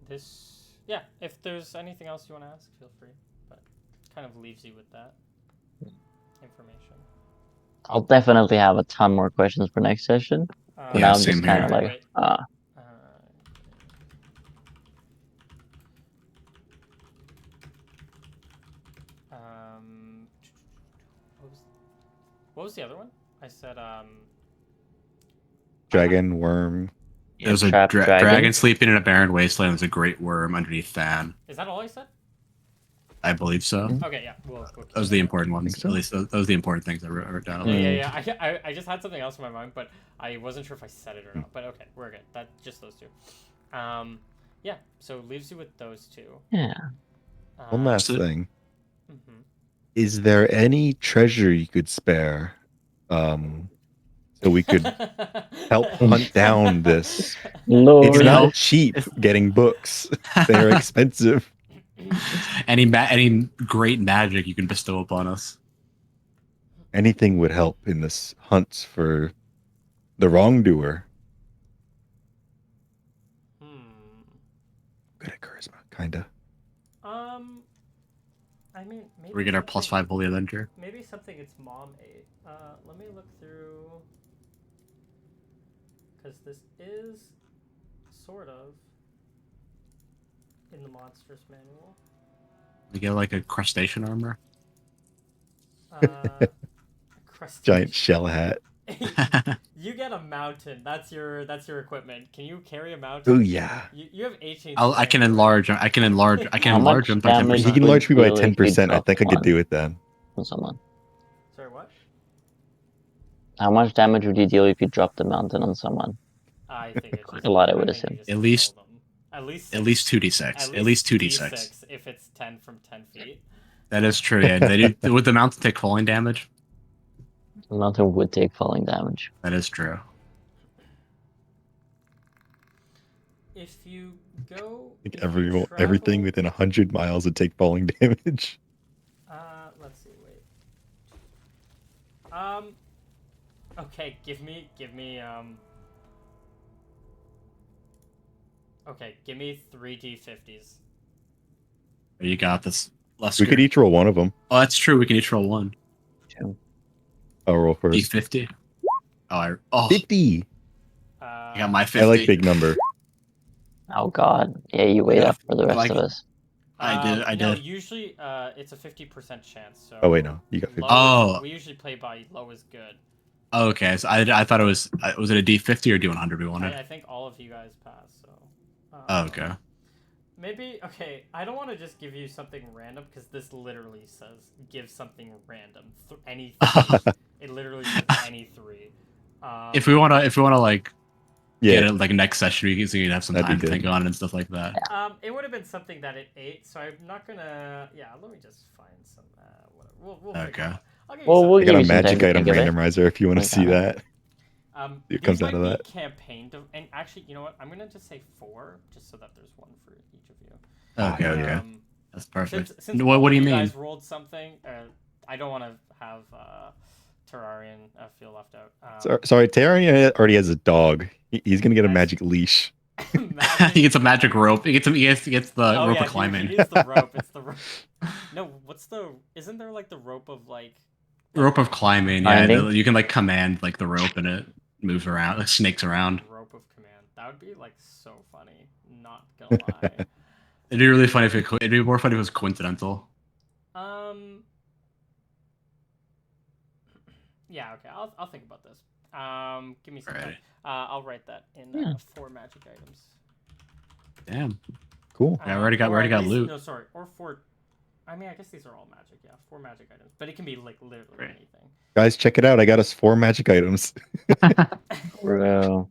this, yeah, if there's anything else you want to ask, feel free, but kind of leaves you with that information. I'll definitely have a ton more questions for next session. But Yeah, now I'm same just kind here. of like, Wait. What was the other one? I said Dragon, worm. There's a trapped dragon sleeping in a barren wasteland. There's a great worm underneath Than. Is that all I said? I believe so. Okay, yeah. We'll Those are the important ones. so. At least those are the important things I wrote down. Yeah. I just had something else in my mind, but I wasn't sure if I said it or not. But okay, we're good. That just those two. Yeah. So leaves you with those two. Yeah. One last thing. Mm-hmm. Is there any treasure you could spare? So we could help hunt down this. Lord. It's not cheap getting books. They're expensive. Any great magic you can bestow upon us? anything would help in this hunt for the wrongdoer. Good at charisma, kinda. I mean, maybe We get our something- +5 Holy Avenger. Maybe something its mom ate. Let me look through, because this is sort of in the monsters manual. We get like a crustacean armor. Giant shell hat. You get a mountain. That's your equipment. Can you carry a mountain? Oh yeah. You have 18. I can enlarge. I can enlarge. I can How enlarge much him by damage He 10%. can would enlarge me by deal if you 10%. I drop think I could one do it then. on someone? Sorry, what? How much damage would you deal if you dropped the mountain on someone? I think it's Quite just a lot, I I would think you assume. just At kill least- them. At least 2d6. At least 2d6. D6 if it's 10 from 10 feet. That is true. Yeah, they do. Would the mountain take falling damage? The mountain would take falling damage. That is true. If you go, Like if you everything travel- within 100 miles would take falling damage. Let's see. Wait. Okay. Give me. Okay, give me 3d50s. You got this. We could each roll one of them. Oh, that's true. We can each roll one. I'll roll first. D50. Oh, 50. I got my 50. I like big number. Oh god. Yeah, you wait Yeah, up for the rest like- of us. I No, did. usually it's a 50% chance. So Oh wait, no, you got 50. Oh. We usually play by low is good. Oh, okay. So I thought it was it a D50 or D100 we wanted? I think all of you guys pass. So. Oh, okay. Maybe okay. I don't want to just give you something random because this literally says give something random. Any three. It literally says any three. If we wanna like Yeah, get it like next session, we can have some That'd be time to good. think on it and stuff like that. It would have been something that it ate, so I'm not gonna. Yeah, let me just find some. Whatever. We'll figure Okay. it out. I'll give you Well, something. we'll I got give a you some time magic to item think of it. randomizer if you want to Like see that. that. It It comes these out of might that. be campaigned, and actually, you know what? I'm gonna just say 4, just so that there's one for each of you. Okay, Oh, okay. yeah. That's perfect. Since What all do you of mean? guys rolled something, I don't want to have Terrarian feel left out. Sorry, Terran already has a dog. He's gonna get a Yes. magic leash. He gets a magic rope. He gets the Oh rope yeah, of climbing. He needs the rope. It's the rope. No, what's the? Isn't there like the rope of like? Rope of climbing. Yeah, Binding? you can like command like the rope and it moves around, like snakes around. Rope of command. That would be like so funny. Not gonna lie. It'd be really funny if it'd be more funny if it was coincidental. Yeah. Okay. I'll think about this. Give me some time. Alright. I'll write that in Yeah. 4 magic items. Damn. Cool. Yeah, we already got- Or we already at got least- loot. No, sorry, or 4. I mean, I guess these are all magic. Yeah, 4 magic items, but it can be like literally Right. anything. Guys, check it out. I got us 4 magic items. Bro.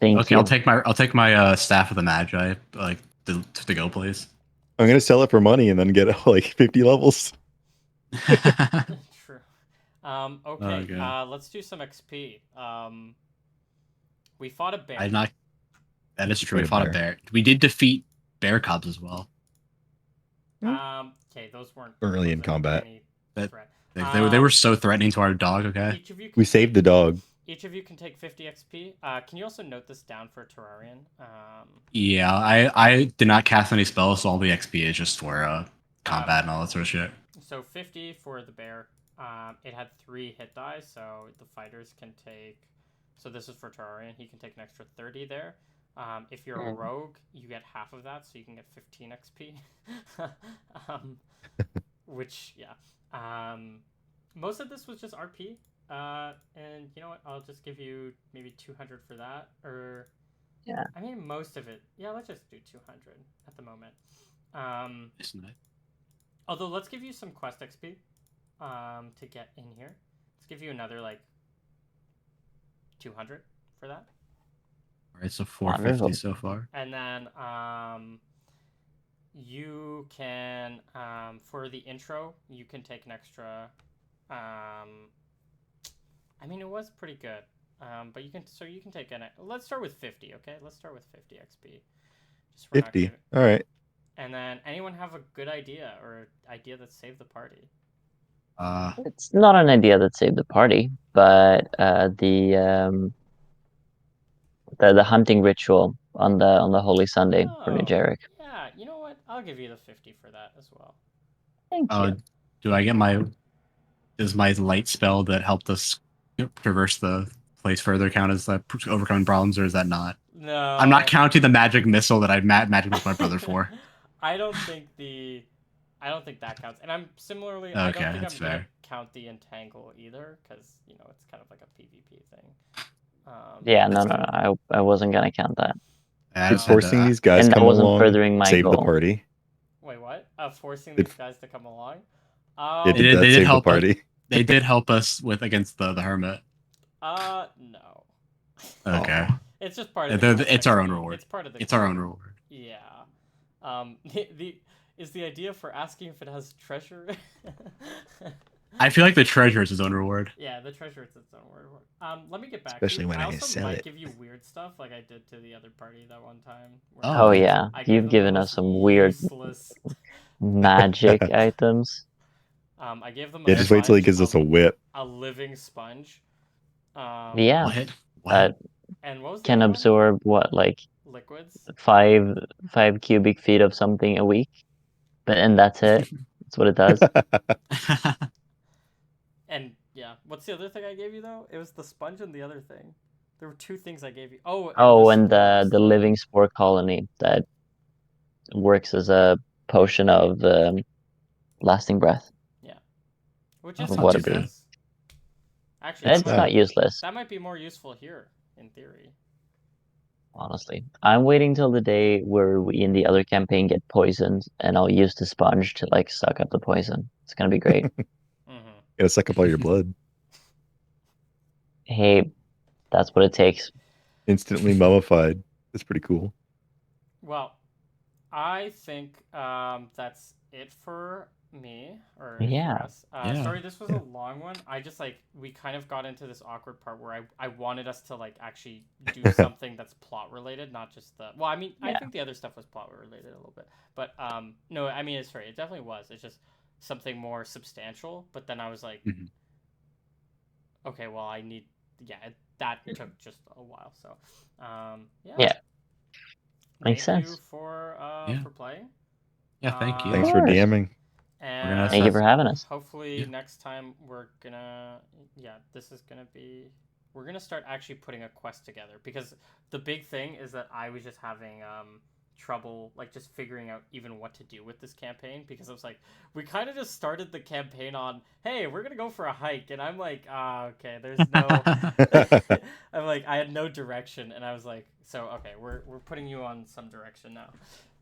Thank Okay, you. I'll take my staff of the Magi like to go, please. I'm gonna sell it for money and then get like 50 levels. True. Okay. Okay. Let's do some XP. We fought a bear. I not. That is true. We Wait, fought a bear. We did defeat bear cubs as well. Okay, those weren't Early in wasn't combat. any That- threat. They were so threatening to our dog. Okay. Each of you. We saved the dog. Each of you can take 50 XP. Can you also note this down for Terrarian? Yeah, I did not cast any spells, so all the XP is just for combat and all that sort of shit. So 50 for the bear. It had 3 hit die, so the fighters can take. So this is for Terrarian. He can take an extra 30 there. If you're a rogue, you get half of that, so you can get 15 XP. Which, yeah. Most of this was just RP. And you know what? I'll just give you maybe 200 for that. Or, Yeah. I mean, most of it. Yeah, let's just do 200 at the moment. Isn't it? Although, let's give you some quest XP to get in here. Let's give you another, like, 200 for that. All right, so 450 Wonderful. so far. And then you can, for the intro, you can take an extra. I mean, it was pretty good. But you can take an. Let's start with 50, okay? Let's start with 50 XP. Just for not 50. giving- All right. And then anyone have a good idea or idea that saved the party? It's not an idea that saved the party, but the hunting ritual on the Holy Sunday for New Oh, Jarek. yeah. You know what? I'll give you the 50 for that as well. Thank you. Do I get my? Does my light spell that helped us traverse the place further count as overcoming problems, or is that not? No. I'm not counting the magic missile that I magic with my brother for. I don't think that counts. And I'm similarly, I don't Okay, think that's I'm gonna fair. count the entangle either, because it's kind of like a PvP thing. Yeah, no. I wasn't gonna count that, I Did just had forcing to. these guys and that come wasn't along furthering my save the goal. party? Wait, what? Forcing Did- these guys to come along? Yeah, did that They did save the help us. party? They did help us with against the hermit. No. Okay. Aw. It's just part of the It's our own complexity. reward. It's part of the. It's our own reward. Yeah. Is the idea for asking if it has treasure? I feel like the treasure is his own reward. Yeah, the treasure is its own word. Let me get back Especially to you. when I I also sell might it. give you weird stuff like I did to the other party that one time. where Oh, Oh okay. yeah, I gave you've them the given most us some weird useless. magic items. I gave them Yeah, a just wait till he sponge, gives us a whip. a living sponge. Yeah, What? that And what was the can other one? absorb what, like Liquids. 5 cubic feet of something a week, and that's it. That's what it does. And yeah, what's the other thing I gave you though? It was the sponge and the other thing. There were two things I gave you. Oh, and Oh, the and spores the thing. living spore colony that works as a potion of lasting breath. Yeah, which That's is not too useless. bad. Actually, that It's might, not useless, that might be more useful here in theory. honestly. I'm waiting till the day where we in the other campaign get poisoned, and I'll use the sponge to like suck up the poison. It's gonna be great. Mm-hmm. Gotta suck up all your blood. Hey, that's what it takes. Instantly mummified. That's pretty cool. Well, I think that's it for me or Yeah. for us. Yeah. Sorry, this was a long one. I just we kind of got into this awkward part where I wanted us to like actually do something that's plot related, not just the. Well, I mean, I Yeah. think the other stuff was plot related a little bit, but no, I mean, it's right. It definitely was. It's just something more substantial. But then I was like, Mhm. okay, well, I need. Yeah, that took just a while. So, yeah. Yeah. Makes Thank you sense. for Yeah. playing. Yeah, thank you. Thanks Of for course. DMing. And Thank you for having us. hopefully Yeah. next time we're gonna this is gonna be we're gonna start actually putting a quest together, because the big thing is that I was just having trouble like just figuring out even what to do with this campaign, because I was like, we kind of just started the campaign on, hey, we're gonna go for a hike, and I'm like, okay, there's no I'm like, I had no direction, and I was like, so okay, we're putting you on some direction now.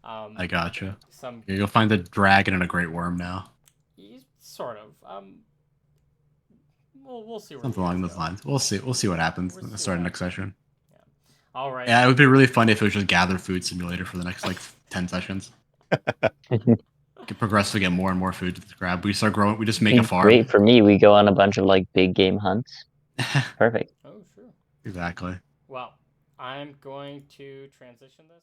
I gotcha. Some You'll find a dragon and a great worm now. sort of we'll see where Something we along go. those lines. We'll see. We'll see what happens. We'll see Start what next session. All right. Yeah, it would be really fun if it was just gather food simulator for the next like 10 sessions. Could progressively get more and more food to grab. We start growing. We just make a farm. Great for me. We go on a bunch of like big game hunts. Perfect. Oh, sure. Exactly. Well, I'm going to transition this.